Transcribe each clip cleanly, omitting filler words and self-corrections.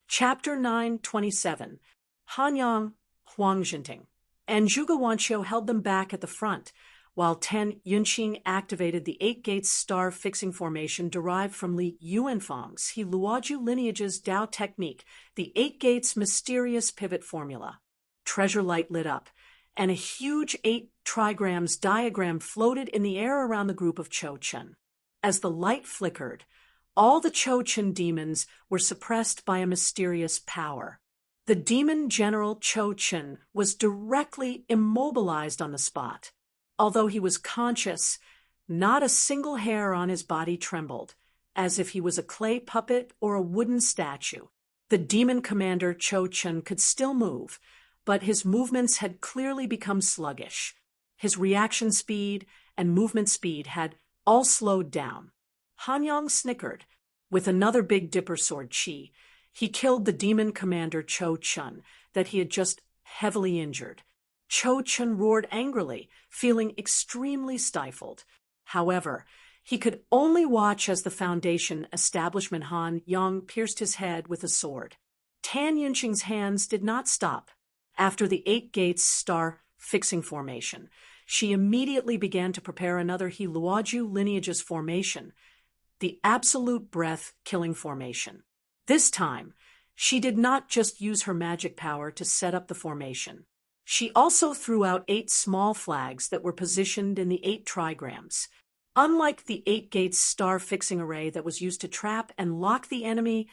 Chapter 9:27. Hanyang, Huang Jinting, and Zhuge Wanqiu held them back at the front, while Tan Yunqing activated the Eight Gates star fixing formation derived from Li Yuanfang's He Luoju lineage's Dao technique, the Eight Gates mysterious pivot formula. Treasure light lit up, and a huge 8 trigrams diagram floated in the air around the group of Cho Chen. As the light flickered, all the Cho Chen demons were suppressed by a mysterious power. The demon general Cho Chen was directly immobilized on the spot. Although he was conscious, not a single hair on his body trembled, as if he was a clay puppet or a wooden statue. The demon commander Cho Chen could still move, but his movements had clearly become sluggish. His reaction speed and movement speed had all slowed down. Hanyang snickered. With another Big Dipper sword chi, he killed the demon commander Cho Chen that he had just heavily injured. Cho Chen roared angrily, feeling extremely stifled. However, he could only watch as the Foundation establishment Han Yang pierced his head with a sword. Tan Yunqing's hands did not stop. After the Eight Gates star fixing formation, she immediately began to prepare another He Luoju lineage's formation, the absolute breath killing formation. This time, she did not just use her magic power to set up the formation. She also threw out 8 small flags that were positioned in the 8 trigrams. Unlike the Eight Gates star fixing array that was used to trap and lock the enemy,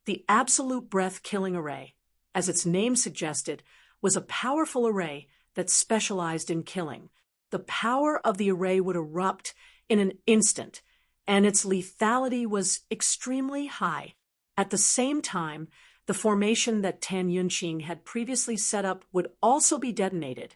the absolute breath killing array, as its name suggested, was a powerful array that specialized in killing. The power of the array would erupt in an instant, and its lethality was extremely high. At the same time, the formation that Tan Yunqing had previously set up would also be detonated,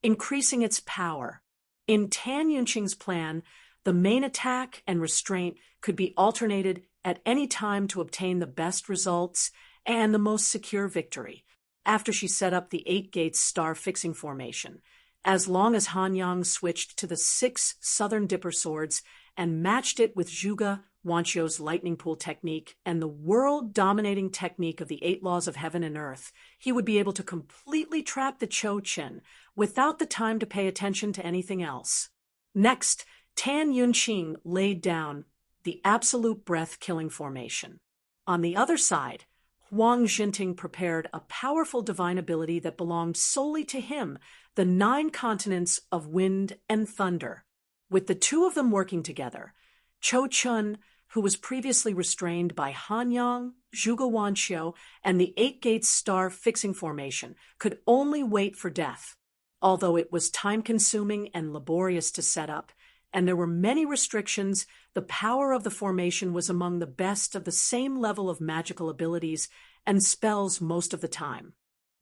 increasing its power. In Tan Yunqing's plan, the main attack and restraint could be alternated at any time to obtain the best results and the most secure victory. After she set up the Eight Gates star fixing formation, as long as Hanyang switched to the 6 Southern Dipper swords and matched it with Zhuge Wanqiu's lightning pool technique and the world-dominating technique of the 8 laws of heaven and earth, he would be able to completely trap the Cho Chen without the time to pay attention to anything else. Next, Tan Yunqing laid down the absolute breath-killing formation. On the other side, Huang Jinting prepared a powerful divine ability that belonged solely to him, the 9 continents of wind and thunder. With the 2 of them working together, Cho Chen, who was previously restrained by Hanyang, Zhuge Wanqiu, and the Eight Gates star fixing formation, could only wait for death. Although it was time-consuming and laborious to set up, and there were many restrictions, the power of the formation was among the best of the same level of magical abilities and spells most of the time.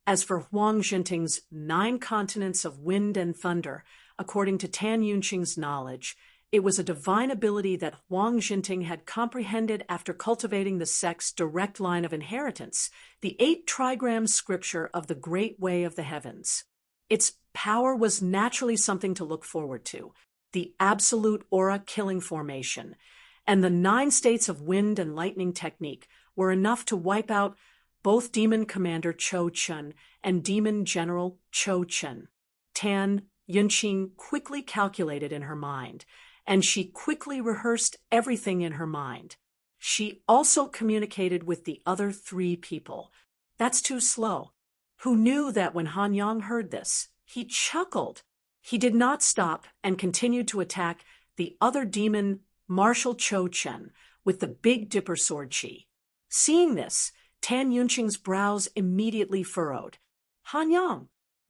As for Huang Jinting's 9 continents of wind and thunder, according to Tan Yunqing's knowledge, it was a divine ability that Huang Jinting had comprehended after cultivating the sect's direct line of inheritance, the 8 trigram scripture of the Great Way of the Heavens. Its power was naturally something to look forward to, the absolute aura-killing formation, and the 9 states of wind and lightning technique were enough to wipe out both Demon Commander Cho Chen and Demon General Cho Chen. Tan Yunqing quickly calculated in her mind, and she quickly rehearsed everything in her mind. She also communicated with the other 3 people. That's too slow. Who knew that when Hanyang heard this, he chuckled. He did not stop and continued to attack the other demon, Marshal Cho Chen, with the Big Dipper sword chi. Seeing this, Tan Yunqing's brows immediately furrowed. Hanyang!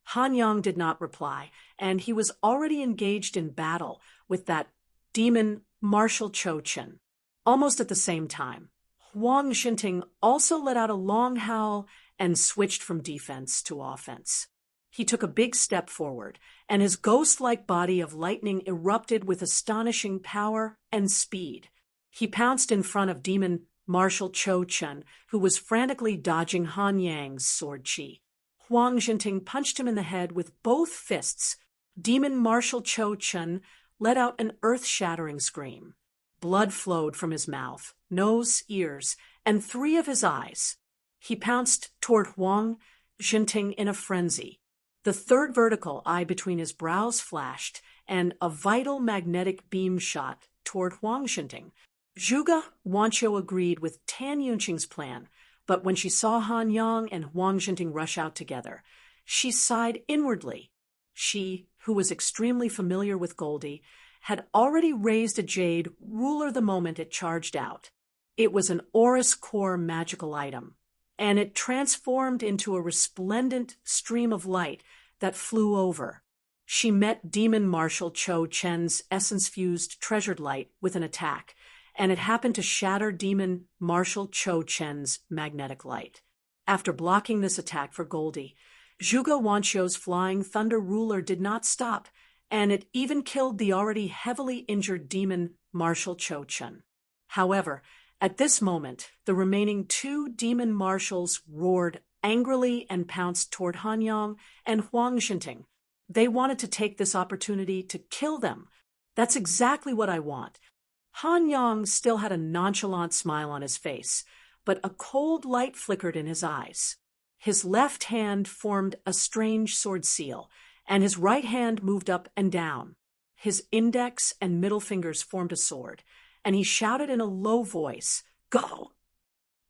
Hanyang did not reply, and he was already engaged in battle with that demon Marshal Cho Chen. Almost at the same time, Huang Jinting also let out a long howl and switched from defense to offense. He took a big step forward, and his ghost-like body of lightning erupted with astonishing power and speed. He pounced in front of demon Marshal Cho Chen, who was frantically dodging Hanyang's sword chi. Huang Jinting punched him in the head with both fists. Demon Marshal Cho Chen let out an earth-shattering scream. Blood flowed from his mouth, nose, ears, and 3 of his eyes. He pounced toward Huang Jinting in a frenzy. The third vertical eye between his brows flashed, and a vital magnetic beam shot toward Huang Jinting. Zhuge Wanqiu agreed with Tan Yunqing's plan, but when she saw Han Yang and Huang Jinting rush out together, she sighed inwardly. She, who was extremely familiar with Goldie, had already raised a jade ruler the moment it charged out. It was an Aurus core magical item, and it transformed into a resplendent stream of light that flew over. She met Demon Marshal Cho Chen's essence-fused treasured light with an attack, and it happened to shatter Demon Marshal Cho Chen's magnetic light. After blocking this attack for Goldie, Zhuge Wanqiu's flying thunder ruler did not stop, and it even killed the already heavily injured Demon Marshal Cho Chen. However, at this moment, the remaining two demon marshals roared angrily and pounced toward Han Yang and Huang Jinting. They wanted to take this opportunity to kill them. That's exactly what I want. Han Yang still had a nonchalant smile on his face, but a cold light flickered in his eyes. His left hand formed a strange sword seal, and his right hand moved up and down. His index and middle fingers formed a sword, and he shouted in a low voice, "Go!"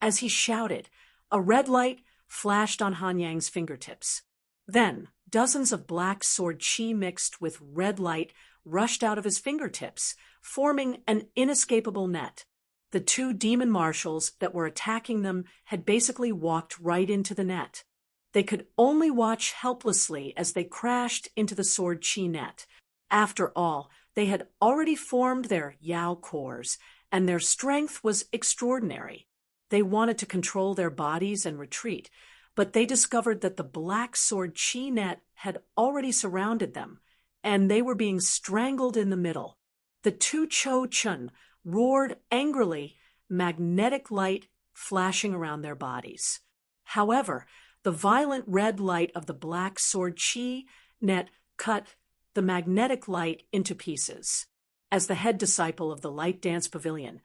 As he shouted, a red light flashed on Han Yang's fingertips. Then, dozens of black sword chi mixed with red light rushed out of his fingertips, forming an inescapable net. The two demon marshals that were attacking them had basically walked right into the net. They could only watch helplessly as they crashed into the sword chi net. After all, they had already formed their Yao cores, and their strength was extraordinary. They wanted to control their bodies and retreat, but they discovered that the black sword chi net had already surrounded them, and they were being strangled in the middle. The two Cho Chun roared angrily, magnetic light flashing around their bodies. However, the violent red light of the black sword chi net cut the magnetic light into pieces. As the head disciple of the Light Dance Pavilion,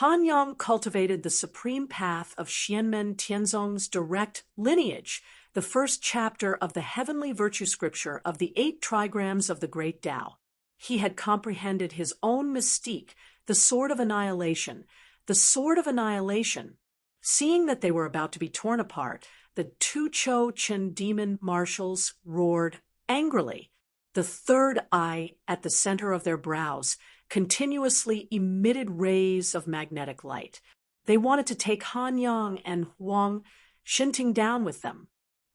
Han Yang cultivated the supreme path of Xianmen Tianzong's direct lineage, the first chapter of the heavenly virtue scripture of the 8 trigrams of the Great Tao. He had comprehended his own mystique, the Sword of Annihilation. The Sword of Annihilation. Seeing that they were about to be torn apart, the two Cho Chen demon marshals roared angrily. The third eye at the center of their brows continuously emitted rays of magnetic light. They wanted to take Han Yang and Huang Jinting down with them.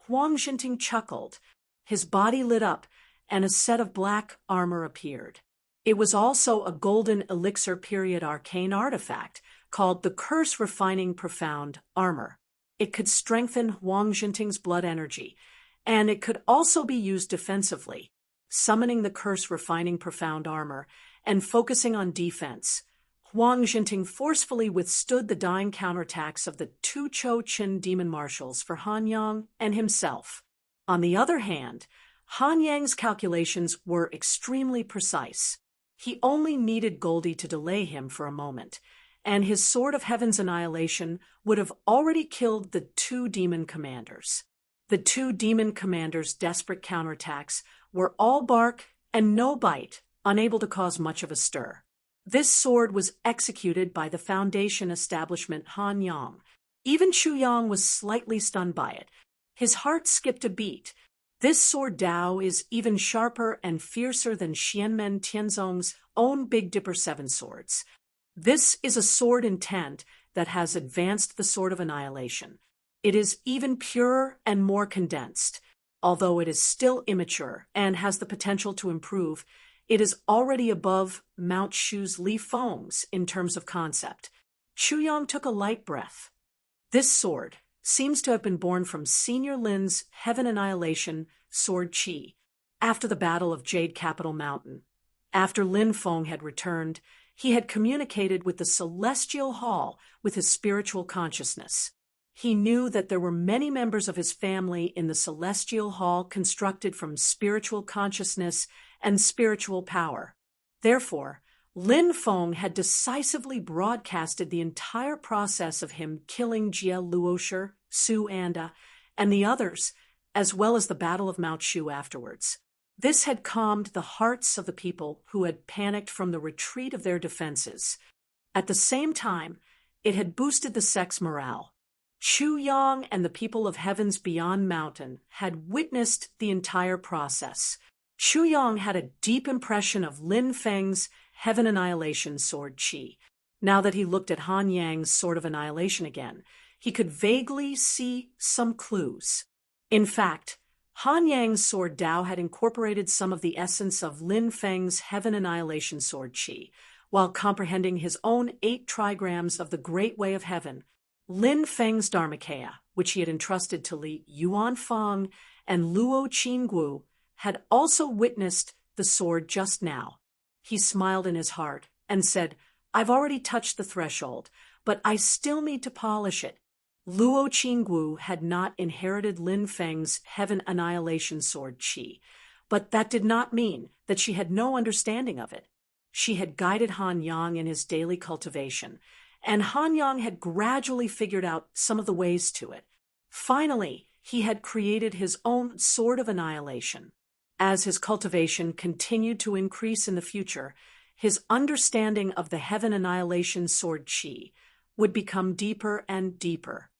Huang Jinting chuckled. His body lit up, and a set of black armor appeared. It was also a golden elixir period arcane artifact called the Curse Refining Profound Armor. It could strengthen Huang Jinting's blood energy, and it could also be used defensively. Summoning the Curse Refining Profound Armor and focusing on defense, Huang Jinting forcefully withstood the dying counterattacks of the two Cho Chin demon marshals for Han Yang and himself. On the other hand, Han Yang's calculations were extremely precise. He only needed Goldie to delay him for a moment, and his Sword of Heaven's Annihilation would have already killed the two demon commanders. The two demon commanders' desperate counterattacks were all bark and no bite, unable to cause much of a stir. This sword was executed by the Foundation establishment Han Yang. Even Chu Yang was slightly stunned by it. His heart skipped a beat. This sword Dao is even sharper and fiercer than Xianmen Tianzong's own Big Dipper 7 swords. This is a sword intent that has advanced the Sword of Annihilation. It is even purer and more condensed. Although it is still immature and has the potential to improve, it is already above Mount Shu's Li Feng's in terms of concept. Chu Yang took a light breath. This sword seems to have been born from Senior Lin's Heaven Annihilation Sword Chi after the Battle of Jade Capital Mountain. After Lin Feng had returned, he had communicated with the Celestial Hall with his spiritual consciousness. He knew that there were many members of his family in the Celestial Hall constructed from spiritual consciousness and spiritual power. Therefore, Lin Feng had decisively broadcasted the entire process of him killing Jie Luosher Su Anda, and the others, as well as the Battle of Mount Shu afterwards. This had calmed the hearts of the people who had panicked from the retreat of their defenses. At the same time, it had boosted the sect's morale. Chu Yang and the people of Heaven's Beyond Mountain had witnessed the entire process. Chu Yang had a deep impression of Lin Feng's Heaven Annihilation Sword Qi. Now that he looked at Han Yang's Sword of Annihilation again, he could vaguely see some clues. In fact, Han Yang's Sword Dao had incorporated some of the essence of Lin Feng's Heaven Annihilation Sword Qi, while comprehending his own 8 trigrams of the Great Way of Heaven. Lin Feng's Dharmakaya, which he had entrusted to Li Yuanfang and Luo Qinggu, had also witnessed the sword just now. He smiled in his heart and said, "I've already touched the threshold, but I still need to polish it." Luo Qinggu had not inherited Lin Feng's Heaven Annihilation Sword Qi, but that did not mean that she had no understanding of it. She had guided Han Yang in his daily cultivation, and Han Yang had gradually figured out some of the ways to it. Finally, he had created his own Sword of Annihilation. As his cultivation continued to increase in the future, his understanding of the Heaven Annihilation Sword Qi would become deeper and deeper.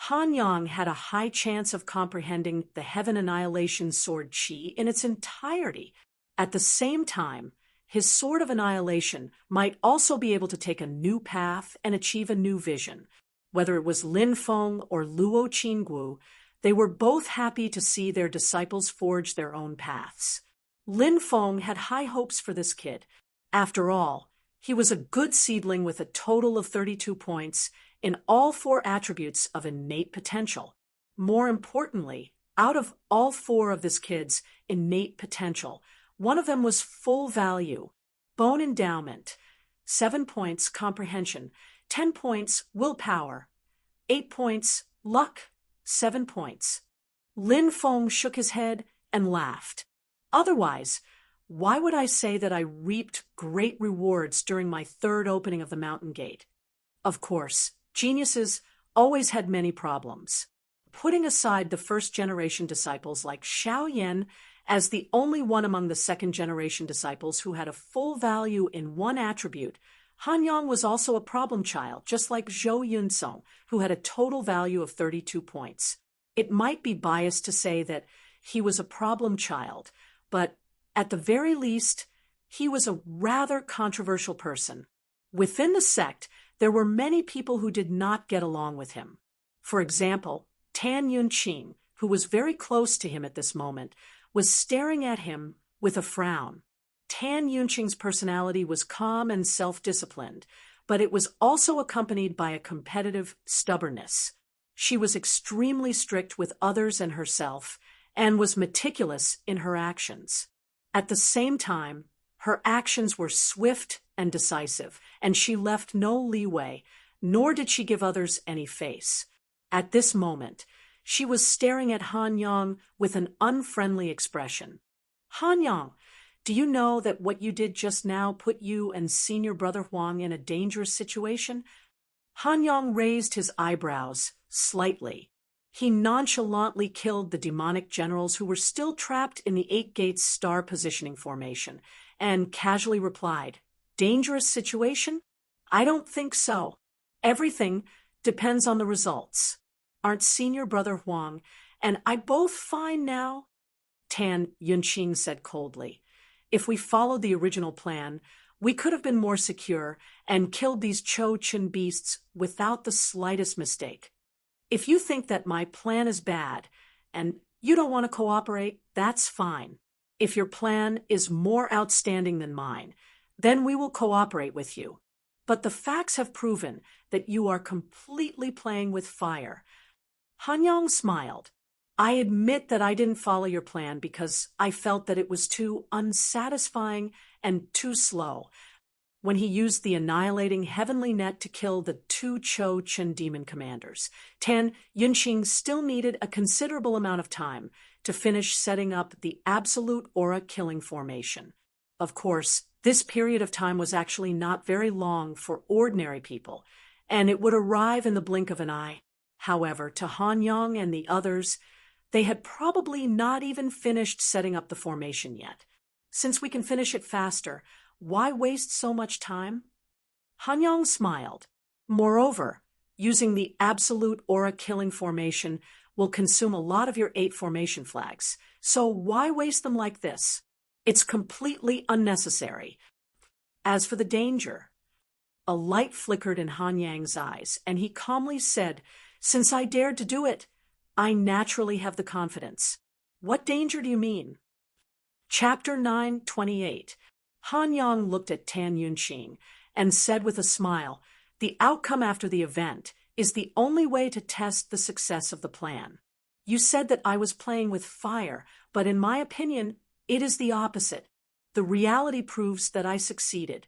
Han Yang had a high chance of comprehending the Heaven Annihilation Sword Qi in its entirety. At the same time, his Sword of Annihilation might also be able to take a new path and achieve a new vision. Whether it was Lin Feng or Luo Qinggu, they were both happy to see their disciples forge their own paths. Lin Feng had high hopes for this kid. After all, he was a good seedling with a total of 32 points in all 4 attributes of innate potential. More importantly, out of all 4 of this kid's innate potential, one of them was full value, bone endowment, 7 points comprehension, 10 points willpower, 8 points luck, 7 points. Lin Feng shook his head and laughed. Otherwise, why would I say that I reaped great rewards during my 3rd opening of the Mountain Gate? Of course, geniuses always had many problems. Putting aside the first-generation disciples like Xiao Yan as the only one among the second-generation disciples who had a full value in one attribute, Han Yang was also a problem child, just like Zhou Yunsong, who had a total value of 32 points. It might be biased to say that he was a problem child, but at the very least, he was a rather controversial person. Within the sect, there were many people who did not get along with him. For example, Tan Yunqing, who was very close to him at this moment, was staring at him with a frown. Tan Yunqing's personality was calm and self-disciplined, but it was also accompanied by a competitive stubbornness. She was extremely strict with others and herself, and was meticulous in her actions. At the same time, her actions were swift and decisive, and she left no leeway, nor did she give others any face. At this moment, she was staring at Han Yang with an unfriendly expression. "Han Yang, do you know that what you did just now put you and Senior Brother Huang in a dangerous situation?" Han Yang raised his eyebrows slightly. He nonchalantly killed the demonic generals who were still trapped in the 8 Gates star positioning formation, and casually replied, "Dangerous situation? I don't think so. Everything depends on the results. Aren't Senior Brother Huang and I both fine now?" Tan Yunqing said coldly. "If we followed the original plan, we could have been more secure and killed these Cho Chen beasts without the slightest mistake. If you think that my plan is bad and you don't want to cooperate, that's fine. If your plan is more outstanding than mine, then we will cooperate with you. But the facts have proven that you are completely playing with fire." Han Yang smiled. "I admit that I didn't follow your plan because I felt that it was too unsatisfying and too slow." When he used the annihilating heavenly net to kill the 2 Cho Chen demon commanders, Tan Yunqing still needed a considerable amount of time to finish setting up the absolute aura killing formation. Of course, this period of time was actually not very long for ordinary people, and it would arrive in the blink of an eye. However, to Han Yang and the others, they had probably not even finished setting up the formation yet. Since we can finish it faster, why waste so much time? Han Yang smiled. Moreover, using the absolute aura-killing formation will consume a lot of your 8 formation flags, so why waste them like this? It's completely unnecessary. As for the danger, a light flickered in Han Yang's eyes, and he calmly said, "Since I dared to do it, I naturally have the confidence." What danger do you mean? Chapter 9:28. Han Yang looked at Tan Yunqing and said with a smile, "The outcome after the event is the only way to test the success of the plan. You said that I was playing with fire, but in my opinion, it is the opposite. The reality proves that I succeeded."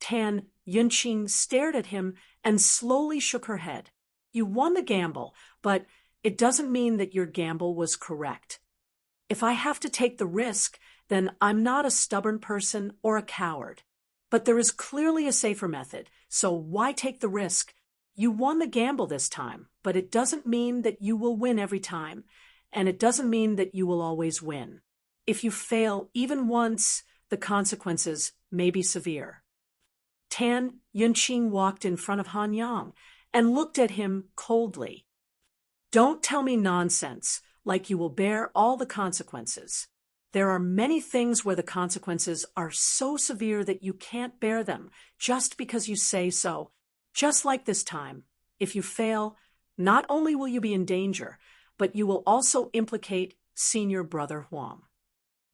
Tan Yunqing stared at him and slowly shook her head. "You won the gamble, but it doesn't mean that your gamble was correct. If I have to take the risk, then I'm not a stubborn person or a coward. But there is clearly a safer method, so why take the risk? You won the gamble this time, but it doesn't mean that you will win every time, and it doesn't mean that you will always win. If you fail even once, the consequences may be severe." Tan Yunqing walked in front of Han Yang and looked at him coldly. "Don't tell me nonsense, like you will bear all the consequences. There are many things where the consequences are so severe that you can't bear them just because you say so. Just like this time, if you fail, not only will you be in danger, but you will also implicate Senior Brother Huang.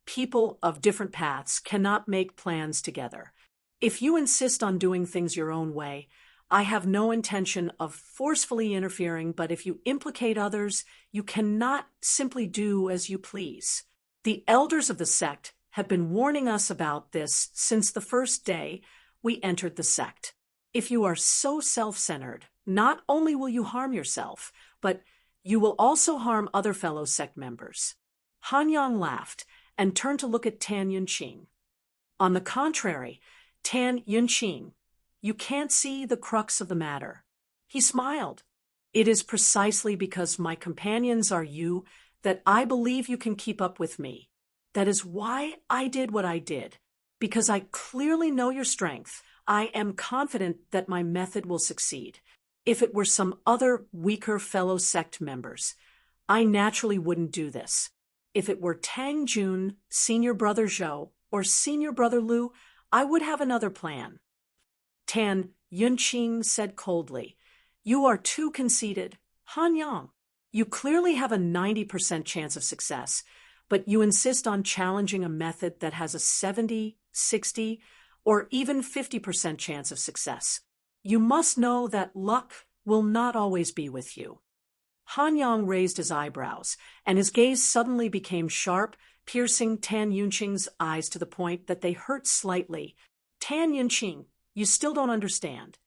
People of different paths cannot make plans together. If you insist on doing things your own way, I have no intention of forcefully interfering, but if you implicate others, you cannot simply do as you please. The elders of the sect have been warning us about this since the first day we entered the sect. If you are so self-centered, not only will you harm yourself, but you will also harm other fellow sect members." Han Yang laughed and turned to look at Tan Yunqing. "On the contrary, Tan Yunqing, you can't see the crux of the matter." He smiled. "It is precisely because my companions are you that I believe you can keep up with me. That is why I did what I did. Because I clearly know your strength, I am confident that my method will succeed. If it were some other weaker fellow sect members, I naturally wouldn't do this. If it were Tang Jun, Senior Brother Zhou, or Senior Brother Lu, I would have another plan." Tan Yunqing said coldly, "You are too conceited. Han Yang, you clearly have a 90% chance of success, but you insist on challenging a method that has a 70, 60, or even 50% chance of success. You must know that luck will not always be with you." Han Yang raised his eyebrows, and his gaze suddenly became sharp, piercing Tan Yunqing's eyes to the point that they hurt slightly. "Tan Yunqing, you still don't understand."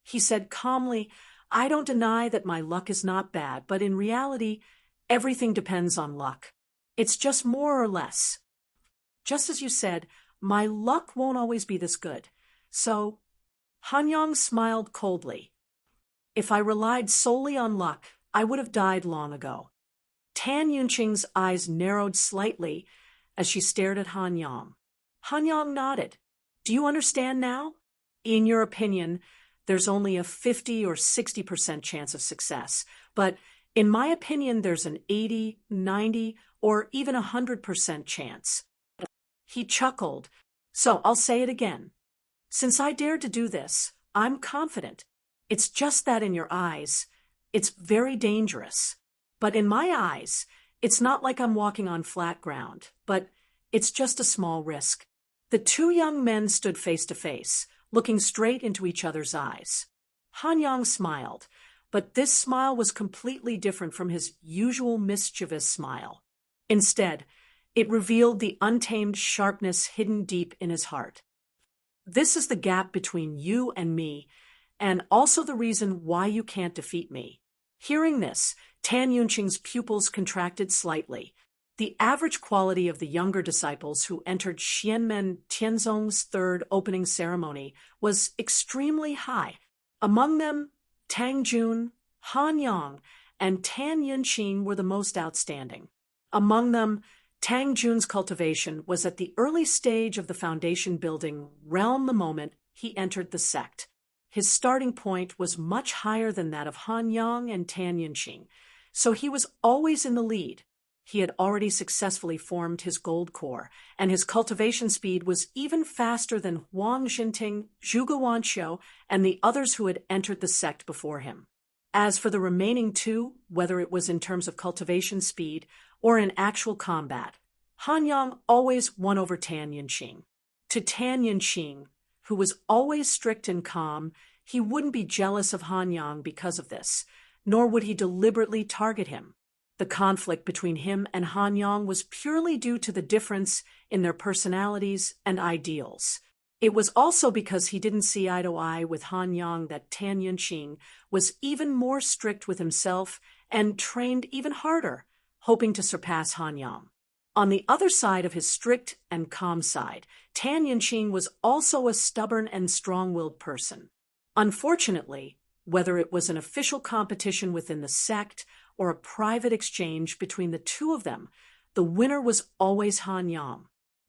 He said calmly, "I don't deny that my luck is not bad, but in reality, everything depends on luck. It's just more or less. Just as you said, my luck won't always be this good. So," Han Yang smiled coldly, "if I relied solely on luck, I would have died long ago." Tan Yunqing's eyes narrowed slightly as she stared at Han Yang. Han Yang nodded. "Do you understand now? In your opinion, there's only a 50 or 60% chance of success, but in my opinion, there's an 80, 90, or even 100% chance." He chuckled. "So I'll say it again. Since I dared to do this, I'm confident. It's just that in your eyes, it's very dangerous. But in my eyes, it's not like I'm walking on flat ground, but it's just a small risk." The two young men stood face to face, looking straight into each other's eyes. Han Yang smiled, but this smile was completely different from his usual mischievous smile. Instead, it revealed the untamed sharpness hidden deep in his heart. "This is the gap between you and me, and also the reason why you can't defeat me." Hearing this, Tan Yunqing's pupils contracted slightly. The average quality of the younger disciples who entered Xianmen Tianzong's third opening ceremony was extremely high. Among them, Tang Jun, Han Yang and Tan Yunqing were the most outstanding. Among them, Tang Jun's cultivation was at the early stage of the foundation building realm the moment he entered the sect. His starting point was much higher than that of Han Yang and Tan Yunqing, so he was always in the lead. He had already successfully formed his gold core, and his cultivation speed was even faster than Huang Jinting, Zhuge Wanqiu, and the others who had entered the sect before him. As for the remaining two, whether it was in terms of cultivation speed or in actual combat, Han Yang always won over Tan Yunqing. To Tan Yunqing, who was always strict and calm, he wouldn't be jealous of Han Yang because of this, nor would he deliberately target him. The conflict between him and Han Yang was purely due to the difference in their personalities and ideals. It was also because he didn't see eye to eye with Han Yang that Tan Yunqing was even more strict with himself and trained even harder, hoping to surpass Han Yang. On the other side of his strict and calm side, Tan Yunqing was also a stubborn and strong-willed person. Unfortunately, whether it was an official competition within the sect or a private exchange between the two of them, the winner was always Han Yang.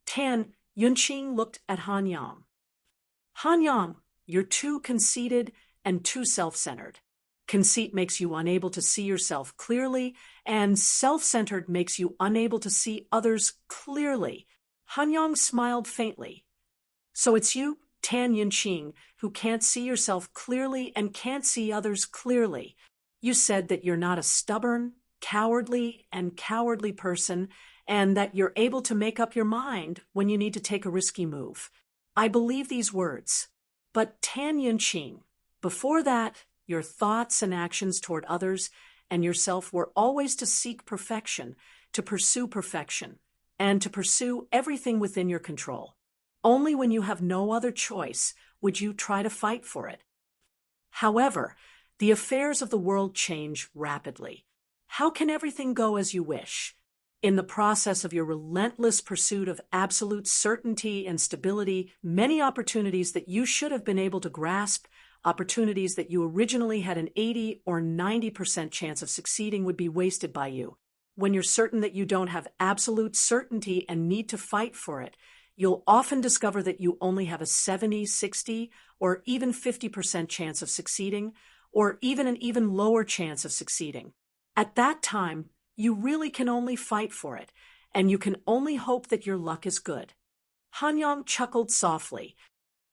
Tan Yunqing looked at Han Yang. Han Yang, you're too conceited and too self-centered. Conceit makes you unable to see yourself clearly, and self-centered makes you unable to see others clearly. Han Yang smiled faintly. So it's you, Tan Yunqing, who can't see yourself clearly and can't see others clearly. You said that you're not a stubborn, cowardly person, and that you're able to make up your mind when you need to take a risky move. I believe these words. But Tan Yunqing, before that, your thoughts and actions toward others and yourself were always to seek perfection, to pursue perfection, and to pursue everything within your control. Only when you have no other choice would you try to fight for it. However, the affairs of the world change rapidly. How can everything go as you wish? In the process of your relentless pursuit of absolute certainty and stability, many opportunities that you should have been able to grasp, opportunities that you originally had an 80 or 90% chance of succeeding, would be wasted by you. When you're certain that you don't have absolute certainty and need to fight for it, you'll often discover that you only have a 70, 60, or even 50% chance of succeeding, or even an even lower chance of succeeding. At that time, you really can only fight for it, and you can only hope that your luck is good. Han Yang chuckled softly.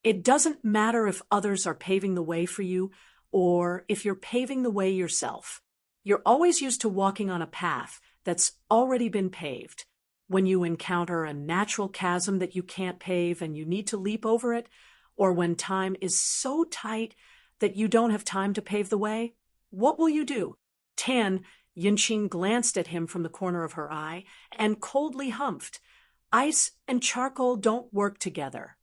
It doesn't matter if others are paving the way for you, or if you're paving the way yourself. You're always used to walking on a path that's already been paved. When you encounter a natural chasm that you can't pave and you need to leap over it, or when time is so tight that you don't have time to pave the way, what will you do? Tan Yunqing glanced at him from the corner of her eye and coldly humphed. Ice and charcoal don't work together.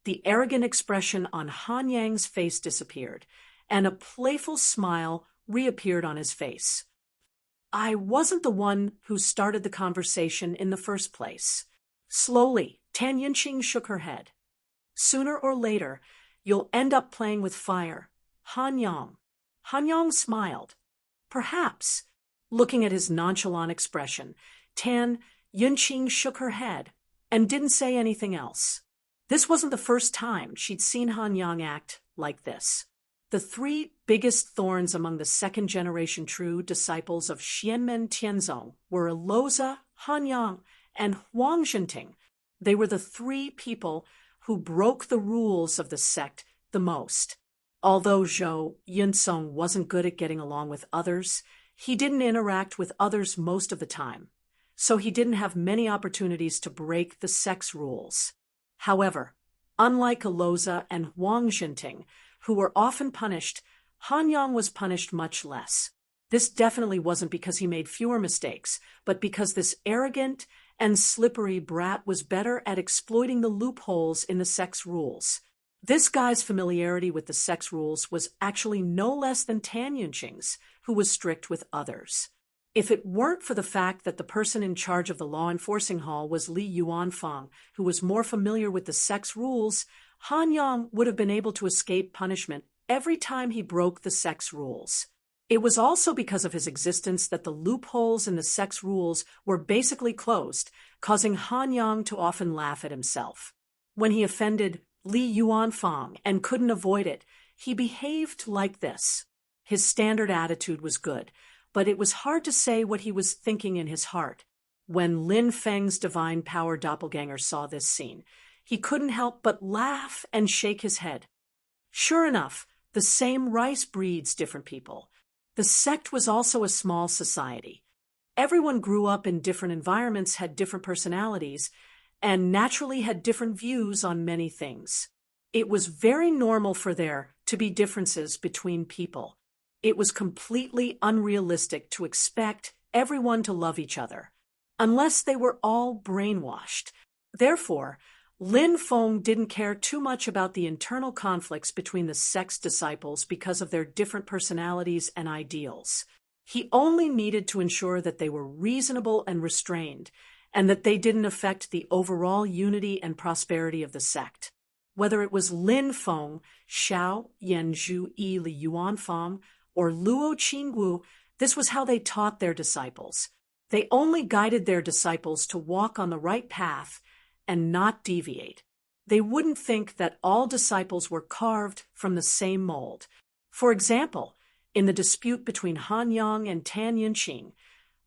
The arrogant expression on Han Yang's face disappeared, and a playful smile reappeared on his face. I wasn't the one who started the conversation in the first place. Slowly, Tan Yunqing shook her head. Sooner or later, you'll end up playing with fire. Han Yang. Han Yang smiled. Perhaps. Looking at his nonchalant expression, Tan Yunqing shook her head and didn't say anything else. This wasn't the first time she'd seen Han Yang act like this. The three biggest thorns among the second-generation true disciples of Xianmen Tianzong were Eloza, Han Yang, and Huang Jinting. They were the three people who broke the rules of the sect the most. Although Zhou Yunzong wasn't good at getting along with others, he didn't interact with others most of the time, so he didn't have many opportunities to break the sect's rules. However, unlike Eloza and Huang Jinting, who were often punished, Han Yang was punished much less. This definitely wasn't because he made fewer mistakes, but because this arrogant and slippery brat was better at exploiting the loopholes in the sect's rules. This guy's familiarity with the sect's rules was actually no less than Tan Yunqing's, who was strict with others. If it weren't for the fact that the person in charge of the law enforcing hall was Li Yuanfang, who was more familiar with the sect's rules, Han Yang would have been able to escape punishment every time he broke the sect's rules. It was also because of his existence that the loopholes in the sect's rules were basically closed, causing Han Yang to often laugh at himself. When he offended Li Yuanfang and couldn't avoid it, he behaved like this. His standard attitude was good, but it was hard to say what he was thinking in his heart. When Lin Feng's divine power doppelganger saw this scene, he couldn't help but laugh and shake his head. Sure enough, the same rice breeds different people. The sect was also a small society. Everyone grew up in different environments, had different personalities, and naturally had different views on many things. It was very normal for there to be differences between people. It was completely unrealistic to expect everyone to love each other, unless they were all brainwashed. Therefore, Lin Feng didn't care too much about the internal conflicts between the sect's disciples because of their different personalities and ideals. He only needed to ensure that they were reasonable and restrained, and that they didn't affect the overall unity and prosperity of the sect. Whether it was Lin Feng, Xiao Yanzhu Yi Li Yuanfang, or Luo Qingwu, this was how they taught their disciples. They only guided their disciples to walk on the right path and not deviate. They wouldn't think that all disciples were carved from the same mold. For example, in the dispute between Han Yang and Tan Yunqing,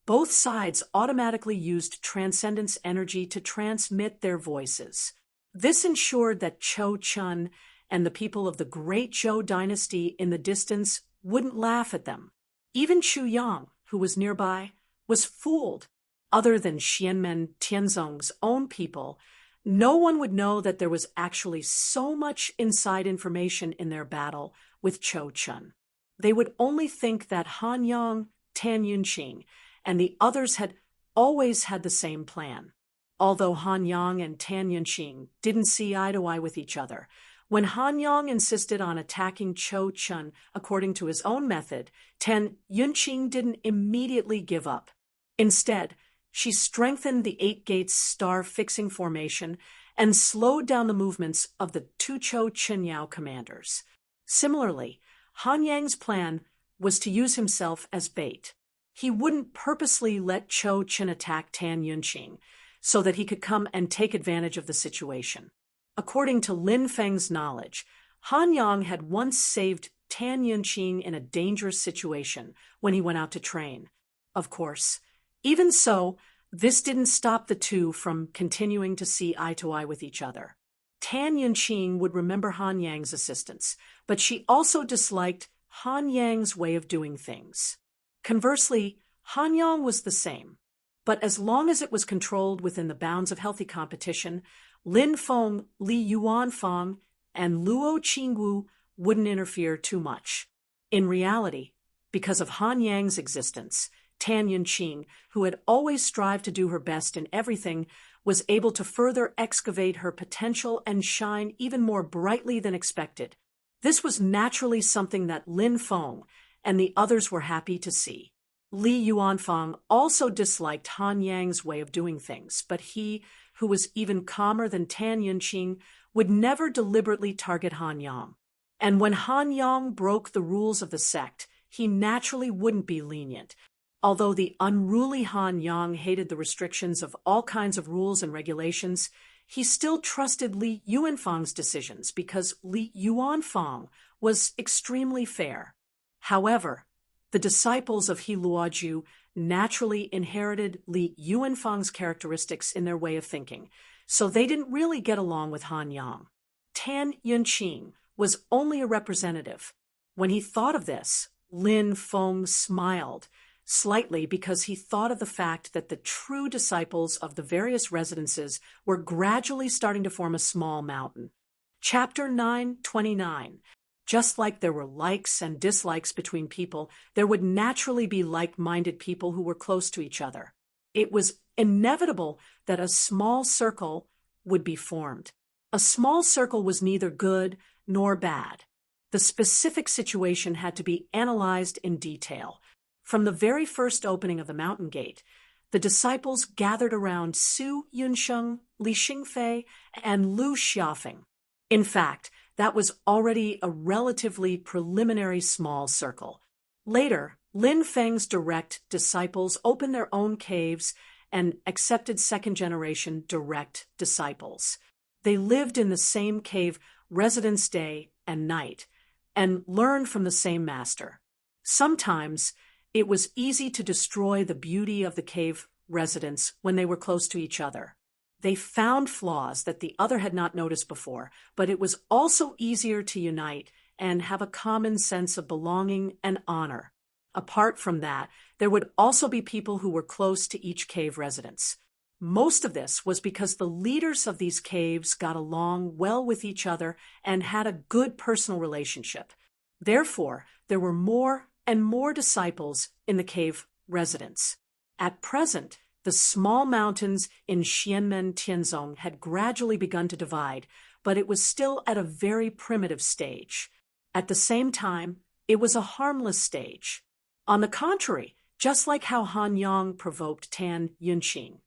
both sides automatically used transcendence energy to transmit their voices. This ensured that Chou Chun and the people of the great Zhou dynasty in the distance wouldn't laugh at them. Even Chu Yang, who was nearby, was fooled. Other than Xianmen Tianzong's own people, no one would know that there was actually so much inside information in their battle with Chou Chun. They would only think that Han Yang, Tan Yunqing, and the others had always had the same plan. Although Han Yang and Tan Yunqing didn't see eye to eye with each other, when Han Yang insisted on attacking Chou Chun according to his own method, Tan Yunqing didn't immediately give up. Instead, she strengthened the Eight Gates star fixing formation and slowed down the movements of the Tuchou Qinyao commanders. Similarly, Han Yang's plan was to use himself as bait. He wouldn't purposely let Chou Chen attack Tan Yunqing so that he could come and take advantage of the situation. According to Lin Feng's knowledge, Han Yang had once saved Tan Yunqing in a dangerous situation when he went out to train. Of course, even so, this didn't stop the two from continuing to see eye to eye with each other. Tan Yunqing would remember Han Yang's assistance, but she also disliked Han Yang's way of doing things. Conversely, Han Yang was the same. But as long as it was controlled within the bounds of healthy competition, Lin Feng, Li Yuanfang, and Luo Qingwu wouldn't interfere too much. In reality, because of Han Yang's existence, Tan Yunqing, who had always strived to do her best in everything, was able to further excavate her potential and shine even more brightly than expected. This was naturally something that Lin Feng and the others were happy to see. Li Yuanfang also disliked Han Yang's way of doing things, but he, who was even calmer than Tan Yunqing, would never deliberately target Han Yang. And when Han Yang broke the rules of the sect, he naturally wouldn't be lenient. Although the unruly Han Yang hated the restrictions of all kinds of rules and regulations, he still trusted Li Yuanfang's decisions because Li Yuanfang was extremely fair. However, the disciples of He Luoju naturally inherited Li Yuanfang's characteristics in their way of thinking, so they didn't really get along with Han Yang. Tan Yunqing was only a representative. When he thought of this, Lin Feng smiled, slightly because he thought of the fact that the true disciples of the various residences were gradually starting to form a small mountain. Chapter 9:29. Just like there were likes and dislikes between people, there would naturally be like-minded people who were close to each other. It was inevitable that a small circle would be formed. A small circle was neither good nor bad. The specific situation had to be analyzed in detail. From the very first opening of the mountain gate, the disciples gathered around Su Yunsheng, Li Xingfei, and Lu Xiaofeng. In fact, that was already a relatively preliminary small circle. Later, Lin Feng's direct disciples opened their own caves and accepted second-generation direct disciples. They lived in the same cave residence day and night and learned from the same master. Sometimes it was easy to destroy the beauty of the cave residents when they were close to each other. They found flaws that the other had not noticed before, but it was also easier to unite and have a common sense of belonging and honor. Apart from that, there would also be people who were close to each cave residence. Most of this was because the leaders of these caves got along well with each other and had a good personal relationship. Therefore, there were more and more disciples in the cave residence. At present, the small mountains in Xianmen Tianzong had gradually begun to divide, but it was still at a very primitive stage. At the same time, it was a harmless stage. On the contrary, just like how Han Yang provoked Tan Yunqing,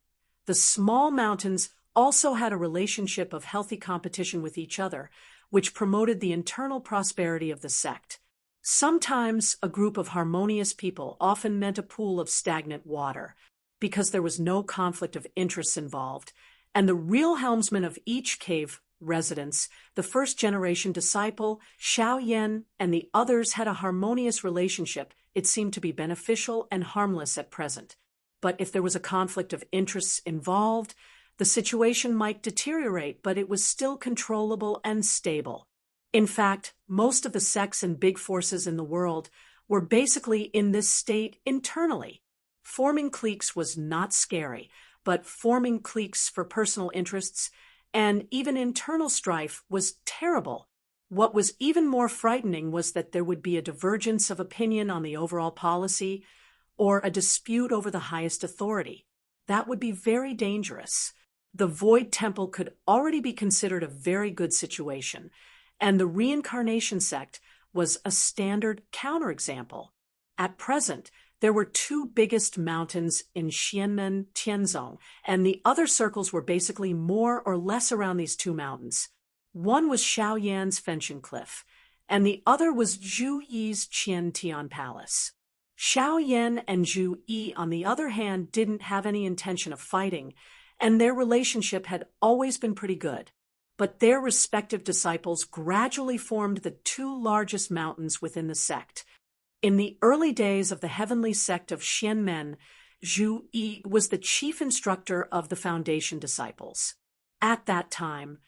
the small mountains also had a relationship of healthy competition with each other, which promoted the internal prosperity of the sect. Sometimes a group of harmonious people often meant a pool of stagnant water, because there was no conflict of interests involved, and the real helmsman of each cave residence, the first-generation disciple, Xiao Yan, and the others had a harmonious relationship. It seemed to be beneficial and harmless at present. But if there was a conflict of interests involved, the situation might deteriorate, but it was still controllable and stable. In fact, most of the sects and big forces in the world were basically in this state internally. Forming cliques was not scary, but forming cliques for personal interests and even internal strife was terrible. What was even more frightening was that there would be a divergence of opinion on the overall policy or a dispute over the highest authority. That would be very dangerous. The Void Temple could already be considered a very good situation, and the Reincarnation sect was a standard counterexample. At present, there were two biggest mountains in Xianmen Tianzong, and the other circles were basically more or less around these two mountains. One was Xiao Yan's Fenchen Cliff, and the other was Zhu Yi's Qian Tian Palace. Xiao Yan and Zhu Yi, on the other hand, didn't have any intention of fighting, and their relationship had always been pretty good. But their respective disciples gradually formed the two largest mountains within the sect. In the early days of the heavenly sect of Xianmen, Zhu Yi was the chief instructor of the foundation disciples. At that time,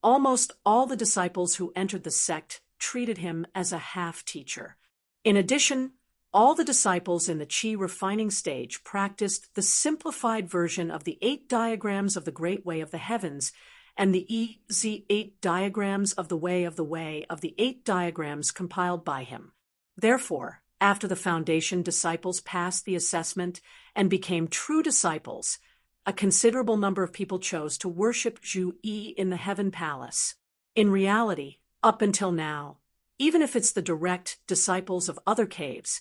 almost all the disciples who entered the sect treated him as a half-teacher. In addition, all the disciples in the Qi refining stage practiced the simplified version of the 8 diagrams of the Great Way of the Heavens and the EZ8 diagrams of the 8 diagrams compiled by him. Therefore, after the foundation disciples passed the assessment and became true disciples, a considerable number of people chose to worship Zhu Yi in the Heaven Palace. In reality, up until now, even if it's the direct disciples of other caves,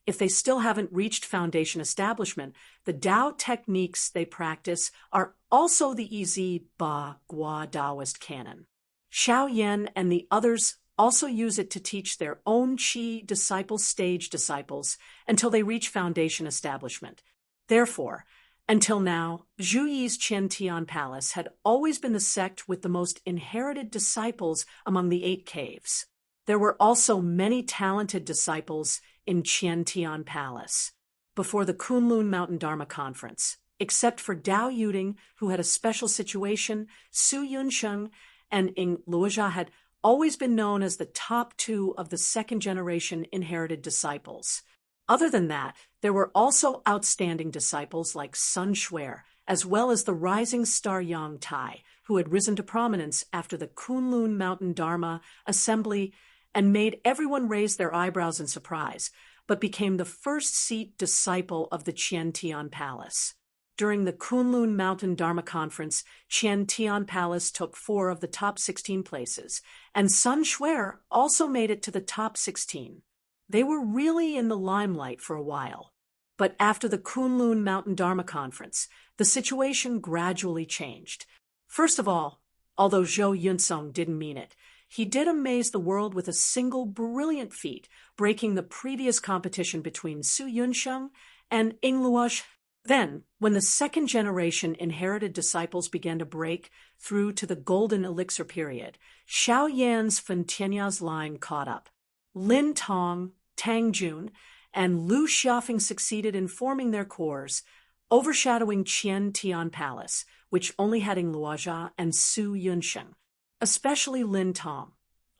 if they still haven't reached foundation establishment, the Tao techniques they practice are also the Yizi Ba Gua Taoist canon. Xiao Yan and the others also use it to teach their own Qi disciple stage disciples until they reach foundation establishment. Therefore, until now, Zhu Yi's Qian Tian Palace had always been the sect with the most inherited disciples among the 8 caves. There were also many talented disciples in Qian Tian Palace before the Kunlun Mountain Dharma Conference, except for Dao Yuding, who had a special situation. Su Yunsheng and Ing Luozha had always been known as the top 2 of the second-generation inherited disciples. Other than that, there were also outstanding disciples like Sun Shuer, as well as the rising star Yang Tai, who had risen to prominence after the Kunlun Mountain Dharma Assembly and made everyone raise their eyebrows in surprise, but became the first seat disciple of the Qian Tian Palace. During the Kunlun Mountain Dharma Conference, Qian Tian Palace took 4 of the top 16 places, and Sun Shuer also made it to the top 16. They were really in the limelight for a while. But after the Kunlun Mountain Dharma Conference, the situation gradually changed. First of all, although Zhou Yunsong didn't mean it, he did amaze the world with a single brilliant feat, breaking the previous competition between Su Yunsheng and Ing Luozhi. Then, when the second-generation inherited disciples began to break through to the golden elixir period, Xiao Yan's Fen Tianya's line caught up. Lin Tong, Tang Jun, and Lu Xiaofeng succeeded in forming their cores, overshadowing Qian Tian Palace, which only had Ing Luozhi and Su Yunsheng. Especially Lin Tong.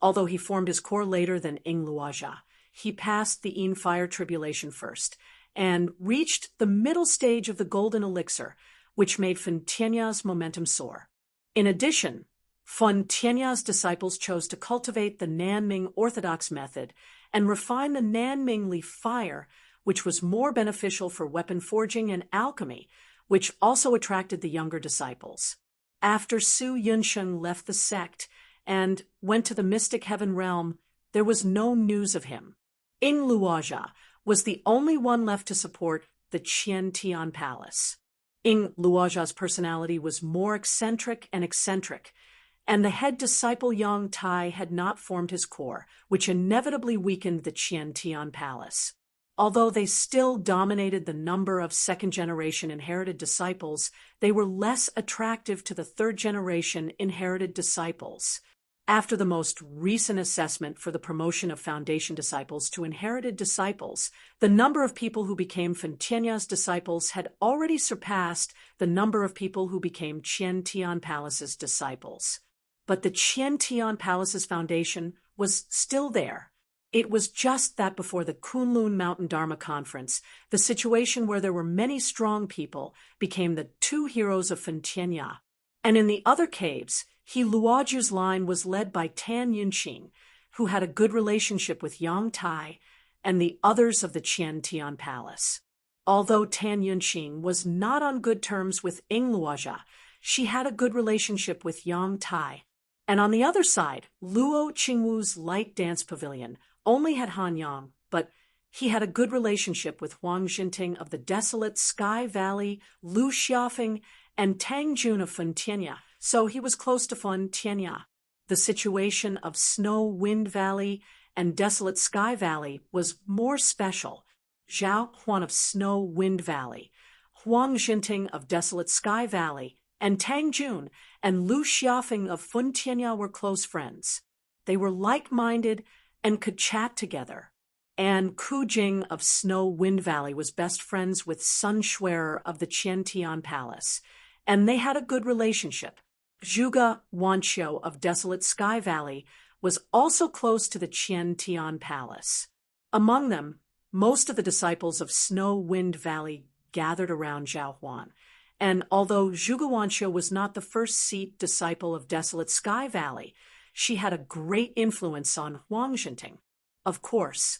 Although he formed his core later than Ing Luozhi, he passed the Yin fire tribulation first, and reached the middle stage of the golden elixir, which made Fen Tianya's momentum soar. In addition, Fen Tianya's disciples chose to cultivate the Nanming orthodox method and refine the Nanming leaf fire, which was more beneficial for weapon forging and alchemy, which also attracted the younger disciples. After Su Yunsheng left the sect and went to the mystic heaven realm, there was no news of him. Ing Luozhi was the only one left to support the Qian Tian Palace. Ing Luozhi's personality was more eccentric, and the head disciple Yang Tai had not formed his core, which inevitably weakened the Qian Tian Palace. Although they still dominated the number of second-generation inherited disciples, they were less attractive to the third-generation inherited disciples. After the most recent assessment for the promotion of foundation disciples to inherited disciples, the number of people who became Fen Tianya's disciples had already surpassed the number of people who became Qian Tian Palace's disciples. But the Qian Tian Palace's foundation was still there. It was just that before the Kunlun Mountain Dharma Conference, the situation where there were many strong people became the two heroes of Fen Tianya. And in the other caves, He Luozhi's line was led by Tan Yunqing, who had a good relationship with Yang Tai and the others of the Qian Tian Palace. Although Tan Yunqing was not on good terms with Ing Luozhi, she had a good relationship with Yang Tai. And on the other side, Luo Qingwu's light dance pavilion only had Han Yang, but he had a good relationship with Huang Jinting of the desolate Sky Valley, Lu Xiaofeng, and Tang Jun of Fen Tianya, so he was close to Fen Tianya. The situation of Snow Wind Valley and desolate Sky Valley was more special. Zhao Huan of Snow Wind Valley, Huang Jinting of desolate Sky Valley, and Tang Jun and Lu Xiaofeng of Fen Tianya were close friends. They were like-minded and could chat together. And Ku Jing of Snow Wind Valley was best friends with Sun Shuer of the Qian Tian Palace, and they had a good relationship. Zhuge Wanqiu of Desolate Sky Valley was also close to the Qian Tian Palace. Among them, most of the disciples of Snow Wind Valley gathered around Zhao Huan, and although Zhuge Wanqiu was not the first seat disciple of Desolate Sky Valley, she had a great influence on Huang Jinting. Of course,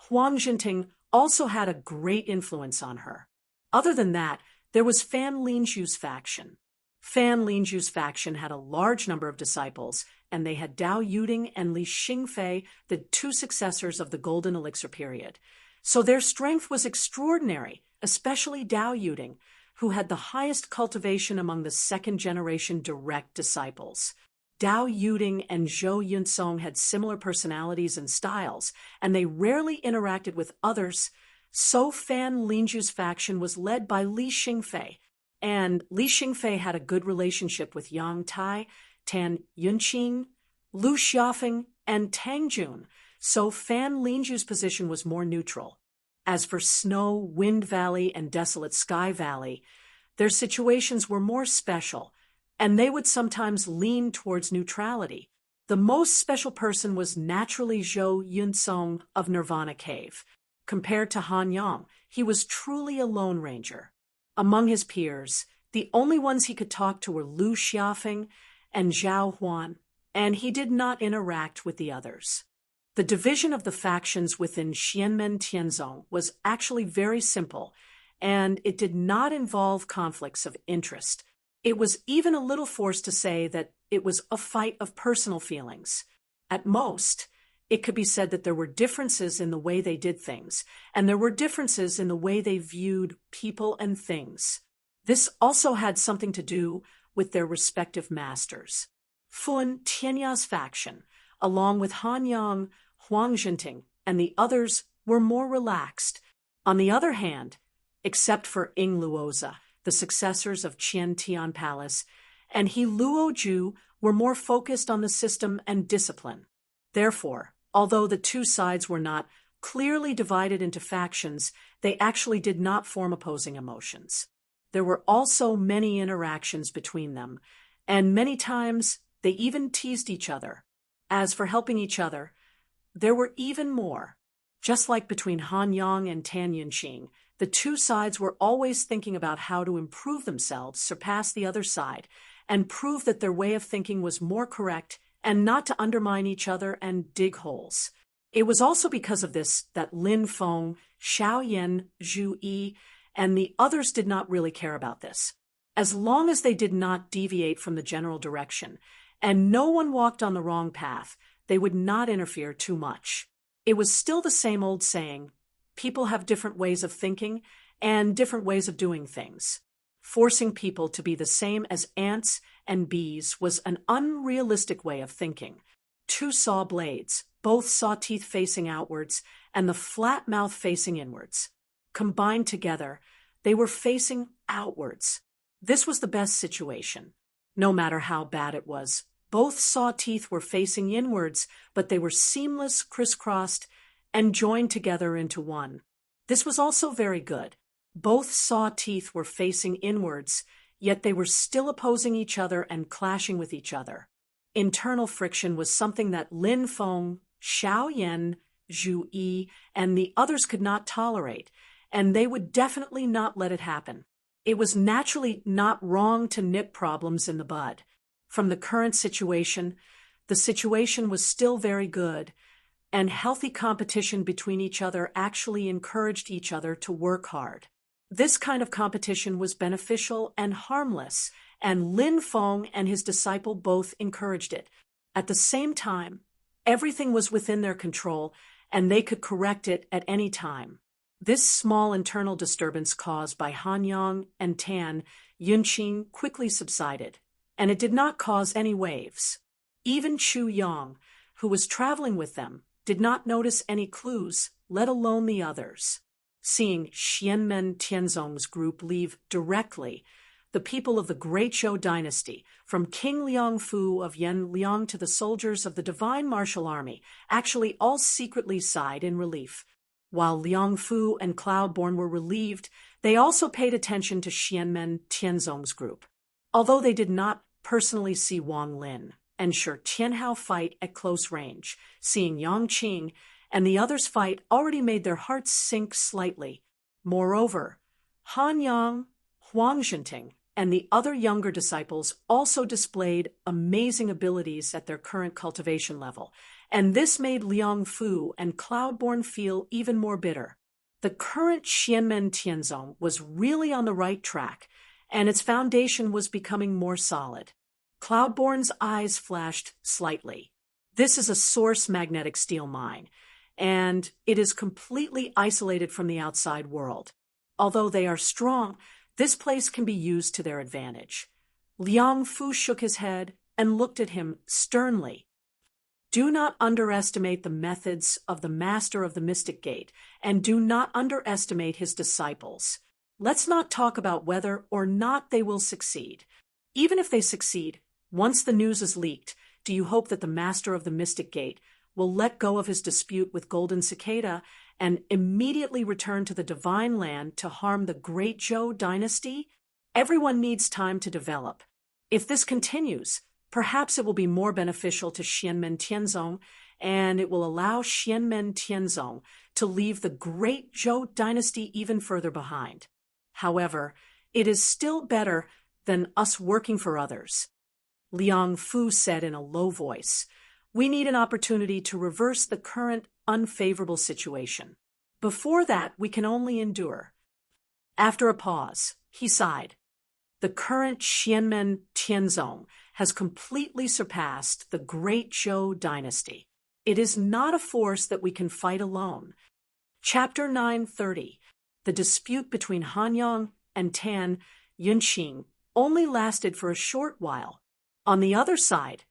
Huang Jinting also had a great influence on her. Other than that, there was Fan Linju's faction. Fan Linju's faction had a large number of disciples, and they had Dao Yuding and Li Xingfei, the two successors of the Golden Elixir period. So their strength was extraordinary, especially Dao Yuding, who had the highest cultivation among the second-generation direct disciples. Dao Yuding and Zhou Yunsong had similar personalities and styles, and they rarely interacted with others, so Fan Linju's faction was led by Li Xingfei, and Li Xingfei had a good relationship with Yang Tai, Tan Yunqing, Lu Xiaofeng, and Tang Jun, so Fan Linju's position was more neutral. As for Snow, Wind Valley, and Desolate Sky Valley, their situations were more special, and they would sometimes lean towards neutrality. The most special person was naturally Zhou Yunsong of Nirvana Cave. Compared to Han Yang, he was truly a lone ranger. Among his peers, the only ones he could talk to were Lu Xiaofeng and Zhao Huan, and he did not interact with the others. The division of the factions within Xianmen Tianzong was actually very simple, and it did not involve conflicts of interest. It was even a little forced to say that it was a fight of personal feelings. At most, it could be said that there were differences in the way they did things, and there were differences in the way they viewed people and things. This also had something to do with their respective masters. Fen Tianya's faction, along with Han Yang, Huang Jinting, and the others, were more relaxed. On the other hand, except for Ing Luoza, the successors of Qian Tian Palace, and He Luoju were more focused on the system and discipline. Therefore, although the two sides were not clearly divided into factions, they actually did not form opposing emotions. There were also many interactions between them, and many times they even teased each other. As for helping each other, there were even more. Just like between Han Yang and Tan Yunqing, the two sides were always thinking about how to improve themselves, surpass the other side, and prove that their way of thinking was more correct and not to undermine each other and dig holes. It was also because of this that Lin Feng, Xiao Yan, Zhu Yi, and the others did not really care about this. As long as they did not deviate from the general direction, and no one walked on the wrong path, they would not interfere too much. It was still the same old saying, people have different ways of thinking and different ways of doing things. Forcing people to be the same as ants and bees was an unrealistic way of thinking. Two saw blades, both saw teeth facing outwards and the flat mouth facing inwards. Combined together, they were facing outwards. This was the best situation. No matter how bad it was, both saw teeth were facing inwards, but they were seamless, crisscrossed, and joined together into one. This was also very good. Both saw teeth were facing inwards, yet they were still opposing each other and clashing with each other. Internal friction was something that Lin Feng, Xiao Yan, Zhu Yi, and the others could not tolerate, and they would definitely not let it happen. It was naturally not wrong to nip problems in the bud. From the current situation, the situation was still very good, and healthy competition between each other actually encouraged each other to work hard. This kind of competition was beneficial and harmless, and Lin Feng and his disciple both encouraged it. At the same time, everything was within their control, and they could correct it at any time. This small internal disturbance caused by Han Yang and Tan Yunqing quickly subsided, and it did not cause any waves. Even Chu Yang, who was traveling with them, did not notice any clues, let alone the others. Seeing Xianmen Tianzong's group leave directly, the people of the Great Zhou dynasty, from King Liang Fu of Yan Liang to the soldiers of the Divine Martial Army, actually all secretly sighed in relief. While Liang Fu and Cloudborn were relieved, they also paid attention to Xianmen Tianzong's group. Although they did not personally see Wang Lin and Shi Tianhao fight at close range, seeing Yang Qing and the others fight already made their hearts sink slightly. Moreover, Han Yang, Huang Jinting, and the other younger disciples also displayed amazing abilities at their current cultivation level, and this made Liang Fu and Cloudborn feel even more bitter. The current Xianmen Tianzong was really on the right track, and its foundation was becoming more solid. Cloudborn's eyes flashed slightly. This is a source magnetic steel mine, and it is completely isolated from the outside world. Although they are strong, this place can be used to their advantage. Liang Fu shook his head and looked at him sternly. Do not underestimate the methods of the Master of the Mystic Gate, and do not underestimate his disciples. Let's not talk about whether or not they will succeed. Even if they succeed, once the news is leaked, do you hope that the Master of the Mystic Gate will let go of his dispute with Golden Cicada and immediately return to the Divine Land to harm the Great Zhou dynasty? Everyone needs time to develop. If this continues, perhaps it will be more beneficial to Xianmen Tianzong, and it will allow Xianmen Tianzong to leave the Great Zhou dynasty even further behind. However, it is still better than us working for others. Liang Fu said in a low voice, we need an opportunity to reverse the current unfavorable situation. Before that, we can only endure. After a pause, he sighed. The current Xianmen Tianzong has completely surpassed the Great Zhou dynasty. It is not a force that we can fight alone. Chapter 930. The dispute between Han Yang and Tan Yunqing only lasted for a short while. On the other side,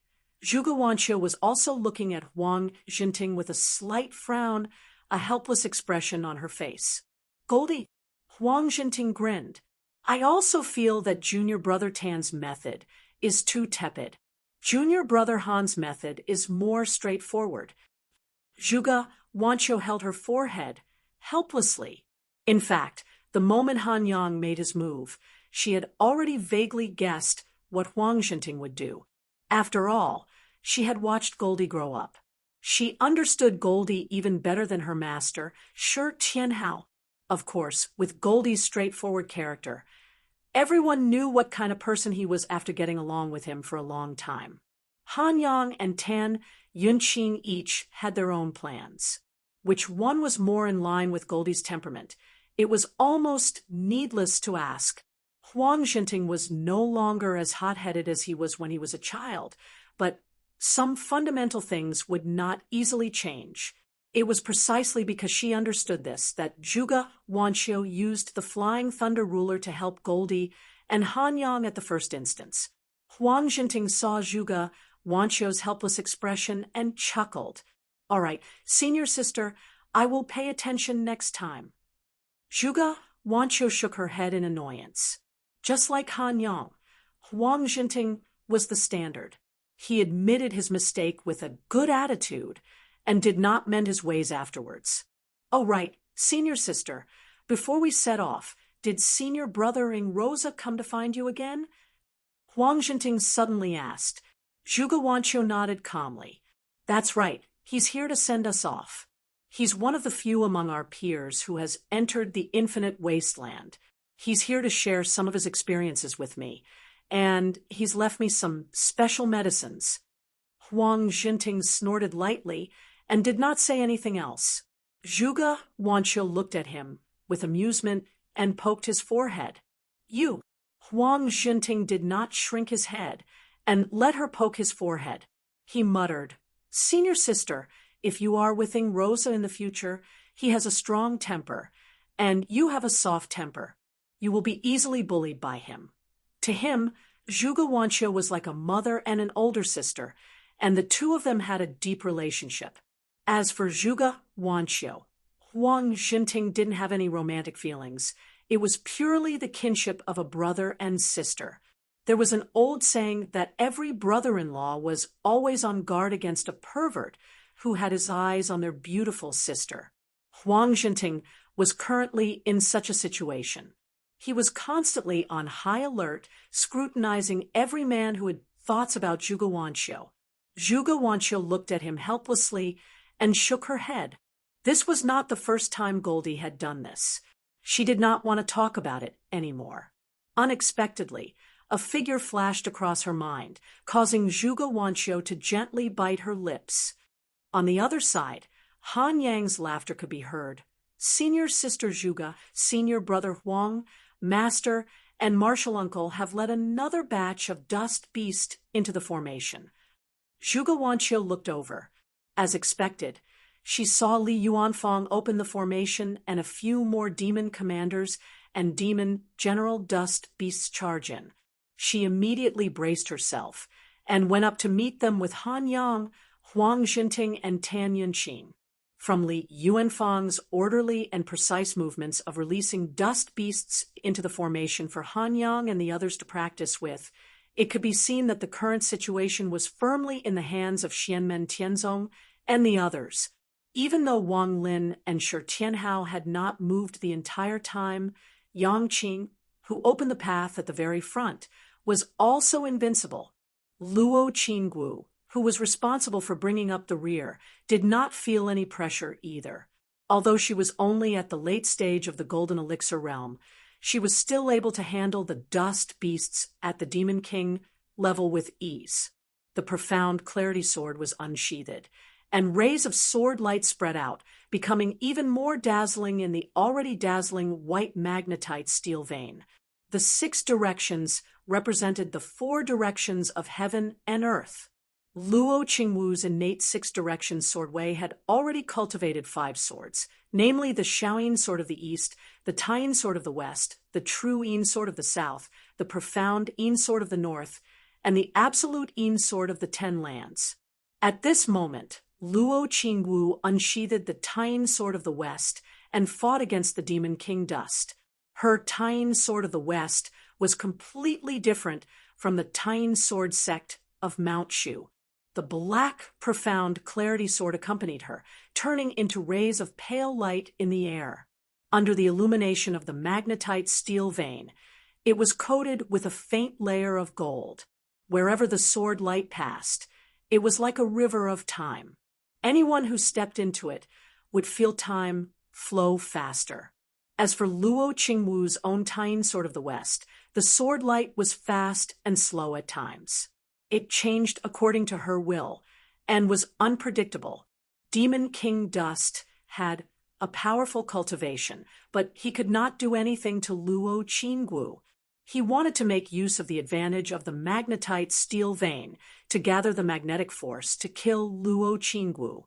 Zhuge Wanqiu was also looking at Huang Jinting with a slight frown, a helpless expression on her face. Goldie, Huang Jinting grinned. I also feel that Junior Brother Tan's method is too tepid. Junior Brother Han's method is more straightforward. Zhuge Wanqiu held her forehead, helplessly. In fact, the moment Han Yang made his move, she had already vaguely guessed what Huang Jinting would do. After all, she had watched Goldie grow up. She understood Goldie even better than her master, Shi Tianhao. Of course, with Goldie's straightforward character, everyone knew what kind of person he was after getting along with him for a long time. Han Yang and Tan Yunqing each had their own plans. Which one was more in line with Goldie's temperament? It was almost needless to ask. Huang Jinting was no longer as hot-headed as he was when he was a child, but some fundamental things would not easily change. It was precisely because she understood this that Zhuge Wanqiu used the Flying Thunder Ruler to help Goldie and Han Yang at the first instance. Huang Jinting saw Zhuge Wanqiu's helpless expression and chuckled. All right, senior sister, I will pay attention next time. Zhuge Wanqiu shook her head in annoyance. Just like Han Yang, Huang Jinting was the standard. He admitted his mistake with a good attitude and did not mend his ways afterwards. Oh, right, senior sister, before we set off, did senior brothering Rosa come to find you again? Huang Jinting suddenly asked. Zhuge Wanqiu nodded calmly. That's right, he's here to send us off. He's one of the few among our peers who has entered the infinite wasteland. He's here to share some of his experiences with me, and he's left me some special medicines. Huang Jinting snorted lightly and did not say anything else. Zhuge Wanqiu looked at him with amusement and poked his forehead. You. Huang Jinting did not shrink his head and let her poke his forehead. He muttered, Senior sister, if you are withing Rosa in the future, he has a strong temper, and you have a soft temper. You will be easily bullied by him. To him, Zhuge Wanqiu was like a mother and an older sister, and the two of them had a deep relationship. As for Zhuge Wanqiu, Huang Jinting didn't have any romantic feelings. It was purely the kinship of a brother and sister. There was an old saying that every brother-in-law was always on guard against a pervert who had his eyes on their beautiful sister. Huang Jinting was currently in such a situation. He was constantly on high alert, scrutinizing every man who had thoughts about Zhuge Wanqiu. Zhuge Wanqiu looked at him helplessly and shook her head. This was not the first time Goldie had done this. She did not want to talk about it anymore. Unexpectedly, a figure flashed across her mind, causing Zhuge Wanqiu to gently bite her lips. On the other side, Han Yang's laughter could be heard. Senior sister Zhuge, senior brother Huang, master, and martial uncle have led another batch of dust beasts into the formation. Zhuge Wanqiu looked over. As expected, she saw Li Yuanfang open the formation and a few more demon commanders and demon general dust beasts charge in. She immediately braced herself and went up to meet them with Han Yang, Huang Jinting, and Tan Yunqing. From Li Yuanfang's orderly and precise movements of releasing dust beasts into the formation for Han Yang and the others to practice with, it could be seen that the current situation was firmly in the hands of Xianmen Tianzong and the others. Even though Wang Lin and Shi Tianhao had not moved the entire time, Yang Qing, who opened the path at the very front, was also invincible. Luo Qinggu, who was responsible for bringing up the rear, did not feel any pressure either. Although she was only at the late stage of the Golden Elixir realm, she was still able to handle the dust beasts at the Demon King level with ease. The profound clarity sword was unsheathed, and rays of sword light spread out, becoming even more dazzling in the already dazzling white magnetite steel vein. The 6 directions represented the 4 directions of heaven and earth. Luo Qingwu's innate 6-direction sword way had already cultivated 5 swords, namely the Shaoyin sword of the east, the Taiyin sword of the west, the true Yin sword of the south, the profound Yin sword of the north, and the absolute Yin sword of the 10 lands. At this moment, Luo Qingwu unsheathed the Taiyin sword of the West and fought against the Demon King Dust. Her Taiyin sword of the West was completely different from the Taiyin sword sect of Mount Shu. The black, profound clarity sword accompanied her, turning into rays of pale light in the air. Under the illumination of the magnetite steel vein, it was coated with a faint layer of gold. Wherever the sword light passed, it was like a river of time. Anyone who stepped into it would feel time flow faster. As for Luo Qingwu's own Taiyin sword of the West, the sword light was fast and slow at times. It changed according to her will and was unpredictable. Demon King Dust had a powerful cultivation, but he could not do anything to Luo Qingwu. He wanted to make use of the advantage of the magnetite steel vein to gather the magnetic force to kill Luo Qingwu.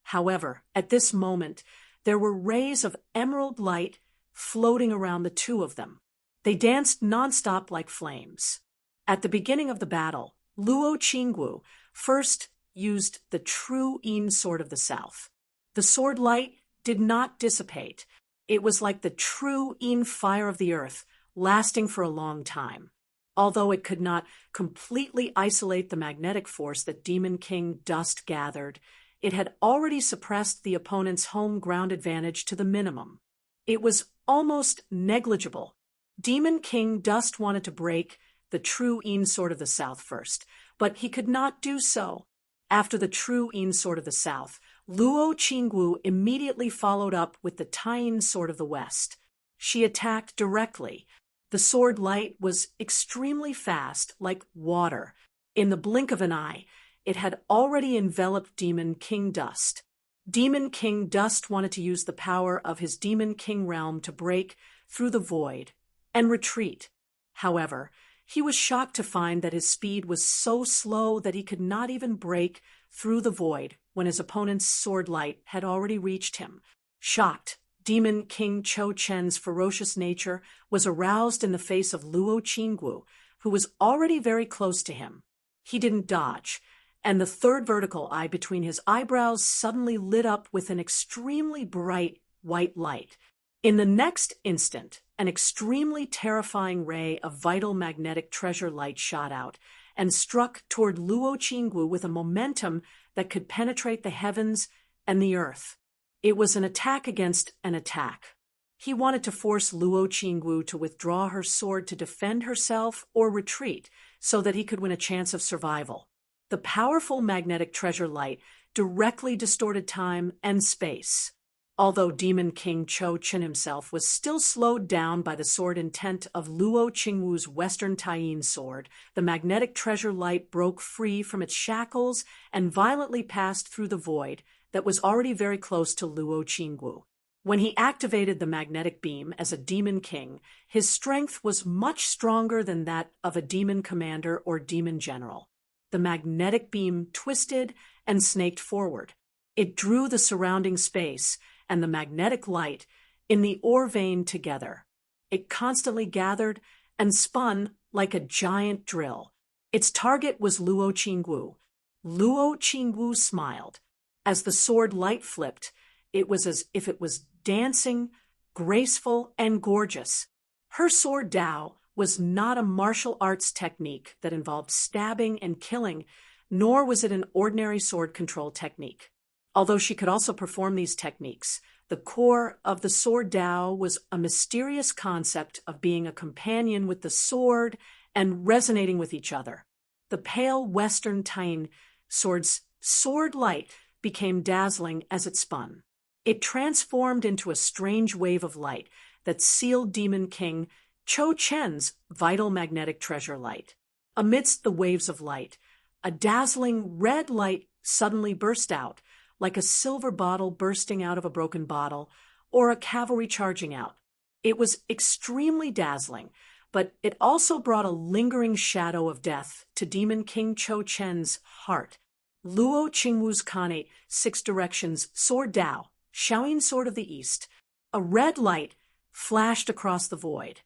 However, at this moment, there were rays of emerald light floating around the two of them. They danced nonstop like flames. At the beginning of the battle, Luo Qingwu first used the true Yin sword of the South. The sword light did not dissipate. It was like the true Yin fire of the earth, lasting for a long time. Although it could not completely isolate the magnetic force that Demon King Dust gathered, it had already suppressed the opponent's home ground advantage to the minimum. It was almost negligible. Demon King Dust wanted to break the true Yin sword of the South first, but he could not do so. After the true Yin sword of the South, Luo Qingwu immediately followed up with the Taiyin sword of the West. She attacked directly. The sword light was extremely fast, like water. In the blink of an eye, it had already enveloped Demon King Dust. Demon King Dust wanted to use the power of his Demon King realm to break through the void and retreat. However, he was shocked to find that his speed was so slow that he could not even break through the void when his opponent's sword light had already reached him. Shocked, Demon King Cho Chen's ferocious nature was aroused in the face of Luo Qingwu, who was already very close to him. He didn't dodge, and the third vertical eye between his eyebrows suddenly lit up with an extremely bright white light. In the next instant, an extremely terrifying ray of vital magnetic treasure light shot out and struck toward Luo Qingwu with a momentum that could penetrate the heavens and the earth. It was an attack against an attack. He wanted to force Luo Qingwu to withdraw her sword to defend herself or retreat so that he could win a chance of survival. The powerful magnetic treasure light directly distorted time and space. Although Demon King Cho Chen himself was still slowed down by the sword intent of Luo Qingwu's Western Taiyin sword, the magnetic treasure light broke free from its shackles and violently passed through the void that was already very close to Luo Qingwu. When he activated the magnetic beam as a demon king, his strength was much stronger than that of a demon commander or demon general. The magnetic beam twisted and snaked forward. It drew the surrounding space and the magnetic light in the ore vein together. It constantly gathered and spun like a giant drill. Its target was Luo Qingwu. Luo Qingwu smiled. As the sword light flipped, it was as if it was dancing, graceful, and gorgeous. Her sword Dao was not a martial arts technique that involved stabbing and killing, nor was it an ordinary sword control technique. Although she could also perform these techniques, the core of the sword Dao was a mysterious concept of being a companion with the sword and resonating with each other. The pale Western Taiyin sword's sword light became dazzling as it spun. It transformed into a strange wave of light that sealed Demon King Cho Chen's vital magnetic treasure light. Amidst the waves of light, a dazzling red light suddenly burst out, like a silver bottle bursting out of a broken bottle, or a cavalry charging out. It was extremely dazzling, but it also brought a lingering shadow of death to Demon King Cho Chen's heart. Luo Qingwu's Khanate Six Directions Sword Dao, Shaoyin Sword of the East. A red light flashed across the void.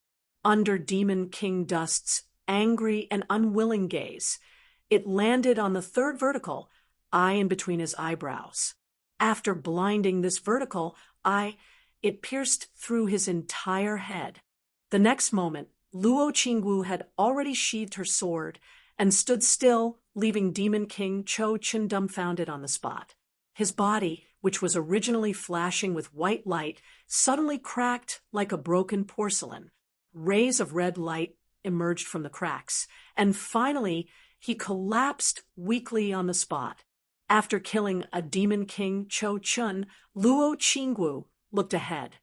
Under Demon King Dust's angry and unwilling gaze. It landed on the third vertical, eye in between his eyebrows. After blinding this vertical eye, it pierced through his entire head. The next moment, Luo Qingwu had already sheathed her sword and stood still, leaving Demon King Cho Chun dumbfounded on the spot. His body, which was originally flashing with white light, suddenly cracked like a broken porcelain. Rays of red light emerged from the cracks, and finally, he collapsed weakly on the spot. After killing a Demon King Cho Chun, Luo Qingwu looked ahead.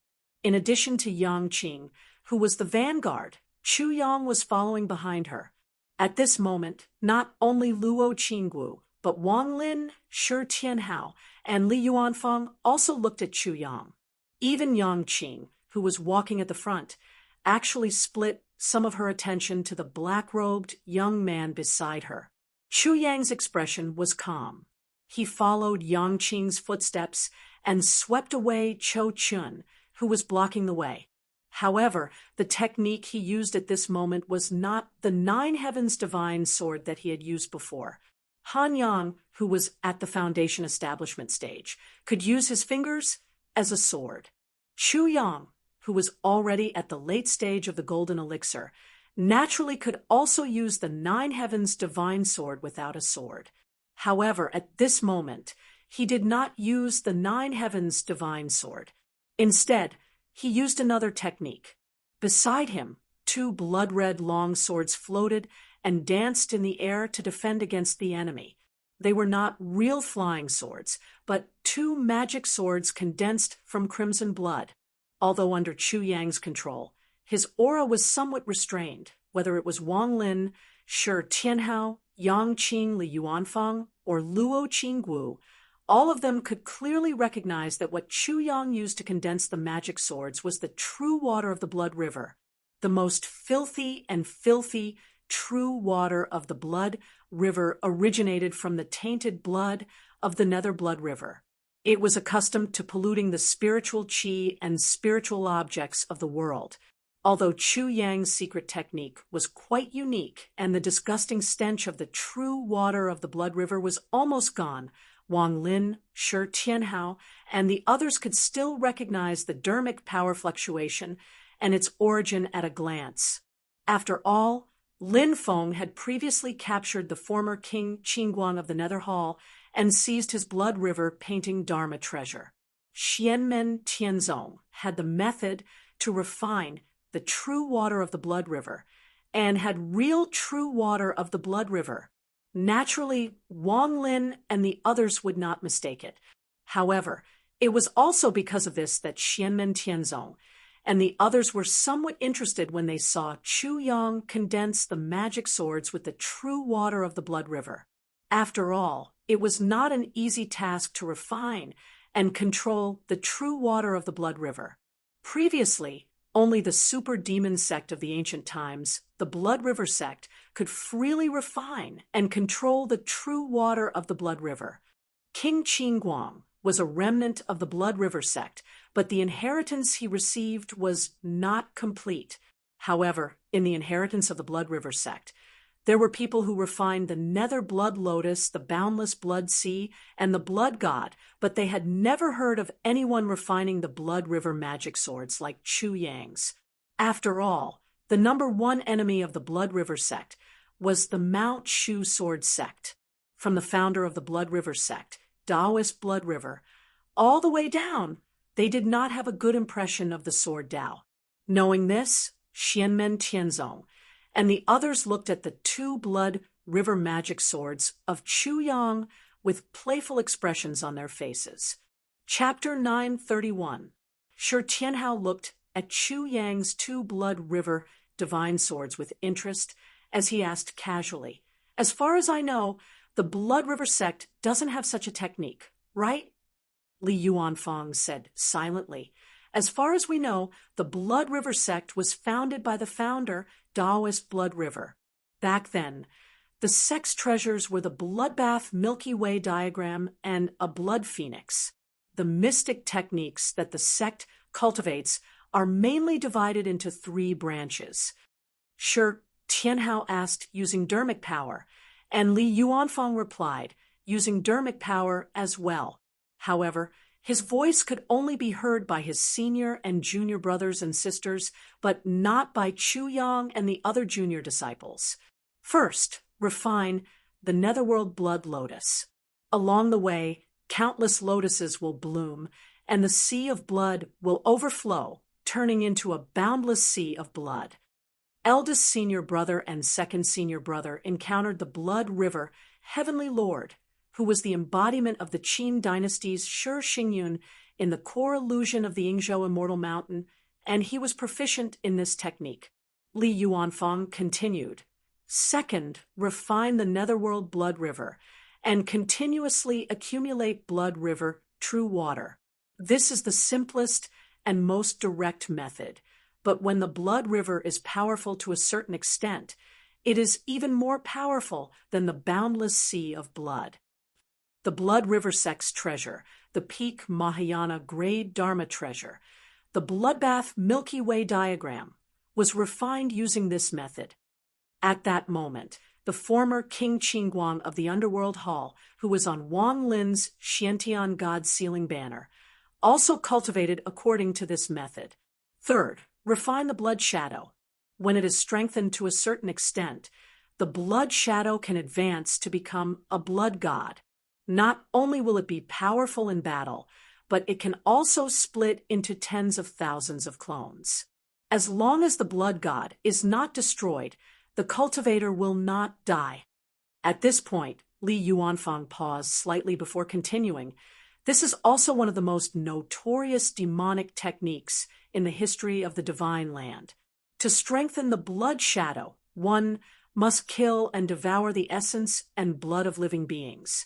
In addition to Yang Qing, who was the vanguard, Chu Yang was following behind her. At this moment, not only Luo Qingwu, but Wang Lin, Shi Tianhao, and Li Yuanfeng also looked at Chu Yang. Even Yang Qing, who was walking at the front, actually split some of her attention to the black-robed young man beside her. Chu Yang's expression was calm. He followed Yang Qing's footsteps and swept away Cho Chun, who was blocking the way. However, the technique he used at this moment was not the Nine Heavens Divine Sword that he had used before. Han Yang, who was at the foundation establishment stage, could use his fingers as a sword. Chu Yang, who was already at the late stage of the golden elixir, naturally could also use the Nine Heavens Divine Sword without a sword. However, at this moment, he did not use the Nine Heavens Divine Sword. Instead, he used another technique. Beside him, two blood-red long swords floated and danced in the air to defend against the enemy. They were not real flying swords, but two magic swords condensed from crimson blood. Although under Chu Yang's control, his aura was somewhat restrained, whether it was Wang Lin, Shi Tianhao, Yang Qing, Li Yuanfeng, or Luo Qingwu. All of them could clearly recognize that what Chu Yang used to condense the magic swords was the true water of the Blood River, the most filthy and filthy true water of the Blood River originated from the tainted blood of the Nether Blood River. It was accustomed to polluting the spiritual qi and spiritual objects of the world. Although Chu Yang's secret technique was quite unique and the disgusting stench of the true water of the Blood River was almost gone, Wang Lin, Shi Tianhao, and the others could still recognize the dermic power fluctuation and its origin at a glance. After all, Lin Feng had previously captured the former King Qingguang of the Nether Hall and seized his Blood River painting Dharma treasure. Xianmen Tianzong had the method to refine the true water of the Blood River and had real true water of the Blood River. Naturally, Wang Lin and the others would not mistake it. However, it was also because of this that Xianmen Tianzong and the others were somewhat interested when they saw Chu Yang condense the magic swords with the true water of the Blood River. After all, it was not an easy task to refine and control the true water of the Blood River. Previously, only the super demon sect of the ancient times, the Blood River sect, could freely refine and control the true water of the Blood River. King Qingguang was a remnant of the Blood River sect, but the inheritance he received was not complete. However, in the inheritance of the Blood River sect, there were people who refined the Nether Blood Lotus, the Boundless Blood Sea, and the Blood God, but they had never heard of anyone refining the Blood River magic swords like Chu Yang's. After all, the number one enemy of the Blood River sect was the Mount Shu Sword sect. From the founder of the Blood River sect, Taoist Blood River, all the way down, they did not have a good impression of the Sword Tao. Knowing this, Xianmen Tianzong and the others looked at the two Blood River magic swords of Chu Yang with playful expressions on their faces. Chapter 931. Shi Tianhao looked at Chu Yang's two Blood River divine swords with interest as he asked casually, "As far as I know, the Blood River sect doesn't have such a technique, right?" Li Yuanfeng said silently, "As far as we know, the Blood River sect was founded by the founder, Taoist Blood River. Back then, the sect's treasures were the bloodbath Milky Way diagram and a blood phoenix. The mystic techniques that the sect cultivates are mainly divided into three branches. Shi Tianhao asked, using dermic power, and Li Yuanfang replied, using dermic power as well. However, his voice could only be heard by his senior and junior brothers and sisters, but not by Chu Yang and the other junior disciples. First, refine the netherworld blood lotus. Along the way, countless lotuses will bloom, and the sea of blood will overflow, turning into a boundless sea of blood. Eldest senior brother and second senior brother encountered the blood river Heavenly Lord, who was the embodiment of the Qin dynasty's Shi Xingyun in the core illusion of the Yingzhou Immortal Mountain, and he was proficient in this technique. Li Yuanfang continued. Second, refine the netherworld blood river and continuously accumulate blood river true water. This is the simplest and most direct method, but when the blood river is powerful to a certain extent, it is even more powerful than the boundless sea of blood. The blood river sect's treasure, the peak Mahayana grade Dharma treasure, the bloodbath Milky Way diagram, was refined using this method. At that moment, the former King Qingguang of the Underworld Hall, who was on Wang Lin's Xiantian God Sealing banner, also cultivated according to this method. Third, refine the blood shadow. When it is strengthened to a certain extent, the blood shadow can advance to become a blood god. Not only will it be powerful in battle, but it can also split into tens of thousands of clones. As long as the blood god is not destroyed, the cultivator will not die. At this point, Li Yuanfang paused slightly before continuing. This is also one of the most notorious demonic techniques in the history of the Divine Land. To strengthen the blood shadow, one must kill and devour the essence and blood of living beings.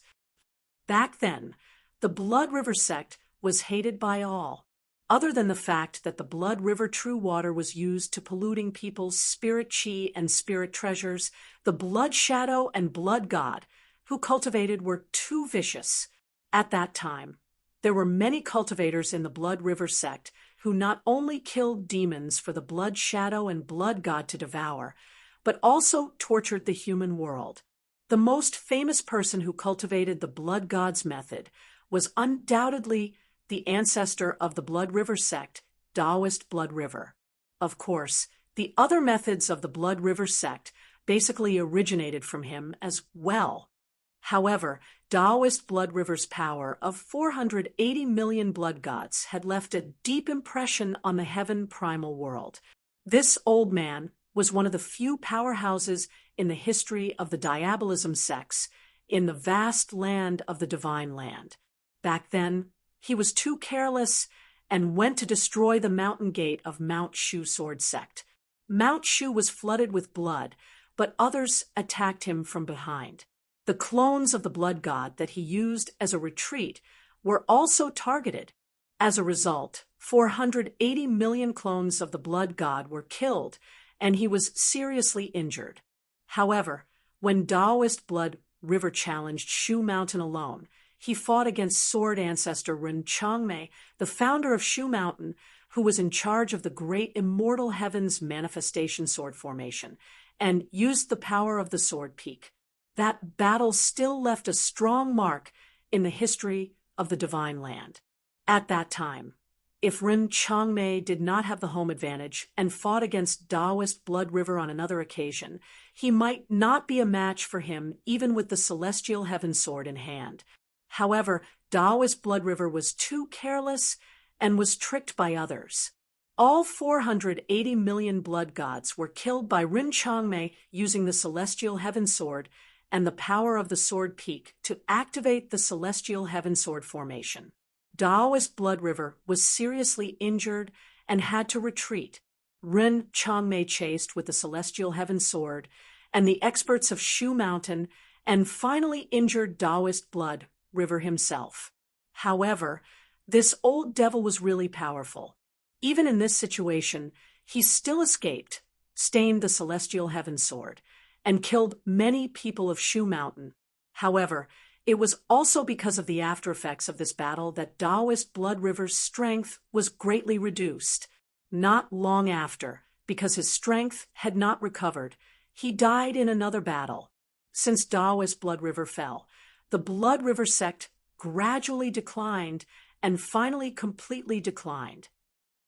Back then, the Blood River sect was hated by all, other than the fact that the Blood River true water was used to polluting people's spirit chi and spirit treasures. The blood shadow and blood god who cultivated were too vicious. At that time, there were many cultivators in the Blood River sect who not only killed demons for the blood shadow and blood god to devour, but also tortured the human world. The most famous person who cultivated the blood god's method was undoubtedly the ancestor of the Blood River sect, Taoist Blood River. Of course, the other methods of the Blood River sect basically originated from him as well. However, Taoist Blood River's power of 480 million blood gods had left a deep impression on the heaven primal world. This old man was one of the few powerhouses in the history of the diabolism sects in the vast land of the Divine Land. Back then, he was too careless and went to destroy the mountain gate of Mount Shu Sword sect. Mount Shu was flooded with blood, but others attacked him from behind. The clones of the blood god that he used as a retreat were also targeted. As a result, 480 million clones of the blood god were killed, and he was seriously injured. However, when Taoist Blood River challenged Shu Mountain alone, he fought against sword ancestor Ren Changmei, the founder of Shu Mountain, who was in charge of the great immortal heavens manifestation sword formation, and used the power of the sword peak. That battle still left a strong mark in the history of the Divine Land. At that time, if Ren Changmei did not have the home advantage and fought against Taoist Blood River on another occasion, he might not be a match for him even with the Celestial Heaven Sword in hand. However, Taoist Blood River was too careless and was tricked by others. All 480 million blood gods were killed by Ren Changmei using the Celestial Heaven Sword and the power of the Sword Peak to activate the Celestial Heaven Sword formation. Taoist Blood River was seriously injured and had to retreat. Ren Changmei chased with the Celestial Heaven Sword and the experts of Shu Mountain and finally injured Taoist Blood River himself. However, this old devil was really powerful. Even in this situation, he still escaped, stained the Celestial Heaven Sword, and killed many people of Shu Mountain. However, it was also because of the after effects of this battle that Taoist Blood River's strength was greatly reduced. Not long after, because his strength had not recovered, He died in another battle. Since Daoist Blood River fell, the Blood River sect gradually declined and finally completely declined,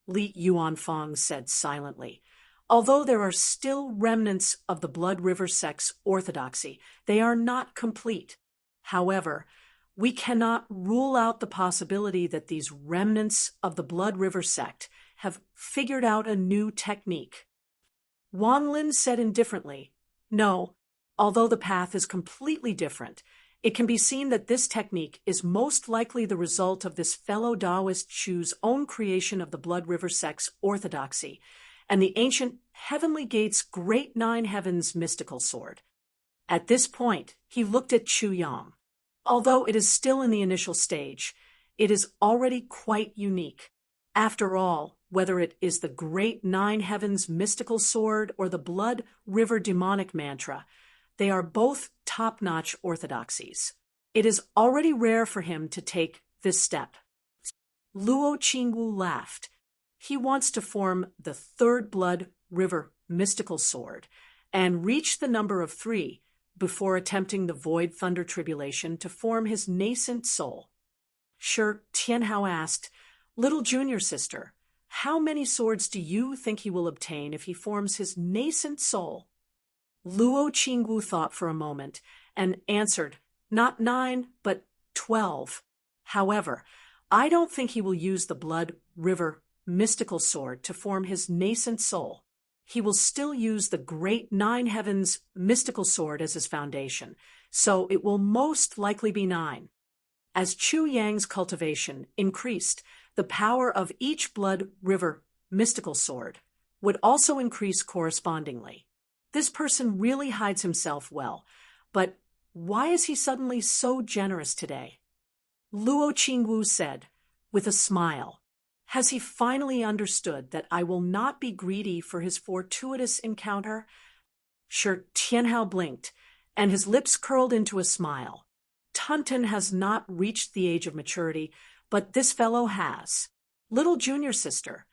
Li Yuanfang said silently. Although there are still remnants of the Blood River sect's orthodoxy, they are not complete. However, we cannot rule out the possibility that these remnants of the Blood River sect have figured out a new technique. Wang Lin said indifferently, "No, although the path is completely different, it can be seen that this technique is most likely the result of this fellow Taoist Chu's own creation of the Blood River sect's orthodoxy and the ancient Heavenly Gate's Great Nine Heavens mystical sword." At this point, he looked at Chu Yang. Although it is still in the initial stage, it is already quite unique. After all, whether it is the Great Nine Heavens mystical sword or the Blood River demonic mantra, they are both top-notch orthodoxies. It is already rare for him to take this step. Luo Qingwu laughed. He wants to form the third Blood River mystical sword and reach the number of 3 before attempting the Void Thunder Tribulation to form his nascent soul. Shi Tianhao asked, "Little junior sister, how many swords do you think he will obtain if he forms his nascent soul?" Luo Qingwu thought for a moment and answered, "Not 9, but 12. However, I don't think he will use the Blood River mystical sword to form his nascent soul. He will still use the Great Nine Heavens mystical sword as his foundation, so it will most likely be 9. As Chu Yang's cultivation increased, the power of each Blood River mystical sword would also increase correspondingly. This person really hides himself well, but why is he suddenly so generous today?" Luo Qingwu said, with a smile, "Has he finally understood that I will not be greedy for his fortuitous encounter?" Shi Tianhao blinked, and his lips curled into a smile. Tunton has not reached the age of maturity, but this fellow has. "Little junior sister,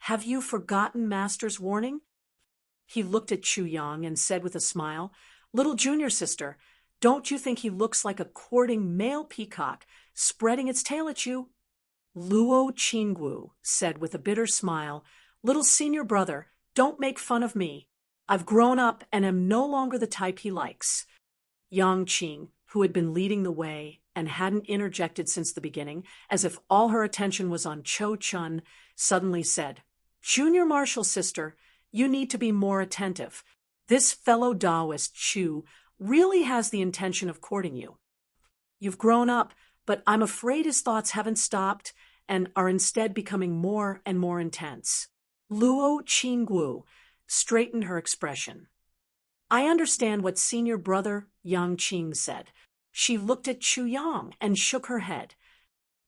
have you forgotten Master's warning?" He looked at Chu Yang and said with a smile, "Little junior sister, don't you think he looks like a courting male peacock spreading its tail at you?" Luo Qingwu said with a bitter smile, "Little senior brother, don't make fun of me. I've grown up and am no longer the type he likes." Yang Qing, who had been leading the way and hadn't interjected since the beginning, as if all her attention was on Cho Chun, suddenly said, "Junior Marshal sister, you need to be more attentive. This fellow Taoist Chu really has the intention of courting you. You've grown up, but I'm afraid his thoughts haven't stopped and are instead becoming more and more intense." Luo Qingwu straightened her expression. "I understand what senior brother Yang Qing said." She looked at Chu Yang and shook her head.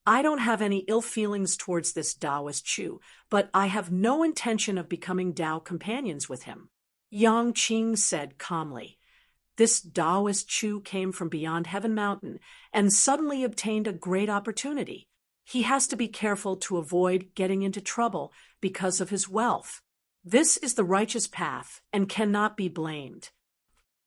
"I don't have any ill feelings towards this Taoist Chu, but I have no intention of becoming Tao companions with him." Yang Qing said calmly, "This Taoist Chu came from beyond Heaven Mountain and suddenly obtained a great opportunity. He has to be careful to avoid getting into trouble because of his wealth. This is the righteous path and cannot be blamed.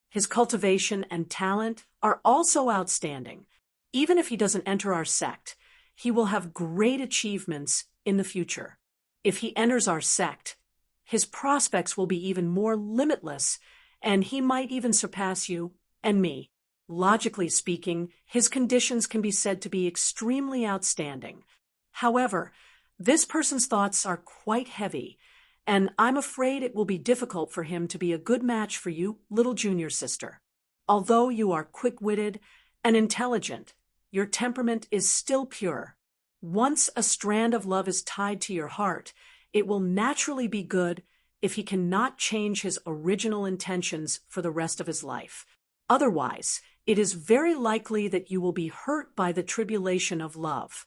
His cultivation and talent are also outstanding. Even if he doesn't enter our sect, he will have great achievements in the future. If he enters our sect, his prospects will be even more limitless, and he might even surpass you and me. Logically speaking, his conditions can be said to be extremely outstanding. However, this person's thoughts are quite heavy, and I'm afraid it will be difficult for him to be a good match for you, little junior sister. Although you are quick-witted and intelligent, your temperament is still pure. Once a strand of love is tied to your heart, it will naturally be good if he cannot change his original intentions for the rest of his life. Otherwise, it is very likely that you will be hurt by the tribulation of love."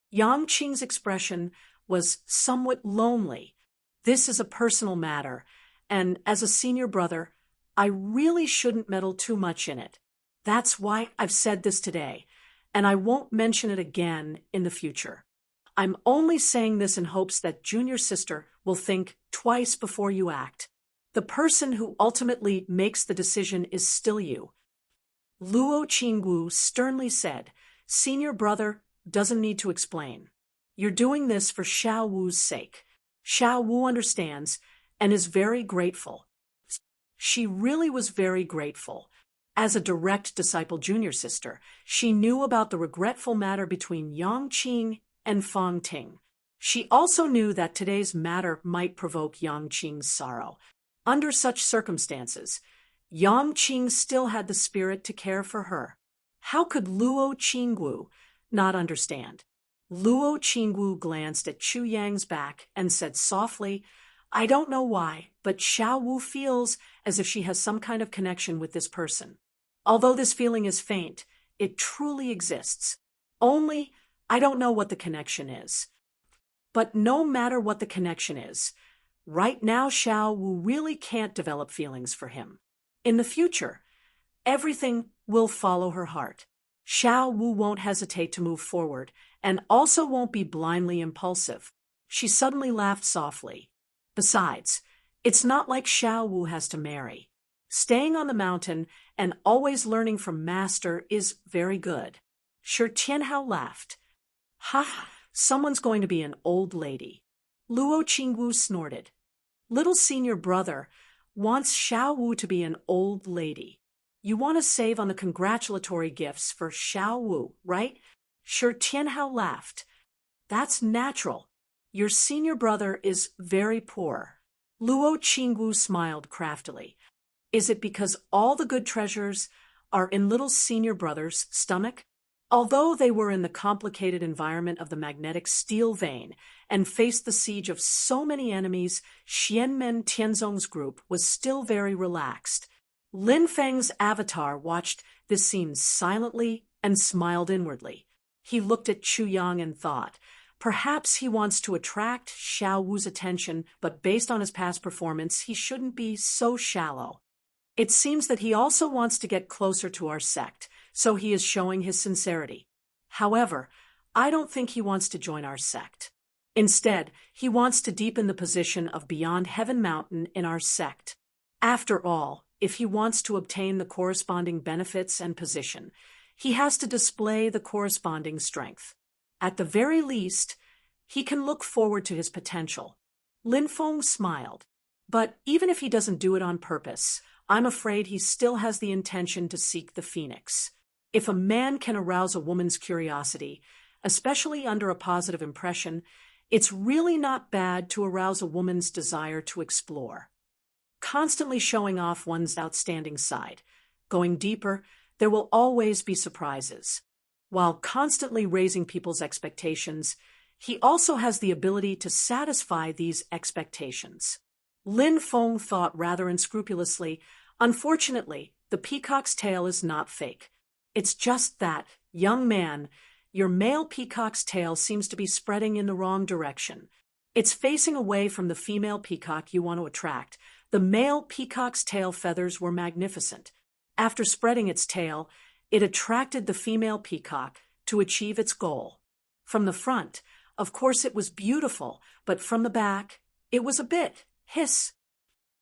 Yang Qing's expression was somewhat lonely. "This is a personal matter, and as a senior brother, I really shouldn't meddle too much in it. That's why I've said this today, and I won't mention it again in the future. I'm only saying this in hopes that junior sister will think twice before you act." The person who ultimately makes the decision is still you. Luo Qingwu sternly said, "Senior brother doesn't need to explain. You're doing this for Xiao Wu's sake." Xiao Wu understands and is very grateful. She really was very grateful. As a direct disciple junior sister, she knew about the regretful matter between Yang Qing and Fang Ting. She also knew that today's matter might provoke Yang Qing's sorrow. Under such circumstances, Yang Qing still had the spirit to care for her. How could Luo Qingwu not understand? Luo Qingwu glanced at Chu Yang's back and said softly, "I don't know why, but Xiao Wu feels as if she has some kind of connection with this person. Although this feeling is faint, it truly exists. Only, I don't know what the connection is. But no matter what the connection is, right now Xiao Wu really can't develop feelings for him. In the future, everything will follow her heart. Xiao Wu won't hesitate to move forward and also won't be blindly impulsive." She suddenly laughed softly. "Besides, it's not like Xiao Wu has to marry. Staying on the mountain and always learning from master is very good." Shi Tianhao laughed. "Ha, someone's going to be an old lady." Luo Qingwu snorted. "Little senior brother wants Xiao Wu to be an old lady. You want to save on the congratulatory gifts for Xiao Wu, right?" Shi Tianhao laughed. "That's natural. Your senior brother is very poor." Luo Qingwu smiled craftily. "Is it because all the good treasures are in little senior brother's stomach?" Although they were in the complicated environment of the magnetic steel vein and faced the siege of so many enemies, Xianmen Tianzong's group was still very relaxed. Lin Feng's avatar watched this scene silently and smiled inwardly. He looked at Chu Yang and thought, perhaps he wants to attract Xiao Wu's attention, but based on his past performance, he shouldn't be so shallow. It seems that he also wants to get closer to our sect, so he is showing his sincerity. However, I don't think he wants to join our sect. Instead, he wants to deepen the position of Beyond Heaven Mountain in our sect. After all, if he wants to obtain the corresponding benefits and position, he has to display the corresponding strength. At the very least, he can look forward to his potential. Lin Feng smiled. But even if he doesn't do it on purpose, I'm afraid he still has the intention to seek the phoenix. If a man can arouse a woman's curiosity, especially under a positive impression, it's really not bad to arouse a woman's desire to explore. Constantly showing off one's outstanding side. Going deeper, there will always be surprises. While constantly raising people's expectations, he also has the ability to satisfy these expectations. Lin Feng thought rather unscrupulously, "Unfortunately, the peacock's tail is not fake. It's just that, young man, your male peacock's tail seems to be spreading in the wrong direction. It's facing away from the female peacock you want to attract. The male peacock's tail feathers were magnificent. After spreading its tail, it attracted the female peacock to achieve its goal. From the front, of course it was beautiful, but from the back, it was a bit hiss."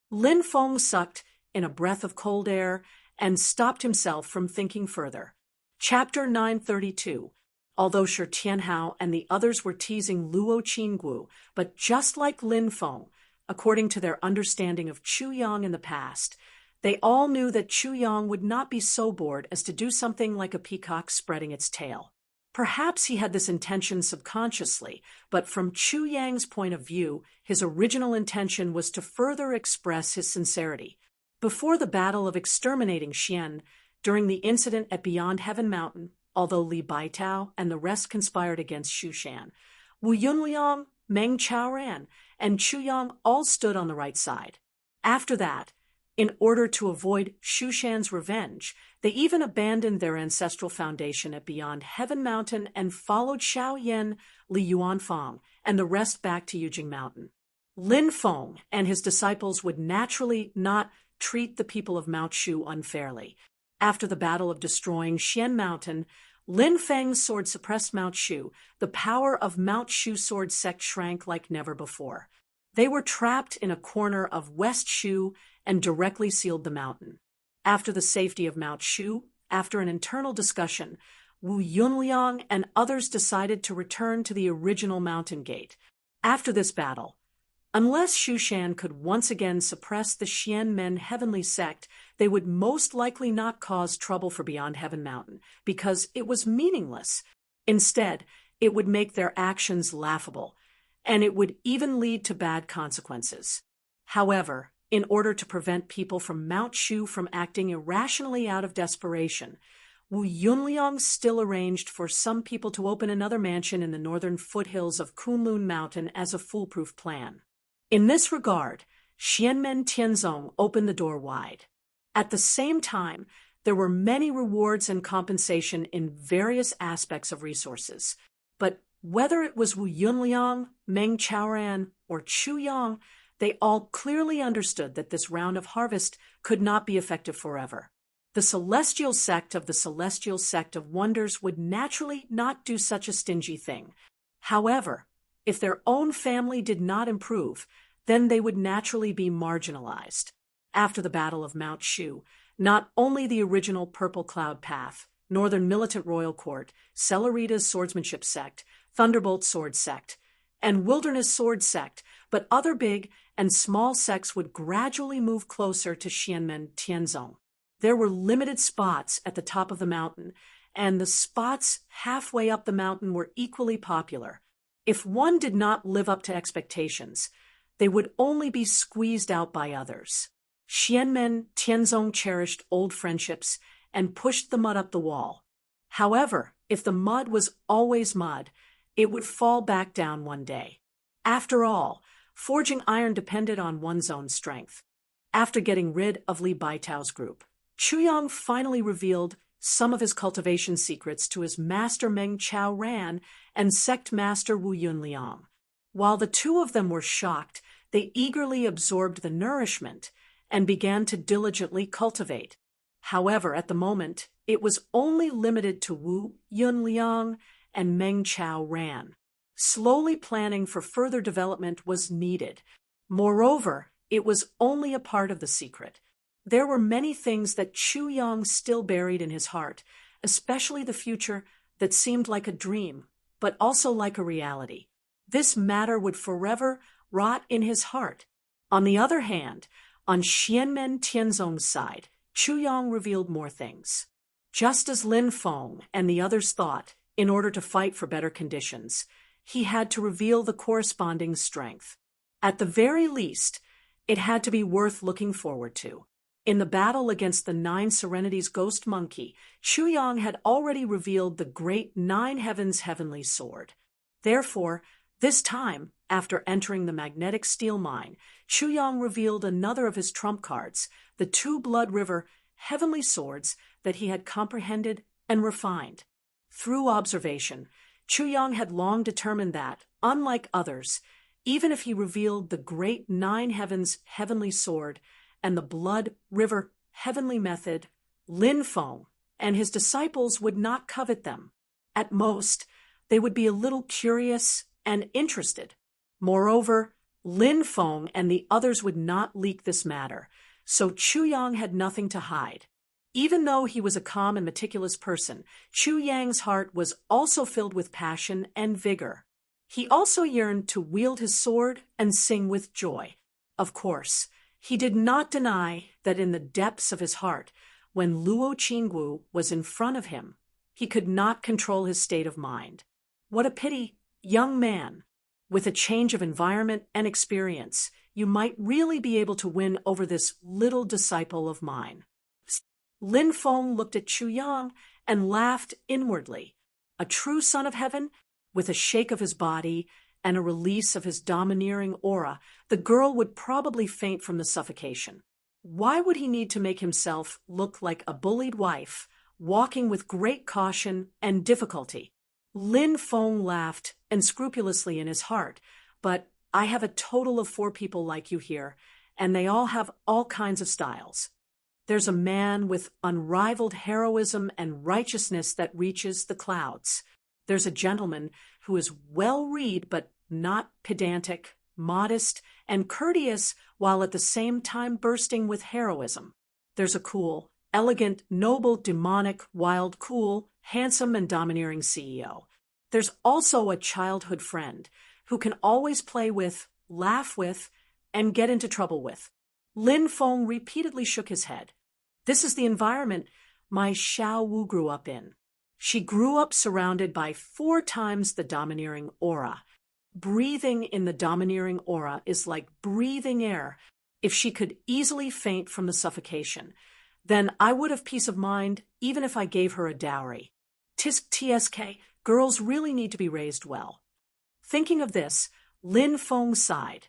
Lin Feng sucked in a breath of cold air and stopped himself from thinking further. Chapter 932. Although Shi Tianhao and the others were teasing Luo Qingwu, but just like Lin Feng, according to their understanding of Chu Yang in the past, they all knew that Chu Yang would not be so bored as to do something like a peacock spreading its tail. Perhaps he had this intention subconsciously, but from Chu Yang's point of view, his original intention was to further express his sincerity. Before the battle of exterminating Xian, during the incident at Beyond Heaven Mountain, although Li Baitao and the rest conspired against Xu Shan, Wu Yunliang, Meng Chaoran, and Chu Yang all stood on the right side. After that, in order to avoid Xu Shan's revenge, they even abandoned their ancestral foundation at Beyond Heaven Mountain and followed Xiao Yan, Li Yuanfang, and the rest back to Yujing Mountain. Lin Feng and his disciples would naturally not treat the people of Mount Shu unfairly. After the battle of destroying Xian Mountain, Lin Feng's sword suppressed Mount Shu. The power of Mount Shu sword sect shrank like never before. They were trapped in a corner of West Shu and directly sealed the mountain. After the safety of Mount Shu, after an internal discussion, Wu Yunliang and others decided to return to the original mountain gate. After this battle, unless Shushan could once again suppress the Xianmen heavenly sect, they would most likely not cause trouble for Beyond Heaven Mountain, because it was meaningless. Instead, it would make their actions laughable, and it would even lead to bad consequences. However, in order to prevent people from Mount Shu from acting irrationally out of desperation, Wu Yunliang still arranged for some people to open another mansion in the northern foothills of Kunlun Mountain as a foolproof plan. In this regard, Xianmen Tianzong opened the door wide. At the same time, there were many rewards and compensation in various aspects of resources. But whether it was Wu Yunliang, Meng Chaoran, or Chu Yang, they all clearly understood that this round of harvest could not be effective forever. The celestial sect of the celestial sect of wonders would naturally not do such a stingy thing. However, if their own family did not improve, then they would naturally be marginalized. After the Battle of Mount Shu, not only the original Purple Cloud Path, Northern Militant Royal Court, Celerita's Swordsmanship Sect, Thunderbolt Sword Sect, and Wilderness Sword Sect, but other big and small sects would gradually move closer to Xianmen Tianzong. There were limited spots at the top of the mountain, and the spots halfway up the mountain were equally popular. If one did not live up to expectations, they would only be squeezed out by others. Xianmen Tianzong cherished old friendships and pushed the mud up the wall. However, if the mud was always mud, it would fall back down one day. After all, forging iron depended on one's own strength. After getting rid of Li Baitao's group, Chu Yang finally revealed some of his cultivation secrets to his master Meng Chaoran and sect master Wu Yunliang. While the two of them were shocked, they eagerly absorbed the nourishment and began to diligently cultivate. However, at the moment, it was only limited to Wu Yunliang and Meng Chaoran. Slowly planning for further development was needed. Moreover, it was only a part of the secret. There were many things that Chu Yang still buried in his heart, especially the future that seemed like a dream, but also like a reality. This matter would forever rot in his heart. On the other hand, on Xianmen Tianzong's side, Chu Yang revealed more things. Just as Lin Feng and the others thought, in order to fight for better conditions, he had to reveal the corresponding strength. At the very least, it had to be worth looking forward to. In the battle against the Nine Serenities Ghost Monkey, Chu Yang had already revealed the great Nine Heavens Heavenly Sword. Therefore, this time, after entering the magnetic steel mine, Chu Yang revealed another of his trump cards, the two Blood River Heavenly Swords that he had comprehended and refined. Through observation, Chu Yang had long determined that, unlike others, even if he revealed the great Nine Heavens Heavenly Sword and the Blood River Heavenly Method, Lin Feng and his disciples would not covet them. At most, they would be a little curious and interested. Moreover, Lin Feng and the others would not leak this matter, so Chu Yang had nothing to hide. Even though he was a calm and meticulous person, Chu Yang's heart was also filled with passion and vigor. He also yearned to wield his sword and sing with joy. Of course, he did not deny that in the depths of his heart, when Luo Qinggu was in front of him, he could not control his state of mind. What a pity, young man! With a change of environment and experience, you might really be able to win over this little disciple of mine. Lin Feng looked at Chu Yang and laughed inwardly. A true son of heaven, with a shake of his body and a release of his domineering aura, the girl would probably faint from the suffocation. Why would he need to make himself look like a bullied wife, walking with great caution and difficulty? Lin Feng laughed unscrupulously in his heart, but I have a total of 4 people like you here, and they all have all kinds of styles. There's a man with unrivaled heroism and righteousness that reaches the clouds. There's a gentleman who is well-read but not pedantic, modest, and courteous while at the same time bursting with heroism. There's a cool, elegant, noble, demonic, wild, cool, handsome, and domineering CEO. There's also a childhood friend who can always play with, laugh with, and get into trouble with. Lin Feng repeatedly shook his head. This is the environment my Xiao Wu grew up in. She grew up surrounded by 4 times the domineering aura. Breathing in the domineering aura is like breathing air. If she could easily faint from the suffocation, then I would have peace of mind even if I gave her a dowry. Tisk TSK, girls really need to be raised well. Thinking of this, Lin Feng sighed.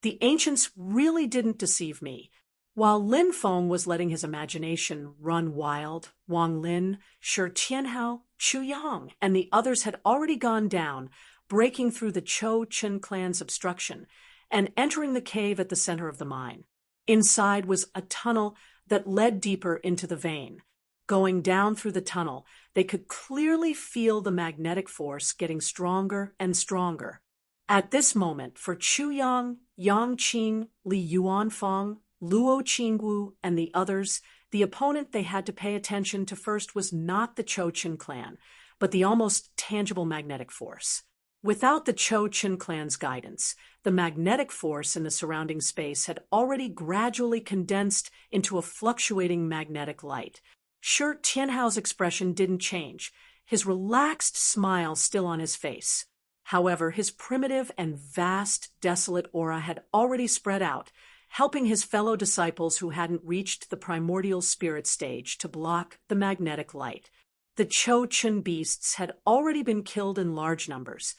The ancients really didn't deceive me. While Lin Feng was letting his imagination run wild, Wang Lin, Shi Tianhao, Chu Yang, and the others had already gone down, breaking through the Chou Chen clan's obstruction and entering the cave at the center of the mine. Inside was a tunnel that led deeper into the vein. Going down through the tunnel, they could clearly feel the magnetic force getting stronger and stronger. At this moment, for Chu Yang, Yang Qing, Li Yuanfang, Luo Qingwu, and the others, the opponent they had to pay attention to first was not the Chou Chen clan, but the almost tangible magnetic force. Without the Chou Chen clan's guidance, the magnetic force in the surrounding space had already gradually condensed into a fluctuating magnetic light. Shi Tianhao's expression didn't change, his relaxed smile still on his face. However, his primitive and vast, desolate aura had already spread out, helping his fellow disciples who hadn't reached the primordial spirit stage to block the magnetic light. The Chou Chen beasts had already been killed in large numbers,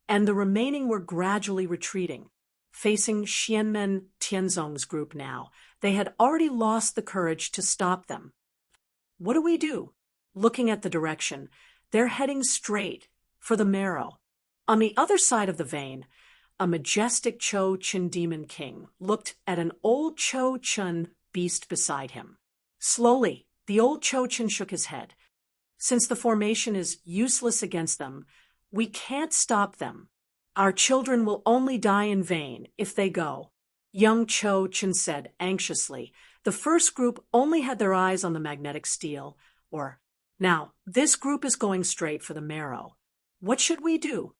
and the remaining were gradually retreating. Facing Xianmen Tianzong's group now, they had already lost the courage to stop them. What do we do? Looking at the direction, they're heading straight for the marrow. On the other side of the vein, a majestic Chou Chen demon king looked at an old Chou Chen beast beside him. Slowly, the old Chou Chen shook his head. Since the formation is useless against them, we can't stop them. Our children will only die in vain if they go. Young Chou Chen said anxiously. The first group only had their eyes on the magnetic steel, now, this group is going straight for the marrow. What should we do?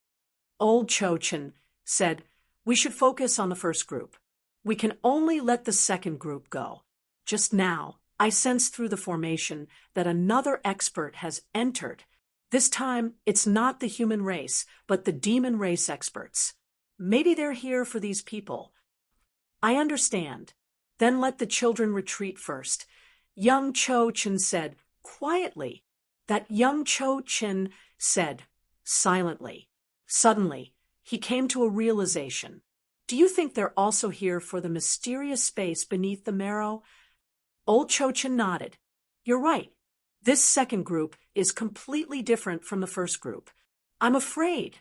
Old Chou Chen said, we should focus on the first group. We can only let the second group go. Just now, I sense through the formation that another expert has entered. This time, it's not the human race, but the demon race experts. Maybe they're here for these people. I understand. Then let the children retreat first. Young Chou Chen said, quietly. That young Chou Chen said, silently. Suddenly, he came to a realization. Do you think they're also here for the mysterious space beneath the marrow? Old Chou Chen nodded. You're right. This second group is completely different from the first group. I'm afraid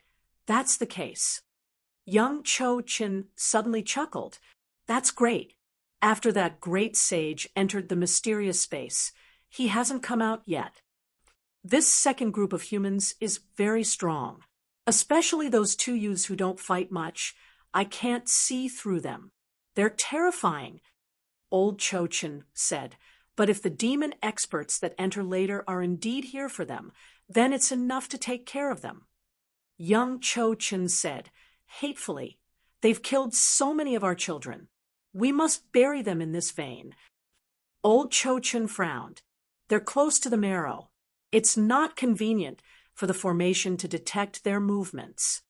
that's the case. Young Chou Chen suddenly chuckled. That's great. After that great sage entered the mysterious space, he hasn't come out yet. This second group of humans is very strong. Especially those 2 youths who don't fight much. I can't see through them. They're terrifying, old Chou Chen said. But if the demon experts that enter later are indeed here for them, then it's enough to take care of them. Young Chou Chen said, hatefully, they've killed so many of our children. We must bury them in this vein. Old Chou Chen frowned. They're close to the marrow. It's not convenient for the formation to detect their movements.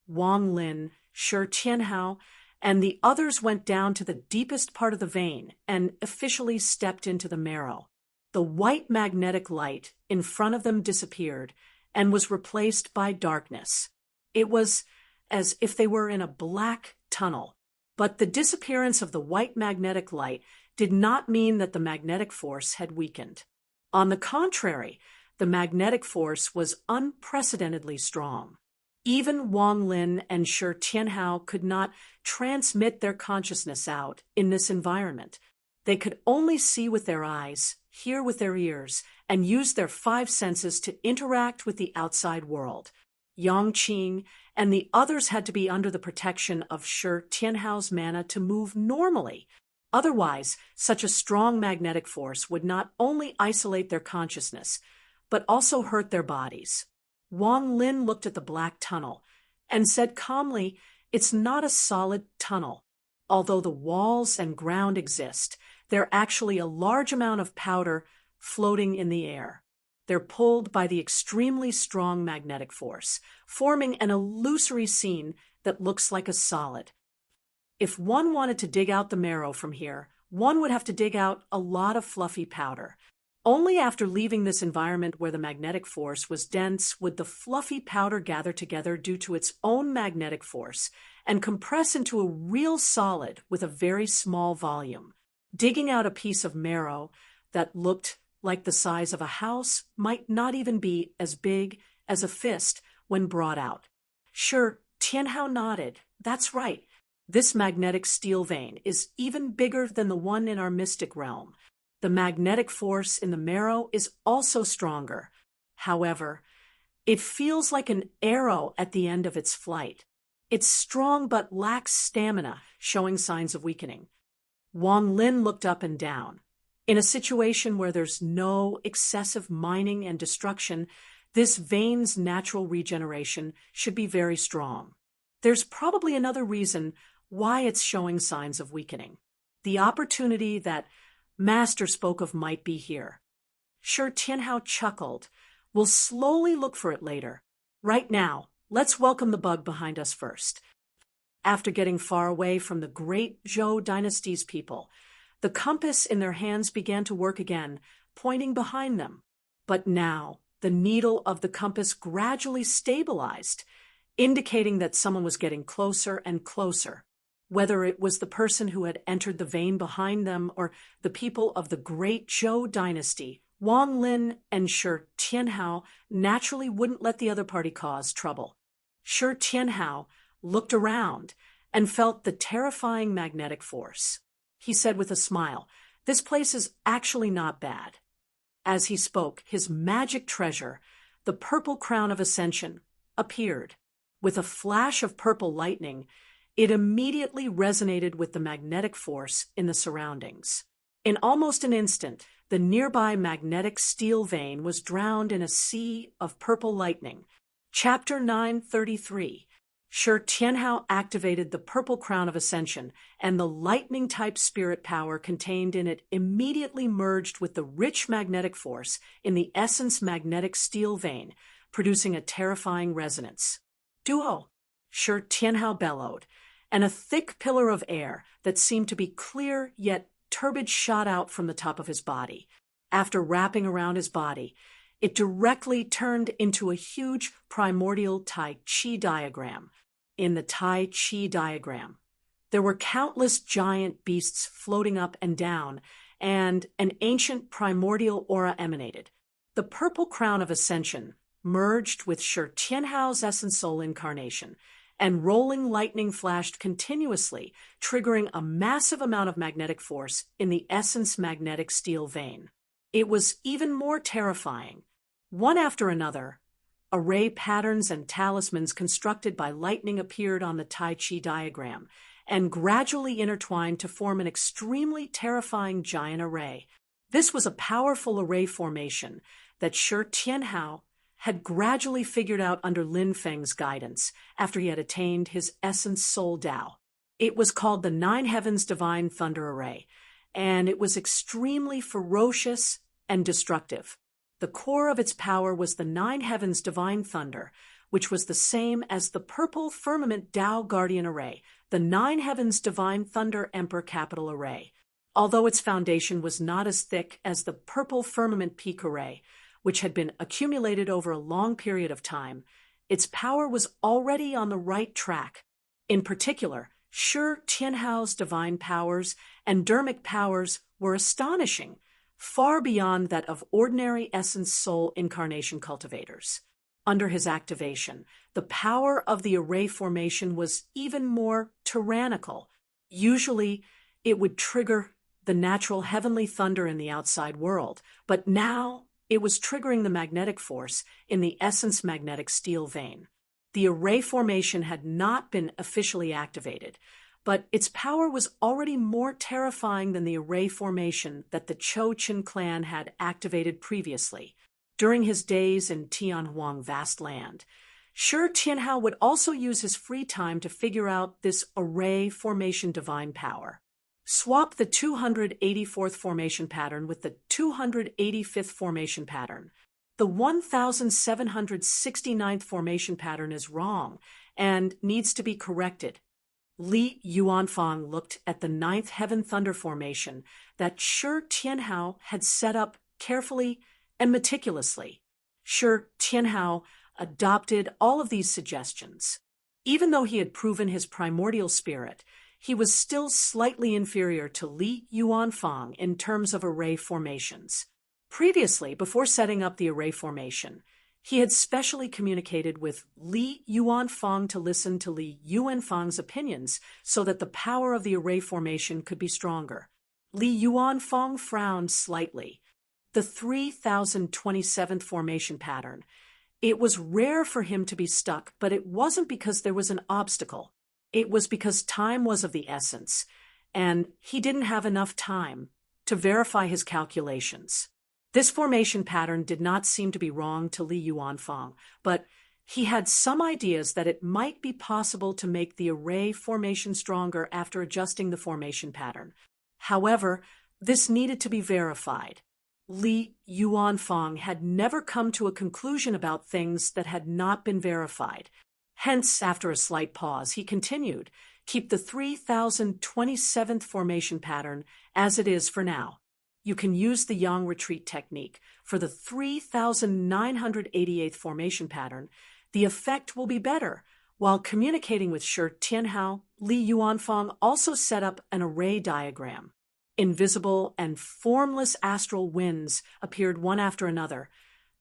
Wang Lin, Shi Tianhao, and the others went down to the deepest part of the vein and officially stepped into the marrow. The white magnetic light in front of them disappeared and was replaced by darkness. It was as if they were in a black tunnel. But the disappearance of the white magnetic light did not mean that the magnetic force had weakened. On the contrary, the magnetic force was unprecedentedly strong. Even Wang Lin and Shi Tianhao could not transmit their consciousness out in this environment. They could only see with their eyes, hear with their ears, and use their 5 senses to interact with the outside world. Yangqing, and the others had to be under the protection of Shi Tianhao's mana to move normally. Otherwise, such a strong magnetic force would not only isolate their consciousness, but also hurt their bodies. Wang Lin looked at the black tunnel and said calmly, "It's not a solid tunnel. Although the walls and ground exist, they're actually a large amount of powder floating in the air. They're pulled by the extremely strong magnetic force, forming an illusory scene that looks like a solid. If one wanted to dig out the marrow from here, one would have to dig out a lot of fluffy powder. Only after leaving this environment where the magnetic force was dense would the fluffy powder gather together due to its own magnetic force and compress into a real solid with a very small volume. Digging out a piece of marrow that looked like the size of a house might not even be as big as a fist when brought out." Sure, Tianhao nodded. "That's right. This magnetic steel vein is even bigger than the one in our mystic realm. The magnetic force in the marrow is also stronger. However, it feels like an arrow at the end of its flight. It's strong but lacks stamina, showing signs of weakening." Wang Lin looked up and down. In a situation where there's no excessive mining and destruction, this vein's natural regeneration should be very strong. There's probably another reason why it's showing signs of weakening. The opportunity that Master spoke of might be here. Shi Tianhao chuckled. "We'll slowly look for it later. Right now, let's welcome the bug behind us first." After getting far away from the great Zhou dynasty's people, the compass in their hands began to work again, pointing behind them. But now, the needle of the compass gradually stabilized, indicating that someone was getting closer and closer. Whether it was the person who had entered the vein behind them or the people of the great Zhou dynasty, Wang Lin and Shi Tianhao naturally wouldn't let the other party cause trouble. Shi Tianhao looked around and felt the terrifying magnetic force. He said with a smile, "This place is actually not bad." As he spoke, his magic treasure, the purple crown of ascension, appeared. With a flash of purple lightning, it immediately resonated with the magnetic force in the surroundings. In almost an instant, the nearby magnetic steel vein was drowned in a sea of purple lightning. Chapter 933. Shi Tianhao activated the purple crown of ascension, and the lightning-type spirit power contained in it immediately merged with the rich magnetic force in the essence magnetic steel vein, producing a terrifying resonance. "Duo!" Shi Tianhao bellowed, and a thick pillar of air that seemed to be clear yet turbid shot out from the top of his body. After wrapping around his body, it directly turned into a huge primordial Tai Chi diagram. In the Tai Chi diagram, there were countless giant beasts floating up and down, and an ancient primordial aura emanated. The purple crown of ascension merged with Shi Tianhao's essence soul incarnation, and rolling lightning flashed continuously, triggering a massive amount of magnetic force in the essence magnetic steel vein. It was even more terrifying. One after another, array patterns and talismans constructed by lightning appeared on the Tai Chi diagram and gradually intertwined to form an extremely terrifying giant array. This was a powerful array formation that Shi Tianhao had gradually figured out under Lin Feng's guidance after he had attained his essence soul Tao. It was called the Nine Heavens Divine Thunder Array, and it was extremely ferocious and destructive. The core of its power was the Nine Heavens Divine Thunder, which was the same as the Purple Firmament Tao Guardian Array, the Nine Heavens Divine Thunder Emperor Capital Array. Although its foundation was not as thick as the Purple Firmament Peak Array, which had been accumulated over a long period of time, its power was already on the right track. In particular, Shi Tianhao's divine powers and dermic powers were astonishing, far beyond that of ordinary essence soul incarnation cultivators. Under his activation, the power of the array formation was even more tyrannical. Usually, it would trigger the natural heavenly thunder in the outside world, but now it was triggering the magnetic force in the essence magnetic steel vein. The array formation had not been officially activated, but its power was already more terrifying than the array formation that the Cho-Chin clan had activated previously, during his days in Tianhuang vast land. Shi Tianhao would also use his free time to figure out this array formation divine power. Swap the 284th formation pattern with the 285th formation pattern. The 1769th formation pattern is wrong and needs to be corrected. Li Yuanfang looked at the 9th Heaven Thunder formation that Shi Tianhao had set up carefully and meticulously. Shi Tianhao adopted all of these suggestions. Even though he had proven his primordial spirit, he was still slightly inferior to Li Yuanfang in terms of array formations. Previously, before setting up the array formation, he had specially communicated with Li Yuanfang to listen to Li Yuanfang's opinions so that the power of the array formation could be stronger. Li Yuanfang frowned slightly. The 3027th formation pattern. It was rare for him to be stuck, but it wasn't because there was an obstacle. It was because time was of the essence, and he didn't have enough time to verify his calculations. This formation pattern did not seem to be wrong to Li Yuanfang, but he had some ideas that it might be possible to make the array formation stronger after adjusting the formation pattern. However, this needed to be verified. Li Yuanfang had never come to a conclusion about things that had not been verified. Hence, after a slight pause, he continued, "Keep the 3027th formation pattern as it is for now. You can use the Yang retreat technique. For the 3988th formation pattern, the effect will be better." While communicating with Shi Tianhao, Li Yuanfang also set up an array diagram. Invisible and formless astral winds appeared one after another,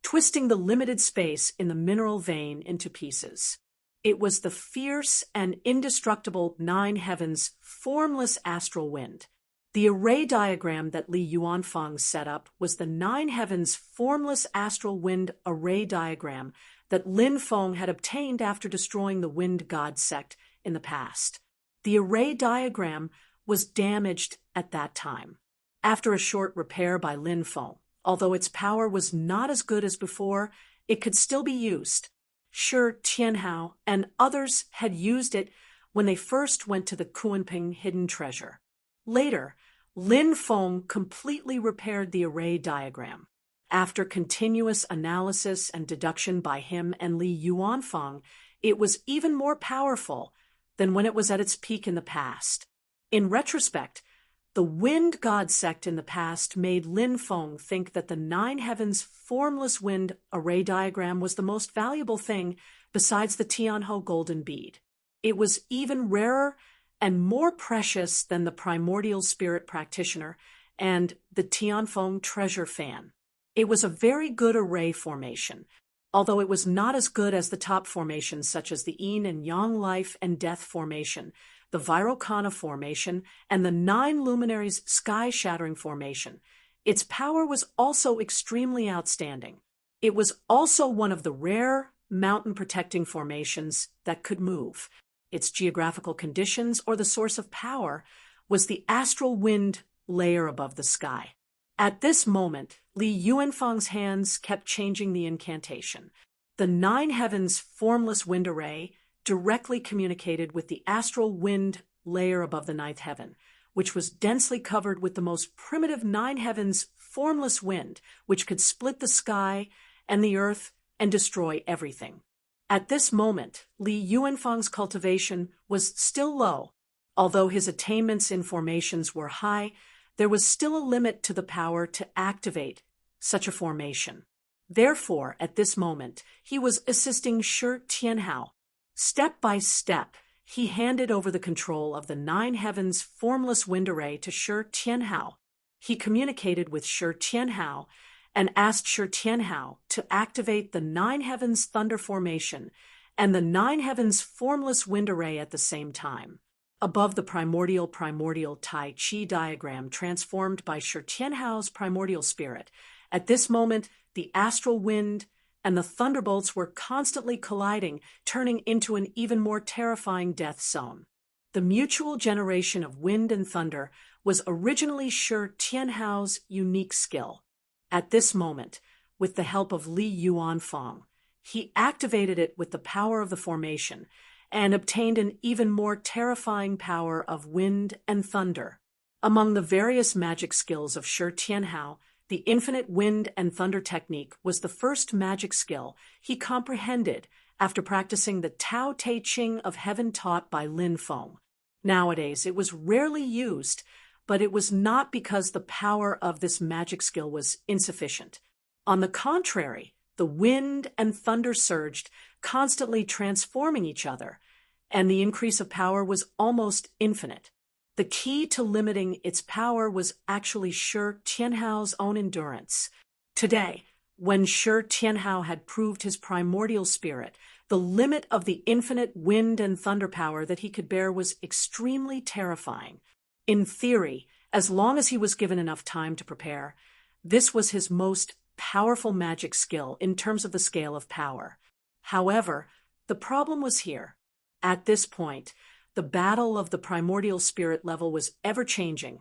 twisting the limited space in the mineral vein into pieces. It was the fierce and indestructible 9 heavens formless astral wind. The array diagram that Li Yuanfang set up was the 9 heavens formless astral wind array diagram that Lin Feng had obtained after destroying the Wind God sect in the past. The array diagram was damaged at that time. After a short repair by Lin Feng, although its power was not as good as before, it could still be used. Shi Tianhao and others had used it when they first went to the Kuanping hidden treasure. Later, Lin Feng completely repaired the array diagram. After continuous analysis and deduction by him and Li Yuanfang, it was even more powerful than when it was at its peak in the past. In retrospect, the Wind God sect in the past made Lin Feng think that the 9 heavens formless wind array diagram was the most valuable thing besides the Tianhou golden bead. It was even rarer and more precious than the primordial spirit practitioner and the Tianfeng treasure fan. It was a very good array formation, although it was not as good as the top formations such as the Yin and Yang life and death formation, the Vairocana formation, and the 9 luminaries sky-shattering formation. Its power was also extremely outstanding. It was also one of the rare mountain-protecting formations that could move. Its geographical conditions or the source of power was the astral wind layer above the sky. At this moment, Li Yuanfang's hands kept changing the incantation. The 9 heavens formless wind array directly communicated with the astral wind layer above the 9th heaven, which was densely covered with the most primitive 9 heavens formless wind, which could split the sky and the earth and destroy everything. At this moment, Li Yuanfang's cultivation was still low. Although his attainments in formations were high, there was still a limit to the power to activate such a formation. Therefore, at this moment, he was assisting Shi Tianhao. Step by step, he handed over the control of the 9 heavens formless wind array to Shi Tianhao. He communicated with Shi Tianhao and asked Shi Tianhao to activate the 9 heavens thunder formation and the 9 heavens formless wind array at the same time. Above the primordial Tai Chi diagram transformed by Shi Tianhao's primordial spirit, at this moment, the astral wind and the thunderbolts were constantly colliding, turning into an even more terrifying death zone. The mutual generation of wind and thunder was originally Shi Tianhao's unique skill. At this moment, with the help of Li Yuanfang, he activated it with the power of the formation and obtained an even more terrifying power of wind and thunder. Among the various magic skills of Shi Tianhao, the infinite wind and thunder technique was the first magic skill he comprehended after practicing the Tao Te Ching of heaven taught by Lin Feng. Nowadays, it was rarely used, but it was not because the power of this magic skill was insufficient. On the contrary, the wind and thunder surged, constantly transforming each other, and the increase of power was almost infinite. The key to limiting its power was actually Shi Tianhao's own endurance. Today, when Shi Tianhao had proved his primordial spirit, the limit of the infinite wind and thunder power that he could bear was extremely terrifying. In theory, as long as he was given enough time to prepare, this was his most powerful magic skill in terms of the scale of power. However, the problem was here. At this point, the battle of the primordial spirit level was ever-changing,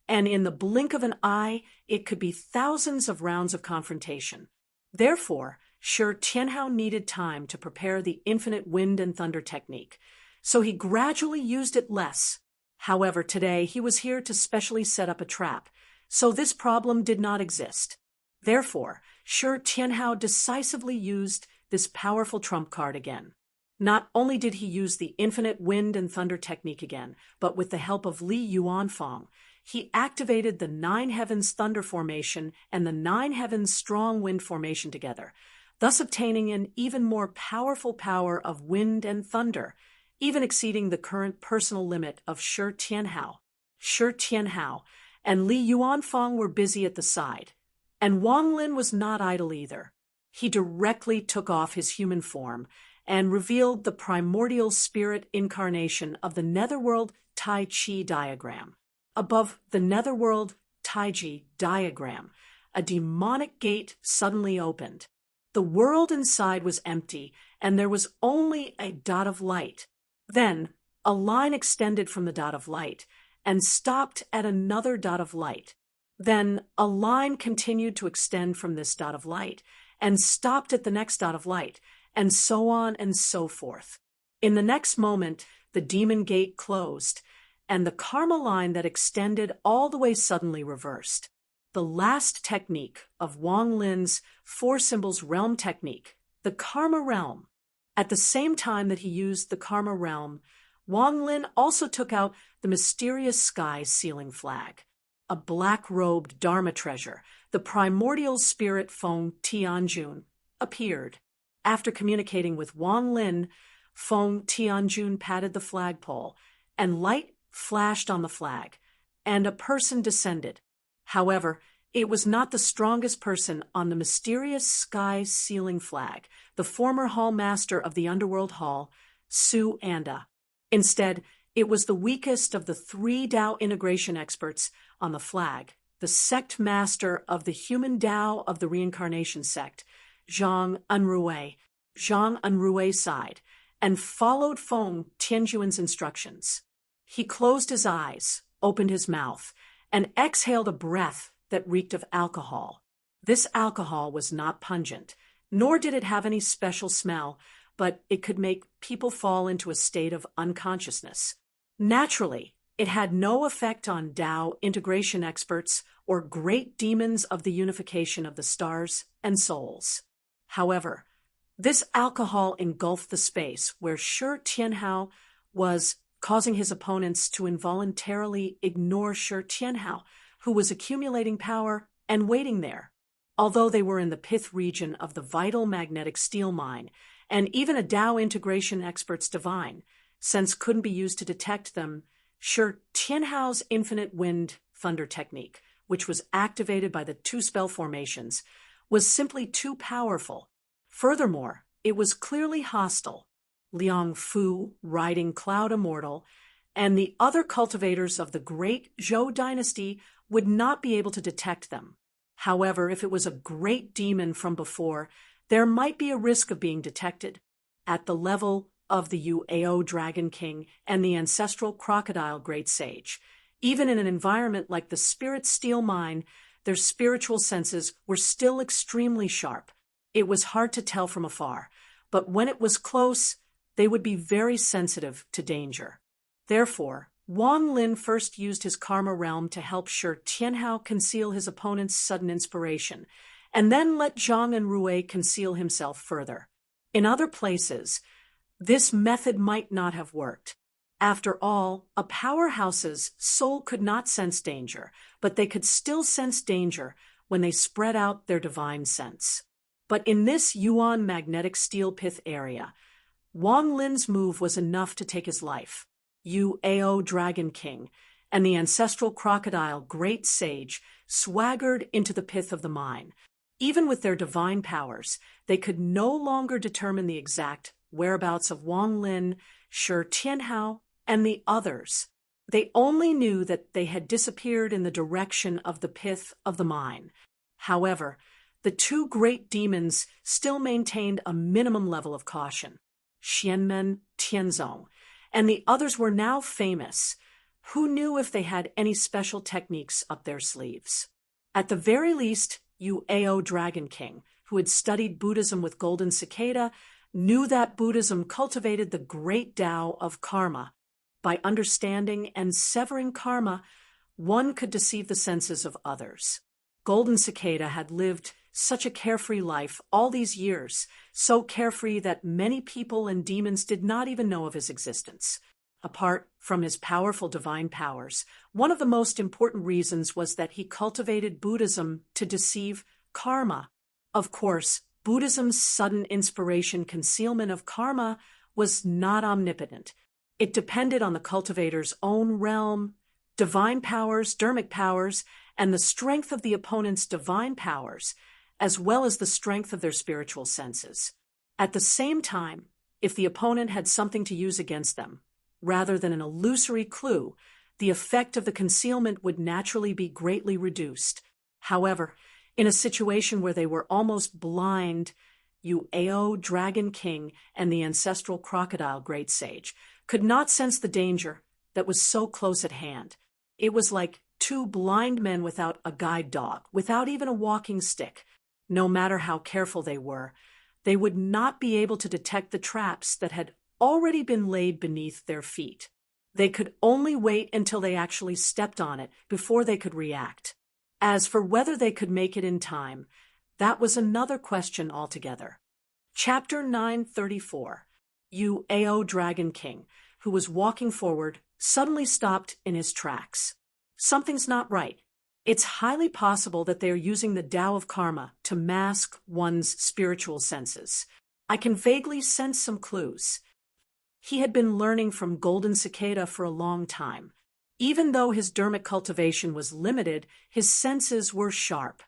and in the blink of an eye, it could be thousands of rounds of confrontation. Therefore, Shi Tianhao needed time to prepare the infinite wind and thunder technique, so he gradually used it less. However, today he was here to specially set up a trap, so this problem did not exist. Therefore, Shi Tianhao decisively used this powerful trump card again. Not only did he use the infinite wind and thunder technique again, but with the help of Li Yuanfang, he activated the Nine Heavens Thunder Formation and the Nine Heavens Strong Wind Formation together, thus obtaining an even more powerful power of wind and thunder, even exceeding the current personal limit of Shi Tianhao. Shi Tianhao and Li Yuanfang were busy at the side, and Wang Lin was not idle either. He directly took off his human form and revealed the primordial spirit incarnation of the Netherworld Tai Chi diagram. Above the Netherworld Tai Chi diagram, a demonic gate suddenly opened. The world inside was empty, and there was only a dot of light. Then, a line extended from the dot of light and stopped at another dot of light. Then, a line continued to extend from this dot of light and stopped at the next dot of light, and so on and so forth. In the next moment, the demon gate closed, and the karma line that extended all the way suddenly reversed. The last technique of Wang Lin's four symbols realm technique, the karma realm. At the same time that he used the karma realm, Wang Lin also took out the mysterious sky ceiling flag. A black-robed Dharma treasure, the primordial spirit Feng Tianjun, appeared. After communicating with Wang Lin, Feng Tianjun patted the flagpole, and light flashed on the flag, and a person descended. However, it was not the strongest person on the mysterious sky ceiling flag, the former hall master of the Underworld Hall, Su Anda. Instead, it was the weakest of the three Tao integration experts on the flag, the sect master of the human Tao of the reincarnation sect, Zhang Enrui. Zhang Enrui sighed and followed Feng Tianjun's instructions. He closed his eyes, opened his mouth, and exhaled a breath that reeked of alcohol. This alcohol was not pungent, nor did it have any special smell, but it could make people fall into a state of unconsciousness. Naturally, it had no effect on Tao integration experts or great demons of the unification of the stars and souls. However, this alcohol engulfed the space where Shi Tianhao was, causing his opponents to involuntarily ignore Shi Tianhao, who was accumulating power and waiting there. Although they were in the pith region of the vital magnetic steel mine, and even a Tao integration expert's divine sense couldn't be used to detect them, Shi Tianhao's infinite wind thunder technique, which was activated by the two spell formations, was simply too powerful. Furthermore, it was clearly hostile. Liang Fu, riding Cloud Immortal, and the other cultivators of the great Zhou dynasty would not be able to detect them. However, if it was a great demon from before, there might be a risk of being detected. At the level of the Uao Dragon King and the ancestral crocodile Great Sage, even in an environment like the Spirit Steel Mine, their spiritual senses were still extremely sharp. It was hard to tell from afar, but when it was close, they would be very sensitive to danger. Therefore, Wang Lin first used his karma realm to help Shi Tianhao conceal his opponent's sudden inspiration, and then let Zhang and Rui conceal himself further. In other places, this method might not have worked. After all, a powerhouse's soul could not sense danger, but they could still sense danger when they spread out their divine sense. But in this Yuan magnetic steel pith area, Wang Lin's move was enough to take his life. Uao Dragon King and the ancestral crocodile Great Sage swaggered into the pith of the mine. Even with their divine powers, they could no longer determine the exact whereabouts of Wang Lin, Shi Tianhao, and the others. They only knew that they had disappeared in the direction of the pith of the mine. However, the two great demons still maintained a minimum level of caution. Xianmen Tianzong and the others were now famous. Who knew if they had any special techniques up their sleeves? At the very least, Uao Dragon King, who had studied Buddhism with Golden Cicada, knew that Buddhism cultivated the great Tao of karma. By understanding and severing karma, one could deceive the senses of others. Golden Cicada had lived such a carefree life all these years, so carefree that many people and demons did not even know of his existence. Apart from his powerful divine powers, one of the most important reasons was that he cultivated Buddhism to deceive karma. Of course, Buddhism's sudden inspiration concealment of karma was not omnipotent. It depended on the cultivator's own realm, divine powers, dharmic powers, and the strength of the opponent's divine powers, as well as the strength of their spiritual senses. At the same time, if the opponent had something to use against them, rather than an illusory clue, the effect of the concealment would naturally be greatly reduced. However, in a situation where they were almost blind, Uao Dragon King and the ancestral crocodile Great Sage could not sense the danger that was so close at hand. It was like two blind men without a guide dog, without even a walking stick. No matter how careful they would not be able to detect the traps that had already been laid beneath their feet. They could only wait until they actually stepped on it before they could react. As for whether they could make it in time, that was another question altogether. Chapter 934. Uao Dragon King, who was walking forward, suddenly stopped in his tracks. Something's not right. It's highly possible that they are using the Tao of karma to mask one's spiritual senses. I can vaguely sense some clues. He had been learning from Golden Cicada for a long time. Even though his dharmic cultivation was limited, his senses were sharp.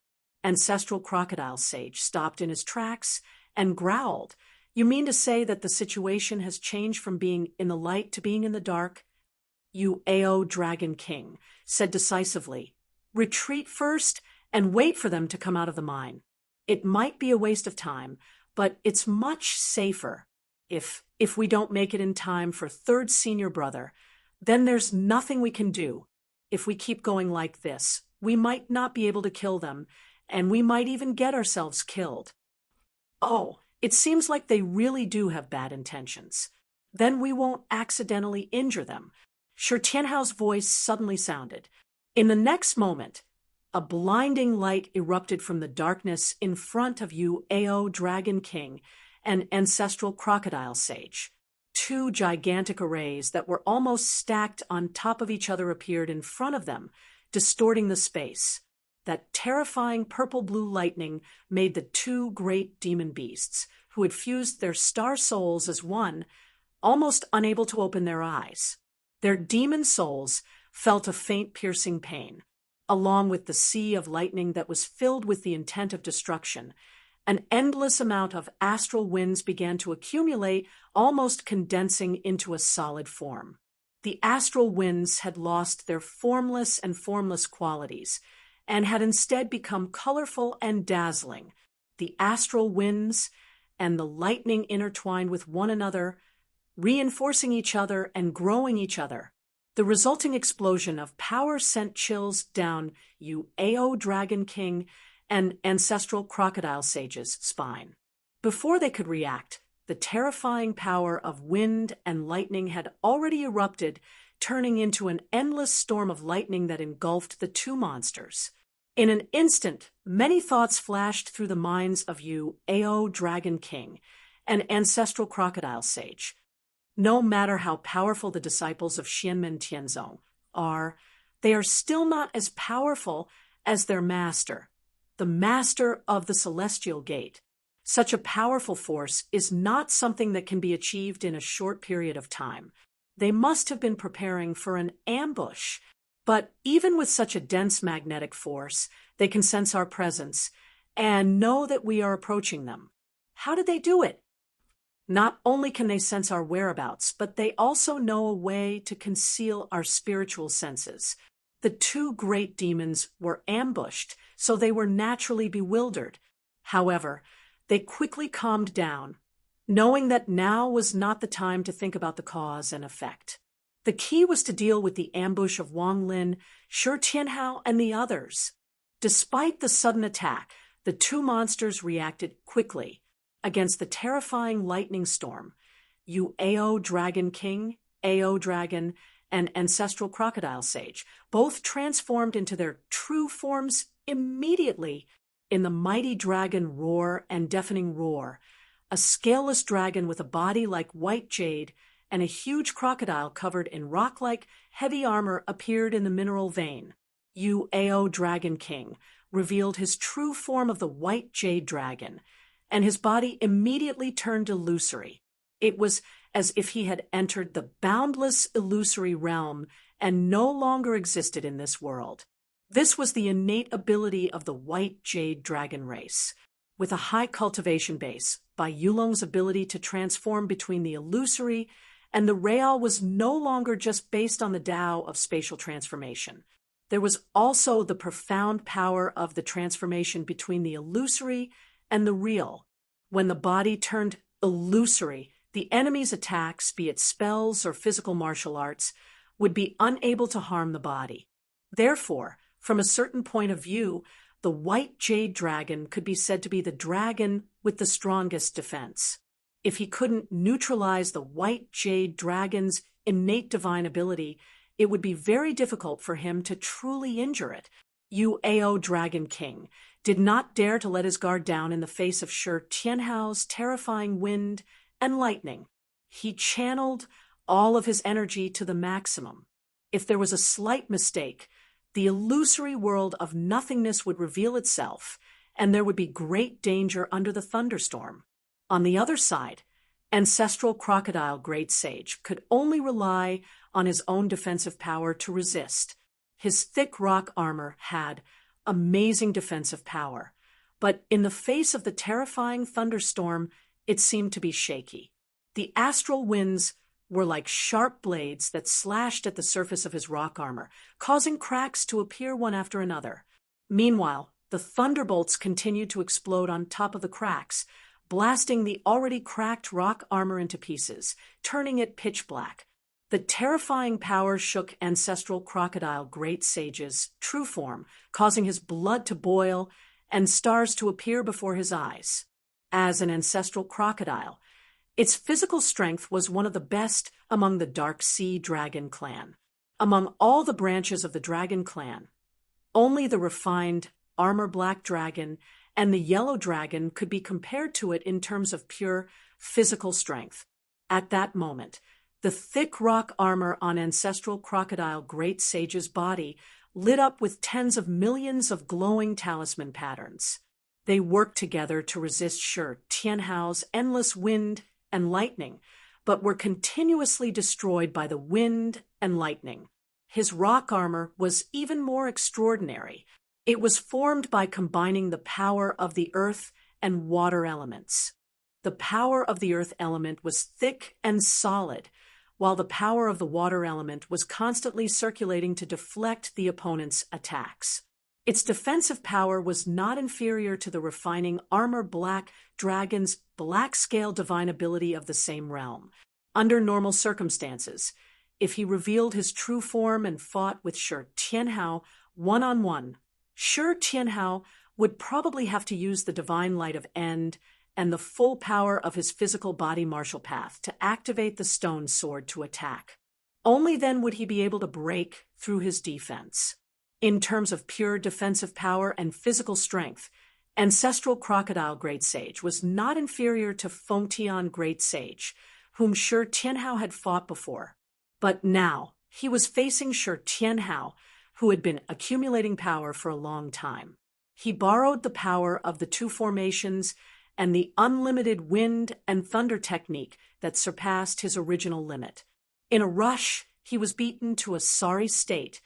Ancestral crocodile sage stopped in his tracks and growled. You mean to say that the situation has changed from being in the light to being in the dark? Uao Dragon King said decisively, retreat first and wait for them to come out of the mine. It might be a waste of time, but it's much safer. If we don't make it in time for third senior brother, then there's nothing we can do. If we keep going like this, we might not be able to kill them, and we might even get ourselves killed. Oh, it seems like they really do have bad intentions. Then we won't accidentally injure them. Shi Tianhao's voice suddenly sounded. In the next moment, a blinding light erupted from the darkness in front of Uao Dragon King and ancestral crocodile sage. Two gigantic arrays that were almost stacked on top of each other appeared in front of them, distorting the space. That terrifying purple-blue lightning made the two great demon beasts, who had fused their star souls as one, almost unable to open their eyes. Their demon souls felt a faint piercing pain. Along with the sea of lightning that was filled with the intent of destruction, an endless amount of astral winds began to accumulate, almost condensing into a solid form. The astral winds had lost their formless and formless qualities, and had instead become colorful and dazzling. the astral winds and the lightning intertwined with one another, reinforcing each other and growing each other. The resulting explosion of power sent chills down Ao Dragon King and ancestral crocodile sage's spine. Before they could react, the terrifying power of wind and lightning had already erupted, turning into an endless storm of lightning that engulfed the two monsters. In an instant, many thoughts flashed through the minds of Ao Dragon King and ancestral crocodile sage. No matter how powerful the disciples of Xianmen Tianzong are, they are still not as powerful as their master, the master of the celestial gate. Such a powerful force is not something that can be achieved in a short period of time. They must have been preparing for an ambush. But even with such a dense magnetic force, they can sense our presence and know that we are approaching them. How did they do it? Not only can they sense our whereabouts, but they also know a way to conceal our spiritual senses. The two great demons were ambushed, so they were naturally bewildered. However, they quickly calmed down, knowing that now was not the time to think about the cause and effect. The key was to deal with the ambush of Wang Lin, Shi Tianhao, and the others. Despite the sudden attack, the two monsters reacted quickly. Against the terrifying lightning storm, Ao Dragon King, Ao Dragon, and ancestral crocodile sage both transformed into their true forms immediately. In the mighty dragon roar and deafening roar, a scaleless dragon with a body like white jade and a huge crocodile covered in rock-like heavy armor appeared in the mineral vein. Ao Dragon King revealed his true form of the white jade dragon, and his body immediately turned illusory. It was as if he had entered the boundless illusory realm and no longer existed in this world. This was the innate ability of the white jade dragon race. With a high cultivation base, Bai Yulong's ability to transform between the illusory and the real was no longer just based on the Tao of spatial transformation. There was also the profound power of the transformation between the illusory and the real. When the body turned illusory, the enemy's attacks, be it spells or physical martial arts, would be unable to harm the body. Therefore, from a certain point of view, the white jade dragon could be said to be the dragon with the strongest defense. If he couldn't neutralize the white jade dragon's innate divine ability, it would be very difficult for him to truly injure it. Ao Dragon King did not dare to let his guard down in the face of Shi Tianhao's terrifying wind and lightning. He channeled all of his energy to the maximum. If there was a slight mistake, the illusory world of nothingness would reveal itself, and there would be great danger under the thunderstorm. On the other side, ancestral crocodile great sage could only rely on his own defensive power to resist. His thick rock armor had amazing defensive power, but in the face of the terrifying thunderstorm, it seemed to be shaky. The astral winds were like sharp blades that slashed at the surface of his rock armor, causing cracks to appear one after another. Meanwhile, the thunderbolts continued to explode on top of the cracks, blasting the already cracked rock armor into pieces, turning it pitch black. The terrifying power shook ancestral crocodile great sage's true form, causing his blood to boil and stars to appear before his eyes. As an ancestral crocodile, its physical strength was one of the best among the Dark Sea Dragon clan. Among all the branches of the Dragon clan, only the refined armor black dragon and the yellow dragon could be compared to it in terms of pure physical strength. At that moment, the thick rock armor on ancestral crocodile great sage's body lit up with tens of millions of glowing talisman patterns. They worked together to resist Shi Tianhao's endless wind and lightning, but were continuously destroyed by the wind and lightning. His rock armor was even more extraordinary. It was formed by combining the power of the earth and water elements. The power of the earth element was thick and solid, while the power of the water element was constantly circulating to deflect the opponent's attacks. Its defensive power was not inferior to the refining armor black dragon's black scale divine ability of the same realm. Under normal circumstances, if he revealed his true form and fought with Shi Tianhao one-on-one, Shi Tianhao would probably have to use the divine light of End and the full power of his physical body martial path to activate the stone sword to attack. Only then would he be able to break through his defense. In terms of pure defensive power and physical strength, Ancestral Crocodile Great Sage was not inferior to Fengtian Great Sage, whom Shi Tianhao had fought before. But now, he was facing Shi Tianhao, who had been accumulating power for a long time. He borrowed the power of the two formations and the unlimited wind and thunder technique that surpassed his original limit. In a rush, he was beaten to a sorry state,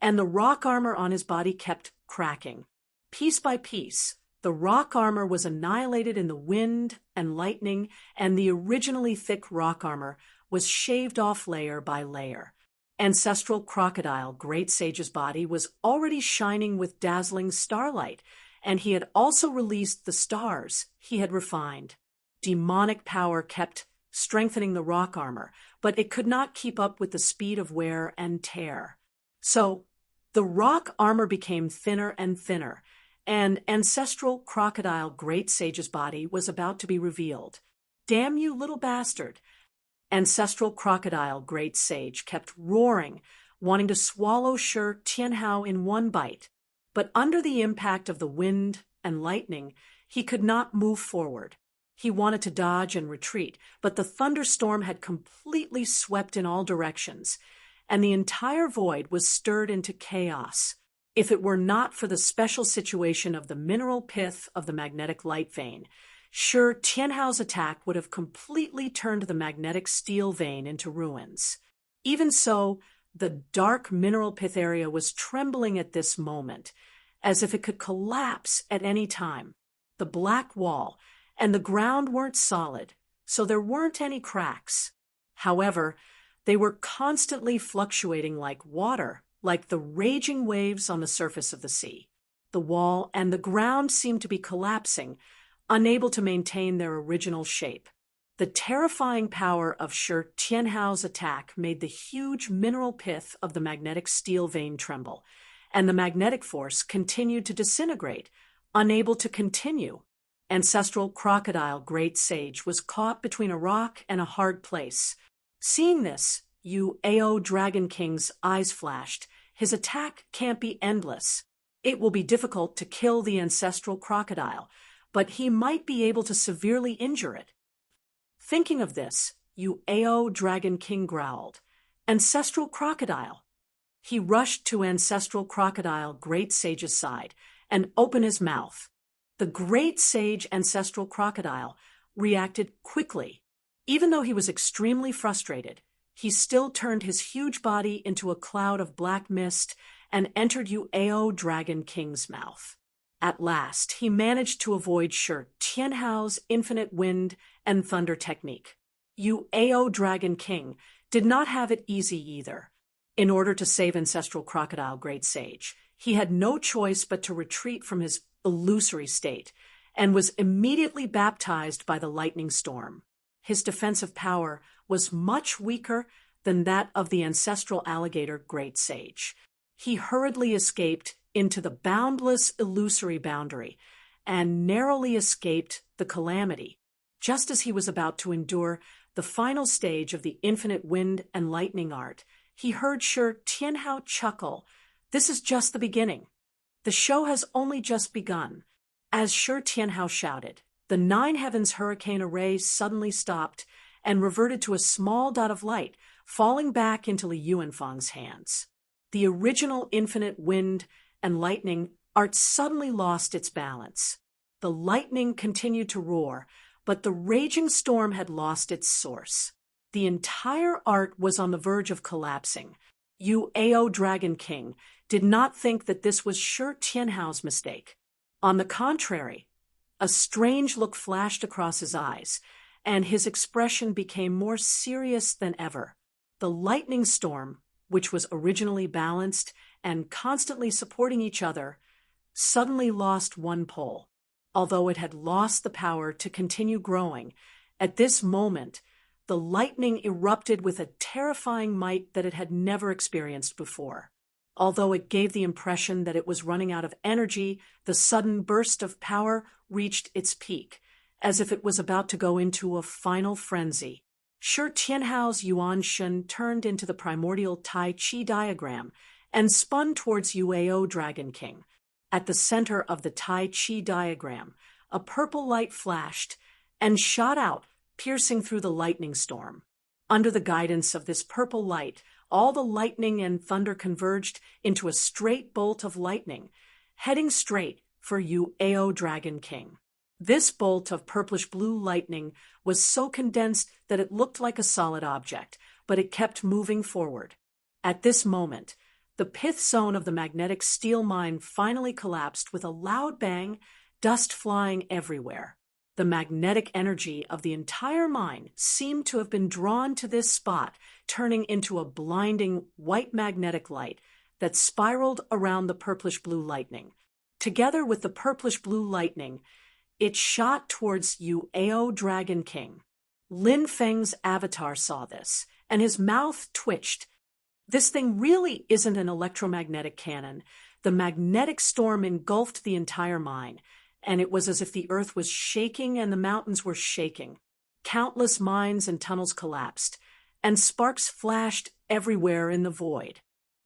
and the rock armor on his body kept cracking. Piece by piece, the rock armor was annihilated in the wind and lightning, and the originally thick rock armor was shaved off layer by layer. Ancestral Crocodile Great Sage's body was already shining with dazzling starlight, and he had also released the stars he had refined. Demonic power kept strengthening the rock armor, but it could not keep up with the speed of wear and tear. So, the rock armor became thinner and thinner, and Ancestral Crocodile Great Sage's body was about to be revealed. "Damn you, little bastard!" Ancestral Crocodile Great Sage kept roaring, wanting to swallow Shi Tianhao in one bite. But under the impact of the wind and lightning, he could not move forward. He wanted to dodge and retreat, but the thunderstorm had completely swept in all directions, and the entire void was stirred into chaos. If it were not for the special situation of the mineral pith of the magnetic light vein, Shi Tianhao's attack would have completely turned the magnetic steel vein into ruins. Even so, the dark mineral pith area was trembling at this moment, as if it could collapse at any time. The black wall and the ground weren't solid, so there weren't any cracks. However, they were constantly fluctuating like water, like the raging waves on the surface of the sea. The wall and the ground seemed to be collapsing, unable to maintain their original shape. The terrifying power of Shi Tianhao's attack made the huge mineral pith of the magnetic steel vein tremble, and the magnetic force continued to disintegrate, unable to continue. Ancestral Crocodile Great Sage was caught between a rock and a hard place. Seeing this, Ao Dragon King's eyes flashed. His attack can't be endless. It will be difficult to kill the ancestral crocodile, but he might be able to severely injure it. Thinking of this, Ao Dragon King growled, "Ancestral Crocodile!" He rushed to Ancestral Crocodile Great Sage's side and opened his mouth. The Great Sage Ancestral Crocodile reacted quickly. Even though he was extremely frustrated, he still turned his huge body into a cloud of black mist and entered Ao Dragon King's mouth. At last, he managed to avoid Shi Tianhao's infinite wind and thunder technique. Ao Dragon King did not have it easy either. In order to save Ancestral Crocodile Great Sage, he had no choice but to retreat from his illusory state, and was immediately baptized by the lightning storm. His defensive power was much weaker than that of the ancestral alligator Great Sage. He hurriedly escaped into the boundless illusory boundary and narrowly escaped the calamity. Just as he was about to endure the final stage of the infinite wind and lightning art, he heard Shi Tianhao chuckle. "This is just the beginning. The show has only just begun." As Shi Tianhao shouted, the Nine Heavens hurricane array suddenly stopped and reverted to a small dot of light, falling back into Li Yuanfang's hands. The original infinite wind and lightning art suddenly lost its balance. The lightning continued to roar, but the raging storm had lost its source. The entire art was on the verge of collapsing. Ao Dragon King did not think that this was Shi Tianhao's mistake. On the contrary, a strange look flashed across his eyes, and his expression became more serious than ever. The lightning storm, which was originally balanced and constantly supporting each other, suddenly lost one pole, although it had lost the power to continue growing. At this moment, the lightning erupted with a terrifying might that it had never experienced before. Although it gave the impression that it was running out of energy, the sudden burst of power reached its peak, as if it was about to go into a final frenzy. Shi Tianhao's Yuan Shun turned into the primordial Tai Chi diagram and spun towards Yuao Dragon King. At the center of the Tai Chi diagram, a purple light flashed and shot out, piercing through the lightning storm. Under the guidance of this purple light, all the lightning and thunder converged into a straight bolt of lightning, heading straight for Yuao Dragon King. This bolt of purplish-blue lightning was so condensed that it looked like a solid object, but it kept moving forward. At this moment, the pith zone of the magnetic steel mine finally collapsed with a loud bang, dust flying everywhere. The magnetic energy of the entire mine seemed to have been drawn to this spot, turning into a blinding white magnetic light that spiraled around the purplish-blue lightning. Together with the purplish-blue lightning, it shot towards Yuao Dragon King. Lin Feng's avatar saw this, and his mouth twitched. This thing really isn't an electromagnetic cannon. The magnetic storm engulfed the entire mine, and it was as if the earth was shaking and the mountains were shaking. Countless mines and tunnels collapsed, and sparks flashed everywhere in the void.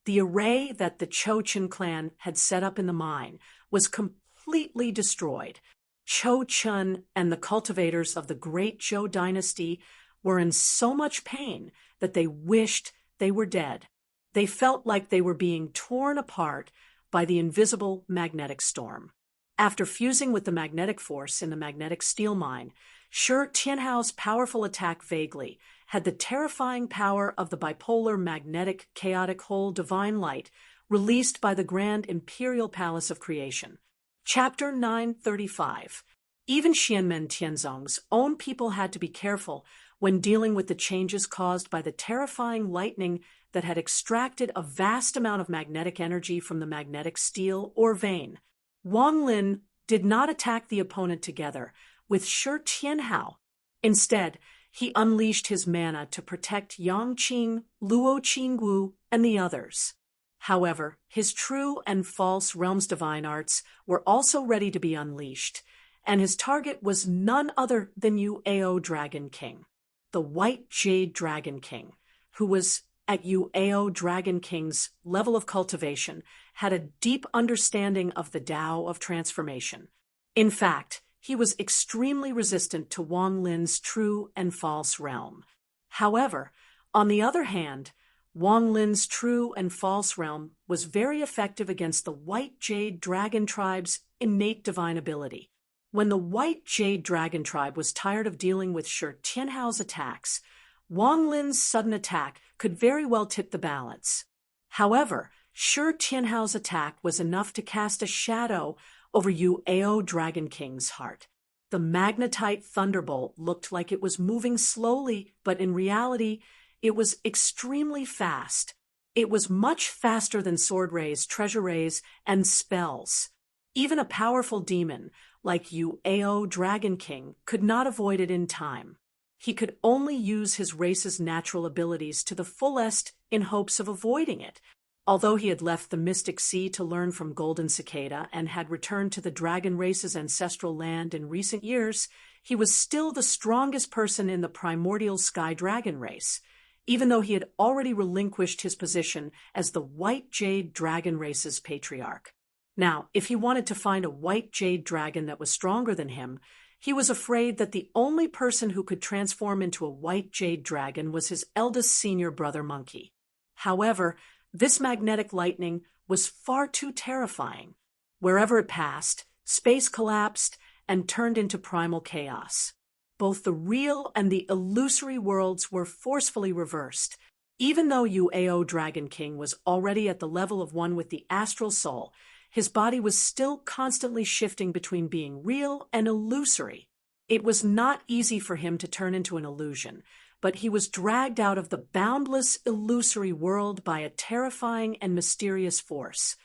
The array that the Cho-Chun clan had set up in the mine was completely destroyed. Cho-Chun and the cultivators of the great Zhou dynasty were in so much pain that they wished they were dead. They felt like they were being torn apart by the invisible magnetic storm. After fusing with the magnetic force in the magnetic steel mine, Shi Tianhao's powerful attack vaguely had the terrifying power of the bipolar magnetic chaotic whole divine light released by the grand imperial palace of creation. Chapter 935. Even Xianmen Tianzong's own people had to be careful when dealing with the changes caused by the terrifying lightning that had extracted a vast amount of magnetic energy from the magnetic steel or vein. Wang Lin did not attack the opponent together with Shi Tianhao. Instead, he unleashed his mana to protect Yang Qing, Luo Qingwu, and the others. However, his true and false realms divine arts were also ready to be unleashed, and his target was none other than Yuao Dragon King, the White Jade Dragon King, who was at Yuao Dragon King's level of cultivation, had a deep understanding of the Tao of transformation. In fact, he was extremely resistant to Wang Lin's true and false realm. However, on the other hand, Wang Lin's true and false realm was very effective against the White Jade Dragon Tribe's innate divine ability. When the White Jade Dragon Tribe was tired of dealing with Shi Tianhao's attacks, Wang Lin's sudden attack could very well tip the balance. However, Shi Tianhao's attack was enough to cast a shadow over Yuao Dragon King's heart. The magnetite thunderbolt looked like it was moving slowly, but in reality, it was extremely fast. It was much faster than sword rays, treasure rays, and spells. Even a powerful demon like Yuao Dragon King could not avoid it in time. He could only use his race's natural abilities to the fullest in hopes of avoiding it. Although he had left the Mystic Sea to learn from Golden Cicada and had returned to the dragon race's ancestral land in recent years, he was still the strongest person in the primordial sky dragon race, even though he had already relinquished his position as the White Jade Dragon race's patriarch. Now, if he wanted to find a White Jade Dragon that was stronger than him, he was afraid that the only person who could transform into a White Jade Dragon was his eldest senior brother Monkey. However, this magnetic lightning was far too terrifying. Wherever it passed, space collapsed and turned into primal chaos. Both the real and the illusory worlds were forcefully reversed. Even though Yuao Dragon King was already at the level of one with the astral soul, his body was still constantly shifting between being real and illusory. It was not easy for him to turn into an illusion, but he was dragged out of the boundless illusory world by a terrifying and mysterious force.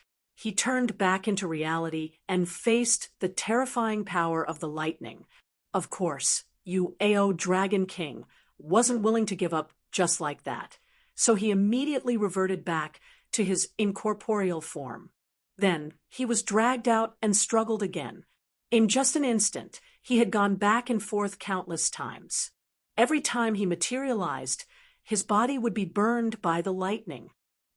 he turned back into reality and faced the terrifying power of the lightning. Of course, Ao Dragon King wasn't willing to give up just like that, so he immediately reverted back to his incorporeal form. Then he was dragged out and struggled again. In just an instant, he had gone back and forth countless times. Every time he materialized, his body would be burned by the lightning.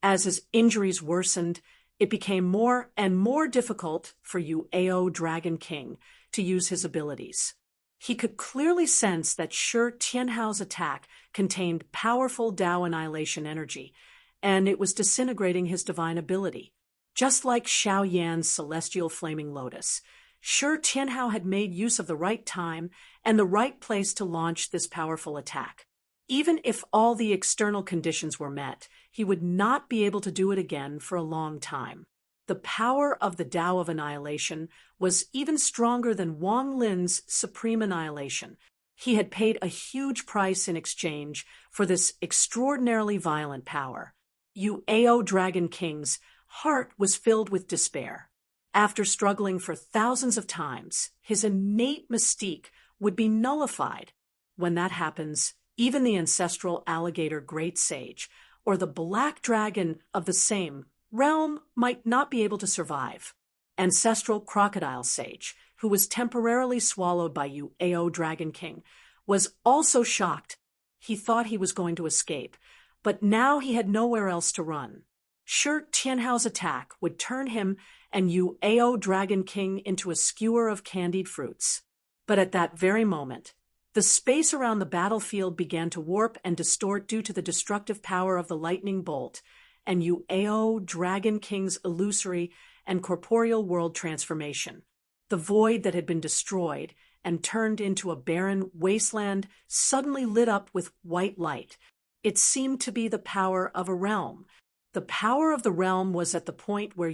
As his injuries worsened, it became more and more difficult for Ao Dragon King to use his abilities. He could clearly sense that Shi Tianhao's attack contained powerful Dao annihilation energy, and it was disintegrating his divine ability. Just like Xiao Yan's celestial flaming lotus, Shi Tianhao had made use of the right time and the right place to launch this powerful attack. Even if all the external conditions were met, he would not be able to do it again for a long time. The power of the Tao of Annihilation was even stronger than Wang Lin's Supreme Annihilation. He had paid a huge price in exchange for this extraordinarily violent power. Ao Dragon King's heart was filled with despair. After struggling for thousands of times, his innate mystique would be nullified. When that happens, even the ancestral alligator great sage, or the black dragon of the same realm, might not be able to survive. Ancestral crocodile sage, who was temporarily swallowed by Ao Dragon King, was also shocked. He thought he was going to escape, but now he had nowhere else to run. Shi Tianhao's attack would turn him and Ao Dragon King into a skewer of candied fruits. But at that very moment, the space around the battlefield began to warp and distort due to the destructive power of the lightning bolt, and Ao Dragon King's illusory and corporeal world transformation. The void that had been destroyed and turned into a barren wasteland suddenly lit up with white light. It seemed to be the power of a realm. The power of the realm was at the point where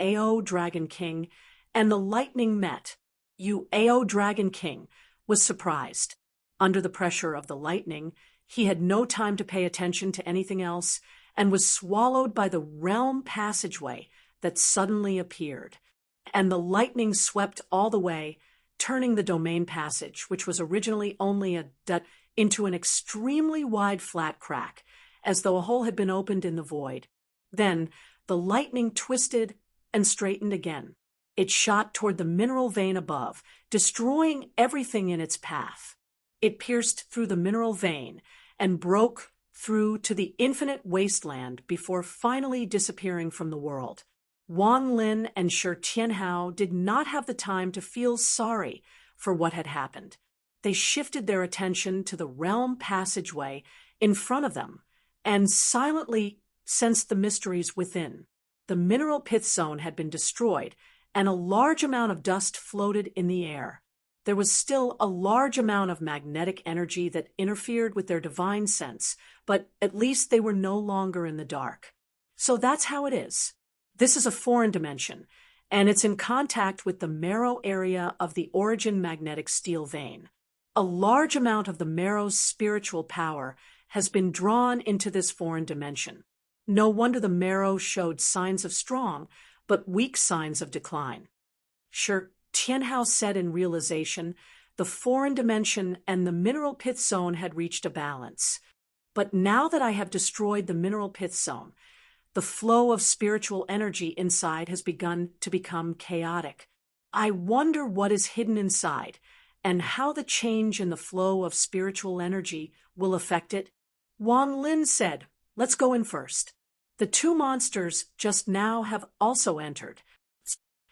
Ao Dragon King and the lightning met. Ao Dragon King was surprised. Under the pressure of the lightning, he had no time to pay attention to anything else and was swallowed by the realm passageway that suddenly appeared. And the lightning swept all the way, turning the domain passage, which was originally only a dot, into an extremely wide flat crack, as though a hole had been opened in the void. Then the lightning twisted and straightened again. It shot toward the mineral vein above, destroying everything in its path. It pierced through the mineral vein and broke through to the infinite wasteland before finally disappearing from the world. Wang Lin and Shi Tianhao did not have the time to feel sorry for what had happened. They shifted their attention to the realm passageway in front of them and silently sensed the mysteries within. The mineral pit zone had been destroyed, and a large amount of dust floated in the air. There was still a large amount of magnetic energy that interfered with their divine sense, but at least they were no longer in the dark. So that's how it is. This is a foreign dimension, and it's in contact with the marrow area of the origin magnetic steel vein. A large amount of the marrow's spiritual power has been drawn into this foreign dimension. No wonder the marrow showed signs of strong, but weak signs of decline. Shi Tianhao said in realization, the foreign dimension and the mineral pit zone had reached a balance. But now that I have destroyed the mineral pit zone, the flow of spiritual energy inside has begun to become chaotic. I wonder what is hidden inside and how the change in the flow of spiritual energy will affect it. Wang Lin said, "Let's go in first." The two monsters just now have also entered.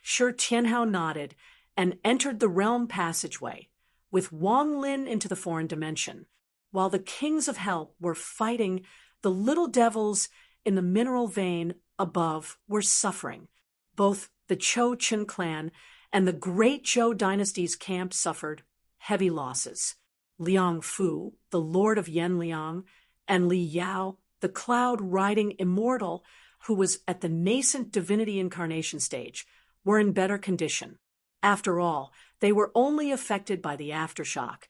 Shi Tianhao nodded and entered the realm passageway, with Wang Lin into the foreign dimension, while the kings of hell were fighting. The little devils in the mineral vein above were suffering. Both the Zhou Chen clan and the great Zhou dynasty's camp suffered heavy losses. Liang Fu, the lord of Yanliang, and Li Yao, the cloud-riding immortal who was at the nascent divinity incarnation stage, were in better condition. After all, they were only affected by the aftershock,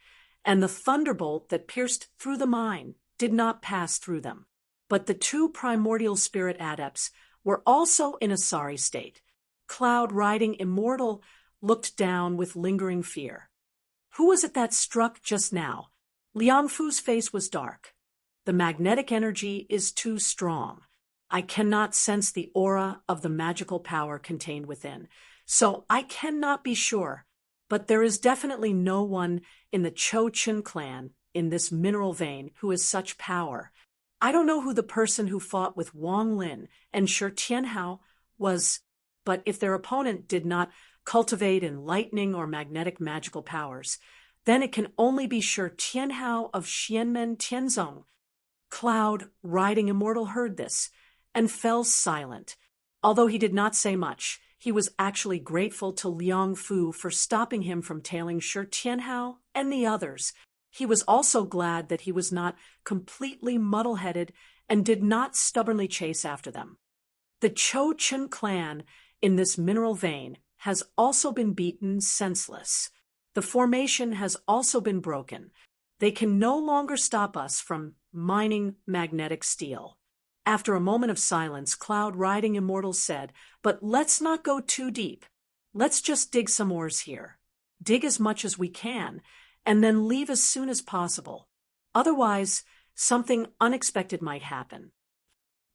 and the thunderbolt that pierced through the mine did not pass through them. But the two primordial spirit adepts were also in a sorry state. Cloud riding immortal looked down with lingering fear. Who was it that struck just now? Liang Fu's face was dark. The magnetic energy is too strong. I cannot sense the aura of the magical power contained within, so I cannot be sure. But there is definitely no one in the Cho-Chun clan in this mineral vein who has such power. I don't know who the person who fought with Wang Lin and Shi Tianhao was, but if their opponent did not cultivate enlightening or magnetic magical powers, then it can only be Shi Tianhao of Xianmen Tianzong. Cloud, riding immortal, heard this and fell silent. Although he did not say much, he was actually grateful to Liang Fu for stopping him from tailing Shi Tianhao and the others. He was also glad that he was not completely muddle-headed and did not stubbornly chase after them. The Cho-Chun clan in this mineral vein has also been beaten senseless. The formation has also been broken. They can no longer stop us from mining magnetic steel. After a moment of silence, Cloud Riding Immortal said, "But let's not go too deep. Let's just dig some ores here. Dig as much as we can, and then leave as soon as possible. Otherwise, something unexpected might happen."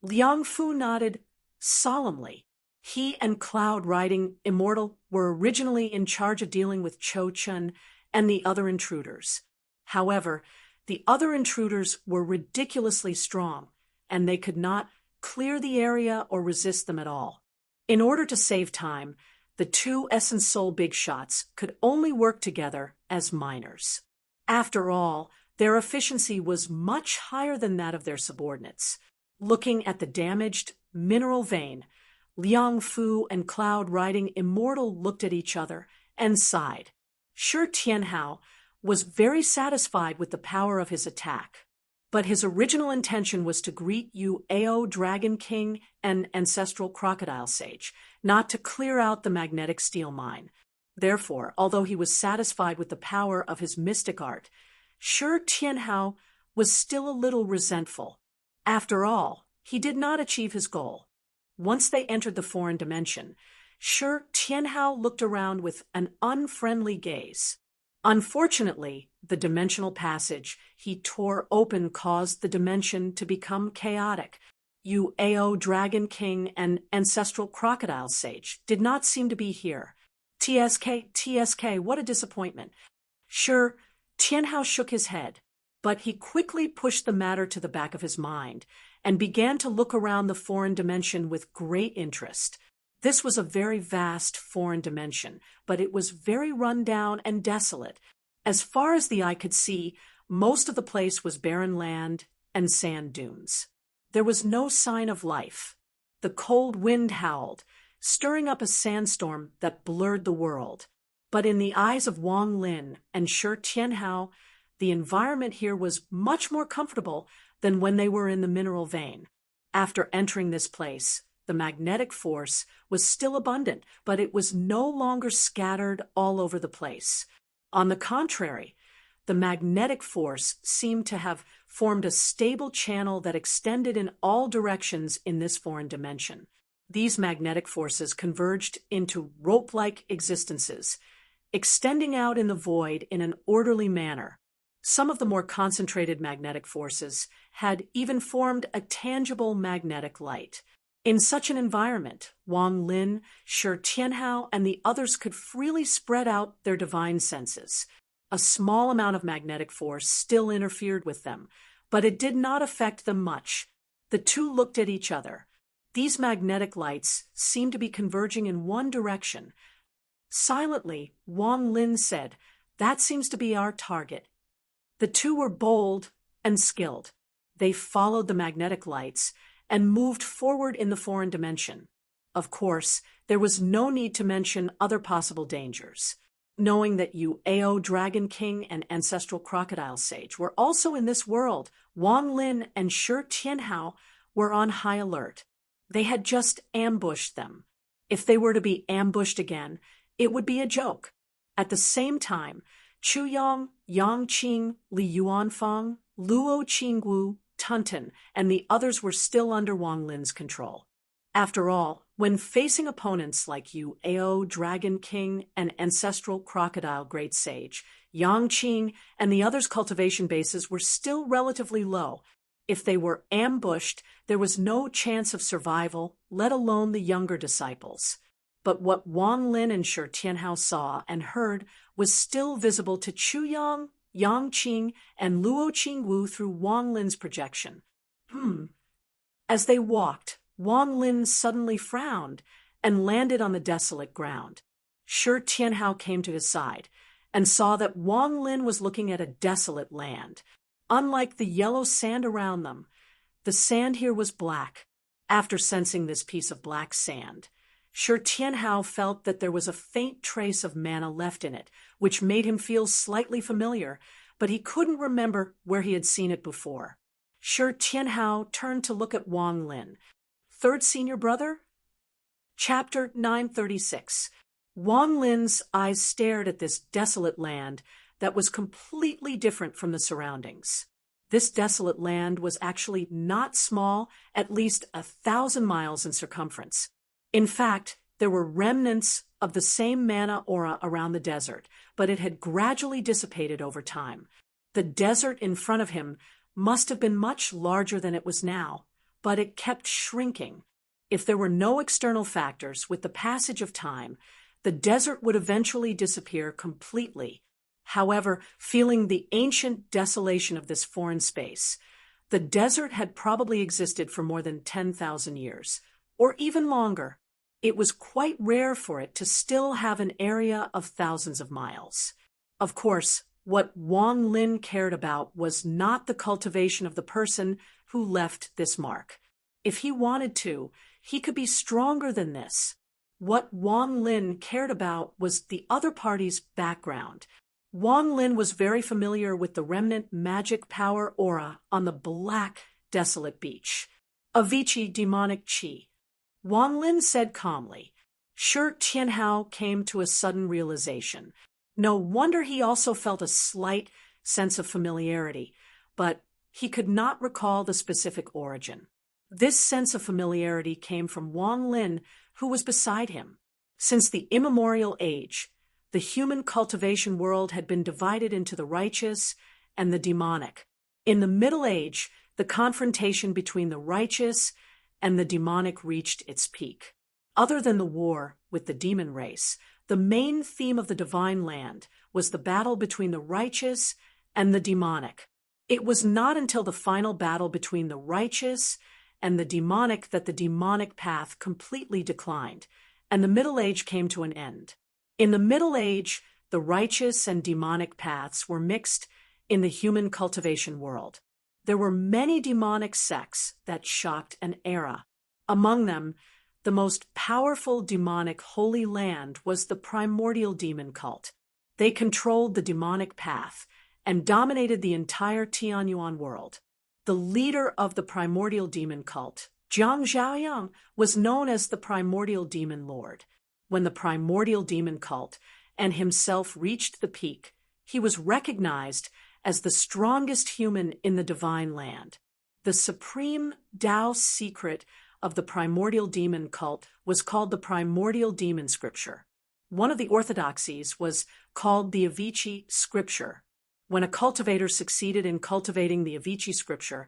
Liang Fu nodded solemnly. He and Cloud Riding Immortal were originally in charge of dealing with Cho-Chun and the other intruders. However, the other intruders were ridiculously strong, and they could not clear the area or resist them at all. In order to save time, the two Essence Soul Big Shots could only work together as miners. After all, their efficiency was much higher than that of their subordinates. Looking at the damaged mineral vein, Liang Fu and Cloud Riding Immortal looked at each other and sighed. Shi Tianhao was very satisfied with the power of his attack, but his original intention was to greet Yu Ao Dragon King and Ancestral Crocodile Sage, not to clear out the magnetic steel mine. Therefore, although he was satisfied with the power of his mystic art, Shi Tianhao was still a little resentful. After all, he did not achieve his goal. Once they entered the foreign dimension, Shi Tianhao looked around with an unfriendly gaze. Unfortunately, the dimensional passage he tore open caused the dimension to become chaotic. Yu Ao Dragon King and Ancestral Crocodile Sage did not seem to be here. TSK, what a disappointment. Sure, Tianhao shook his head, but he quickly pushed the matter to the back of his mind and began to look around the foreign dimension with great interest. This was a very vast foreign dimension, but it was very run down and desolate. As far as the eye could see, most of the place was barren land and sand dunes. There was no sign of life. The cold wind howled, stirring up a sandstorm that blurred the world. But in the eyes of Wang Lin and Shi Tianhao, the environment here was much more comfortable than when they were in the mineral vein. After entering this place, the magnetic force was still abundant, but it was no longer scattered all over the place. On the contrary, the magnetic force seemed to have formed a stable channel that extended in all directions in this foreign dimension. These magnetic forces converged into rope-like existences, extending out in the void in an orderly manner. Some of the more concentrated magnetic forces had even formed a tangible magnetic light. In such an environment, Wang Lin, Shi Tianhao, and the others could freely spread out their divine senses. A small amount of magnetic force still interfered with them, but it did not affect them much. The two looked at each other. These magnetic lights seemed to be converging in one direction. Silently, Wang Lin said, "That seems to be our target." The two were bold and skilled. They followed the magnetic lights and moved forward in the foreign dimension. Of course, there was no need to mention other possible dangers. Knowing that Yu Ao Dragon King and Ancestral Crocodile Sage were also in this world, Wang Lin and Shi Tianhao were on high alert. They had just ambushed them. If they were to be ambushed again, it would be a joke. At the same time, Chu Yang, Yang Qing, Li Yuanfang, Luo Qingwu, Tunten, and the others were still under Wang Lin's control. After all, When facing opponents like Yu Ao, Dragon King, and Ancestral Crocodile Great Sage, Yangqing and the others' cultivation bases were still relatively low. If they were ambushed, there was no chance of survival, let alone the younger disciples. But what Wang Lin and Shi Tianhao saw and heard was still visible to Chu Yang, Yang Qing, and Luo Qingwu through Wang Lin's projection. As they walked, Wang Lin suddenly frowned and landed on the desolate ground. Shi Tianhao came to his side and saw that Wang Lin was looking at a desolate land. Unlike the yellow sand around them, the sand here was black. After sensing this piece of black sand, Shi Tianhao felt that there was a faint trace of mana left in it, which made him feel slightly familiar, but he couldn't remember where he had seen it before. Shi Tianhao turned to look at Wang Lin. Third senior brother? Chapter 936. Wang Lin's eyes stared at this desolate land that was completely different from the surroundings. This desolate land was actually not small, at least 1,000 miles in circumference. In fact, there were remnants of the same mana aura around the desert, but it had gradually dissipated over time. The desert in front of him must have been much larger than it was now, but it kept shrinking. If there were no external factors, with the passage of time, the desert would eventually disappear completely. However, feeling the ancient desolation of this foreign space, the desert had probably existed for more than 10,000 years, or even longer. It was quite rare for it to still have an area of thousands of miles. Of course, what Wang Lin cared about was not the cultivation of the person who left this mark. If he wanted to, he could be stronger than this. What Wang Lin cared about was the other party's background. Wang Lin was very familiar with the remnant magic power aura on the black, desolate beach. Avicii demonic chi. Wang Lin said calmly. Shi Tianhao came to a sudden realization. No wonder he also felt a slight sense of familiarity, but he could not recall the specific origin. This sense of familiarity came from Wang Lin, who was beside him. Since the immemorial age, the human cultivation world had been divided into the righteous and the demonic. In the Middle Age, the confrontation between the righteous and the demonic reached its peak. Other than the war with the demon race, the main theme of the divine land was the battle between the righteous and the demonic. It was not until the final battle between the righteous and the demonic that the demonic path completely declined, and the Middle Age came to an end. In the Middle Age, the righteous and demonic paths were mixed in the human cultivation world. There were many demonic sects that shocked an era. Among them, the most powerful demonic holy land was the primordial demon cult. They controlled the demonic path and dominated the entire Tianyuan world. The leader of the primordial demon cult, Jiang Zhaoyang, was known as the primordial demon lord. When the primordial demon cult and himself reached the peak, he was recognized as the strongest human in the divine land. The supreme Tao secret of the primordial demon cult was called the primordial demon scripture. One of the orthodoxies was called the Avicii scripture. When a cultivator succeeded in cultivating the Avicii scripture,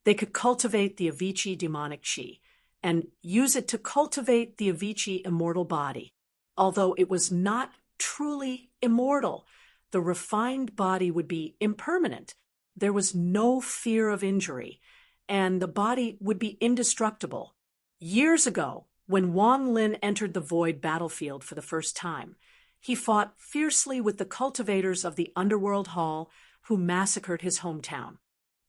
they could cultivate the Avicii demonic chi and use it to cultivate the Avicii immortal body. Although it was not truly immortal, the refined body would be impermanent. There was no fear of injury, and the body would be indestructible. Years ago, when Wang Lin entered the void battlefield for the first time, he fought fiercely with the cultivators of the Underworld Hall who massacred his hometown.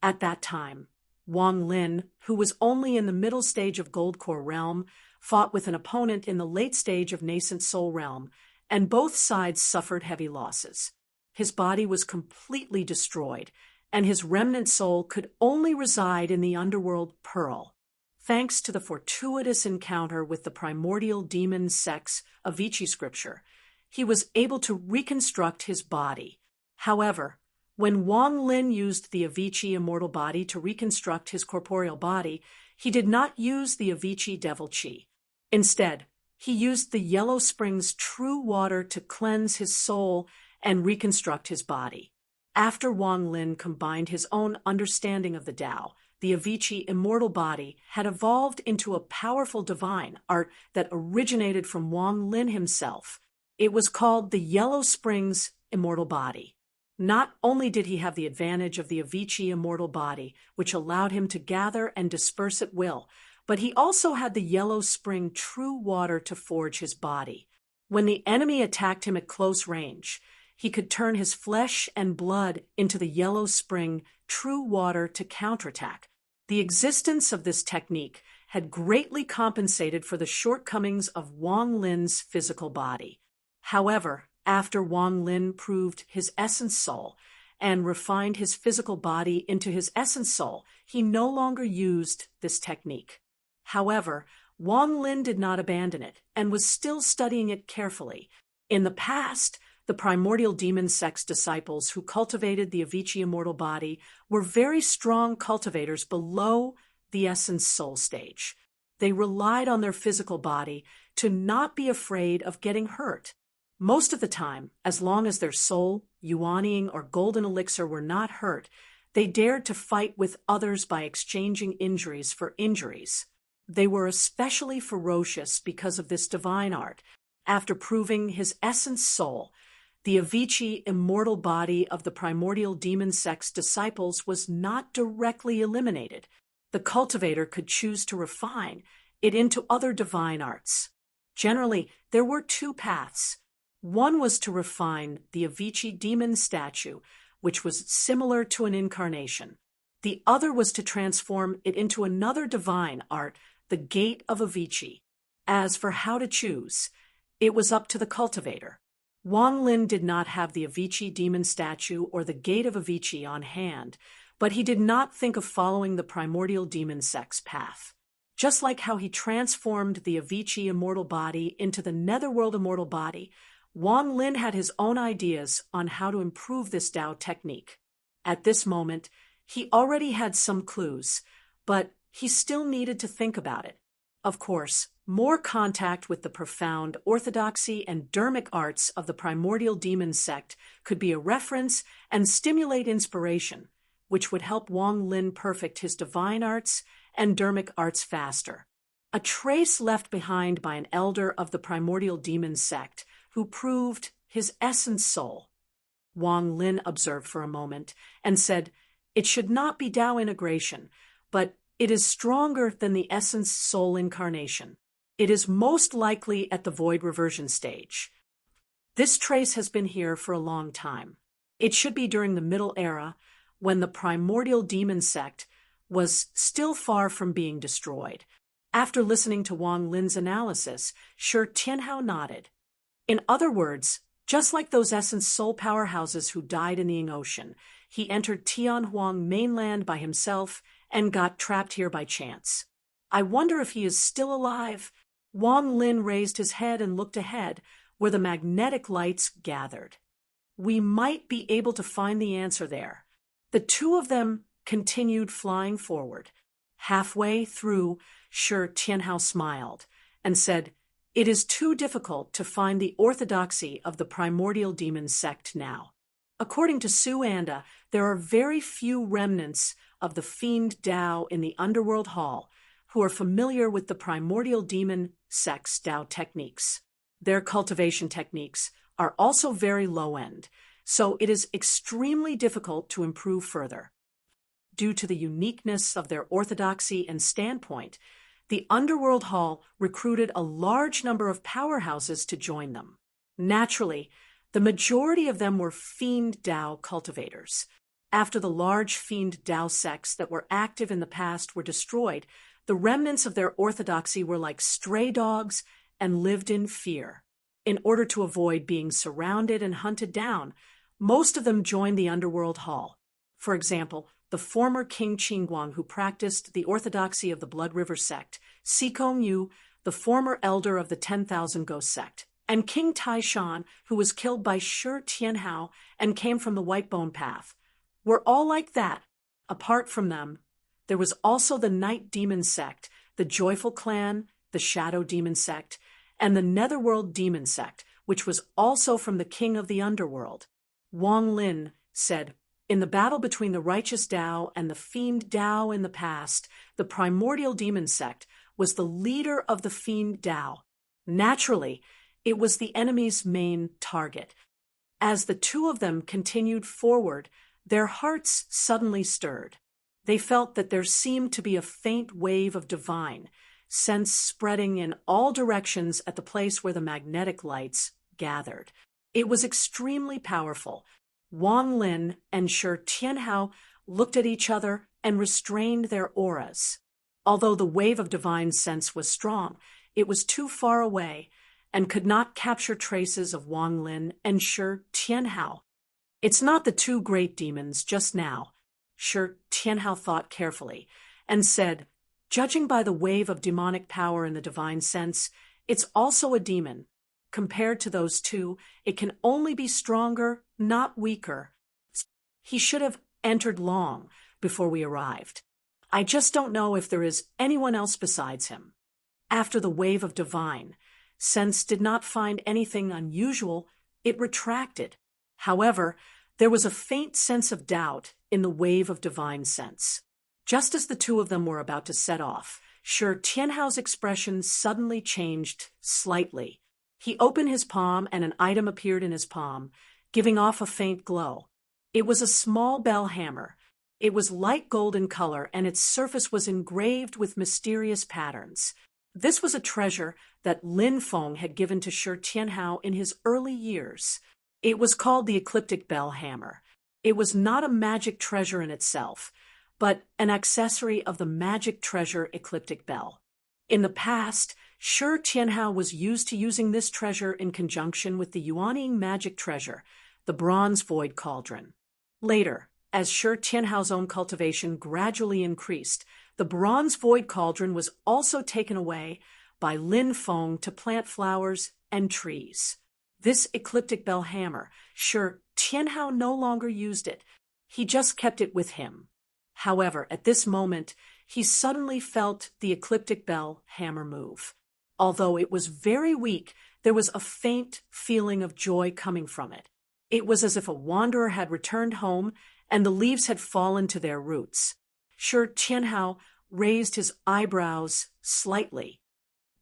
At that time, Wang Lin, who was only in the middle stage of Goldcore Realm, fought with an opponent in the late stage of Nascent Soul Realm, and both sides suffered heavy losses. His body was completely destroyed, and his remnant soul could only reside in the Underworld Pearl. Thanks to the fortuitous encounter with the primordial demon sect's Avicii scripture, he was able to reconstruct his body. However, when Wang Lin used the Avicii immortal body to reconstruct his corporeal body, he did not use the Avicii devil chi. Instead, he used the Yellow Springs true water to cleanse his soul and reconstruct his body. After Wang Lin combined his own understanding of the Tao, the Avicii immortal body had evolved into a powerful divine art that originated from Wang Lin himself. It was called the Yellow Springs immortal body. Not only did he have the advantage of the Avicii immortal body, which allowed him to gather and disperse at will, but he also had the Yellow Spring true water to forge his body. When the enemy attacked him at close range, he could turn his flesh and blood into the Yellow Spring true water to counterattack. The existence of this technique had greatly compensated for the shortcomings of Wang Lin's physical body. However, after Wang Lin proved his essence soul and refined his physical body into his essence soul, he no longer used this technique. However, Wang Lin did not abandon it and was still studying it carefully. In the past, the primordial demon sect's disciples who cultivated the Avicii immortal body were very strong cultivators below the essence soul stage. They relied on their physical body to not be afraid of getting hurt. Most of the time, as long as their soul, yuanying, or golden elixir were not hurt, they dared to fight with others by exchanging injuries for injuries. They were especially ferocious because of this divine art. After proving his essence soul, the Avicii immortal body of the primordial demon sect's disciples was not directly eliminated. The cultivator could choose to refine it into other divine arts. Generally, there were two paths. One was to refine the Avicii demon statue, which was similar to an incarnation. The other was to transform it into another divine art, the Gate of Avicii. As for how to choose, it was up to the cultivator. Wang Lin did not have the Avicii demon statue or the Gate of Avicii on hand, but he did not think of following the primordial demon sect's path. Just like how he transformed the Avicii immortal body into the netherworld immortal body, Wang Lin had his own ideas on how to improve this Tao technique. At this moment, he already had some clues, but he still needed to think about it. Of course, more contact with the profound orthodoxy and dermic arts of the primordial demon sect could be a reference and stimulate inspiration, which would help Wang Lin perfect his divine arts and dermic arts faster. A trace left behind by an elder of the primordial demon sect who proved his essence soul. Wang Lin observed for a moment and said, "It should not be Tao integration, but it is stronger than the essence soul incarnation. It is most likely at the void reversion stage. This trace has been here for a long time. It should be during the Middle Era, when the primordial demon sect was still far from being destroyed." After listening to Wang Lin's analysis, Shi Tianhao nodded. In other words, just like those essence soul powerhouses who died in the Ying Ocean, he entered Tianhuang mainland by himself and got trapped here by chance. I wonder if he is still alive. Wang Lin raised his head and looked ahead, where the magnetic lights gathered. We might be able to find the answer there. The two of them continued flying forward. Halfway through, Shi Tianhao smiled and said, "It is too difficult to find the orthodoxy of the primordial demon sect now. According to Su Anda, there are very few remnants of the fiend Tao in the underworld hall who are familiar with the primordial demon sect's Tao techniques. Their cultivation techniques are also very low-end, so it is extremely difficult to improve further. Due to the uniqueness of their orthodoxy and standpoint, the Underworld Hall recruited a large number of powerhouses to join them. Naturally, the majority of them were fiend Tao cultivators. After the large fiend Tao sects that were active in the past were destroyed, the remnants of their orthodoxy were like stray dogs and lived in fear. In order to avoid being surrounded and hunted down, most of them joined the Underworld Hall. For example, the former King Qingguang, who practiced the orthodoxy of the Blood River sect, Si Kong Yu, the former elder of the 10,000 Ghost sect, and King Taishan, who was killed by Shi Tianhao and came from the White Bone Path, were all like that. Apart from them, there was also the Night Demon sect, the Joyful Clan, the Shadow Demon Sect, and the Netherworld Demon Sect, which was also from the king of the underworld. Wang Lin said, "In the battle between the righteous Dao and the fiend Dao in the past, the primordial demon sect was the leader of the fiend Dao. Naturally, it was the enemy's main target. As the two of them continued forward, their hearts suddenly stirred. They felt that there seemed to be a faint wave of divine sense spreading in all directions at the place where the magnetic lights gathered. It was extremely powerful. Wang Lin and Shi Tianhao looked at each other and restrained their auras. Although the wave of divine sense was strong, it was too far away and could not capture traces of Wang Lin and Shi Tianhao. It's not the two great demons just now, Shi Tianhao thought carefully, and said, "Judging by the wave of demonic power in the divine sense, it's also a demon. Compared to those two, it can only be stronger, not weaker. He should have entered long before we arrived. I just don't know if there is anyone else besides him." After the wave of divine sense did not find anything unusual, it retracted. However, there was a faint sense of doubt in the wave of divine sense. Just as the two of them were about to set off, Shi Tianhao's expression suddenly changed slightly. He opened his palm and an item appeared in his palm, giving off a faint glow. It was a small bell hammer. It was light gold in color and its surface was engraved with mysterious patterns. This was a treasure that Lin Feng had given to Shi Tianhao in his early years. It was called the Ecliptic Bell Hammer. It was not a magic treasure in itself, but an accessory of the magic treasure Ecliptic Bell. In the past, Shi Tianhao was used to using this treasure in conjunction with the Yuanying magic treasure, the Bronze Void Cauldron. Later, as Shi Tianhao's own cultivation gradually increased, the Bronze Void Cauldron was also taken away by Lin Feng to plant flowers and trees. This Ecliptic Bell Hammer, Shi Tianhao no longer used it. He just kept it with him. However, at this moment, he suddenly felt the Ecliptic Bell Hammer move. Although it was very weak, there was a faint feeling of joy coming from it. It was as if a wanderer had returned home and the leaves had fallen to their roots. Shi Tianhao raised his eyebrows slightly.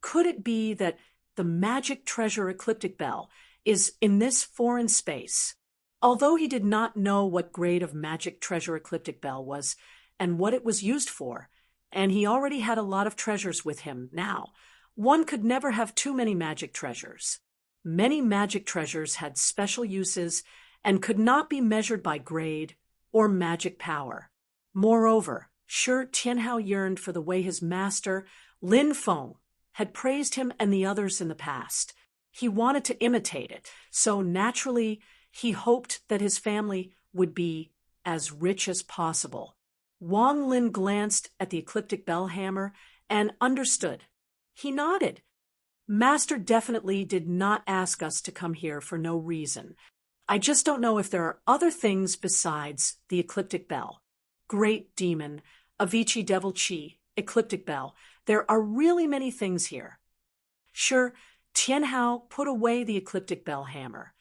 Could it be that the magic treasure Ecliptic Bell is in this foreign space? Although he did not know what grade of magic treasure Ecliptic Bell was and what it was used for, and he already had a lot of treasures with him now, one could never have too many magic treasures. Many magic treasures had special uses and could not be measured by grade or magic power. Moreover, Shi Tianhao yearned for the way his master, Lin Feng, had praised him and the others in the past. He wanted to imitate it, so naturally he hoped that his family would be as rich as possible. Wang Lin glanced at the Ecliptic Bell Hammer and understood. He nodded. "Master definitely did not ask us to come here for no reason. I just don't know if there are other things besides the Ecliptic Bell. Great Demon, Avicii Devil Chi, Ecliptic Bell. There are really many things here." Shi Tianhao put away the Ecliptic Bell Hammer.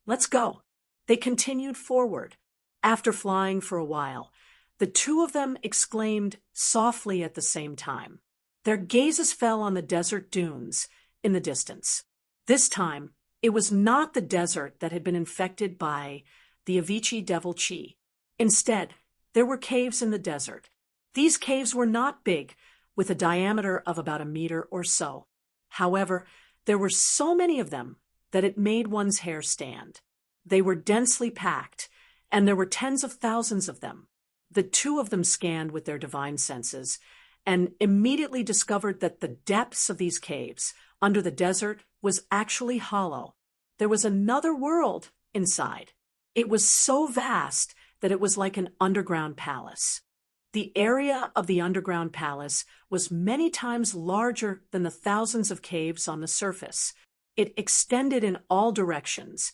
"Let's go." They continued forward. After flying for a while, the two of them exclaimed softly at the same time. Their gazes fell on the desert dunes in the distance. This time, it was not the desert that had been infected by the Avicii Devil Chi. Instead, there were caves in the desert. These caves were not big, with a diameter of about a meter or so. However, there were so many of them that it made one's hair stand. They were densely packed, and there were tens of thousands of them. The two of them scanned with their divine senses and immediately discovered that the depths of these caves under the desert was actually hollow. There was another world inside. It was so vast that it was like an underground palace. The area of the underground palace was many times larger than the thousands of caves on the surface. It extended in all directions,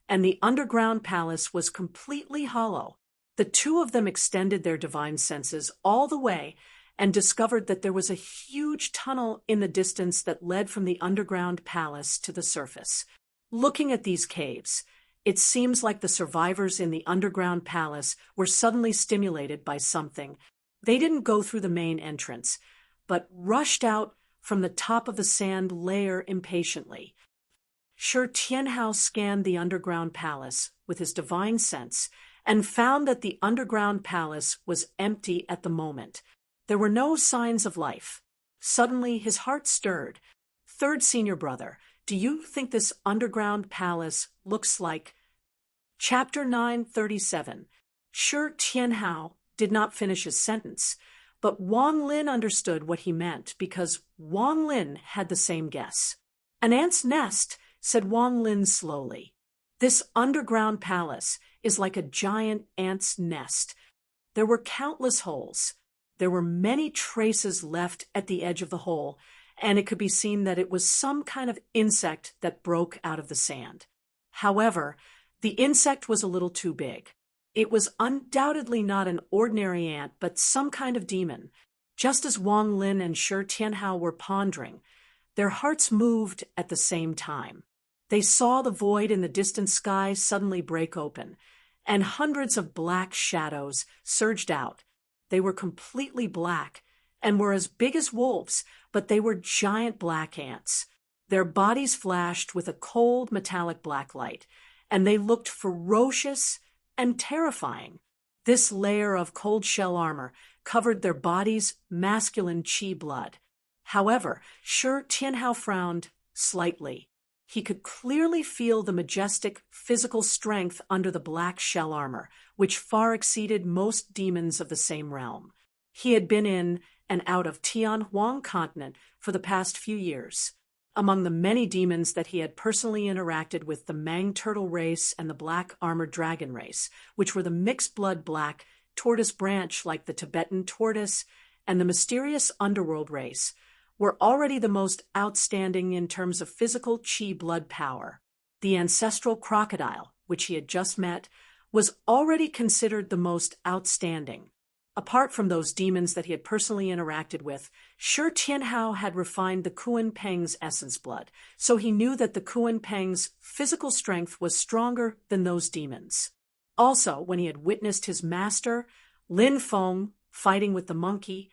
and the underground palace was completely hollow. The two of them extended their divine senses all the way and discovered that there was a huge tunnel in the distance that led from the underground palace to the surface. Looking at these caves, it seems like the survivors in the underground palace were suddenly stimulated by something. They didn't go through the main entrance, but rushed out from the top of the sand layer impatiently. Shi Tianhao scanned the underground palace with his divine sense and found that the underground palace was empty at the moment. There were no signs of life. Suddenly, his heart stirred. Third senior brother, do you think this underground palace looks like... Chapter 937. Shi Tianhao did not finish his sentence, but Wang Lin understood what he meant because Wang Lin had the same guess. An ant's nest, said Wang Lin slowly. This underground palace is like a giant ant's nest. There were countless holes. There were many traces left at the edge of the hole, and it could be seen that it was some kind of insect that broke out of the sand. However, the insect was a little too big. It was undoubtedly not an ordinary ant, but some kind of demon. Just as Wang Lin and Shi Tianhao were pondering, their hearts moved at the same time. They saw the void in the distant sky suddenly break open, and hundreds of black shadows surged out. They were completely black and were as big as wolves, but they were giant black ants. Their bodies flashed with a cold metallic black light, and they looked ferocious and terrifying. This layer of cold shell armor covered their bodies' masculine chi blood. However, Shi Tianhao frowned slightly. He could clearly feel the majestic physical strength under the black shell armor, which far exceeded most demons of the same realm. He had been in and out of Tianhuang continent for the past few years. Among the many demons that he had personally interacted with, the Mang turtle race and the black armored dragon race, which were the mixed blood black tortoise branch like the Tibetan tortoise, and the mysterious underworld race, were already the most outstanding in terms of physical chi blood power. The ancestral crocodile, which he had just met, was already considered the most outstanding. Apart from those demons that he had personally interacted with, Shi Tianhao had refined the Kuan Peng's essence blood, so he knew that the Kuan Peng's physical strength was stronger than those demons. Also, when he had witnessed his master, Lin Feng, fighting with the monkey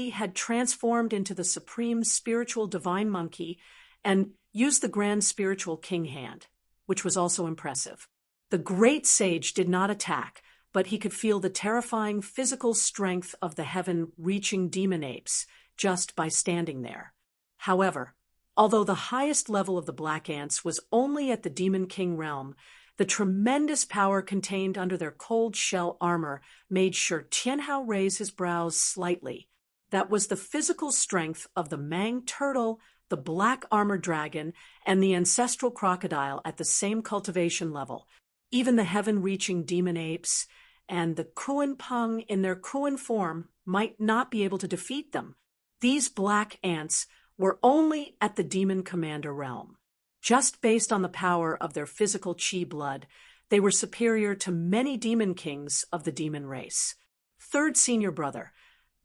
had transformed into the supreme spiritual divine monkey and used the grand spiritual king hand, which was also impressive. The great sage did not attack, but he could feel the terrifying physical strength of the heaven-reaching demon apes just by standing there. However, although the highest level of the black ants was only at the demon king realm, the tremendous power contained under their cold shell armor made Shi Tianhao raise his brows slightly. That was the physical strength of the Mang turtle, the black armored dragon, and the ancestral crocodile at the same cultivation level. Even the heaven-reaching demon apes and the Kuan Peng in their Kuan form might not be able to defeat them. These black ants were only at the demon commander realm. Just based on the power of their physical chi blood, they were superior to many demon kings of the demon race. Third senior brother,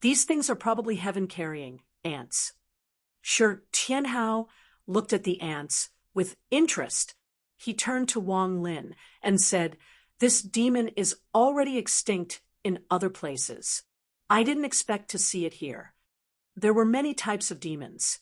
these things are probably heaven-carrying ants. Shi Tianhao looked at the ants with interest. He turned to Wang Lin and said, "This demon is already extinct in other places. I didn't expect to see it here." There were many types of demons.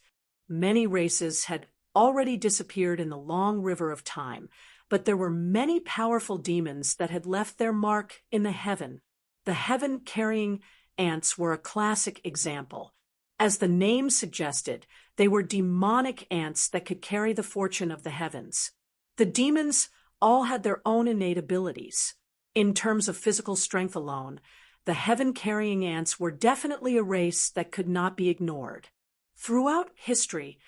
Many races had already disappeared in the long river of time, but there were many powerful demons that had left their mark in the heaven. The heaven-carrying ants were a classic example. As the name suggested, they were demonic ants that could carry the fortune of the heavens. The demons all had their own innate abilities. In terms of physical strength alone, the heaven-carrying ants were definitely a race that could not be ignored. Throughout history,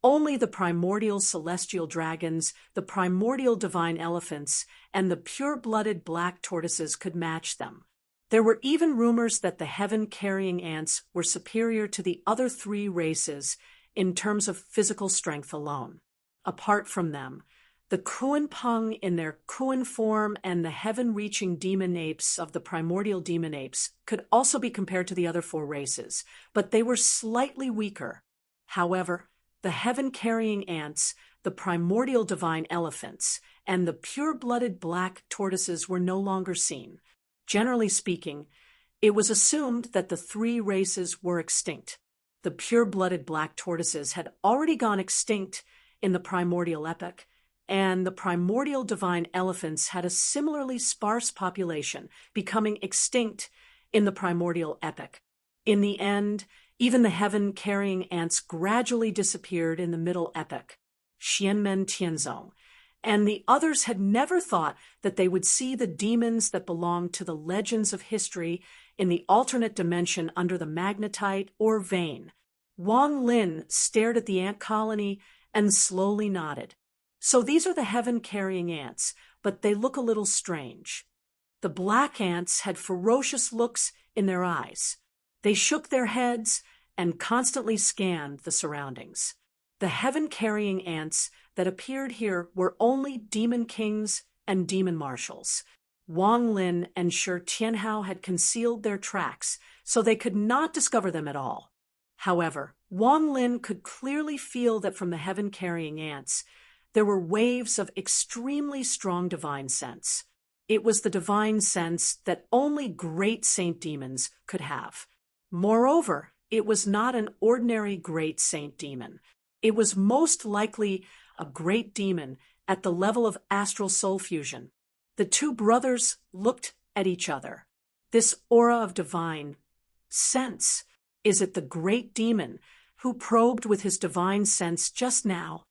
only the primordial celestial dragons, the primordial divine elephants, and the pure-blooded black tortoises could match them. There were even rumors that the heaven-carrying ants were superior to the other three races in terms of physical strength alone. Apart from them, The Kuan-Pung in their Kuan form and the heaven-reaching demon apes of the primordial demon apes could also be compared to the other four races, but they were slightly weaker. However, the heaven-carrying ants, the primordial divine elephants, and the pure-blooded black tortoises were no longer seen. Generally speaking, it was assumed that the three races were extinct. The pure-blooded black tortoises had already gone extinct in the primordial epoch, and the primordial divine elephants had a similarly sparse population, becoming extinct in the primordial epoch. In the end, even the heaven-carrying ants gradually disappeared in the middle epoch, Xianmen Tianzong, and the others had never thought that they would see the demons that belonged to the legends of history in the alternate dimension under the magnetite or vein. Wang Lin stared at the ant colony and slowly nodded. So these are the heaven-carrying ants, but they look a little strange. The black ants had ferocious looks in their eyes. They shook their heads and constantly scanned the surroundings. The heaven-carrying ants that appeared here were only demon kings and demon marshals. Wang Lin and Shi Tianhao had concealed their tracks, so they could not discover them at all. However, Wang Lin could clearly feel that from the heaven-carrying ants, there were waves of extremely strong divine sense. It was the divine sense that only great saint demons could have. Moreover, it was not an ordinary great saint demon. It was most likely a great demon at the level of astral soul fusion. The two brothers looked at each other. This aura of divine sense, is it the great demon who probed with his divine sense just now?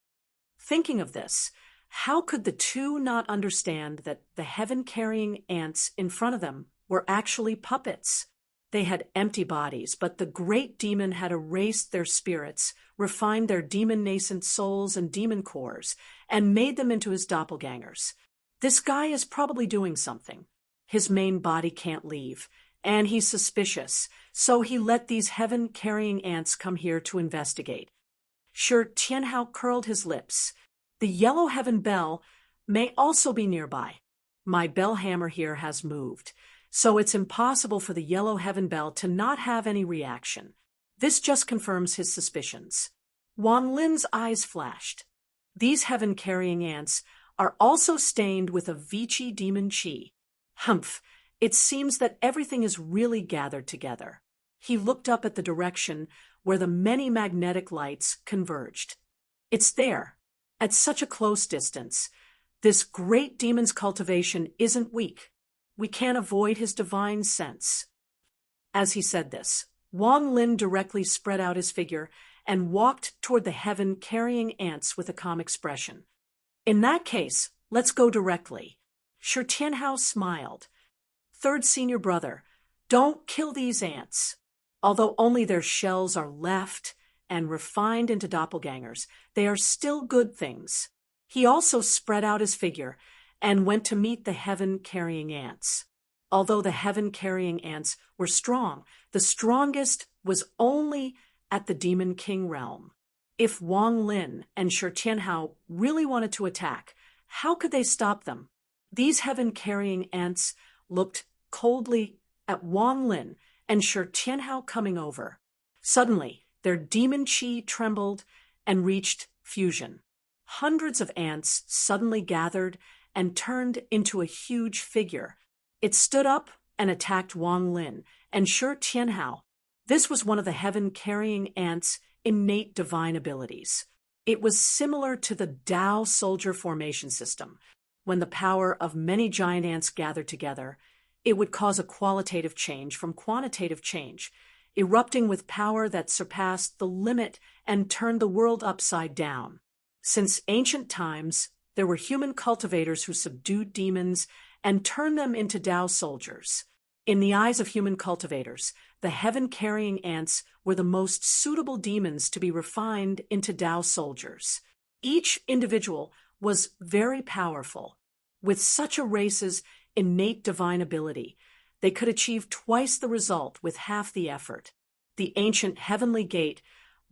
Thinking of this, how could the two not understand that the heaven-carrying ants in front of them were actually puppets? They had empty bodies, but the great demon had erased their spirits, refined their demon-nascent souls and demon cores, and made them into his doppelgangers. This guy is probably doing something. His main body can't leave, and he's suspicious, so he let these heaven-carrying ants come here to investigate. Shi Tianhao curled his lips. The yellow heaven bell may also be nearby. My bell hammer here has moved, so it's impossible for the yellow heaven bell to not have any reaction. This just confirms his suspicions. Wang Lin's eyes flashed. These heaven-carrying ants are also stained with a Vichy demon chi. Humph, it seems that everything is really gathered together. He looked up at the direction where the many magnetic lights converged. It's there, at such a close distance. This great demon's cultivation isn't weak. We can't avoid his divine sense. As he said this, Wang Lin directly spread out his figure and walked toward the heaven-carrying ants with a calm expression. In that case, let's go directly. Shi Tianhao smiled. Third senior brother, don't kill these ants. Although only their shells are left and refined into doppelgangers, they are still good things. He also spread out his figure and went to meet the heaven-carrying ants. Although the heaven-carrying ants were strong, the strongest was only at the Demon King realm. If Wang Lin and Shi Tianhao really wanted to attack, how could they stop them? These heaven-carrying ants looked coldly at Wang Lin and Shi Tianhao coming over. Suddenly, their demon chi trembled and reached fusion. Hundreds of ants suddenly gathered and turned into a huge figure. It stood up and attacked Wang Lin and Shi Tianhao. This was one of the heaven-carrying ants' innate divine abilities. It was similar to the Tao soldier formation system. When the power of many giant ants gathered together, it would cause a qualitative change from quantitative change, erupting with power that surpassed the limit and turned the world upside down. Since ancient times, there were human cultivators who subdued demons and turned them into Tao soldiers. In the eyes of human cultivators, the heaven-carrying ants were the most suitable demons to be refined into Tao soldiers. Each individual was very powerful. With such a race's innate divine ability, they could achieve twice the result with half the effort. The ancient heavenly gate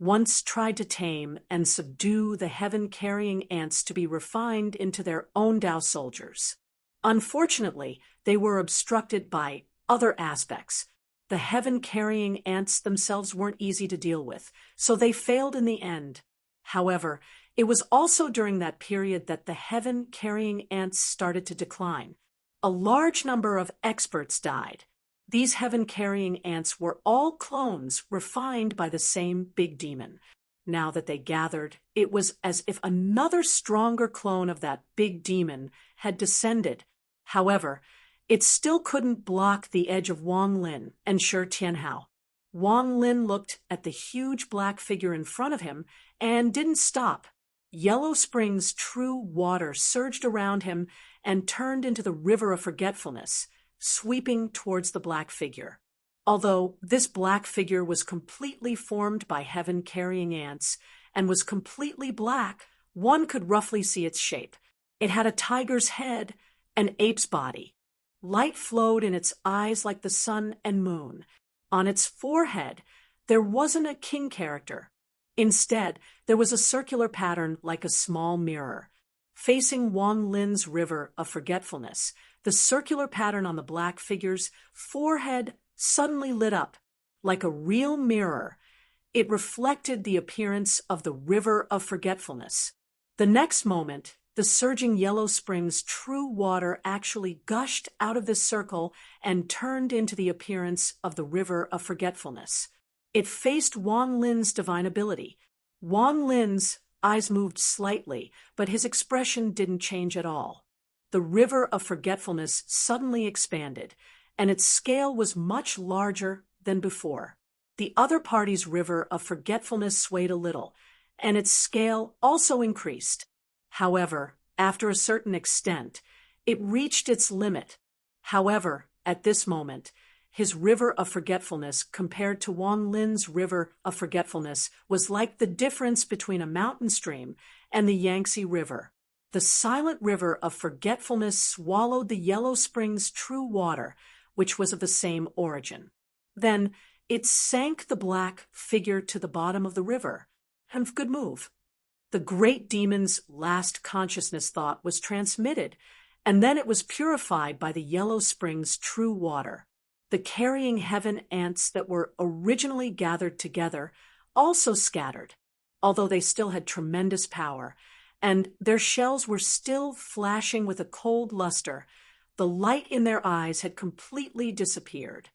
once tried to tame and subdue the heaven-carrying ants to be refined into their own Tao soldiers. Unfortunately, they were obstructed by other aspects. The heaven-carrying ants themselves weren't easy to deal with, so they failed in the end. However, it was also during that period that the heaven-carrying ants started to decline. A large number of experts died. These heaven-carrying ants were all clones refined by the same big demon. Now that they gathered, it was as if another stronger clone of that big demon had descended. However, it still couldn't block the edge of Wang Lin and Shi Tianhao. Wang Lin looked at the huge black figure in front of him and didn't stop. Yellow Spring's true water surged around him and turned into the river of forgetfulness, sweeping towards the black figure. Although this black figure was completely formed by heaven-carrying ants and was completely black, one could roughly see its shape. It had a tiger's head, an ape's body. Light flowed in its eyes like the sun and moon. On its forehead, there wasn't a king character. Instead, there was a circular pattern like a small mirror. Facing Wang Lin's river of forgetfulness, the circular pattern on the black figure's forehead suddenly lit up. Like a real mirror, it reflected the appearance of the river of forgetfulness. The next moment, the surging Yellow Spring's true water actually gushed out of this circle and turned into the appearance of the river of forgetfulness. It faced Wang Lin's divine ability. Wang Lin's eyes moved slightly, but his expression didn't change at all. The river of forgetfulness suddenly expanded, and its scale was much larger than before. The other party's river of forgetfulness swayed a little, and its scale also increased. However, after a certain extent, it reached its limit. However, at this moment, his river of forgetfulness compared to Wang Lin's river of forgetfulness was like the difference between a mountain stream and the Yangtze River. The silent river of forgetfulness swallowed the Yellow Spring's true water, which was of the same origin. Then it sank the black figure to the bottom of the river. And good move. The great demon's last consciousness thought was transmitted, and then it was purified by the Yellow Spring's true water. The carrying heaven ants that were originally gathered together also scattered, although they still had tremendous power, and their shells were still flashing with a cold luster. The light in their eyes had completely disappeared.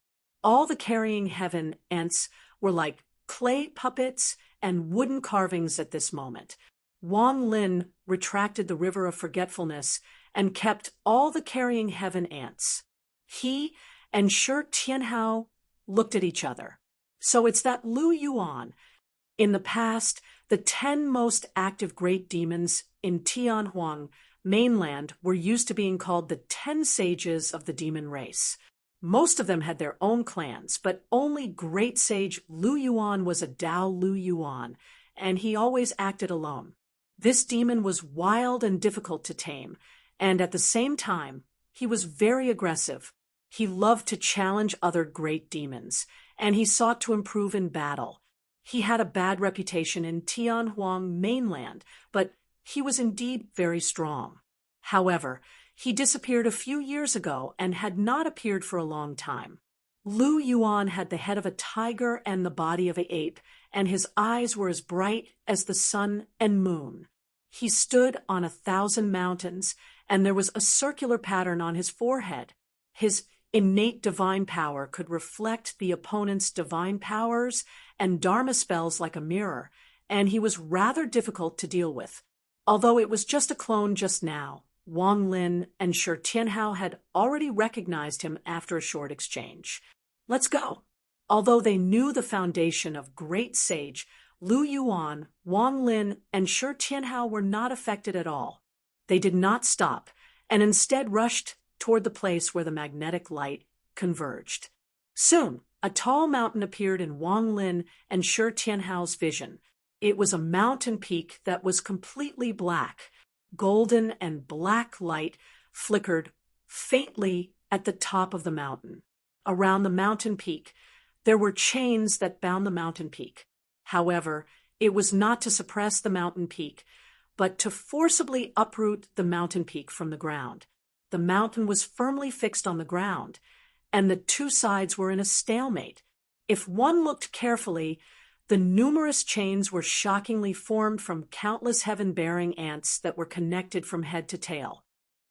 All the carrying heaven ants were like clay puppets and wooden carvings at this moment. Wang Lin retracted the river of forgetfulness and kept all the carrying heaven ants. He and Shi Tianhao looked at each other. So it's that Lu Yuan. In the past, the 10 most active great demons in Tianhuang mainland were used to being called the 10 sages of the demon race. Most of them had their own clans, but only great sage Lu Yuan was a Dao Lu Yuan, and he always acted alone. This demon was wild and difficult to tame, and at the same time, he was very aggressive. He loved to challenge other great demons, and he sought to improve in battle. He had a bad reputation in Tianhuang mainland, but he was indeed very strong. However, he disappeared a few years ago and had not appeared for a long time. Lu Yuan had the head of a tiger and the body of an ape, and his eyes were as bright as the sun and moon. He stood on 1,000 mountains, and there was a circular pattern on his forehead. His innate divine power could reflect the opponent's divine powers and dharma spells like a mirror, and he was rather difficult to deal with. Although it was just a clone just now, Wang Lin and Shi Tianhao had already recognized him after a short exchange. Let's go. Although they knew the foundation of great sage, Lu Yuan, Wang Lin, and Shi Tianhao were not affected at all. They did not stop, and instead rushed toward the place where the magnetic light converged. Soon, a tall mountain appeared in Wang Lin and Shi Tianhao's vision. It was a mountain peak that was completely black. Golden and black light flickered faintly at the top of the mountain. Around the mountain peak, there were chains that bound the mountain peak. However, it was not to suppress the mountain peak, but to forcibly uproot the mountain peak from the ground. The mountain was firmly fixed on the ground, and the two sides were in a stalemate. If one looked carefully, the numerous chains were shockingly formed from countless heaven-bearing ants that were connected from head to tail.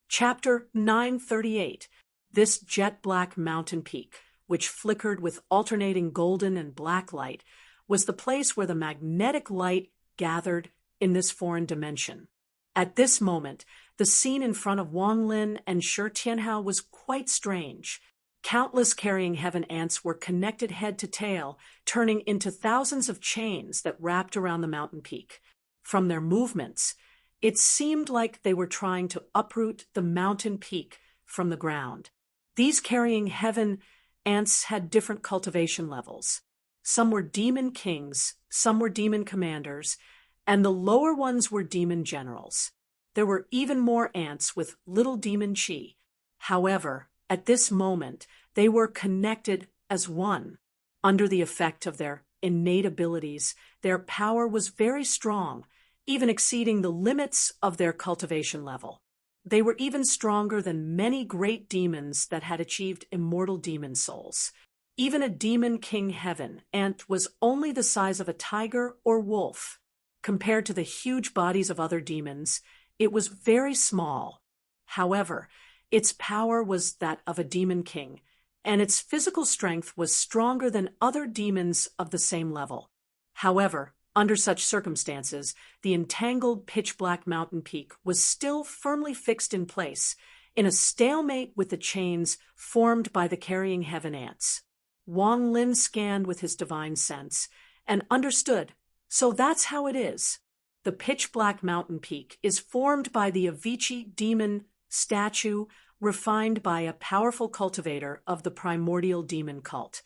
Chapter 938. This jet-black mountain peak, which flickered with alternating golden and black light, was the place where the magnetic light gathered in this foreign dimension. At this moment, the scene in front of Wang Lin and Shi Tianhao was quite strange. Countless carrying heaven ants were connected head to tail, turning into thousands of chains that wrapped around the mountain peak. From their movements, it seemed like they were trying to uproot the mountain peak from the ground. These carrying heaven ants had different cultivation levels. Some were demon kings, some were demon commanders, and the lower ones were demon generals. There were even more ants with little demon chi. However, at this moment, they were connected as one. Under the effect of their innate abilities, their power was very strong, even exceeding the limits of their cultivation level. They were even stronger than many great demons that had achieved immortal demon souls. Even a demon king heaven ant was only the size of a tiger or wolf. Compared to the huge bodies of other demons, it was very small. However, its power was that of a demon king, and its physical strength was stronger than other demons of the same level. However, under such circumstances, the entangled pitch-black mountain peak was still firmly fixed in place, in a stalemate with the chains formed by the carrying heaven ants. Wang Lin scanned with his divine sense and understood, so that's how it is. The pitch-black mountain peak is formed by the Avicii demon statue refined by a powerful cultivator of the primordial demon cult.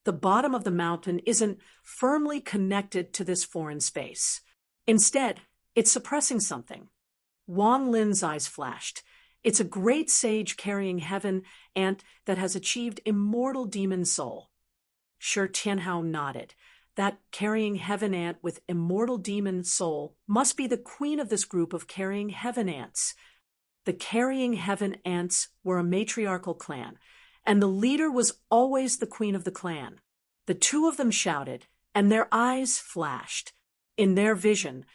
The bottom of the mountain isn't firmly connected to this foreign space. Instead, it's suppressing something. Wang Lin's eyes flashed. It's a great sage carrying heaven ant that has achieved immortal demon soul. Shi Tianhao nodded. That carrying heaven ant with immortal demon soul must be the queen of this group of carrying heaven ants. The carrying heaven ants were a matriarchal clan, and the leader was always the queen of the clan. The two of them shouted, and their eyes flashed. In their vision,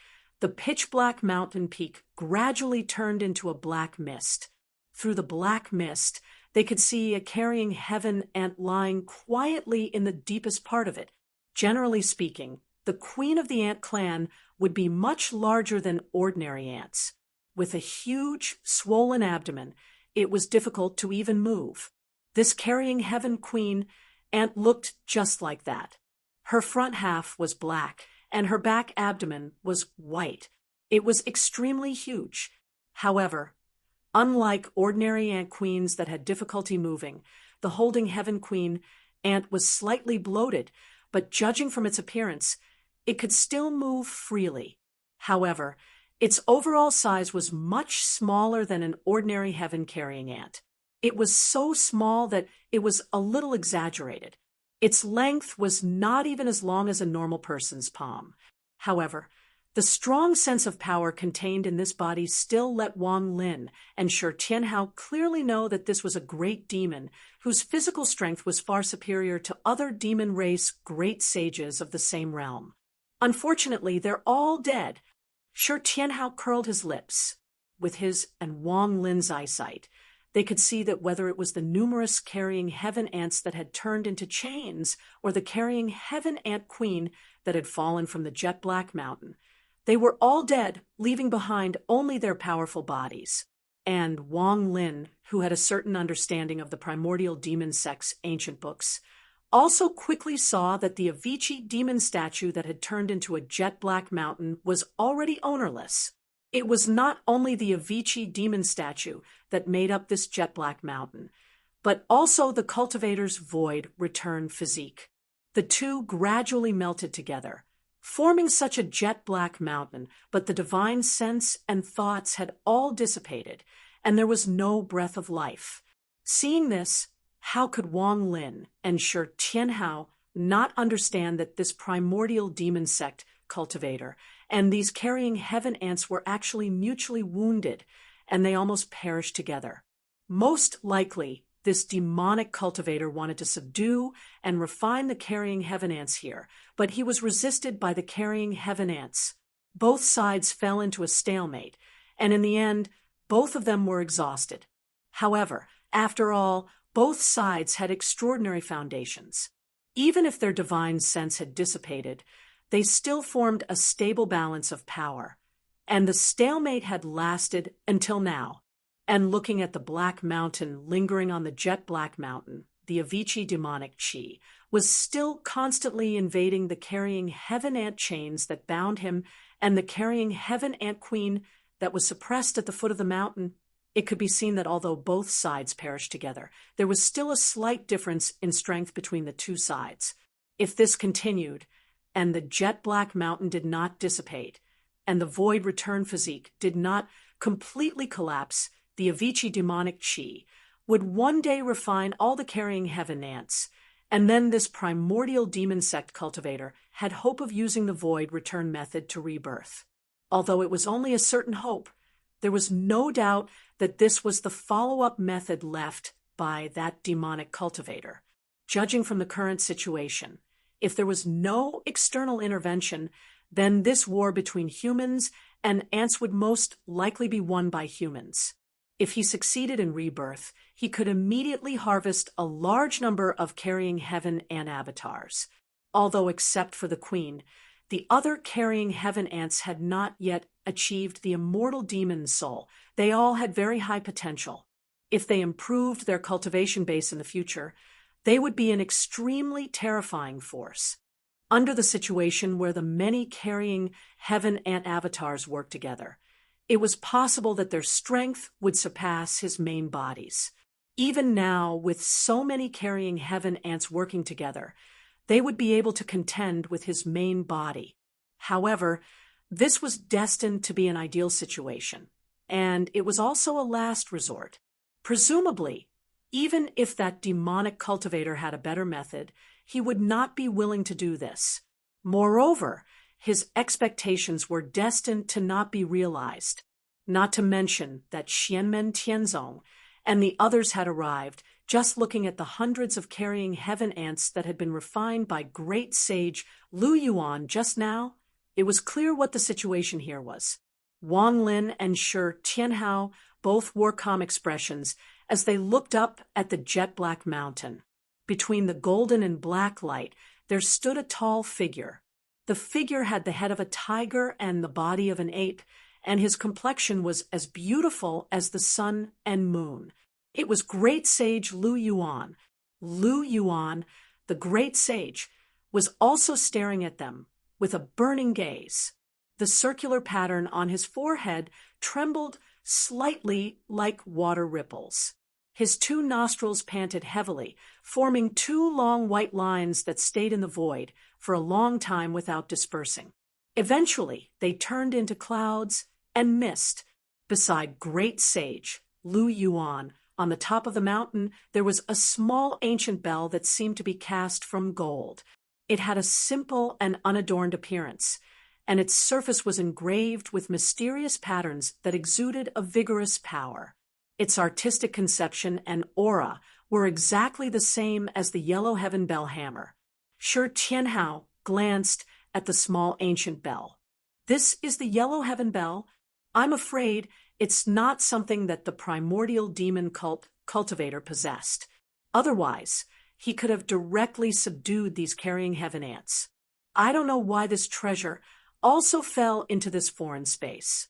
the pitch-black mountain peak gradually turned into a black mist. Through the black mist, they could see a carrying heaven ant lying quietly in the deepest part of it. Generally speaking, the queen of the ant clan would be much larger than ordinary ants. With a huge, swollen abdomen, it was difficult to even move. This carrying heaven queen ant looked just like that. Her front half was black, and her back abdomen was white. It was extremely huge. However, unlike ordinary ant queens that had difficulty moving, the holding heaven queen ant was slightly bloated, but judging from its appearance, it could still move freely. However, its overall size was much smaller than an ordinary heaven-carrying ant. It was so small that it was a little exaggerated. Its length was not even as long as a normal person's palm. However, the strong sense of power contained in this body still let Wang Lin and Shi Tianhao clearly know that this was a great demon whose physical strength was far superior to other demon race great sages of the same realm. Unfortunately, they're all dead. Shi Tianhao curled his lips. With his and Wang Lin's eyesight, they could see that whether it was the numerous carrying heaven ants that had turned into chains or the carrying heaven ant queen that had fallen from the jet-black mountain, they were all dead, leaving behind only their powerful bodies. And Wang Lin, who had a certain understanding of the primordial demon sect's ancient books, also quickly saw that the Avicii demon statue that had turned into a jet-black mountain was already ownerless. It was not only the Avicii demon statue that made up this jet-black mountain, but also the cultivator's void return physique. The two gradually melted together, forming such a jet-black mountain, but the divine sense and thoughts had all dissipated, and there was no breath of life. Seeing this, how could Wang Lin and Shi Tianhao not understand that this primordial demon sect cultivator and these carrying heaven ants were actually mutually wounded, and they almost perished together. Most likely, this demonic cultivator wanted to subdue and refine the carrying heaven ants here, but he was resisted by the carrying heaven ants. Both sides fell into a stalemate, and in the end, both of them were exhausted. However, after all, both sides had extraordinary foundations. Even if their divine sense had dissipated, they still formed a stable balance of power, and the stalemate had lasted until now. And looking at the Black Mountain lingering on the jet black mountain, the Avicii demonic chi was still constantly invading the carrying heaven ant chains that bound him and the carrying heaven ant queen that was suppressed at the foot of the mountain. It could be seen that although both sides perished together, there was still a slight difference in strength between the two sides. If this continued, and the jet black mountain did not dissipate, and the void return physique did not completely collapse, the Avicii demonic chi would one day refine all the carrying heaven ants, and then this primordial demon sect cultivator had hope of using the void return method to rebirth. Although it was only a certain hope, there was no doubt that this was the follow-up method left by that demonic cultivator. Judging from the current situation, if there was no external intervention, then this war between humans and ants would most likely be won by humans. If he succeeded in rebirth, he could immediately harvest a large number of carrying heaven ant avatars. Although except for the queen, the other carrying heaven ants had not yet achieved the immortal demon soul. They all had very high potential. If they improved their cultivation base in the future, they would be an extremely terrifying force. Under the situation where the many carrying heaven ant avatars work together, it was possible that their strength would surpass his main bodies. Even now, with so many carrying heaven ants working together, they would be able to contend with his main body. However, this was destined to be an ideal situation, and it was also a last resort. Presumably, even if that demonic cultivator had a better method, he would not be willing to do this. Moreover, his expectations were destined to not be realized, not to mention that Xianmen Tianzong and the others had arrived. Just looking at the hundreds of carrying heaven ants that had been refined by great sage Lu Yuan just now, it was clear what the situation here was. Wang Lin and Shi Tianhao both wore calm expressions as they looked up at the jet black mountain. Between the golden and black light, there stood a tall figure. The figure had the head of a tiger and the body of an ape, and his complexion was as beautiful as the sun and moon. It was great sage Lu Yuan. Lu Yuan, the great sage, was also staring at them with a burning gaze. The circular pattern on his forehead trembled slightly like water ripples. His two nostrils panted heavily, forming two long white lines that stayed in the void for a long time without dispersing. Eventually, they turned into clouds and mist. Beside great sage Lu Yuan, on the top of the mountain, there was a small ancient bell that seemed to be cast from gold. It had a simple and unadorned appearance, and its surface was engraved with mysterious patterns that exuded a vigorous power. Its artistic conception and aura were exactly the same as the yellow heaven bell hammer. Shi Tianhao glanced at the small ancient bell. "This is the yellow heaven bell. I'm afraid it's not something that the primordial demon cultivator possessed. Otherwise, he could have directly subdued these carrying heaven ants. I don't know why this treasure also fell into this foreign space."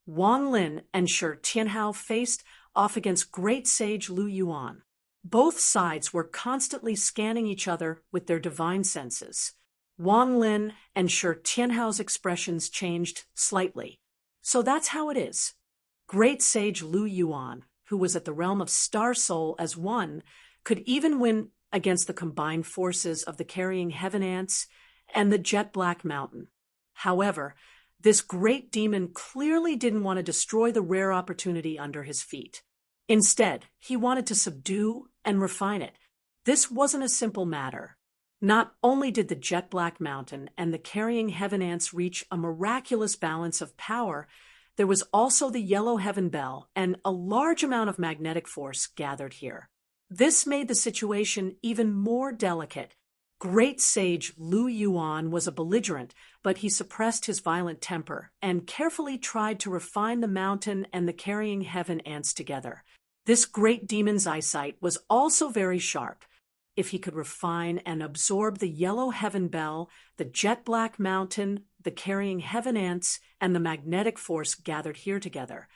Wang Lin and Shi Tianhao faced off against great sage Lu Yuan. Both sides were constantly scanning each other with their divine senses. Wang Lin and Shi Tianhao's expressions changed slightly. So that's how it is. Great sage Lu Yuan, who was at the realm of Star Soul as one, could even win against the combined forces of the carrying heaven ants and the jet black mountain. However, this great demon clearly didn't want to destroy the rare opportunity under his feet. Instead, he wanted to subdue and refine it. This wasn't a simple matter. Not only did the jet black mountain and the carrying heaven ants reach a miraculous balance of power, there was also the yellow heaven bell and a large amount of magnetic force gathered here. This made the situation even more delicate. Great sage Lu Yuan was a belligerent, but he suppressed his violent temper and carefully tried to refine the mountain and the carrying heaven ants together. This great demon's eyesight was also very sharp. If he could refine and absorb the yellow heaven bell, the jet black mountain, the carrying heaven ants, and the magnetic force gathered here together,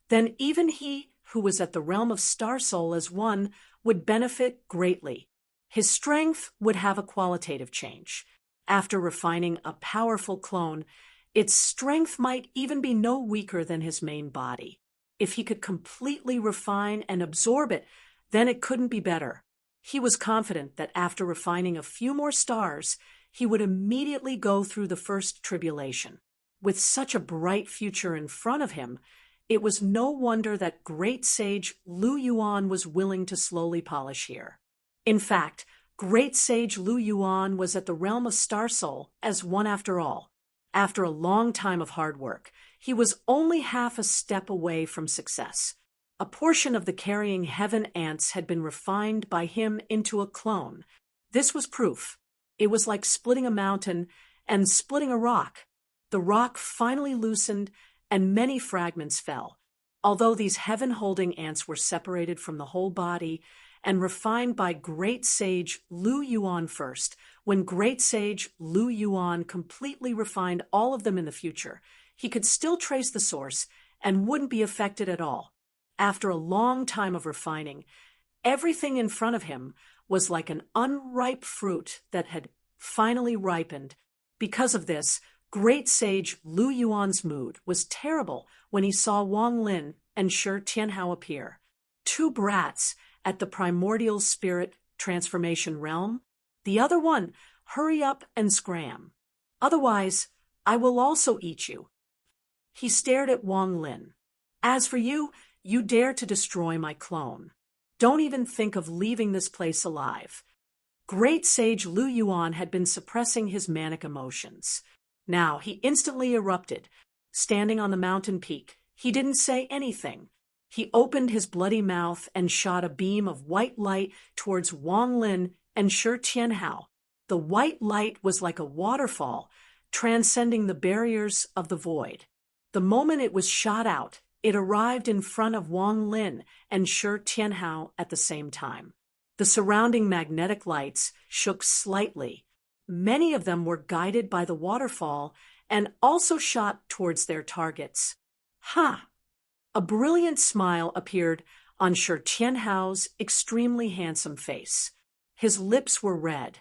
then even he who was at the realm of Star Soul as one would benefit greatly. His strength would have a qualitative change. After refining a powerful clone, its strength might even be no weaker than his main body. If he could completely refine and absorb it, then it couldn't be better. He was confident that after refining a few more stars, he would immediately go through the first tribulation. With such a bright future in front of him, it was no wonder that great sage Lu Yuan was willing to slowly polish here. In fact, great sage Lu Yuan was at the realm of Star Soul as one after all. After a long time of hard work, he was only half a step away from success. A portion of the carrying heaven ants had been refined by him into a clone. This was proof. It was like splitting a mountain and splitting a rock. The rock finally loosened and many fragments fell. Although these heaven-holding ants were separated from the whole body and refined by great sage Lu Yuan first, when great sage Lu Yuan completely refined all of them in the future, he could still trace the source and wouldn't be affected at all. After a long time of refining, everything in front of him was like an unripe fruit that had finally ripened. Because of this, great sage Lu Yuan's mood was terrible when he saw Wang Lin and Shi Tianhao appear. Two brats at the primordial spirit transformation realm. The other one, hurry up and scram. Otherwise, I will also eat you. He stared at Wang Lin. As for you, you dare to destroy my clone. Don't even think of leaving this place alive. Great sage Lu Yuan had been suppressing his manic emotions. Now he instantly erupted. Standing on the mountain peak, he didn't say anything. He opened his bloody mouth and shot a beam of white light towards Wang Lin and Shi Tianhao. The white light was like a waterfall, transcending the barriers of the void. The moment it was shot out, it arrived in front of Wang Lin and Shi Tianhao at the same time. The surrounding magnetic lights shook slightly. Many of them were guided by the waterfall and also shot towards their targets. Ha! A brilliant smile appeared on Shi Tianhao's extremely handsome face. His lips were red,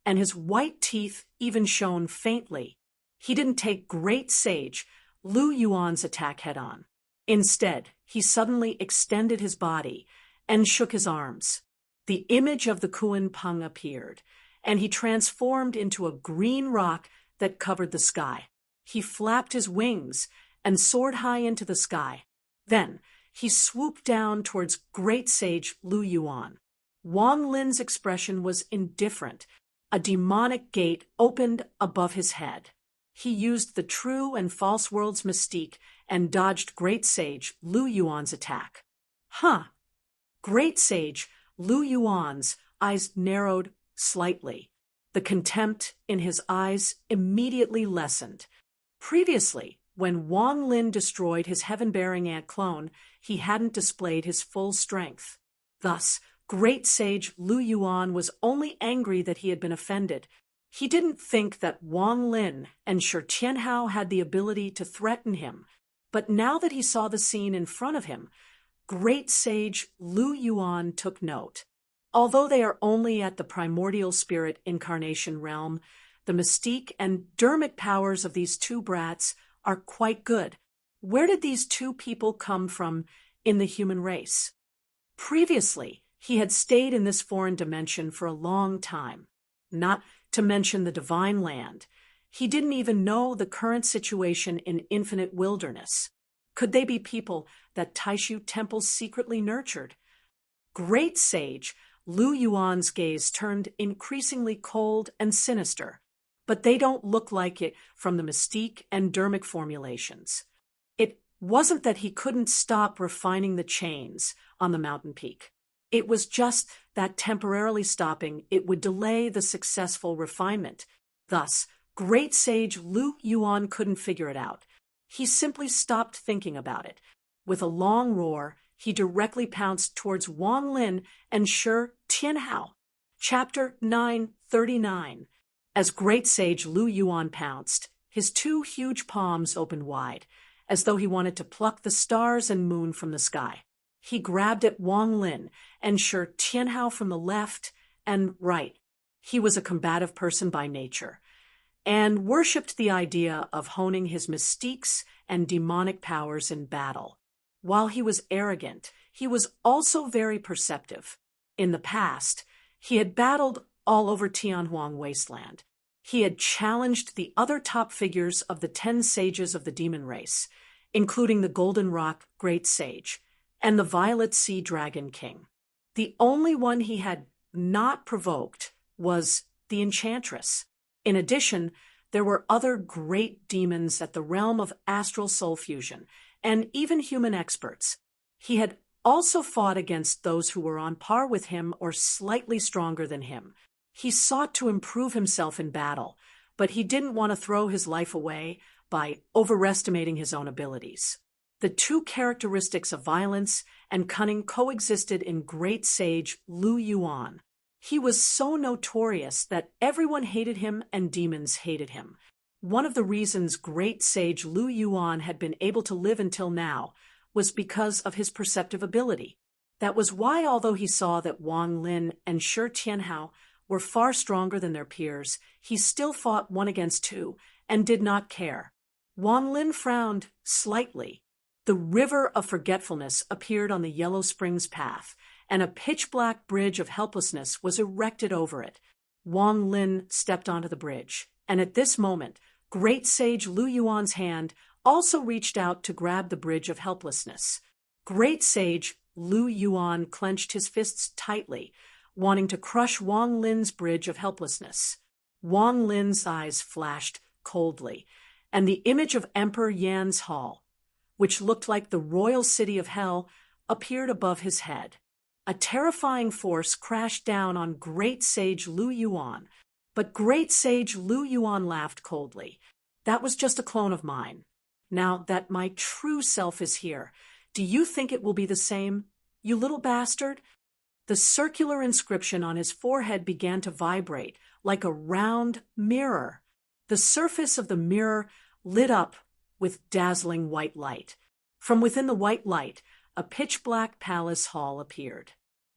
and his white teeth even shone faintly. He didn't take great sage Lu Yuan's attack head-on. Instead, he suddenly extended his body and shook his arms. The image of the Kuan Peng appeared, and he transformed into a green rock that covered the sky. He flapped his wings and soared high into the sky. Then, he swooped down towards great sage Lu Yuan. Wang Lin's expression was indifferent. A demonic gate opened above his head. He used the true and false world's mystique and dodged great sage Lu Yuan's attack. Huh! Great sage Lu Yuan's eyes narrowed slightly. The contempt in his eyes immediately lessened. Previously, when Wang Lin destroyed his heaven-bearing ant clone, he hadn't displayed his full strength. Thus, great sage Lu Yuan was only angry that he had been offended. He didn't think that Wang Lin and Shi Tianhao had the ability to threaten him, but now that he saw the scene in front of him, great sage Lu Yuan took note. Although they are only at the primordial spirit incarnation realm, the mystique and dermic powers of these two brats are quite good. Where did these two people come from in the human race? Previously, he had stayed in this foreign dimension for a long time, not to mention the divine land. He didn't even know the current situation in infinite wilderness. Could they be people that Taishu temples secretly nurtured? Great sage Lu Yuan's gaze turned increasingly cold and sinister, but they don't look like it from the mystique and dermic formulations. It wasn't that he couldn't stop refining the chains on the mountain peak. It was just that temporarily stopping it would delay the successful refinement. Thus, great sage Lu Yuan couldn't figure it out. He simply stopped thinking about it. With a long roar, he directly pounced towards Wang Lin and Shi Tianhao. Chapter 939. As great sage Lu Yuan pounced, his two huge palms opened wide, as though he wanted to pluck the stars and moon from the sky. He grabbed at Wang Lin and Shi Tianhao from the left and right. He was a combative person by nature, and worshipped the idea of honing his mystiques and demonic powers in battle. While he was arrogant, he was also very perceptive. In the past, he had battled all over Tianhuang wasteland. He had challenged the other top figures of the 10 sages of the demon race, including the Golden Rock Great Sage and the Violet Sea Dragon King. The only one he had not provoked was the Enchantress. In addition, there were other great demons at the realm of astral soul fusion, and even human experts. He had also fought against those who were on par with him or slightly stronger than him. He sought to improve himself in battle, but he didn't want to throw his life away by overestimating his own abilities. The two characteristics of violence and cunning coexisted in great sage Lu Yuan. He was so notorious that everyone hated him and demons hated him. One of the reasons great sage Lu Yuan had been able to live until now was because of his perceptive ability. That was why, although he saw that Wang Lin and Shi Tianhao were far stronger than their peers, he still fought 1 against 2 and did not care. Wang Lin frowned slightly. The river of forgetfulness appeared on the Yellow Springs path, and a pitch-black bridge of helplessness was erected over it. Wang Lin stepped onto the bridge, and at this moment, great sage Lu Yuan's hand also reached out to grab the bridge of helplessness. Great sage Lu Yuan clenched his fists tightly, wanting to crush Wang Lin's bridge of helplessness. Wang Lin's eyes flashed coldly, and the image of Emperor Yan's hall, which looked like the royal city of hell, appeared above his head. A terrifying force crashed down on great sage Lu Yuan, but great sage Lu Yuan laughed coldly. That was just a clone of mine. Now that my true self is here, do you think it will be the same, you little bastard? The circular inscription on his forehead began to vibrate like a round mirror. The surface of the mirror lit up with dazzling white light. From within the white light, a pitch-black palace hall appeared.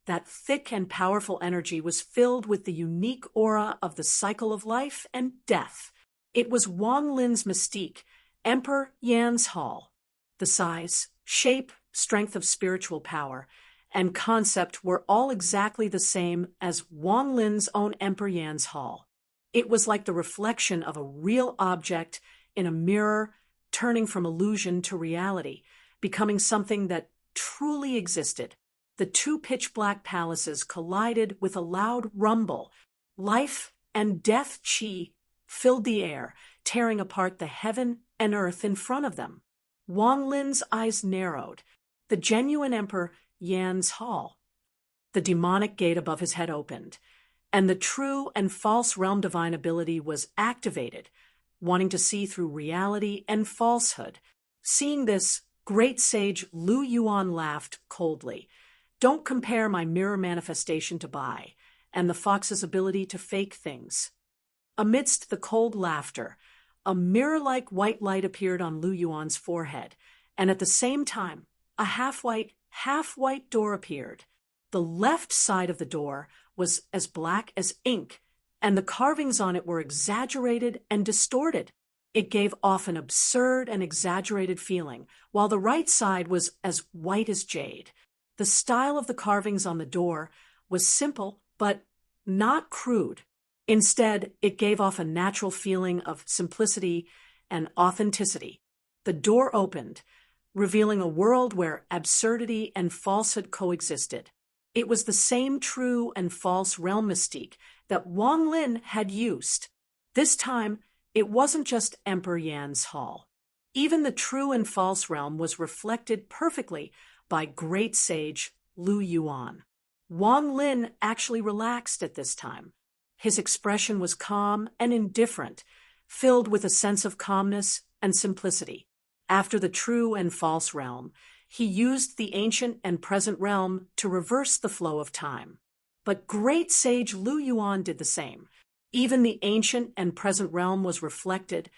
That thick and powerful energy was filled with the unique aura of the cycle of life and death. It was Wang Lin's mystique, Emperor Yan's hall. The size, shape, strength of spiritual power, and concept were all exactly the same as Wang Lin's own Emperor Yan's hall. It was like the reflection of a real object in a mirror, turning from illusion to reality, becoming something that truly existed. The two pitch-black palaces collided with a loud rumble. Life and death chi filled the air, tearing apart the heaven and earth in front of them. Wang Lin's eyes narrowed. The genuine Emperor Yan's hall. The demonic gate above his head opened, and the true and false realm divine ability was activated, wanting to see through reality and falsehood. Seeing this, great sage Lu Yuan laughed coldly. Don't compare my mirror manifestation to Bai and the fox's ability to fake things. Amidst the cold laughter, a mirror-like white light appeared on Lu Yuan's forehead, and at the same time, a half-white door appeared. The left side of the door was as black as ink, and the carvings on it were exaggerated and distorted. It gave off an absurd and exaggerated feeling, while the right side was as white as jade. The style of the carvings on the door was simple, but not crude. Instead, it gave off a natural feeling of simplicity and authenticity. The door opened, revealing a world where absurdity and falsehood coexisted. It was the same true and false realm mystique that Wang Lin had used. This time, it wasn't just Emperor Yan's hall. Even the true and false realm was reflected perfectly by great sage Lu Yuan. Wang Lin actually relaxed at this time. His expression was calm and indifferent, filled with a sense of calmness and simplicity. After the true and false realm, he used the ancient and present realm to reverse the flow of time. But great sage Lu Yuan did the same. Even the ancient and present realm was reflected,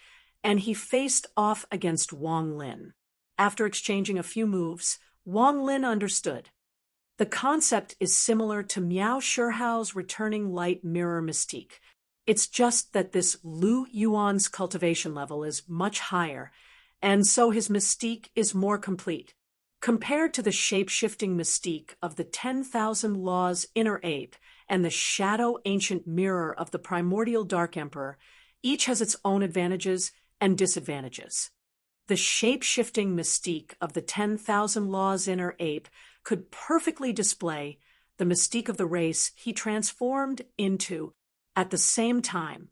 and he faced off against Wang Lin. After exchanging a few moves, Wang Lin understood. The concept is similar to Miao Shihao's returning light mirror mystique. It's just that this Lu Yuan's cultivation level is much higher, and so his mystique is more complete. Compared to the shape-shifting mystique of the 10,000 Laws Inner Ape and the shadow ancient mirror of the primordial Dark Emperor, each has its own advantages and disadvantages. The shape-shifting mystique of the 10,000 Laws Inner Ape could perfectly display the mystique of the race he transformed into. At the same time,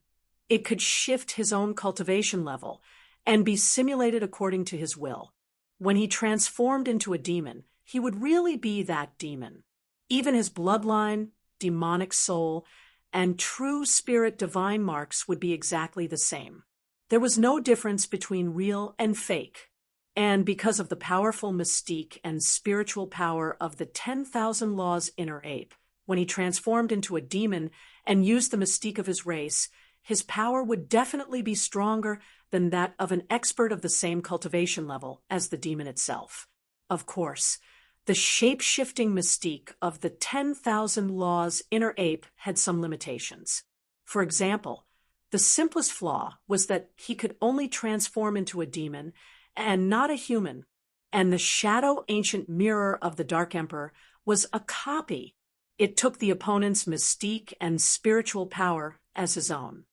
it could shift his own cultivation level and be simulated according to his will. When he transformed into a demon, he would really be that demon. Even his bloodline, demonic soul, and true spirit divine marks would be exactly the same. There was no difference between real and fake. And because of the powerful mystique and spiritual power of the 10,000 Laws Inner Ape, when he transformed into a demon and used the mystique of his race, his power would definitely be stronger than that of an expert of the same cultivation level as the demon itself. Of course, the shape-shifting mystique of the 10,000 Laws Inner Ape had some limitations. For example, the simplest flaw was that he could only transform into a demon and not a human, and the shadow ancient mirror of the Dark Emperor was a copy. It took the opponent's mystique and spiritual power as his own.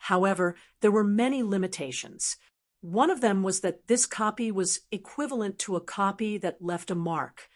However, there were many limitations. One of them was that this copy was equivalent to a copy that left a mark.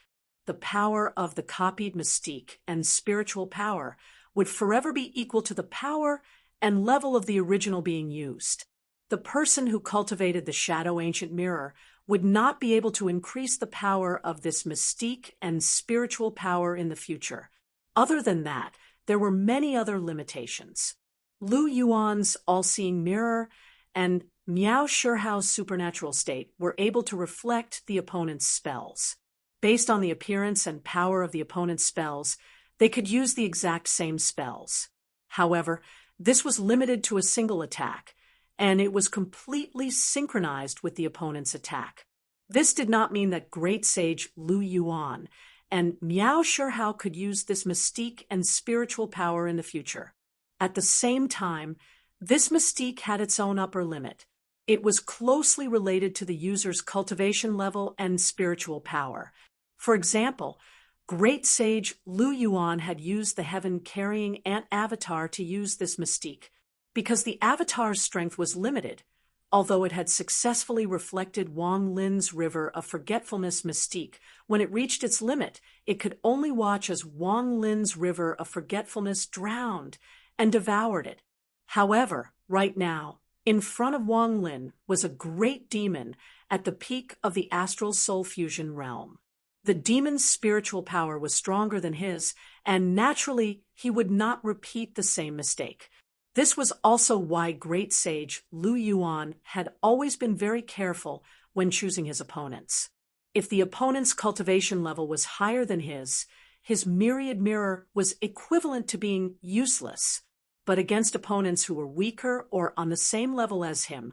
The power of the copied mystique and spiritual power would forever be equal to the power and level of the original being used. The person who cultivated the shadow ancient mirror would not be able to increase the power of this mystique and spiritual power in the future. Other than that, there were many other limitations. Lu Yuan's all-seeing mirror and Miao Shihao's supernatural state were able to reflect the opponent's spells. Based on the appearance and power of the opponent's spells, they could use the exact same spells. However, this was limited to a single attack, and it was completely synchronized with the opponent's attack. This did not mean that great sage Lu Yuan and Miao Shihao could use this mystique and spiritual power in the future. At the same time, this mystique had its own upper limit. It was closely related to the user's cultivation level and spiritual power. For example, great sage Lu Yuan had used the heaven-carrying ant avatar to use this mystique. Because the avatar's strength was limited, although it had successfully reflected Wang Lin's river of forgetfulness mystique, when it reached its limit, it could only watch as Wang Lin's river of forgetfulness drowned and devoured it. However, right now, in front of Wang Lin was a great demon at the peak of the astral soul fusion realm. The demon's spiritual power was stronger than his, and naturally, he would not repeat the same mistake. This was also why great sage Lu Yuan had always been very careful when choosing his opponents. If the opponent's cultivation level was higher than his myriad mirror was equivalent to being useless. But against opponents who were weaker or on the same level as him,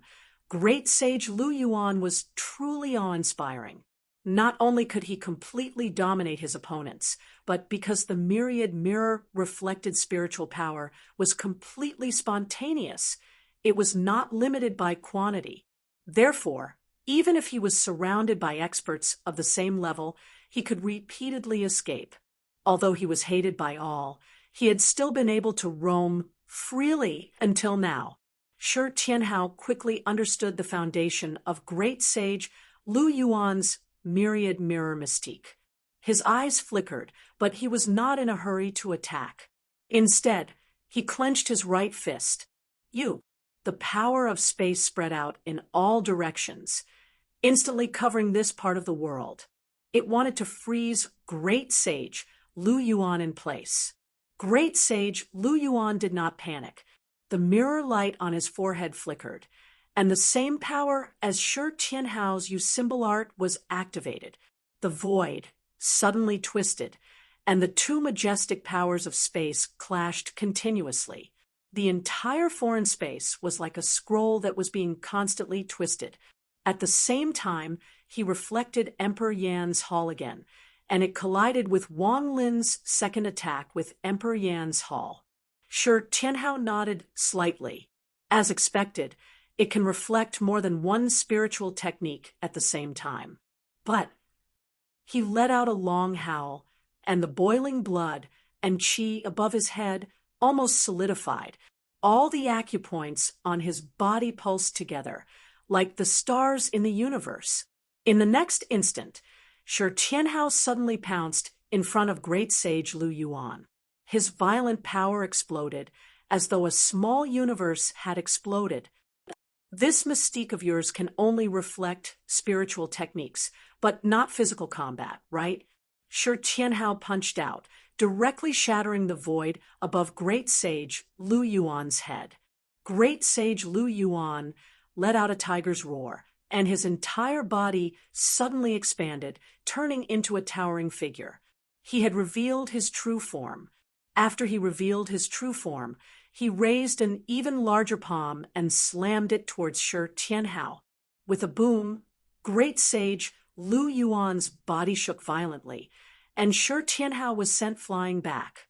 great sage Lu Yuan was truly awe-inspiring. Not only could he completely dominate his opponents, but because the myriad mirror reflected spiritual power was completely spontaneous, it was not limited by quantity. Therefore, even if he was surrounded by experts of the same level, he could repeatedly escape. Although he was hated by all, he had still been able to roam freely until now. Shi Tianhao quickly understood the foundation of great sage Lu Yuan's myriad mirror mystique. His eyes flickered, but he was not in a hurry to attack. Instead, he clenched his right fist. The power of space spread out in all directions, instantly covering this part of the world. It wanted to freeze Great Sage Lu Yuan in place. Great Sage Lu Yuan did not panic. The mirror light on his forehead flickered, and the same power as Shi Tianhao's Yu symbol art was activated. The void suddenly twisted, and the two majestic powers of space clashed continuously. The entire foreign space was like a scroll that was being constantly twisted. At the same time, he reflected Emperor Yan's hall again, and it collided with Wang Lin's second attack with Emperor Yan's hall. Shi Tianhao nodded slightly. As expected, it can reflect more than one spiritual technique at the same time. But he let out a long howl, and the boiling blood and qi above his head almost solidified. All the acupoints on his body pulsed together, like the stars in the universe. In the next instant, Shi Tianhao suddenly pounced in front of Great Sage Lu Yuan. His violent power exploded, as though a small universe had exploded. This mystique of yours can only reflect spiritual techniques, but not physical combat, right? Shi Tianhao punched out, directly shattering the void above Great Sage Lu Yuan's head. Great Sage Lu Yuan let out a tiger's roar, and his entire body suddenly expanded, turning into a towering figure. He had revealed his true form. After he revealed his true form, he raised an even larger palm and slammed it towards Shi Tianhao. With a boom, Great Sage Lu Yuan's body shook violently, and Shi Tianhao was sent flying back.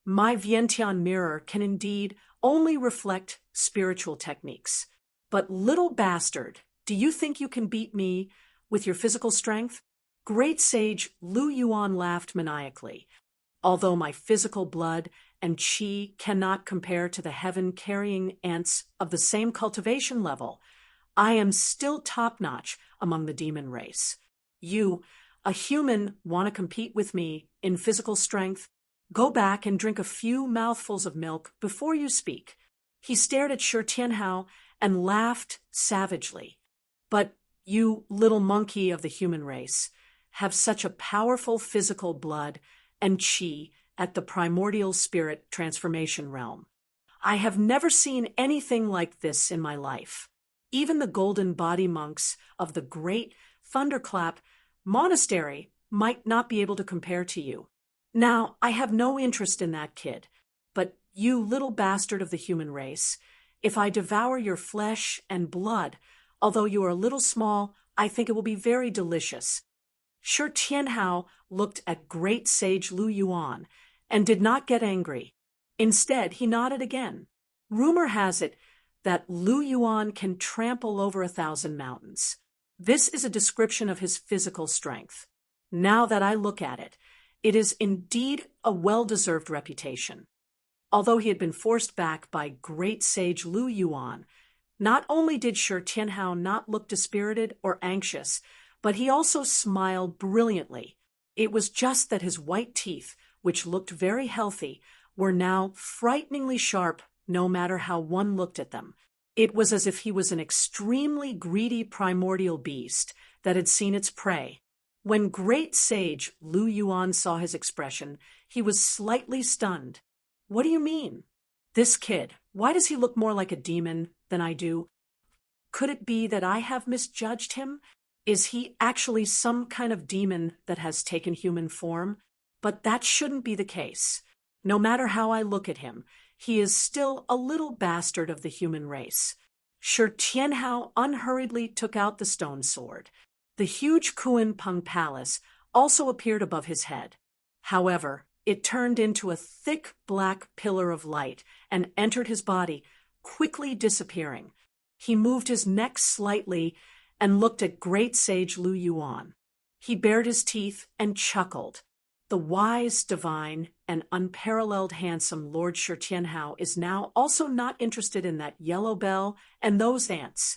My Vientiane mirror can indeed only reflect spiritual techniques. But little bastard, do you think you can beat me with your physical strength? Great Sage Lu Yuan laughed maniacally. Although my physical blood and qi cannot compare to the heaven-carrying ants of the same cultivation level, I am still top-notch among the demon race. You, a human, want to compete with me in physical strength? Go back and drink a few mouthfuls of milk before you speak. He stared at Shi Tianhao and laughed savagely. But you, little monkey of the human race, have such a powerful physical blood and qi at the primordial spirit transformation realm. I have never seen anything like this in my life. Even the golden body monks of the great Thunderclap monastery might not be able to compare to you. Now, I have no interest in that kid, but you little bastard of the human race, if I devour your flesh and blood, although you are a little small, I think it will be very delicious. Shi Tianhao looked at Great Sage Lu Yuan and did not get angry. Instead, he nodded again. Rumor has it that Lu Yuan can trample over 1,000 mountains. This is a description of his physical strength. Now that I look at it, it is indeed a well-deserved reputation. Although he had been forced back by Great Sage Lu Yuan, not only did Shi Tianhao not look dispirited or anxious, but he also smiled brilliantly. It was just that his white teeth, which looked very healthy, were now frighteningly sharp no matter how one looked at them. It was as if he was an extremely greedy primordial beast that had seen its prey. When Great Sage Lu Yuan saw his expression, he was slightly stunned. What do you mean? This kid, why does he look more like a demon than I do? Could it be that I have misjudged him? Is he actually some kind of demon that has taken human form? But that shouldn't be the case. No matter how I look at him, he is still a little bastard of the human race. Shi Tianhao unhurriedly took out the stone sword. The huge Kuan Peng Palace also appeared above his head. However, it turned into a thick black pillar of light and entered his body, quickly disappearing. He moved his neck slightly and looked at Great Sage Lu Yuan. He bared his teeth and chuckled. The wise, divine, and unparalleled handsome Lord Shi Tianhao is now also not interested in that yellow bell and those ants.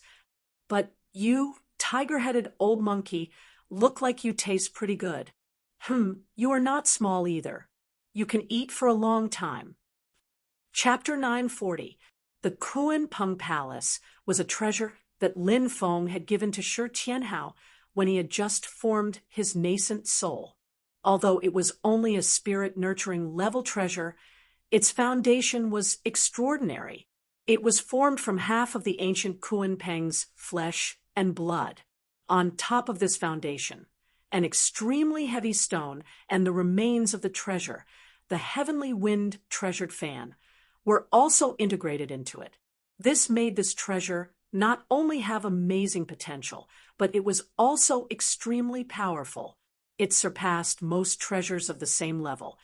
But you, tiger-headed old monkey, look like you taste pretty good. You are not small either. You can eat for a long time. Chapter 940. The Kuan Peng Palace was a treasure that Lin Feng had given to Shi Tianhao when he had just formed his nascent soul. Although it was only a spirit-nurturing level treasure, its foundation was extraordinary. It was formed from half of the ancient Kuan Peng's flesh and blood. On top of this foundation, an extremely heavy stone and the remains of the treasure, the heavenly wind treasured fan, were also integrated into it. This made this treasure not only have amazing potential, but it was also extremely powerful. It surpassed most treasures of the same level,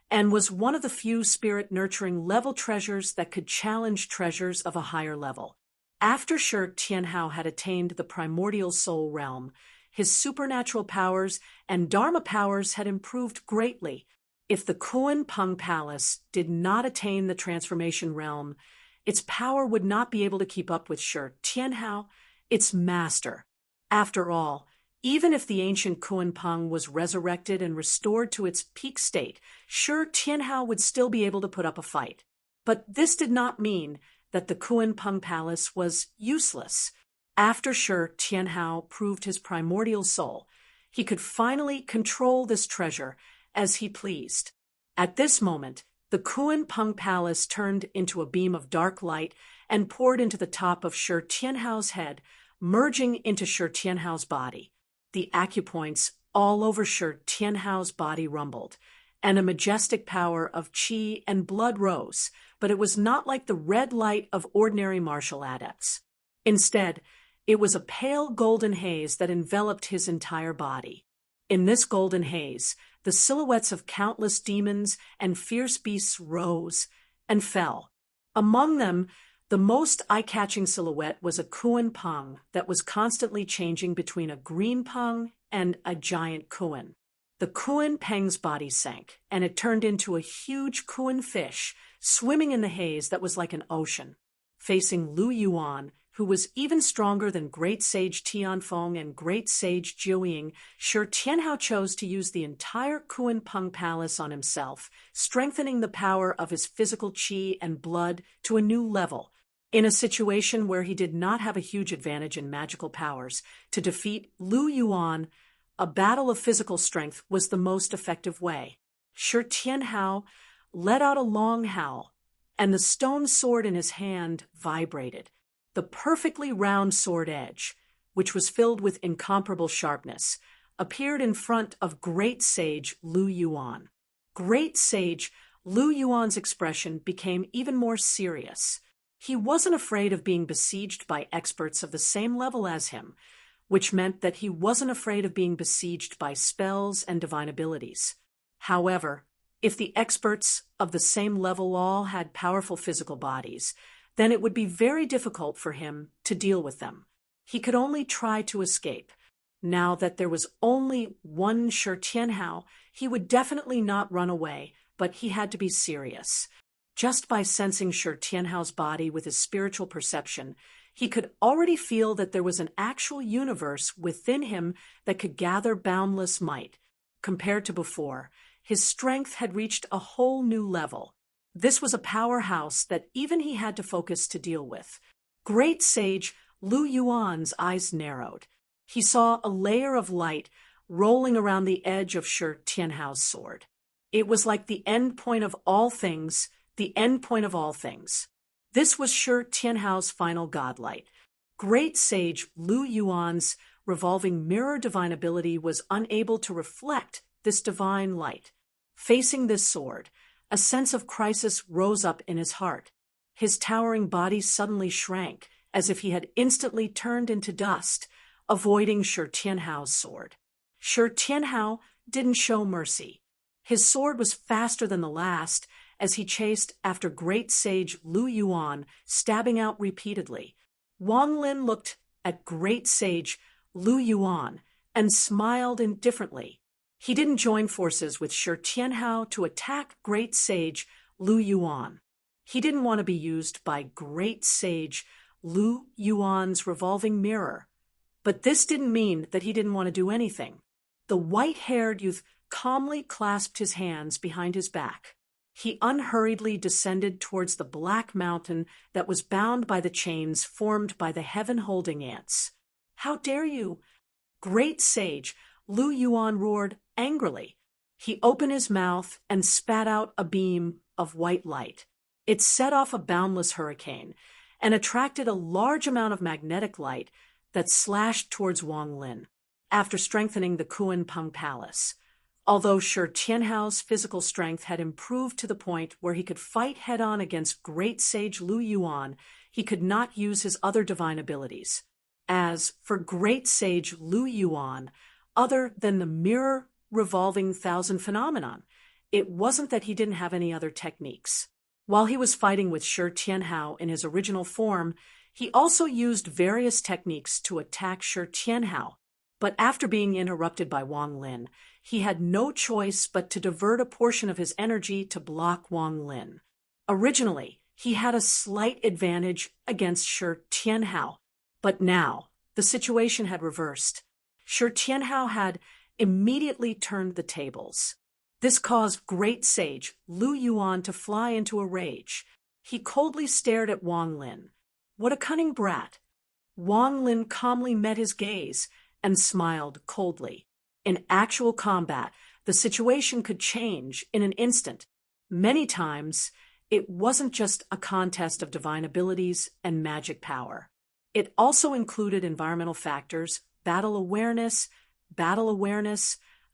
and was one of the few spirit-nurturing level treasures that could challenge treasures of a higher level. After Shi Tianhao had attained the primordial soul realm, his supernatural powers and Dharma powers had improved greatly. If the Kuan Peng Palace did not attain the transformation realm, its power would not be able to keep up with Shi Tianhao, its master. After all, even if the ancient Kuan Peng was resurrected and restored to its peak state, Shi Tianhao would still be able to put up a fight. But this did not mean that the Kuan Peng Palace was useless. After Shi Tianhao proved his primordial soul, he could finally control this treasure as he pleased. At this moment, the Kuan Peng Palace turned into a beam of dark light and poured into the top of Shi Tianhao's head, merging into Shi Tianhao's body. The acupoints all over Shi Tianhao's body rumbled, and a majestic power of qi and blood rose, but it was not like the red light of ordinary martial adepts. Instead, it was a pale golden haze that enveloped his entire body. In this golden haze, the silhouettes of countless demons and fierce beasts rose and fell. Among them, the most eye-catching silhouette was a Kuan Peng that was constantly changing between a green Peng and a giant Kuan. The Kuan Peng's body sank, and it turned into a huge Kuan fish swimming in the haze that was like an ocean. Facing Lu Yuan, who was even stronger than Great Sage Tianfeng and Great Sage Jiuying, Shi Tianhao chose to use the entire Kuan Peng Palace on himself, strengthening the power of his physical qi and blood to a new level. In a situation where he did not have a huge advantage in magical powers, to defeat Lu Yuan, a battle of physical strength was the most effective way. Shi Tianhao let out a long howl, and the stone sword in his hand vibrated. The perfectly round sword edge, which was filled with incomparable sharpness, appeared in front of Great Sage Lu Yuan. Great Sage Lu Yuan's expression became even more serious. He wasn't afraid of being besieged by experts of the same level as him, which meant that he wasn't afraid of being besieged by spells and divine abilities. However, if the experts of the same level all had powerful physical bodies, then it would be very difficult for him to deal with them. He could only try to escape. Now that there was only one Shi Tianhao, he would definitely not run away, but he had to be serious. Just by sensing Shi Tianhao's body with his spiritual perception, he could already feel that there was an actual universe within him that could gather boundless might. Compared to before, his strength had reached a whole new level. This was a powerhouse that even he had to focus to deal with. Great Sage Lu Yuan's eyes narrowed. He saw a layer of light rolling around the edge of Shi Tianhao's sword. It was like the end point of all things, the end point of all things. This was Shi Tianhao's final godlight. Great Sage Lu Yuan's revolving mirror divine ability was unable to reflect this divine light. Facing this sword, a sense of crisis rose up in his heart. His towering body suddenly shrank, as if he had instantly turned into dust, avoiding Shi Tianhao's sword. Shi Tianhao didn't show mercy. His sword was faster than the last, as he chased after Great Sage Lu Yuan, stabbing out repeatedly. Wang Lin looked at Great Sage Lu Yuan and smiled indifferently. He didn't join forces with Shi Tianhao to attack Great Sage Lu Yuan. He didn't want to be used by Great Sage Lu Yuan's revolving mirror. But this didn't mean that he didn't want to do anything. The white-haired youth calmly clasped his hands behind his back. He unhurriedly descended towards the black mountain that was bound by the chains formed by the heaven-holding ants. "How dare you?" Great sage, Lu Yuan roared angrily. He opened his mouth and spat out a beam of white light. It set off a boundless hurricane and attracted a large amount of magnetic light that slashed towards Wang Lin, after strengthening the Kunpeng Palace. Although Shi Tianhao's physical strength had improved to the point where he could fight head-on against great sage Lu Yuan, he could not use his other divine abilities. As for great sage Lu Yuan, other than the mirror revolving thousand phenomenon, it wasn't that he didn't have any other techniques. While he was fighting with Shi Tianhao in his original form, he also used various techniques to attack Shi Tianhao. But after being interrupted by Wang Lin, he had no choice but to divert a portion of his energy to block Wang Lin. Originally, he had a slight advantage against Shi Tianhao, but now the situation had reversed. Shi Tianhao had immediately turned the tables. This caused great sage Lu Yuan to fly into a rage. He coldly stared at Wang Lin. What a cunning brat! Wang Lin calmly met his gaze and smiled coldly. In actual combat, the situation could change in an instant. Many times, it wasn't just a contest of divine abilities and magic power. It also included environmental factors, battle awareness,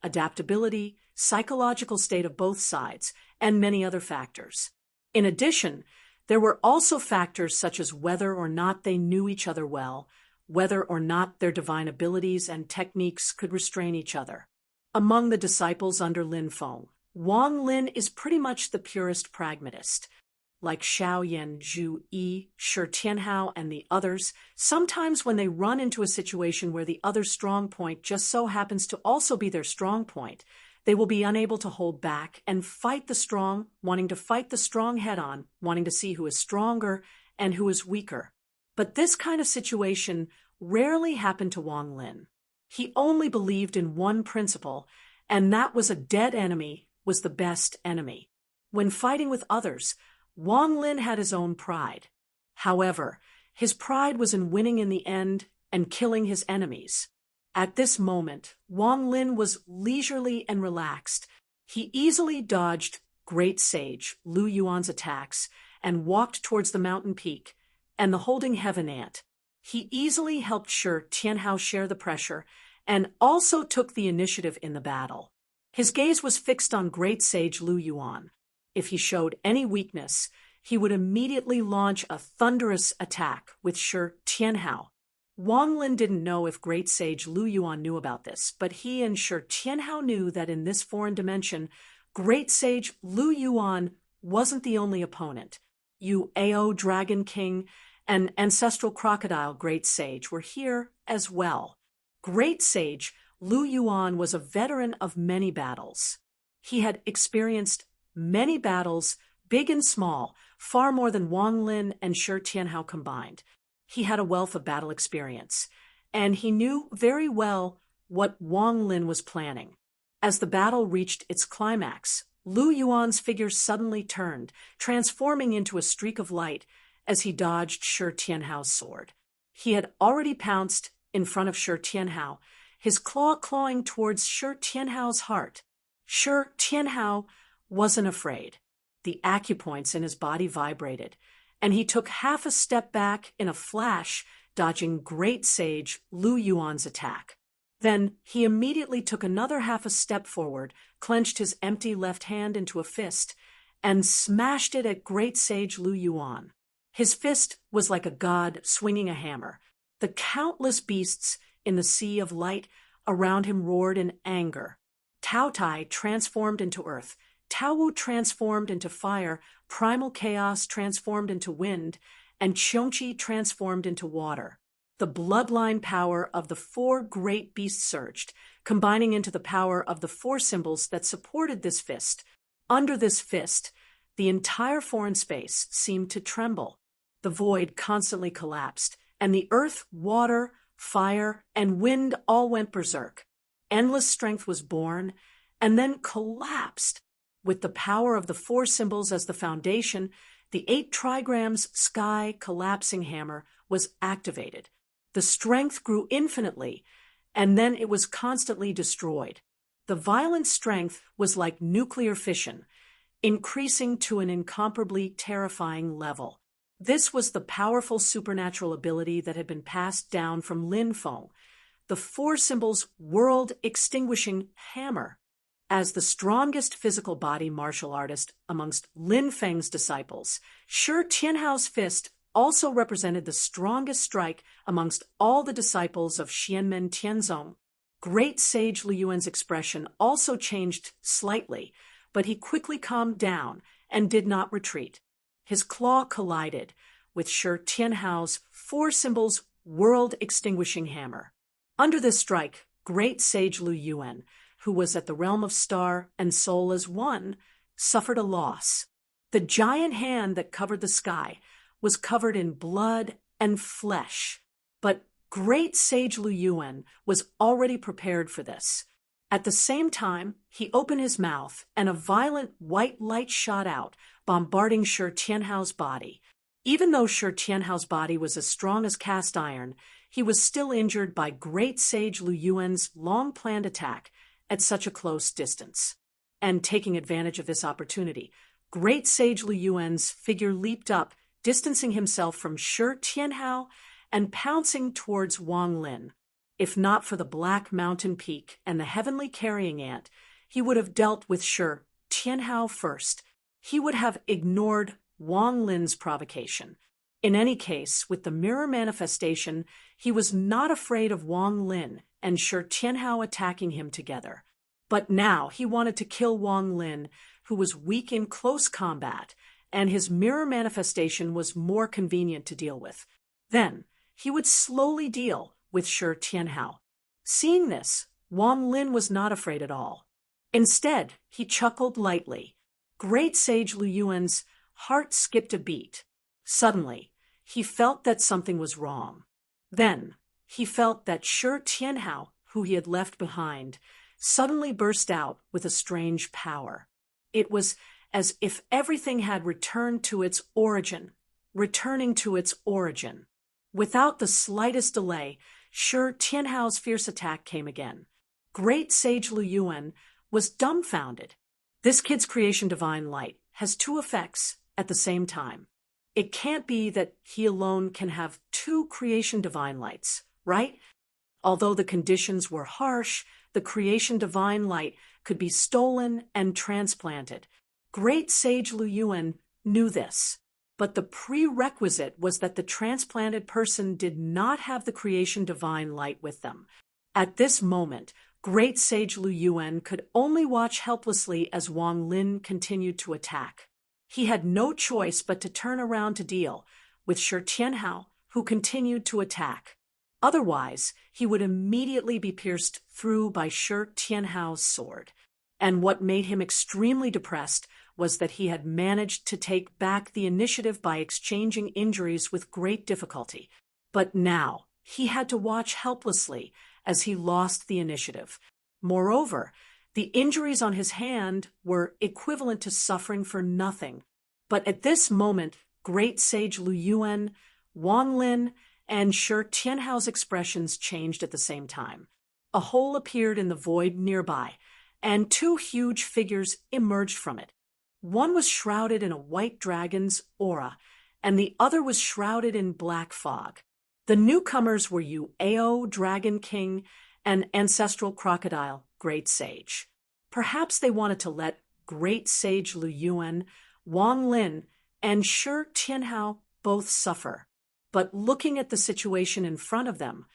adaptability, psychological state of both sides, and many other factors. In addition, there were also factors such as whether or not they knew each other well, whether or not their divine abilities and techniques could restrain each other. Among the disciples under Lin Feng, Wang Lin is pretty much the purest pragmatist. Like Xiaoyan, Zhu Yi, Shi Tianhao, and the others, sometimes when they run into a situation where the other's strong point just so happens to also be their strong point, they will be unable to hold back and fight the strong, wanting to fight the strong head-on, wanting to see who is stronger and who is weaker. But this kind of situation rarely happened to Wang Lin. He only believed in one principle, and that was a dead enemy was the best enemy. When fighting with others, Wang Lin had his own pride. However, his pride was in winning in the end and killing his enemies. At this moment, Wang Lin was leisurely and relaxed. He easily dodged great sage Lu Yuan's attacks and walked towards the mountain peak and the holding heaven ant. He easily helped Shi Tianhao share the pressure and also took the initiative in the battle. His gaze was fixed on great sage Lu Yuan. If he showed any weakness, he would immediately launch a thunderous attack with Shi Tianhao. Wang Lin didn't know if great sage Lu Yuan knew about this, but he and Shi Tianhao knew that in this foreign dimension, great sage Lu Yuan wasn't the only opponent. Yu Ao Dragon King and ancestral crocodile great sage were here as well. Great sage Lu Yuan was a veteran of many battles. He had experienced many battles, big and small, far more than Wang Lin and Shi Tianhao combined. He had a wealth of battle experience, and he knew very well what Wang Lin was planning. As the battle reached its climax, Lu Yuan's figure suddenly turned, transforming into a streak of light as he dodged Shi Tianhao's sword. He had already pounced in front of Shi Tianhao, his claw clawing towards Shi Tianhao's heart. Shi Tianhao wasn't afraid. The acupoints in his body vibrated, and he took half a step back in a flash, dodging great sage Lu Yuan's attack. Then he immediately took another half a step forward, clenched his empty left hand into a fist, and smashed it at great sage Lu Yuan. His fist was like a god swinging a hammer. The countless beasts in the sea of light around him roared in anger. Tao Tai transformed into earth, Tao Wu transformed into fire, primal chaos transformed into wind, and Qiongqi transformed into water. The bloodline power of the four great beasts surged, combining into the power of the four symbols that supported this fist. Under this fist, the entire foreign space seemed to tremble. The void constantly collapsed, and the earth, water, fire, and wind all went berserk. Endless strength was born, and then collapsed. With the power of the four symbols as the foundation, the 8 trigrams sky collapsing hammer was activated. The strength grew infinitely, and then it was constantly destroyed. The violent strength was like nuclear fission, increasing to an incomparably terrifying level. This was the powerful supernatural ability that had been passed down from Lin Feng, the four symbols world-extinguishing hammer. As the strongest physical body martial artist amongst Lin Feng's disciples, Shi Tianhao's fist also represented the strongest strike amongst all the disciples of Xianmen Tianzong. Great Sage Lu Yuan's expression also changed slightly, but he quickly calmed down and did not retreat. His claw collided with Shi Tianhao's four symbols world-extinguishing hammer. Under this strike, Great Sage Lu Yuan, who was at the realm of star and soul as one, suffered a loss. The giant hand that covered the sky was covered in blood and flesh, but Great Sage Lu Yuan was already prepared for this. At the same time, he opened his mouth, and a violent white light shot out, bombarding Shi Tianhao's body. Even though Shi Tianhao's body was as strong as cast iron, he was still injured by Great Sage Lu Yuan's long-planned attack at such a close distance. And taking advantage of this opportunity, Great Sage Lu Yuan's figure leaped up, distancing himself from Shi Tianhao and pouncing towards Wang Lin. If not for the Black Mountain Peak and the Heavenly Carrying Ant, he would have dealt with Shi Tianhao first. He would have ignored Wang Lin's provocation. In any case, with the mirror manifestation, he was not afraid of Wang Lin and Shi Tianhao attacking him together. But now he wanted to kill Wang Lin, who was weak in close combat, and his mirror manifestation was more convenient to deal with. Then he would slowly deal with Shi Tianhao. Seeing this, Wang Lin was not afraid at all. Instead, he chuckled lightly. Great Sage Lu Yuan's heart skipped a beat. Suddenly, he felt that something was wrong. Then, he felt that Shi Tianhao, who he had left behind, suddenly burst out with a strange power. It was as if everything had returned to its origin, returning to its origin. Without the slightest delay, Shi Tianhao's fierce attack came again. Great Sage Lu Yuan was dumbfounded. This kid's creation divine light has two effects at the same time. It can't be that he alone can have two creation divine lights, right? Although the conditions were harsh, the creation divine light could be stolen and transplanted. Great Sage Lu Yuan knew this, but the prerequisite was that the transplanted person did not have the creation divine light with them. At this moment, Great Sage Lu Yuan could only watch helplessly as Wang Lin continued to attack. He had no choice but to turn around to deal with Shi Tianhao, who continued to attack. Otherwise, he would immediately be pierced through by Shi Tianhao's sword. And what made him extremely depressed was that he had managed to take back the initiative by exchanging injuries with great difficulty. But now, he had to watch helplessly as he lost the initiative. Moreover, the injuries on his hand were equivalent to suffering for nothing. But at this moment, Great Sage Lu Yuan, Wang Lin, and Shi Tianhao's expressions changed at the same time. A hole appeared in the void nearby, and two huge figures emerged from it. One was shrouded in a white dragon's aura, and the other was shrouded in black fog. The newcomers were Yu-Ao, Dragon King, and Ancestral Crocodile, Great Sage. Perhaps they wanted to let Great Sage Lu Yuan, Wang Lin, and Shi Tianhao both suffer. But looking at the situation in front of them,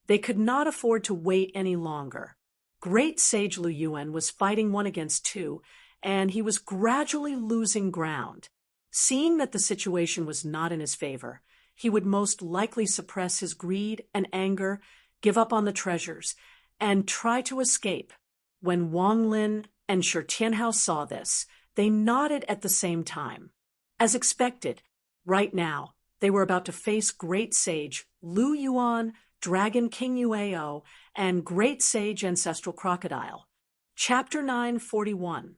they could not afford to wait any longer. Great Sage Lu Yuan was fighting 1 against 2, and he was gradually losing ground. Seeing that the situation was not in his favor, he would most likely suppress his greed and anger, give up on the treasures, and try to escape. When Wang Lin and Shi Tianhao saw this, they nodded at the same time. As expected, right now, they were about to face Great Sage Lu Yuan, Dragon King Yu-Ao, and Great Sage Ancestral Crocodile. Chapter 941.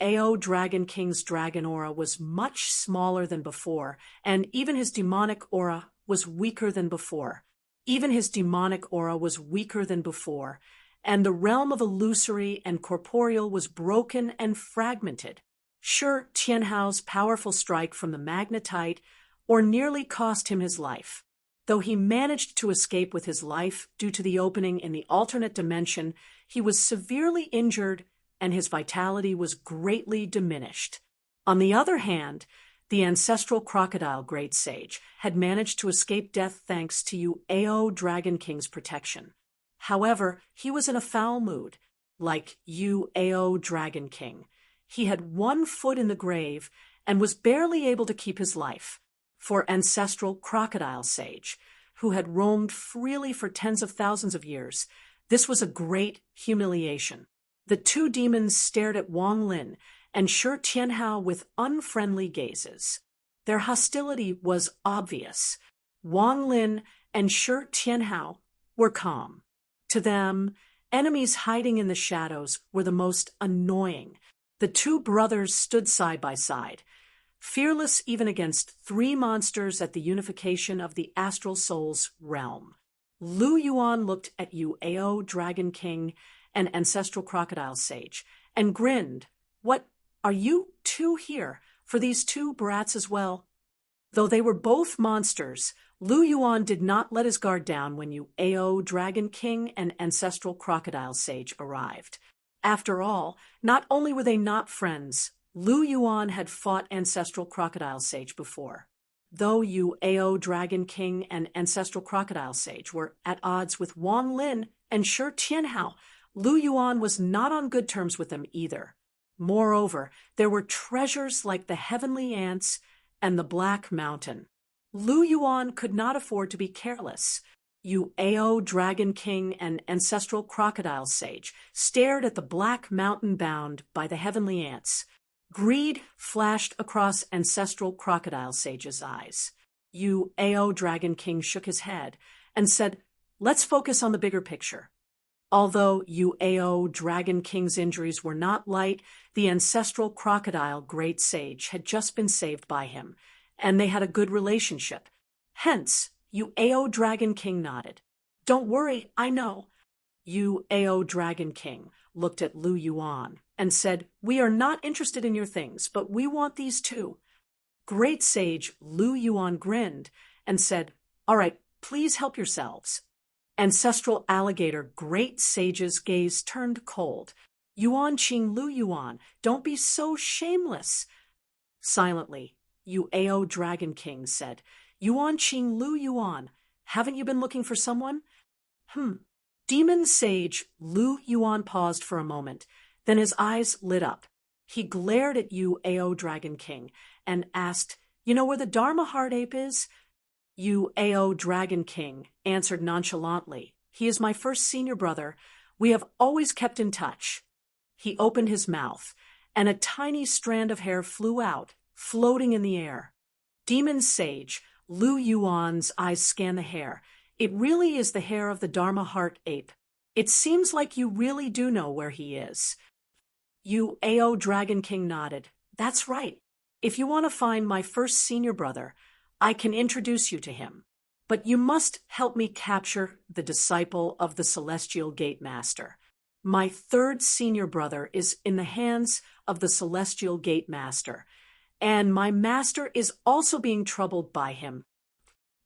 Ao Dragon King's dragon aura was much smaller than before, and even his demonic aura was weaker than before. And the realm of illusory and corporeal was broken and fragmented. Sure, Tianhao's powerful strike from the magnetite nearly cost him his life. Though he managed to escape with his life due to the opening in the alternate dimension, he was severely injured and his vitality was greatly diminished. On the other hand, the ancestral crocodile great sage had managed to escape death thanks to Ao Dragon King's protection. However, he was in a foul mood, like Ao Dragon King. He had 1 foot in the grave and was barely able to keep his life. For ancestral crocodile sage, who had roamed freely for tens of thousands of years, this was a great humiliation. The 2 demons stared at Wang Lin and Shi Tianhao with unfriendly gazes. Their hostility was obvious. Wang Lin and Shi Tianhao were calm. To them, enemies hiding in the shadows were the most annoying. The 2 brothers stood side by side, fearless even against 3 monsters at the unification of the astral soul's realm. Lu Yuan looked at Ao Dragon King and ancestral crocodile sage and grinned. What, are you 2 here for these 2 brats as well? Though they were both monsters, Lu Yuan did not let his guard down when Ao Dragon King and ancestral crocodile sage arrived. After all, not only were they not friends, Lu Yuan had fought ancestral crocodile sage before. Though Ao Dragon King and ancestral crocodile sage were at odds with Wang Lin and Shi Tianhao, Lu Yuan was not on good terms with them either. Moreover, there were treasures like the heavenly ants and the Black Mountain. Lu Yuan could not afford to be careless. Ao Dragon King and ancestral crocodile sage stared at the Black Mountain bound by the heavenly ants. Greed flashed across ancestral crocodile sage's eyes. Ao Dragon King shook his head and said, "Let's focus on the bigger picture." Although Ao Dragon King's injuries were not light, the ancestral crocodile great sage had just been saved by him, and they had a good relationship. Hence, Ao Dragon King nodded. "Don't worry, I know." Ao Dragon King looked at Lu Yuan and said, "We are not interested in your things, but we want these too." Great sage Lu Yuan grinned and said, "All right, please help yourselves." Ancestral alligator great sage's gaze turned cold. "Yuan Qing Lu Yuan, don't be so shameless." Silently, Ao Dragon King said, "Yuan Qing Lu Yuan, haven't you been looking for someone?" Demon sage Lu Yuan paused for a moment, then his eyes lit up. He glared at Ao Dragon King and asked, "You know where the Dharma Heart Ape is?" Ao Dragon King answered nonchalantly, "He is my first senior brother. We have always kept in touch." He opened his mouth, and a tiny strand of hair flew out, floating in the air. Demon sage Lu Yuan's eyes scanned the hair. "It really is the hair of the Dharma Heart Ape. It seems like you really do know where he is." Ao Dragon King nodded. "That's right. If you want to find my first senior brother, I can introduce you to him. But you must help me capture the disciple of the Celestial Gate Master. My 3rd senior brother is in the hands of the Celestial Gate Master, and my master is also being troubled by him.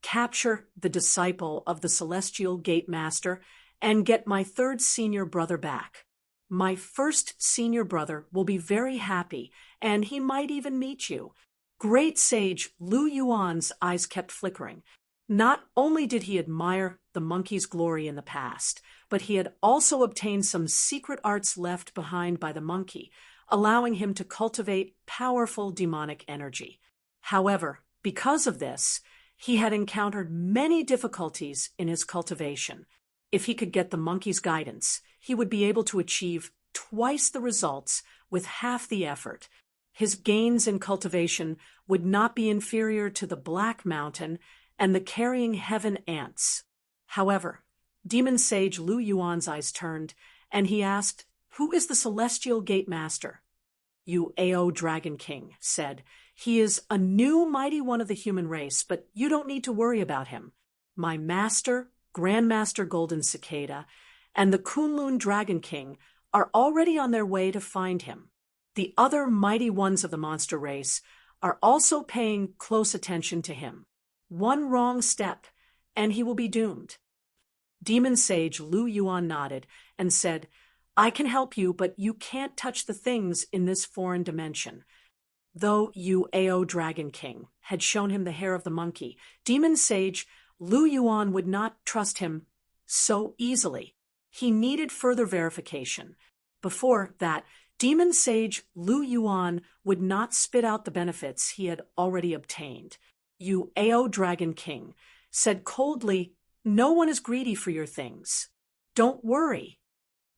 Capture the disciple of the Celestial Gate Master and get my 3rd senior brother back. My 1st senior brother will be very happy, and he might even meet you." Great sage Lu Yuan's eyes kept flickering. Not only did he admire the monkey's glory in the past, but he had also obtained some secret arts left behind by the monkey, allowing him to cultivate powerful demonic energy. However, because of this, he had encountered many difficulties in his cultivation. If he could get the monkey's guidance, he would be able to achieve twice the results with half the effort. His gains in cultivation would not be inferior to the Black Mountain and the carrying heaven ants. However, demon sage Lu Yuan's eyes turned, and he asked, "Who is the celestial gate master?" Yu Ao Dragon King said. "He is a new mighty one of the human race, but you don't need to worry about him. My master, Grandmaster Golden Cicada, and the Kunlun Dragon King are already on their way to find him. The other mighty ones of the monster race are also paying close attention to him. One wrong step, and he will be doomed." Demon Sage Lu Yuan nodded and said, "I can help you, but you can't touch the things in this foreign dimension." Though Yu Ao Dragon King had shown him the hair of the monkey, Demon Sage Lu Yuan would not trust him so easily. He needed further verification. Before that, Demon Sage Lu Yuan would not spit out the benefits he had already obtained. Yu Ao Dragon King said coldly, "No one is greedy for your things. Don't worry."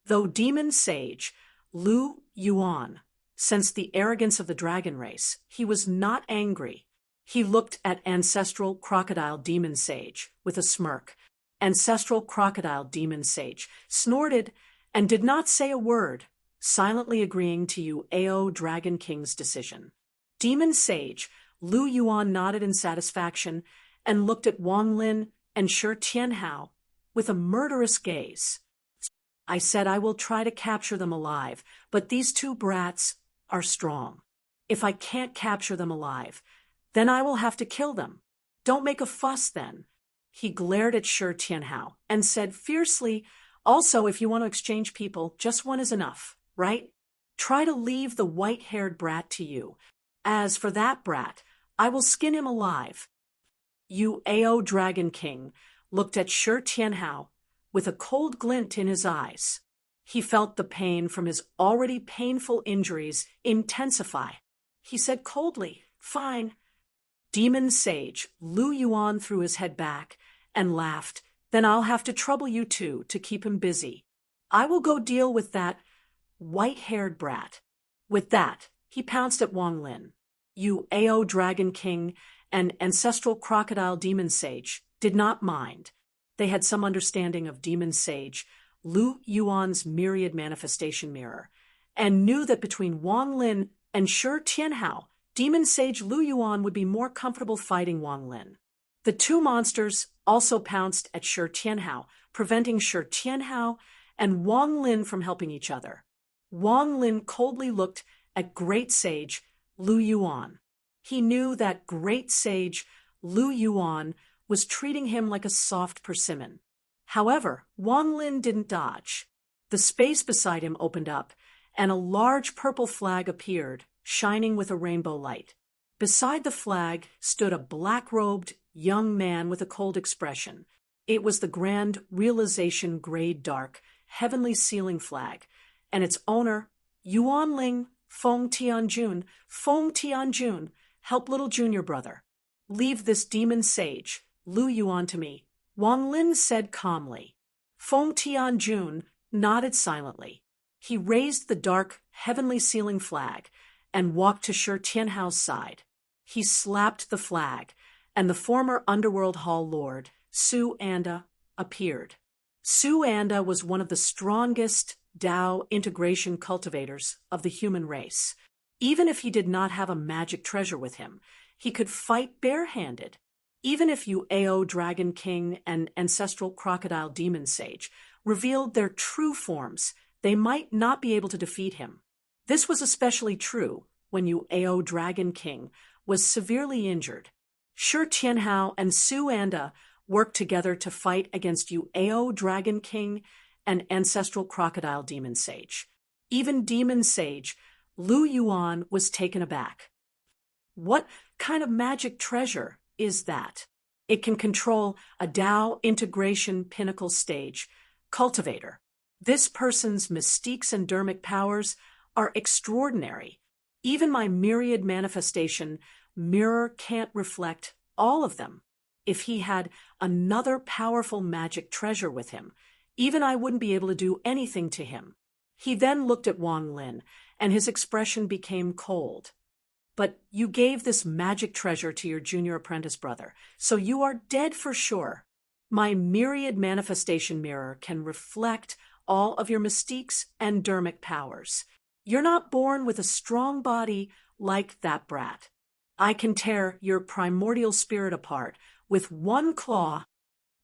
Though Demon Sage Lu Yuan sensed the arrogance of the dragon race, he was not angry. He looked at Ancestral Crocodile Demon Sage with a smirk. Ancestral Crocodile Demon Sage snorted and did not say a word, silently agreeing to Yu Ao Dragon King's decision. Demon Sage Lu Yuan nodded in satisfaction and looked at Wang Lin and Shi Tianhao with a murderous gaze. "I said I will try to capture them alive, but these two brats are strong. If I can't capture them alive, then I will have to kill them. Don't make a fuss then." He glared at Shi Tianhao and said fiercely, "Also, if you want to exchange people, just one is enough, right? Try to leave the white-haired brat to you. As for that brat, I will skin him alive." Yu Ao Dragon King looked at Shi Tianhao with a cold glint in his eyes. He felt the pain from his already painful injuries intensify. He said coldly, "Fine." Demon Sage Lu Yuan threw his head back and laughed. "Then I'll have to trouble you two to keep him busy. I will go deal with that white-haired brat." With that, he pounced at Wang Lin. Yu Ao Dragon King and Ancestral Crocodile Demon Sage did not mind. They had some understanding of Demon Sage Lu Yuan's myriad manifestation mirror, and knew that between Wang Lin and Shi Tianhao, Demon Sage Lu Yuan would be more comfortable fighting Wang Lin. The two monsters also pounced at Shi Tianhao, preventing Shi Tianhao and Wang Lin from helping each other. Wang Lin coldly looked at Great Sage Lu Yuan. He knew that Great Sage Lu Yuan was treating him like a soft persimmon. However, Wang Lin didn't dodge. The space beside him opened up, and a large purple flag appeared, shining with a rainbow light. Beside the flag stood a black-robed young man with a cold expression. It was the Grand Realization Grade Dark Heavenly Sealing Flag, and its owner, Yuanling Feng Tianjun. Feng Tianjun, help little junior brother. Leave this demon sage, Lu Yuan, to me, Wang Lin said calmly. Feng Tianjun nodded silently. He raised the dark heavenly sealing flag and walked to Shi Tianhao's side. He slapped the flag, and the former Underworld Hall Lord, Su Anda, appeared. Su Anda was one of the strongest Tao integration cultivators of the human race. Even if he did not have a magic treasure with him, he could fight barehanded. Even if Yu Ao Dragon King and Ancestral Crocodile Demon Sage revealed their true forms, they might not be able to defeat him. This was especially true when Yu Ao Dragon King was severely injured. Shi Tianhao and Su Anda worked together to fight against Yu Ao Dragon King and Ancestral Crocodile Demon Sage. Even Demon Sage Lu Yuan was taken aback. What kind of magic treasure is that? It can control a Tao integration pinnacle stage, cultivator. This person's mystiques and dermic powers are extraordinary. Even my myriad manifestation mirror can't reflect all of them. If he had another powerful magic treasure with him, even I wouldn't be able to do anything to him. He then looked at Wang Lin, and his expression became cold. But you gave this magic treasure to your junior apprentice brother, so you are dead for sure. My myriad manifestation mirror can reflect all of your mystiques and dermic powers. You're not born with a strong body like that brat. I can tear your primordial spirit apart with one claw.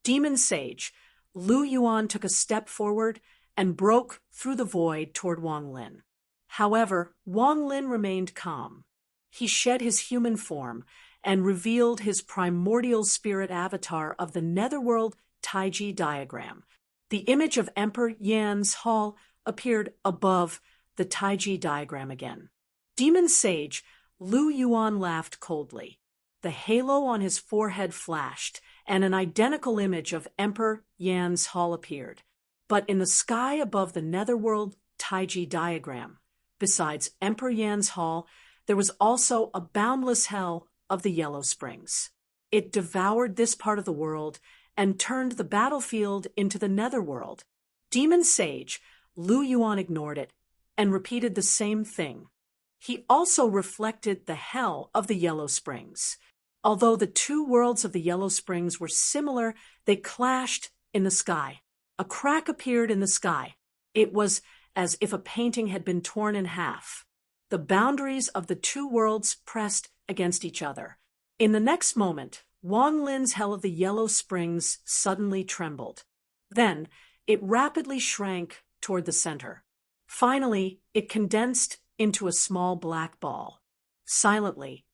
Demon Sage, Lu Yuan took a step forward and broke through the void toward Wang Lin. However, Wang Lin remained calm. He shed his human form and revealed his primordial spirit avatar of the netherworld Taiji diagram. The image of Emperor Yan's hall appeared above the Taiji diagram again. Demon Sage, Lu Yuan laughed coldly. The halo on his forehead flashed, and an identical image of Emperor Yan's hall appeared. But in the sky above the netherworld Taiji diagram, besides Emperor Yan's hall, there was also a boundless hell of the Yellow Springs. It devoured this part of the world and turned the battlefield into the netherworld. Demon Sage, Lu Yuan ignored it and repeated the same thing. He also reflected the hell of the Yellow Springs. Although the two worlds of the Yellow Springs were similar, they clashed in the sky. A crack appeared in the sky. It was as if a painting had been torn in half. The boundaries of the two worlds pressed against each other. In the next moment, Wang Lin's hell of the Yellow Springs suddenly trembled. Then, it rapidly shrank toward the center. Finally, it condensed into a small black ball. Silently,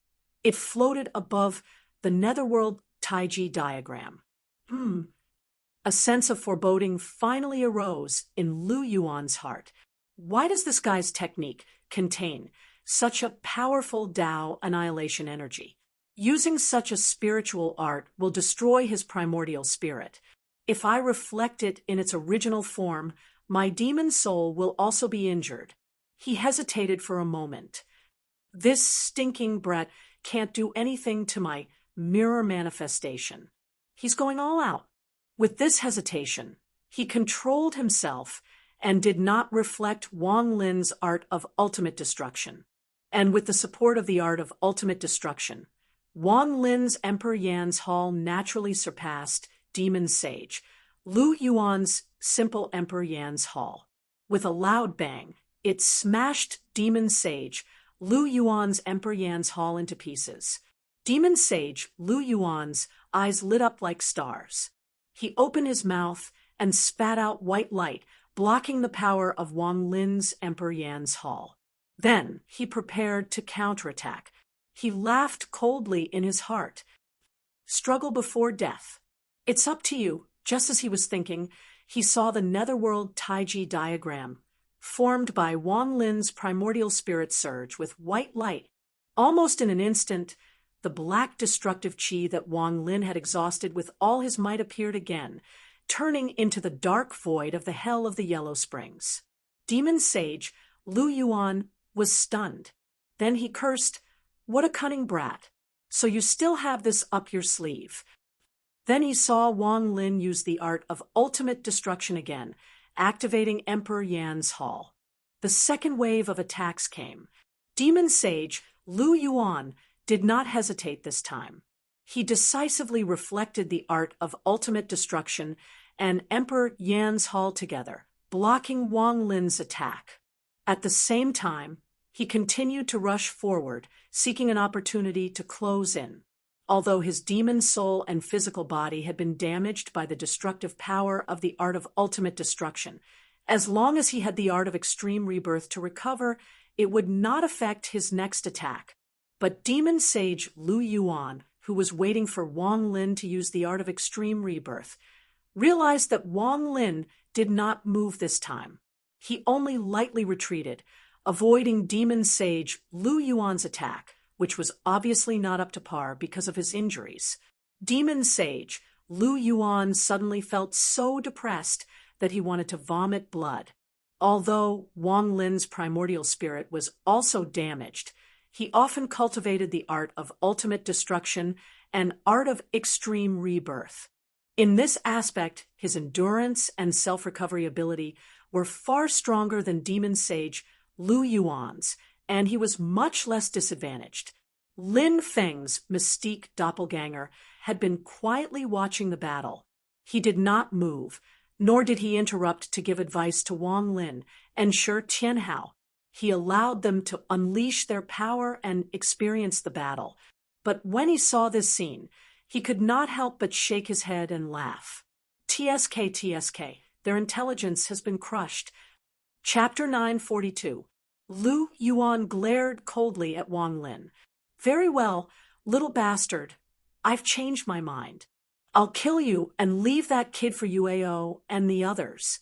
it floated above the netherworld Taiji diagram. A sense of foreboding finally arose in Lu Yuan's heart. Why does this guy's technique contain such a powerful Tao annihilation energy? Using such a spiritual art will destroy his primordial spirit. If I reflect it in its original form, my demon soul will also be injured. He hesitated for a moment. This stinking brat can't do anything to my mirror manifestation. He's going all out. With this hesitation, he controlled himself and did not reflect Wang Lin's art of ultimate destruction. And with the support of the art of ultimate destruction, Wang Lin's Emperor Yan's hall naturally surpassed Demon Sage, Lu Yuan's simple Emperor Yan's hall. With a loud bang, it smashed Demon Sage, Lu Yuan's Emperor Yan's hall into pieces. Demon Sage, Lu Yuan's eyes lit up like stars. He opened his mouth and spat out white light, blocking the power of Wang Lin's Emperor Yan's hall. Then he prepared to counterattack. He laughed coldly in his heart. Struggle before death. It's up to you. Just as he was thinking, he saw the netherworld Taiji diagram, formed by Wang Lin's primordial spirit surge with white light. Almost in an instant, the black destructive chi that Wang Lin had exhausted with all his might appeared again, turning into the dark void of the hell of the Yellow Springs. Demon Sage, Lu Yuan, was stunned. Then he cursed, "What a cunning brat. So you still have this up your sleeve." Then he saw Wang Lin use the art of ultimate destruction again, activating Emperor Yan's hall. The second wave of attacks came. Demon Sage, Lu Yuan, did not hesitate this time. He decisively reflected the art of ultimate destruction and Emperor Yan's hall together, blocking Wang Lin's attack. At the same time, he continued to rush forward, seeking an opportunity to close in. Although his demon soul and physical body had been damaged by the destructive power of the art of ultimate destruction, as long as he had the art of extreme rebirth to recover, it would not affect his next attack. But Demon Sage Lu Yuan, who was waiting for Wang Lin to use the art of extreme rebirth, realized that Wang Lin did not move this time. He only lightly retreated, avoiding Demon Sage Lu Yuan's attack, which was obviously not up to par because of his injuries. Demon Sage Lu Yuan suddenly felt so depressed that he wanted to vomit blood. Although Wang Lin's primordial spirit was also damaged, he often cultivated the art of ultimate destruction and art of extreme rebirth. In this aspect, his endurance and self-recovery ability were far stronger than Demon Sage Lu Yuan's, and he was much less disadvantaged. Lin Feng's mystique doppelganger had been quietly watching the battle. He did not move, Nor did he interrupt to give advice to Wang Lin and Shi Tianhao. He allowed them to unleash their power and experience the battle. But when he saw this scene, he could not help but shake his head and laugh. TSK, TSK, their intelligence has been crushed. Chapter 942. Lu Yuan glared coldly at Wang Lin. Very well, little bastard. I've changed my mind. I'll kill you and leave that kid for Yuao and the others.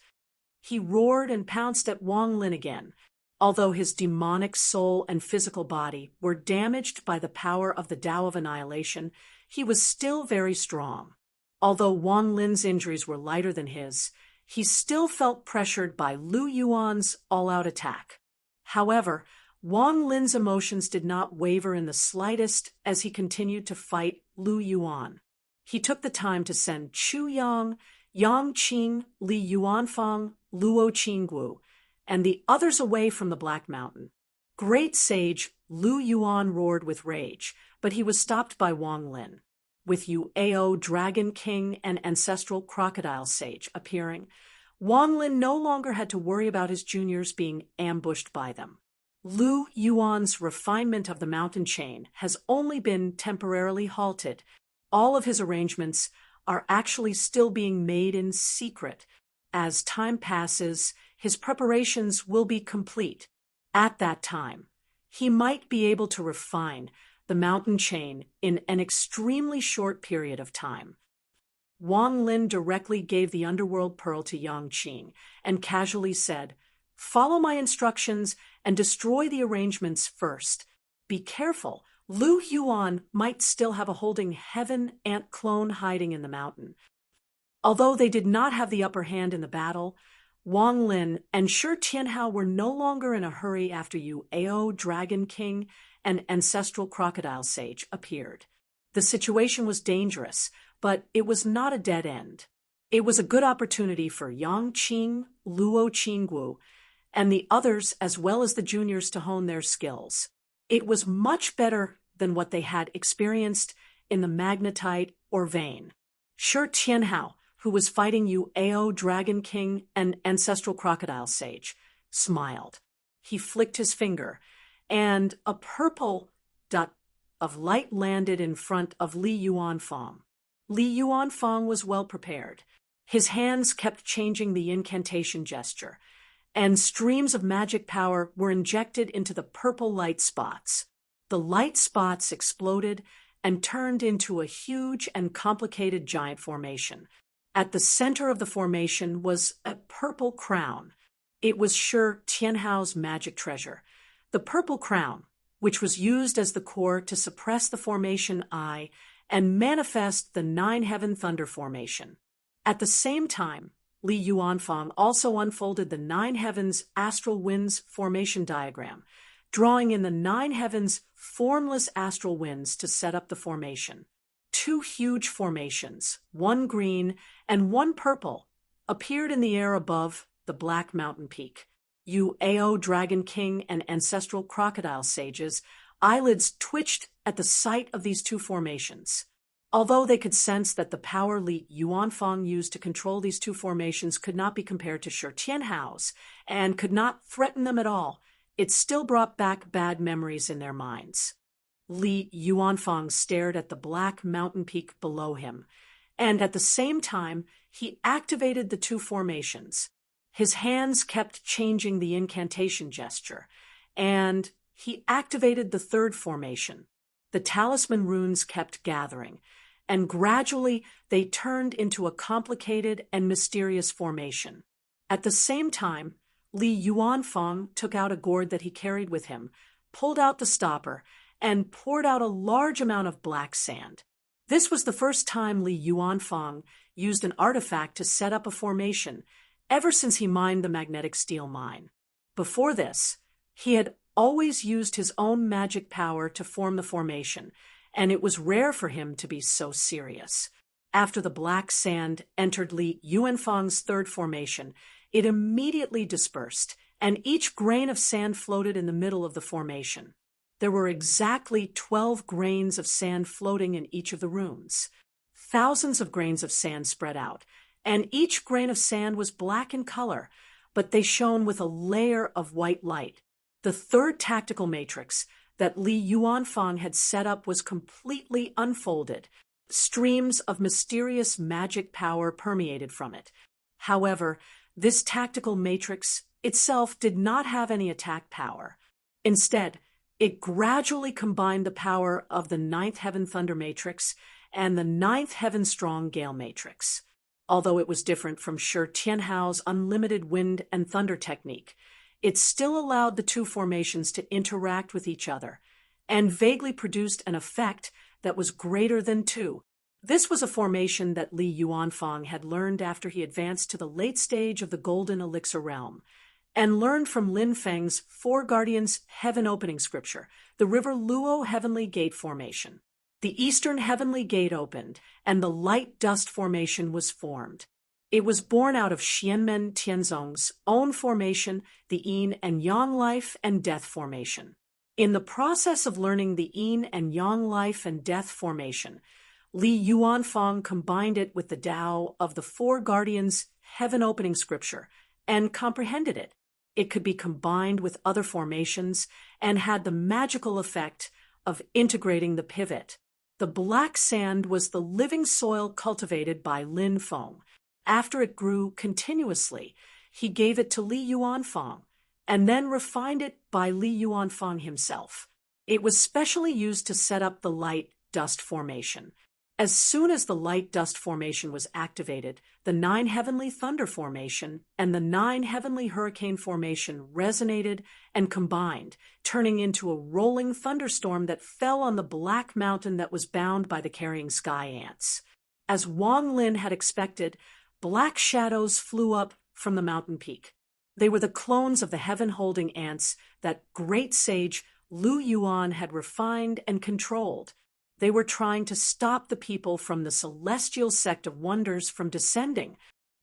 He roared and pounced at Wang Lin again. Although his demonic soul and physical body were damaged by the power of the Tao of Annihilation, he was still very strong. Although Wang Lin's injuries were lighter than his, he still felt pressured by Lu Yuan's all-out attack. However, Wang Lin's emotions did not waver in the slightest as he continued to fight Lu Yuan. He took the time to send Chu Yang, Yang Qing, Li Yuanfang, Luo Qinggu, and the others away from the Black Mountain. Great Sage Lu Yuan roared with rage, but he was stopped by Wang Lin. With Yuao Dragon King and Ancestral Crocodile Sage appearing, Wang Lin no longer had to worry about his juniors being ambushed by them. Lu Yuan's refinement of the mountain chain has only been temporarily halted. All of his arrangements are actually still being made in secret. As time passes, his preparations will be complete. At that time, he might be able to refine the mountain chain in an extremely short period of time. Wang Lin directly gave the underworld pearl to Yang Qing and casually said, "Follow my instructions and destroy the arrangements first. Be careful. Lu Yuan might still have a holding heaven ant clone hiding in the mountain." Although they did not have the upper hand in the battle, Wang Lin and Shi Tianhao were no longer in a hurry after Yuao Dragon King and Ancestral Crocodile Sage appeared. The situation was dangerous, but it was not a dead end. It was a good opportunity for Yang Qing, Luo Qinggu, and the others as well as the juniors to hone their skills. It was much better than what they had experienced in the magnetite or vein. Shi Tianhao, who was fighting Yuao Dragon King and Ancestral Crocodile Sage, smiled. He flicked his finger, and a purple dot of light landed in front of Li Yuanfang. Li Yuanfang was well prepared. His hands kept changing the incantation gesture, and streams of magic power were injected into the purple light spots. The light spots exploded and turned into a huge and complicated giant formation. At the center of the formation was a purple crown. It was Shi Tianhao's magic treasure. The purple crown, which was used as the core to suppress the formation Eye and manifest the Nine Heaven Thunder formation. At the same time, Li Yuanfang also unfolded the Nine Heavens Astral Winds formation diagram, drawing in the Nine Heavens formless astral winds to set up the formation. Two huge formations, one green and one purple, appeared in the air above the Black Mountain Peak. Yuao Dragon King and Ancestral Crocodile Sage's eyelids twitched at the sight of these two formations. Although they could sense that the power Li Yuanfang used to control these two formations could not be compared to Shi Tianhao's and could not threaten them at all, it still brought back bad memories in their minds. Li Yuanfang stared at the Black Mountain Peak below him, and at the same time, he activated the two formations. His hands kept changing the incantation gesture, and he activated the third formation. The talisman runes kept gathering, and gradually they turned into a complicated and mysterious formation. At the same time, Li Yuanfang took out a gourd that he carried with him, pulled out the stopper, and poured out a large amount of black sand. This was the first time Li Yuanfang used an artifact to set up a formation ever since he mined the magnetic steel mine. Before this, he had always used his own magic power to form the formation, and it was rare for him to be so serious. After the black sand entered Li Yuanfang's third formation, it immediately dispersed, and each grain of sand floated in the middle of the formation. There were exactly 12 grains of sand floating in each of the rooms. Thousands of grains of sand spread out, and each grain of sand was black in color, but they shone with a layer of white light. The third tactical matrix that Li Yuanfang had set up was completely unfolded. Streams of mysterious magic power permeated from it. However, this tactical matrix itself did not have any attack power. Instead, it gradually combined the power of the Ninth Heaven Thunder Matrix and the Ninth Heaven Strong Gale Matrix. Although it was different from Shi Tianhao's unlimited wind and thunder technique, it still allowed the two formations to interact with each other and vaguely produced an effect that was greater than two. This was a formation that Li Yuanfang had learned after he advanced to the late stage of the Golden Elixir Realm, and learned from Lin Feng's Four Guardians Heaven Opening Scripture, the River Luo Heavenly Gate Formation. The Eastern Heavenly Gate opened, and the Light Dust Formation was formed. It was born out of Xianmen Tianzong's own formation, the Yin and Yang Life and Death Formation. In the process of learning the Yin and Yang Life and Death Formation, Li Yuanfang combined it with the Tao of the Four Guardians Heaven Opening Scripture and comprehended it. It could be combined with other formations and had the magical effect of integrating the pivot. The black sand was the living soil cultivated by Lin Feng. After it grew continuously, he gave it to Li Yuanfang and then refined it by Li Yuanfang himself. It was specially used to set up the light dust formation. As soon as the light dust formation was activated, the Nine Heavenly Thunder Formation and the Nine Heavenly Hurricane Formation resonated and combined, turning into a rolling thunderstorm that fell on the black mountain that was bound by the carrying sky ants. As Wang Lin had expected, black shadows flew up from the mountain peak. They were the clones of the heaven-holding ants that great sage Lu Yuan had refined and controlled. They were trying to stop the people from the celestial sect of wonders from descending.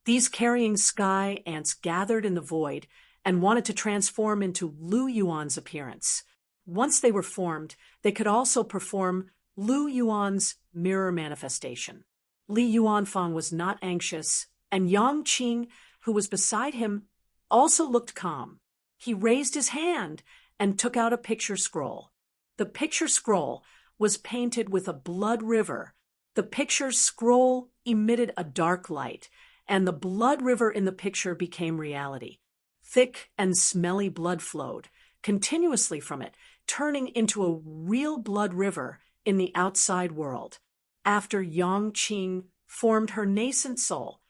These carrying sky ants gathered in the void and wanted to transform into Lu Yuan's appearance. Once they were formed, they could also perform Lu Yuan's mirror manifestation. Li Yuanfang was not anxious, and Yang Qing, who was beside him, also looked calm. He raised his hand and took out a picture scroll. The picture scroll was painted with a blood river. The picture scroll emitted a dark light, and the blood river in the picture became reality. Thick and smelly blood flowed continuously from it, turning into a real blood river in the outside world. After Yang Qing formed her nascent soul,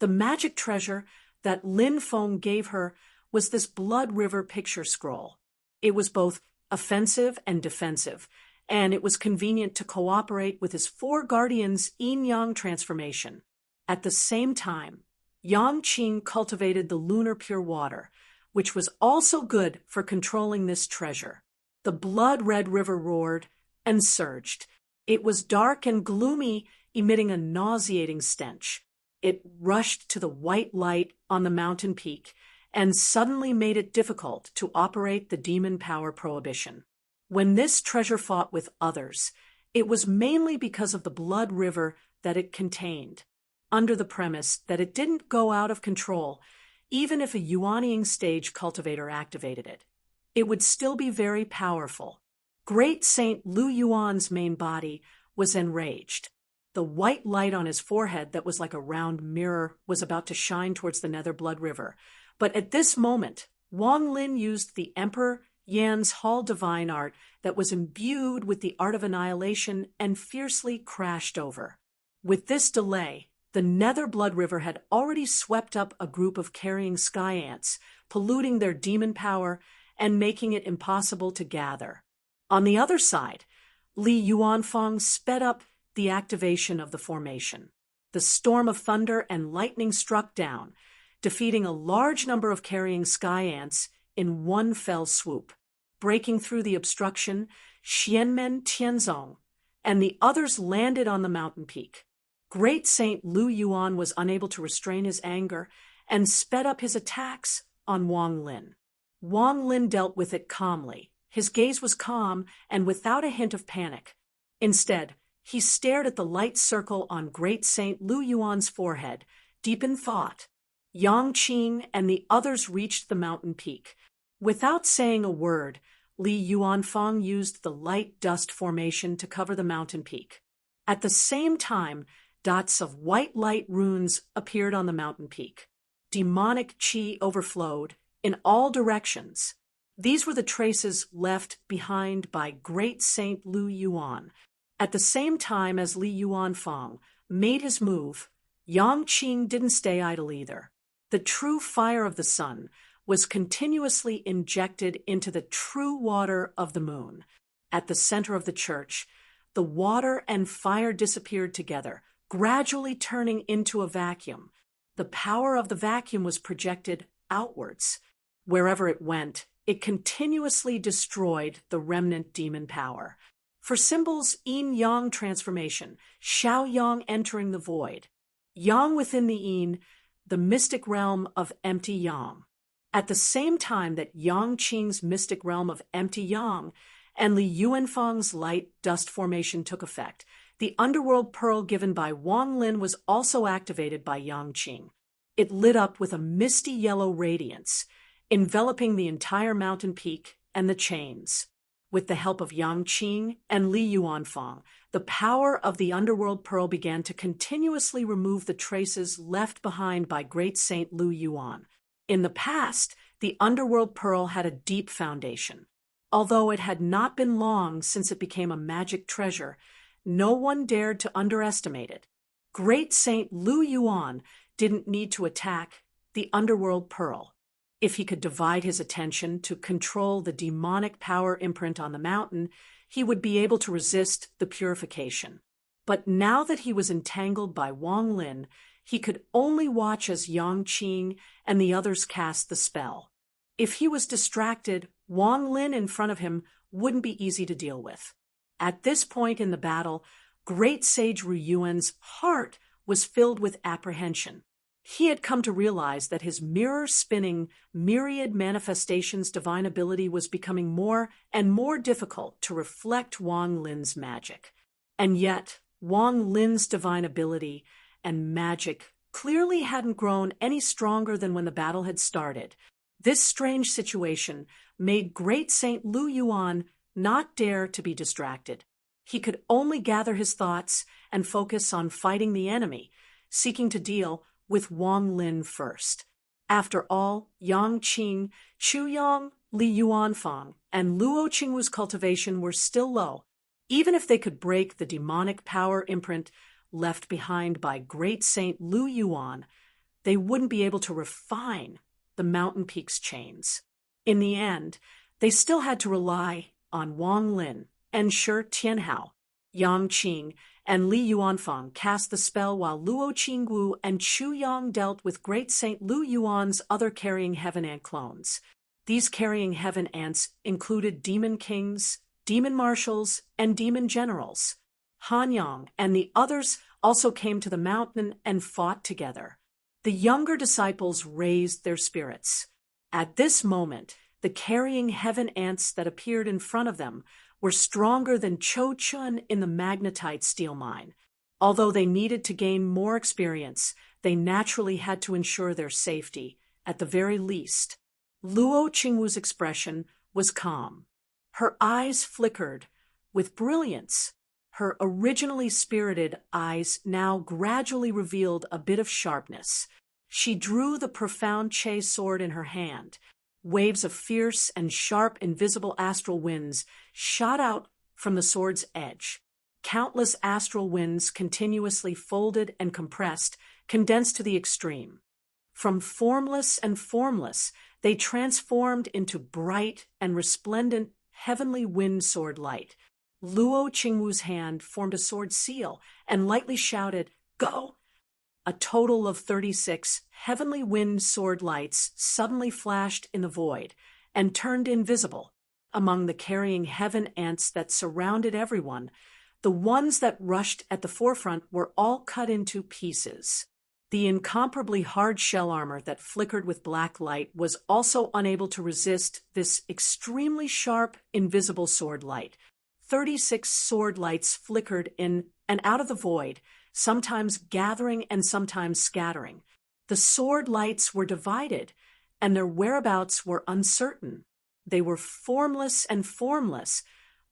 the magic treasure that Lin Feng gave her was this blood river picture scroll. It was both offensive and defensive, and it was convenient to cooperate with his Four Guardians' yin-yang transformation. At the same time, Yang Qing cultivated the lunar pure water, which was also good for controlling this treasure. The blood-red river roared and surged. It was dark and gloomy, emitting a nauseating stench. It rushed to the white light on the mountain peak and suddenly made it difficult to operate the demon power prohibition. When this treasure fought with others, it was mainly because of the blood river that it contained, under the premise that it didn't go out of control even if a Yuanying stage cultivator activated it. It would still be very powerful. Great Saint Lu Yuan's main body was enraged. The white light on his forehead that was like a round mirror was about to shine towards the nether blood river. But at this moment, Wang Lin used the Emperor Yan's Hall Divine Art that was imbued with the art of annihilation and fiercely crashed over. With this delay, the nether blood river had already swept up a group of carrying sky ants, polluting their demon power and making it impossible to gather. On the other side, Li Yuanfang sped up the activation of the formation. The storm of thunder and lightning struck down, defeating a large number of carrying sky ants in one fell swoop. Breaking through the obstruction, Xianmen Tianzong and the others landed on the mountain peak. Great Saint Lu Yuan was unable to restrain his anger and sped up his attacks on Wang Lin. Wang Lin dealt with it calmly. His gaze was calm and without a hint of panic. Instead, he stared at the light circle on Great Saint Lu Yuan's forehead, deep in thought. Yang Qing and the others reached the mountain peak. Without saying a word, Li Yuanfang used the light dust formation to cover the mountain peak. At the same time, dots of white light runes appeared on the mountain peak. Demonic qi overflowed in all directions. These were the traces left behind by great Saint Lu Yuan. At the same time as Li Yuanfang made his move, Yang Qing didn't stay idle either. The true fire of the sun was continuously injected into the true water of the moon. At the center of the church, the water and fire disappeared together, gradually turning into a vacuum. The power of the vacuum was projected outwards. Wherever it went, it continuously destroyed the remnant demon power. For symbols, yin-yang transformation, xiao-yang entering the void. Yang within the yin, the mystic realm of empty yang. At the same time that Yang Qing's mystic realm of empty yang and Li Yuanfang's light dust formation took effect, the underworld pearl given by Wang Lin was also activated by Yang Qing. It lit up with a misty yellow radiance, enveloping the entire mountain peak and the chains. With the help of Yang Qing and Li Yuanfang, the power of the underworld pearl began to continuously remove the traces left behind by great Saint Lu Yuan. In the past, the underworld pearl had a deep foundation. Although it had not been long since it became a magic treasure, no one dared to underestimate it. Great Saint Lu Yuan didn't need to attack the underworld pearl. If he could divide his attention to control the demonic power imprint on the mountain, he would be able to resist the purification. But now that he was entangled by Wang Lin, he could only watch as Yang Qing and the others cast the spell. If he was distracted, Wang Lin in front of him wouldn't be easy to deal with. At this point in the battle, great sage Ru Yuan's heart was filled with apprehension. He had come to realize that his mirror-spinning, myriad manifestations divine ability was becoming more and more difficult to reflect Wang Lin's magic. And yet, Wang Lin's divine ability and magic clearly hadn't grown any stronger than when the battle had started. This strange situation made great Saint Lu Yuan not dare to be distracted. He could only gather his thoughts and focus on fighting the enemy, seeking to deal with Wang Lin first. After all, Yang Qing, Chu Yang, Li Yuanfang, and Luo Qingwu's cultivation were still low. Even if they could break the demonic power imprint left behind by great Saint Lu Yuan, they wouldn't be able to refine the mountain peak's chains. In the end, they still had to rely on Wang Lin and Shi Tianhao. Yang Qing and Li Yuanfang cast the spell while Luo Qingwu and Chu Yang dealt with great Saint Lu Yuan's other carrying heaven ant clones. These carrying heaven ants included demon kings, demon marshals, and demon generals. Han Yang and the others also came to the mountain and fought together. The younger disciples raised their spirits. At this moment, the carrying heaven ants that appeared in front of them were stronger than Cho Chun in the magnetite steel mine. Although they needed to gain more experience, they naturally had to ensure their safety, at the very least. Luo Qingwu's expression was calm. Her eyes flickered with brilliance. Her originally spirited eyes now gradually revealed a bit of sharpness. She drew the profound Che sword in her hand. Waves of fierce and sharp invisible astral winds shot out from the sword's edge. Countless astral winds continuously folded and compressed, condensed to the extreme. From formless and formless, they transformed into bright and resplendent heavenly wind sword light. Luo Qingwu's hand formed a sword seal and lightly shouted, "Go!" A total of 36 heavenly wind sword lights suddenly flashed in the void and turned invisible. Among the carrying heaven ants that surrounded everyone, the ones that rushed at the forefront were all cut into pieces. The incomparably hard shell armor that flickered with black light was also unable to resist this extremely sharp, invisible sword light. 36 sword lights flickered in and out of the void, sometimes gathering and sometimes scattering. The sword lights were divided, and their whereabouts were uncertain. They were formless and formless,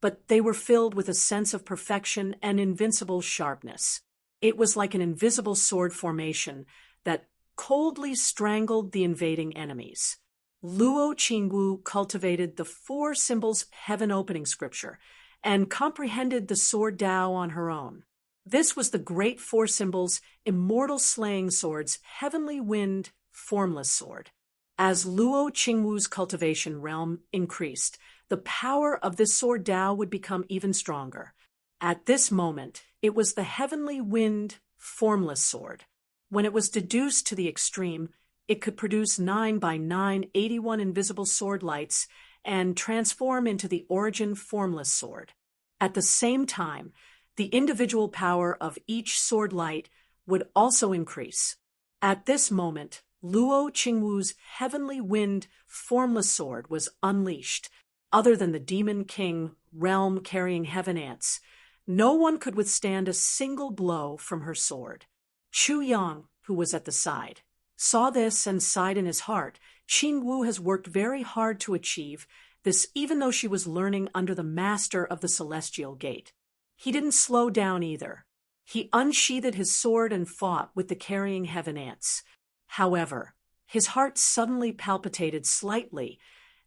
but they were filled with a sense of perfection and invincible sharpness. It was like an invisible sword formation that coldly strangled the invading enemies. Luo Qingwu cultivated the four symbols heaven opening scripture and comprehended the sword Tao on her own. This was the great four symbols immortal slaying sword's heavenly wind formless sword. As Luo Qingwu's cultivation realm increased, the power of this sword Tao would become even stronger. At this moment, it was the heavenly wind formless sword. When it was deduced to the extreme, it could produce 9 by 9 81 invisible sword lights and transform into the origin formless sword. At the same time, the individual power of each sword light would also increase. At this moment, Luo Qingwu's heavenly wind formless sword was unleashed. Other than the Demon King realm carrying heaven ants, no one could withstand a single blow from her sword. Chu Yang, who was at the side, saw this and sighed in his heart. Qingwu has worked very hard to achieve this, even though she was learning under the master of the Celestial Gate. He didn't slow down either. He unsheathed his sword and fought with the carrying heaven ants. However, his heart suddenly palpitated slightly,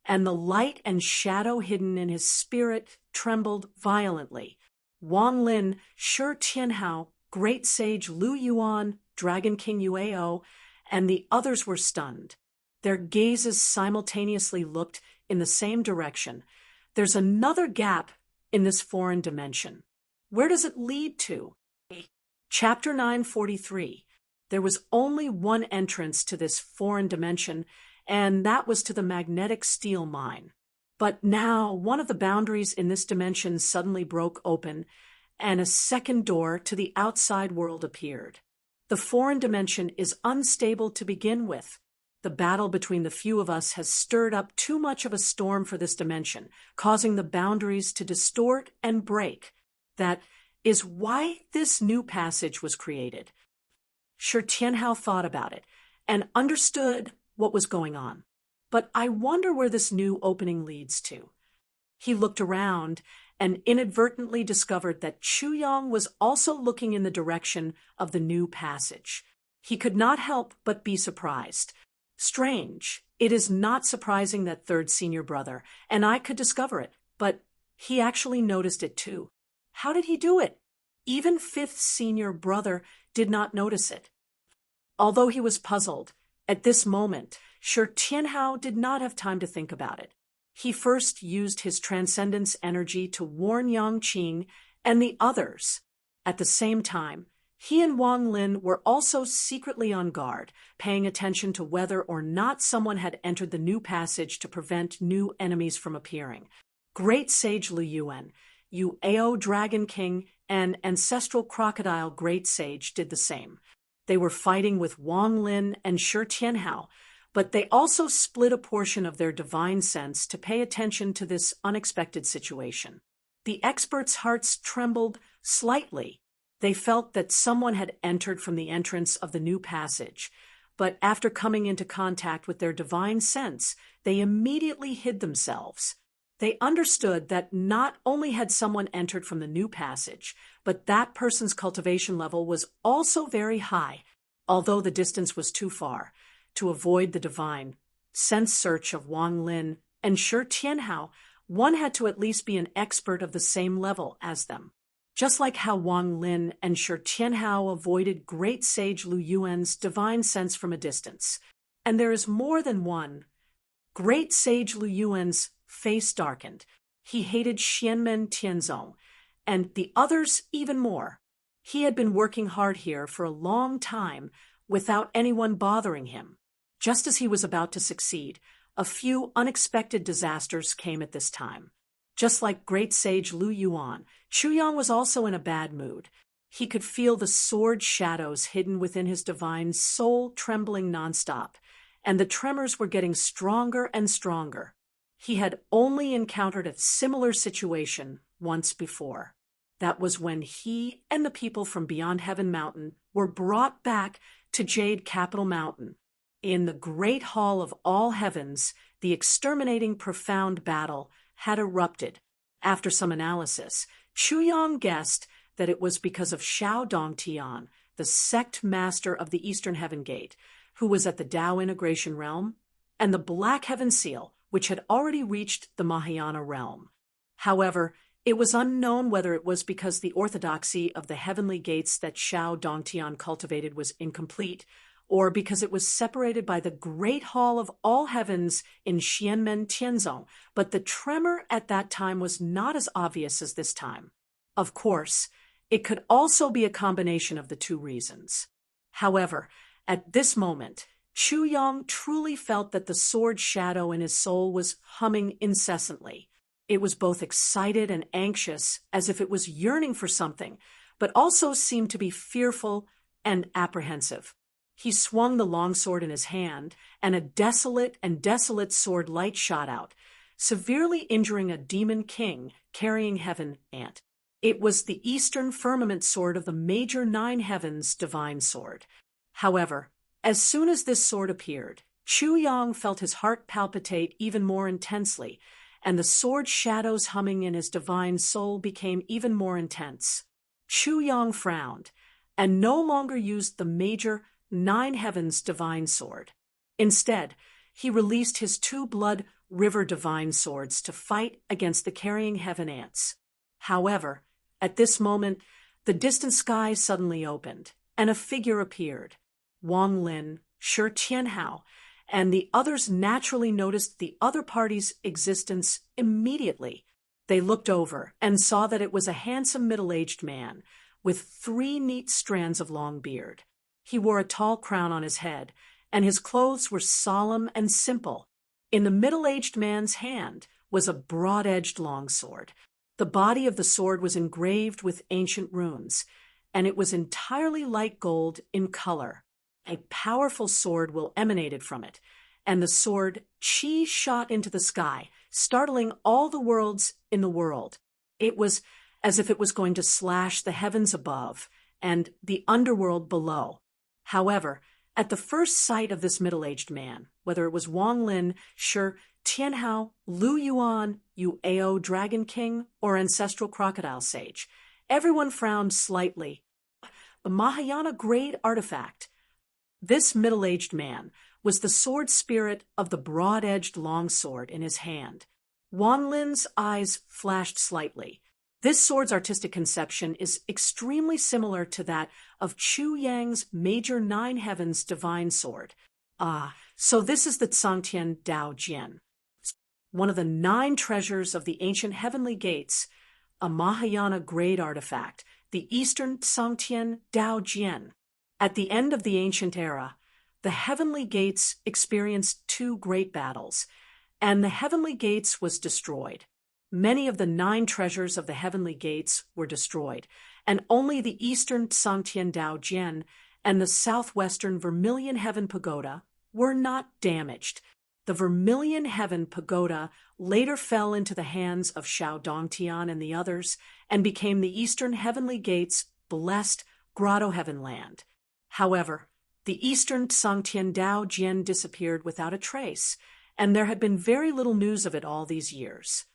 and the light and shadow hidden in his spirit trembled violently. Wang Lin, Shi Tianhao, Great Sage Lu Yuan, Dragon King Yuao, and the others were stunned. Their gazes simultaneously looked in the same direction. There's another gap in this foreign dimension. Where does it lead to? Chapter 943. There was only one entrance to this foreign dimension, and that was to the magnetic steel mine. But now one of the boundaries in this dimension suddenly broke open, and a second door to the outside world appeared. The foreign dimension is unstable to begin with. The battle between the few of us has stirred up too much of a storm for this dimension, causing the boundaries to distort and break. That is why this new passage was created. Shi Tianhao thought about it and understood what was going on. But I wonder where this new opening leads to. He looked around and inadvertently discovered that Chu Yang was also looking in the direction of the new passage. He could not help but be surprised. Strange. It is not surprising that third senior brother, and I could discover it, but he actually noticed it too. How did he do it? Even fifth senior brother did not notice it. Although he was puzzled, at this moment, Shi Tianhao did not have time to think about it. He first used his transcendence energy to warn Yang Qing and the others. At the same time, he and Wang Lin were also secretly on guard, paying attention to whether or not someone had entered the new passage to prevent new enemies from appearing. Great Sage Lu Yuan, Yuao Dragon King, and Ancestral Crocodile Great Sage did the same. They were fighting with Wang Lin and Shi Tianhao, but they also split a portion of their divine sense to pay attention to this unexpected situation. The experts' hearts trembled slightly. They felt that someone had entered from the entrance of the new passage, but after coming into contact with their divine sense, they immediately hid themselves. They understood that not only had someone entered from the new passage, but that person's cultivation level was also very high, although the distance was too far. To avoid the divine sense search of Wang Lin and Shi Tianhao, one had to at least be an expert of the same level as them. Just like how Wang Lin and Shi Tianhao avoided Great Sage Lu Yuan's divine sense from a distance. And there is more than one. Great Sage Lu Yuan's face darkened. He hated Xianmen Tianzong, and the others even more. He had been working hard here for a long time without anyone bothering him. Just as he was about to succeed, a few unexpected disasters came at this time. Just like Great Sage Lu Yuan, Chu Yang was also in a bad mood. He could feel the sword shadows hidden within his divine soul trembling nonstop, and the tremors were getting stronger and stronger. He had only encountered a similar situation once before. that was when he and the people from Beyond Heaven Mountain were brought back to Jade Capital Mountain. In the great hall of all heavens, the exterminating profound battle had erupted. After some analysis, Chu Yang guessed that it was because of Shao Dongtian, the sect master of the Eastern Heaven Gate, who was at the Tao Integration Realm, and the Black Heaven Seal, which had already reached the Mahayana realm. However, it was unknown whether it was because the orthodoxy of the heavenly gates that Shao Dongtian cultivated was incomplete, or because it was separated by the Great Hall of all heavens in Xianmen Tianzong, but the tremor at that time was not as obvious as this time. Of course, it could also be a combination of the two reasons. However, at this moment, Chu Yang truly felt that the sword shadow in his soul was humming incessantly. It was both excited and anxious, as if it was yearning for something, but also seemed to be fearful and apprehensive. He swung the longsword in his hand, and a desolate sword light shot out, severely injuring a demon king carrying heaven ant. It was the Eastern Firmament Sword of the Major Nine Heavens Divine Sword. However, as soon as this sword appeared, Chu Yang felt his heart palpitate even more intensely, and the sword shadows humming in his divine soul became even more intense. Chu Yang frowned, and no longer used the Major Nine Heavens Divine Sword. Instead, he released his two Blood River Divine Swords to fight against the carrying heaven ants. However, at this moment, the distant sky suddenly opened, and a figure appeared. Wang Lin, Shi Tianhao, and the others naturally noticed the other party's existence immediately. They looked over and saw that it was a handsome middle-aged man with 3 neat strands of long beard. He wore a tall crown on his head, and his clothes were solemn and simple. In the middle-aged man's hand was a broad-edged longsword. The body of the sword was engraved with ancient runes, and it was entirely light gold in color. A powerful sword will emanated from it, and the sword Qi shot into the sky, startling all the worlds in the world. It was as if it was going to slash the heavens above and the underworld below. However, at the first sight of this middle-aged man, whether it was Wang Lin, Shi Tianhao, Lu Yuan, Yu Ao Dragon King, or Ancestral Crocodile Sage, everyone frowned slightly. The Mahayana grade artifact. This middle-aged man was the sword spirit of the broad-edged longsword in his hand. Wang Lin's eyes flashed slightly. This sword's artistic conception is extremely similar to that of Chu Yang's Major Nine Heavens Divine Sword. So this is the Tsangtian Dao Jian, one of the 9 treasures of the ancient heavenly gates, a Mahayana grade artifact, the Eastern Tsangtian Dao Jian. At the end of the ancient era, the heavenly gates experienced 2 great battles, and the heavenly gates was destroyed. Many of the 9 treasures of the heavenly gates were destroyed, and only the Eastern Tsangtian Dao Jian and the southwestern Vermilion Heaven Pagoda were not damaged. The Vermilion Heaven Pagoda later fell into the hands of Shao Dongtian and the others and became the Eastern Heavenly Gates' blessed Grotto Heaven land. However, the Eastern Tsangtian Dao Jian disappeared without a trace, and there had been very little news of it all these years.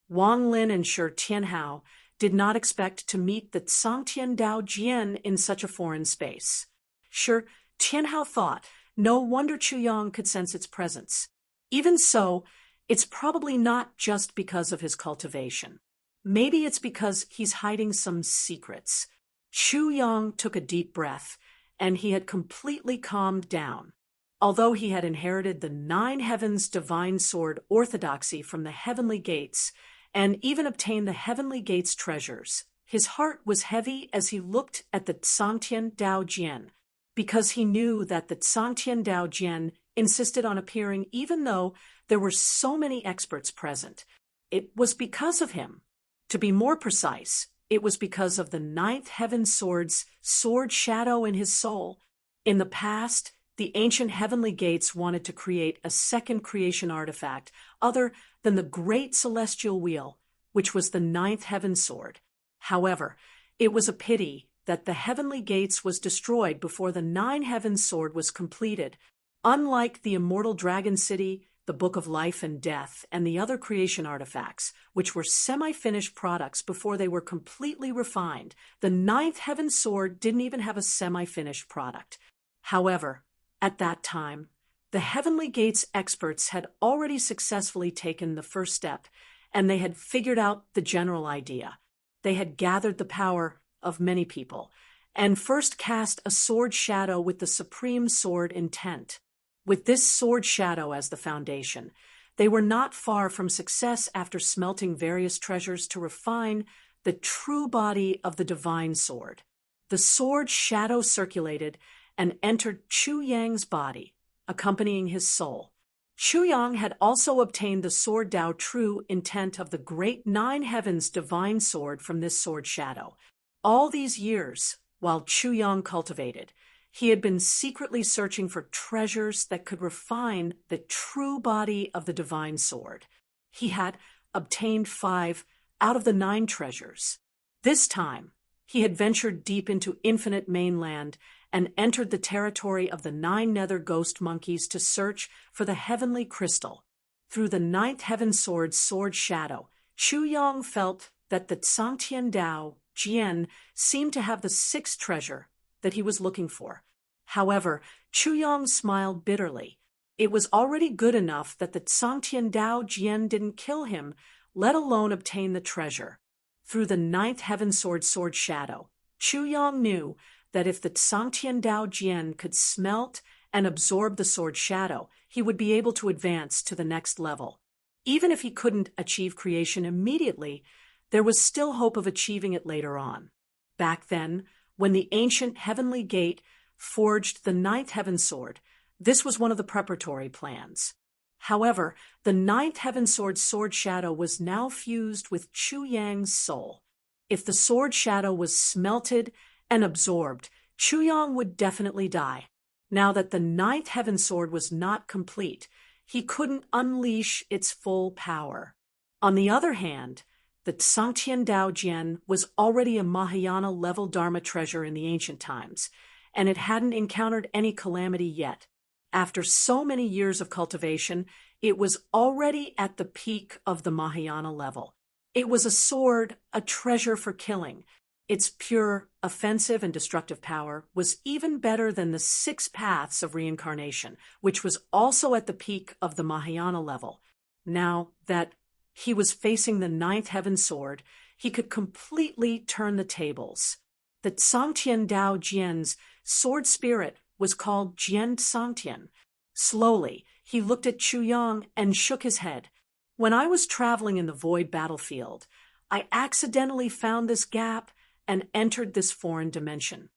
Wang Lin and Shi Tianhao did not expect to meet the Tsangtian Dao Jian in such a foreign space. Shi Tianhao thought, no wonder Chu Yang could sense its presence. Even so, it's probably not just because of his cultivation. Maybe it's because he's hiding some secrets. Chu Yang took a deep breath, and he had completely calmed down. Although he had inherited the 9 Heavens Divine Sword orthodoxy from the heavenly gates, and even obtained the heavenly gates treasures, his heart was heavy as he looked at the Tsangtian Dao Jian, because he knew that the Tsangtian Dao Jian insisted on appearing even though there were so many experts present. It was because of him. To be more precise, it was because of the 9th Heaven Sword's sword shadow in his soul. In the past, the ancient heavenly gates wanted to create a second creation artifact other than the great celestial wheel, which was the 9th Heaven Sword. However, it was a pity that the heavenly gates was destroyed before the Nine Heavens sword was completed. Unlike the immortal dragon city, the Book of Life and Death, and the other creation artifacts, which were semi-finished products before they were completely refined, the Ninth Heaven sword didn't even have a semi-finished product. However, at that time, the Heavenly Gates experts had already successfully taken the first step, and they had figured out the general idea. They had gathered the power of many people, and first cast a sword shadow with the supreme sword intent. With this sword shadow as the foundation, they were not far from success after smelting various treasures to refine the true body of the divine sword. The sword shadow circulated and entered Chu Yang's body, accompanying his soul. Chu Yang had also obtained the sword Dao true intent of the great Nine Heavens divine sword from this sword shadow. All these years, while Chu Yang cultivated, he had been secretly searching for treasures that could refine the true body of the divine sword. He had obtained 5 out of the 9 treasures. This time, he had ventured deep into infinite mainland and entered the territory of the 9 nether ghost monkeys to search for the heavenly crystal. Through the Ninth Heaven sword's sword shadow, Chu Yang felt that the Tsangtian Dao, Jian, seemed to have the 6th treasure that he was looking for. However, Chu Yang smiled bitterly. It was already good enough that the Tsangtian Dao Jian didn't kill him, let alone obtain the treasure. Through the Ninth Heaven sword's sword shadow, Chu Yang knew that if the Tsangtian Dao Jian could smelt and absorb the sword shadow, he would be able to advance to the next level. Even if he couldn't achieve creation immediately, there was still hope of achieving it later on. Back then, when the ancient heavenly gate forged the Ninth Heaven sword, this was one of the preparatory plans. However, the Ninth Heaven sword's sword shadow was now fused with Chu Yang's soul. If the sword shadow was smelted and absorbed, Chu Yang would definitely die. Now that the Ninth Heaven sword was not complete, he couldn't unleash its full power. On the other hand, the Tsangtian Dao Jian was already a Mahayana-level Dharma treasure in the ancient times, and it hadn't encountered any calamity yet. After so many years of cultivation, it was already at the peak of the Mahayana level. It was a sword, a treasure for killing. Its pure, offensive, and destructive power was even better than the 6 paths of reincarnation, which was also at the peak of the Mahayana level. Now that he was facing the Ninth Heaven sword, he could completely turn the tables. The Tsangtian Dao Jian's sword spirit was called Jian Tsangtian. Slowly, he looked at Chu Yang and shook his head. When I was traveling in the void battlefield, I accidentally found this gap and entered this foreign dimension.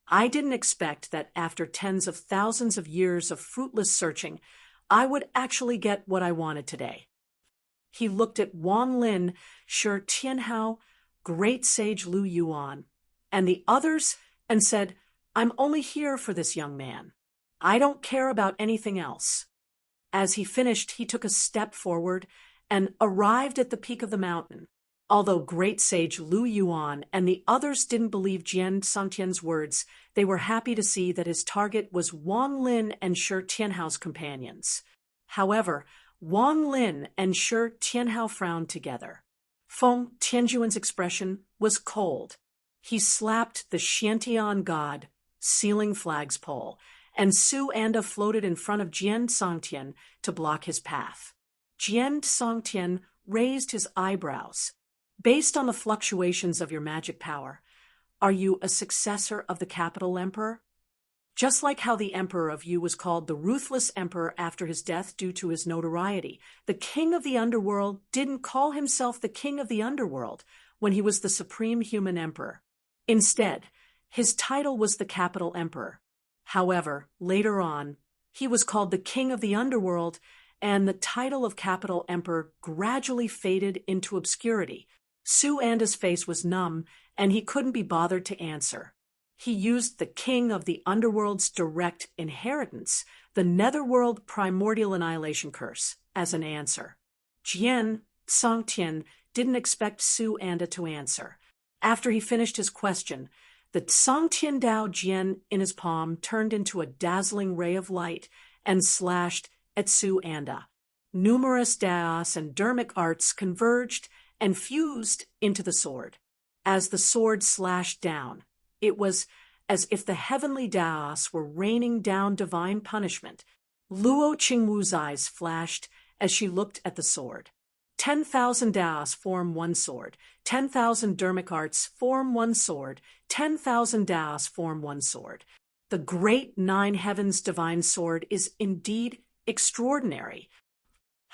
I didn't expect that after tens of thousands of years of fruitless searching, I would actually get what I wanted today. He looked at Wang Lin, Shi Tianhao, Great Sage Lu Yuan, and the others and said, "I'm only here for this young man. I don't care about anything else." As he finished, he took a step forward and arrived at the peak of the mountain. Although Great Sage Lu Yuan and the others didn't believe Jian Tsangtian's words, they were happy to see that his target was Wang Lin and Shi Tianhao's companions. However, Wang Lin and Shi Tianhao frowned together. Feng Tianjuan's expression was cold. He slapped the Xiantian god sealing flag's pole, and Su Anda floated in front of Jian Tsangtian to block his path. Jian Tsangtian raised his eyebrows. "Based on the fluctuations of your magic power, are you a successor of the capital emperor?" Just like how the emperor of Yu was called the ruthless emperor after his death due to his notoriety, the king of the underworld didn't call himself the king of the underworld when he was the supreme human emperor. Instead, his title was the capital emperor. However, later on, he was called the king of the underworld, and the title of capital emperor gradually faded into obscurity. Su Anda's face was numb, and he couldn't be bothered to answer. He used the king of the underworld's direct inheritance, the netherworld primordial annihilation curse, as an answer. Jian Tsangtian didn't expect Su Anda to answer. After he finished his question, the Sangtian Dao Jian in his palm turned into a dazzling ray of light and slashed at Su Anda. Numerous Daos and dermic arts converged and fused into the sword. As the sword slashed down, it was as if the heavenly Daos were raining down divine punishment. Luo Qingwu's eyes flashed as she looked at the sword. 10,000 Daos form one sword. 10,000 dermic arts form one sword. 10,000 Daos form one sword. The great nine heavens divine sword is indeed extraordinary.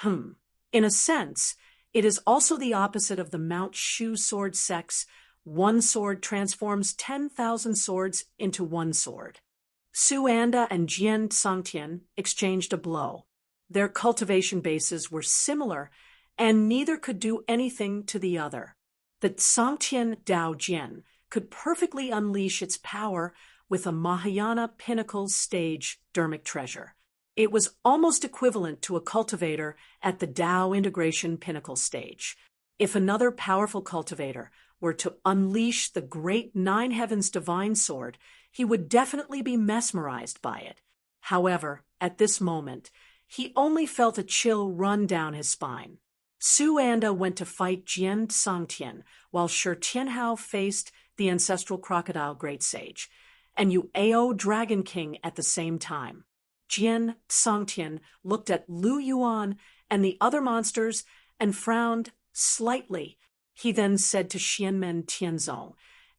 In a sense, it is also the opposite of the Mount Shu sword sex. One sword transforms 10,000 swords into one sword. Su Anda and Jian Sangtian exchanged a blow. Their cultivation bases were similar, and neither could do anything to the other. The Sangtian Dao Jian could perfectly unleash its power with a Mahayana pinnacle stage dermic treasure. It was almost equivalent to a cultivator at the Dao integration pinnacle stage. If another powerful cultivator were to unleash the great nine heavens divine sword, he would definitely be mesmerized by it. However, at this moment, he only felt a chill run down his spine. Su Anda went to fight Jian Sangtian, while Shi Tianhao faced the ancestral crocodile great sage, and Yuao Dragon King at the same time. Jian Sangtian looked at Lu Yuan and the other monsters and frowned slightly. He then said to Xianmen Tianzong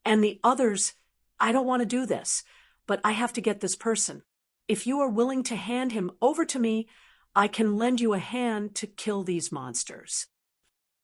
and the others, "I don't want to do this, but I have to get this person. If you are willing to hand him over to me, I can lend you a hand to kill these monsters."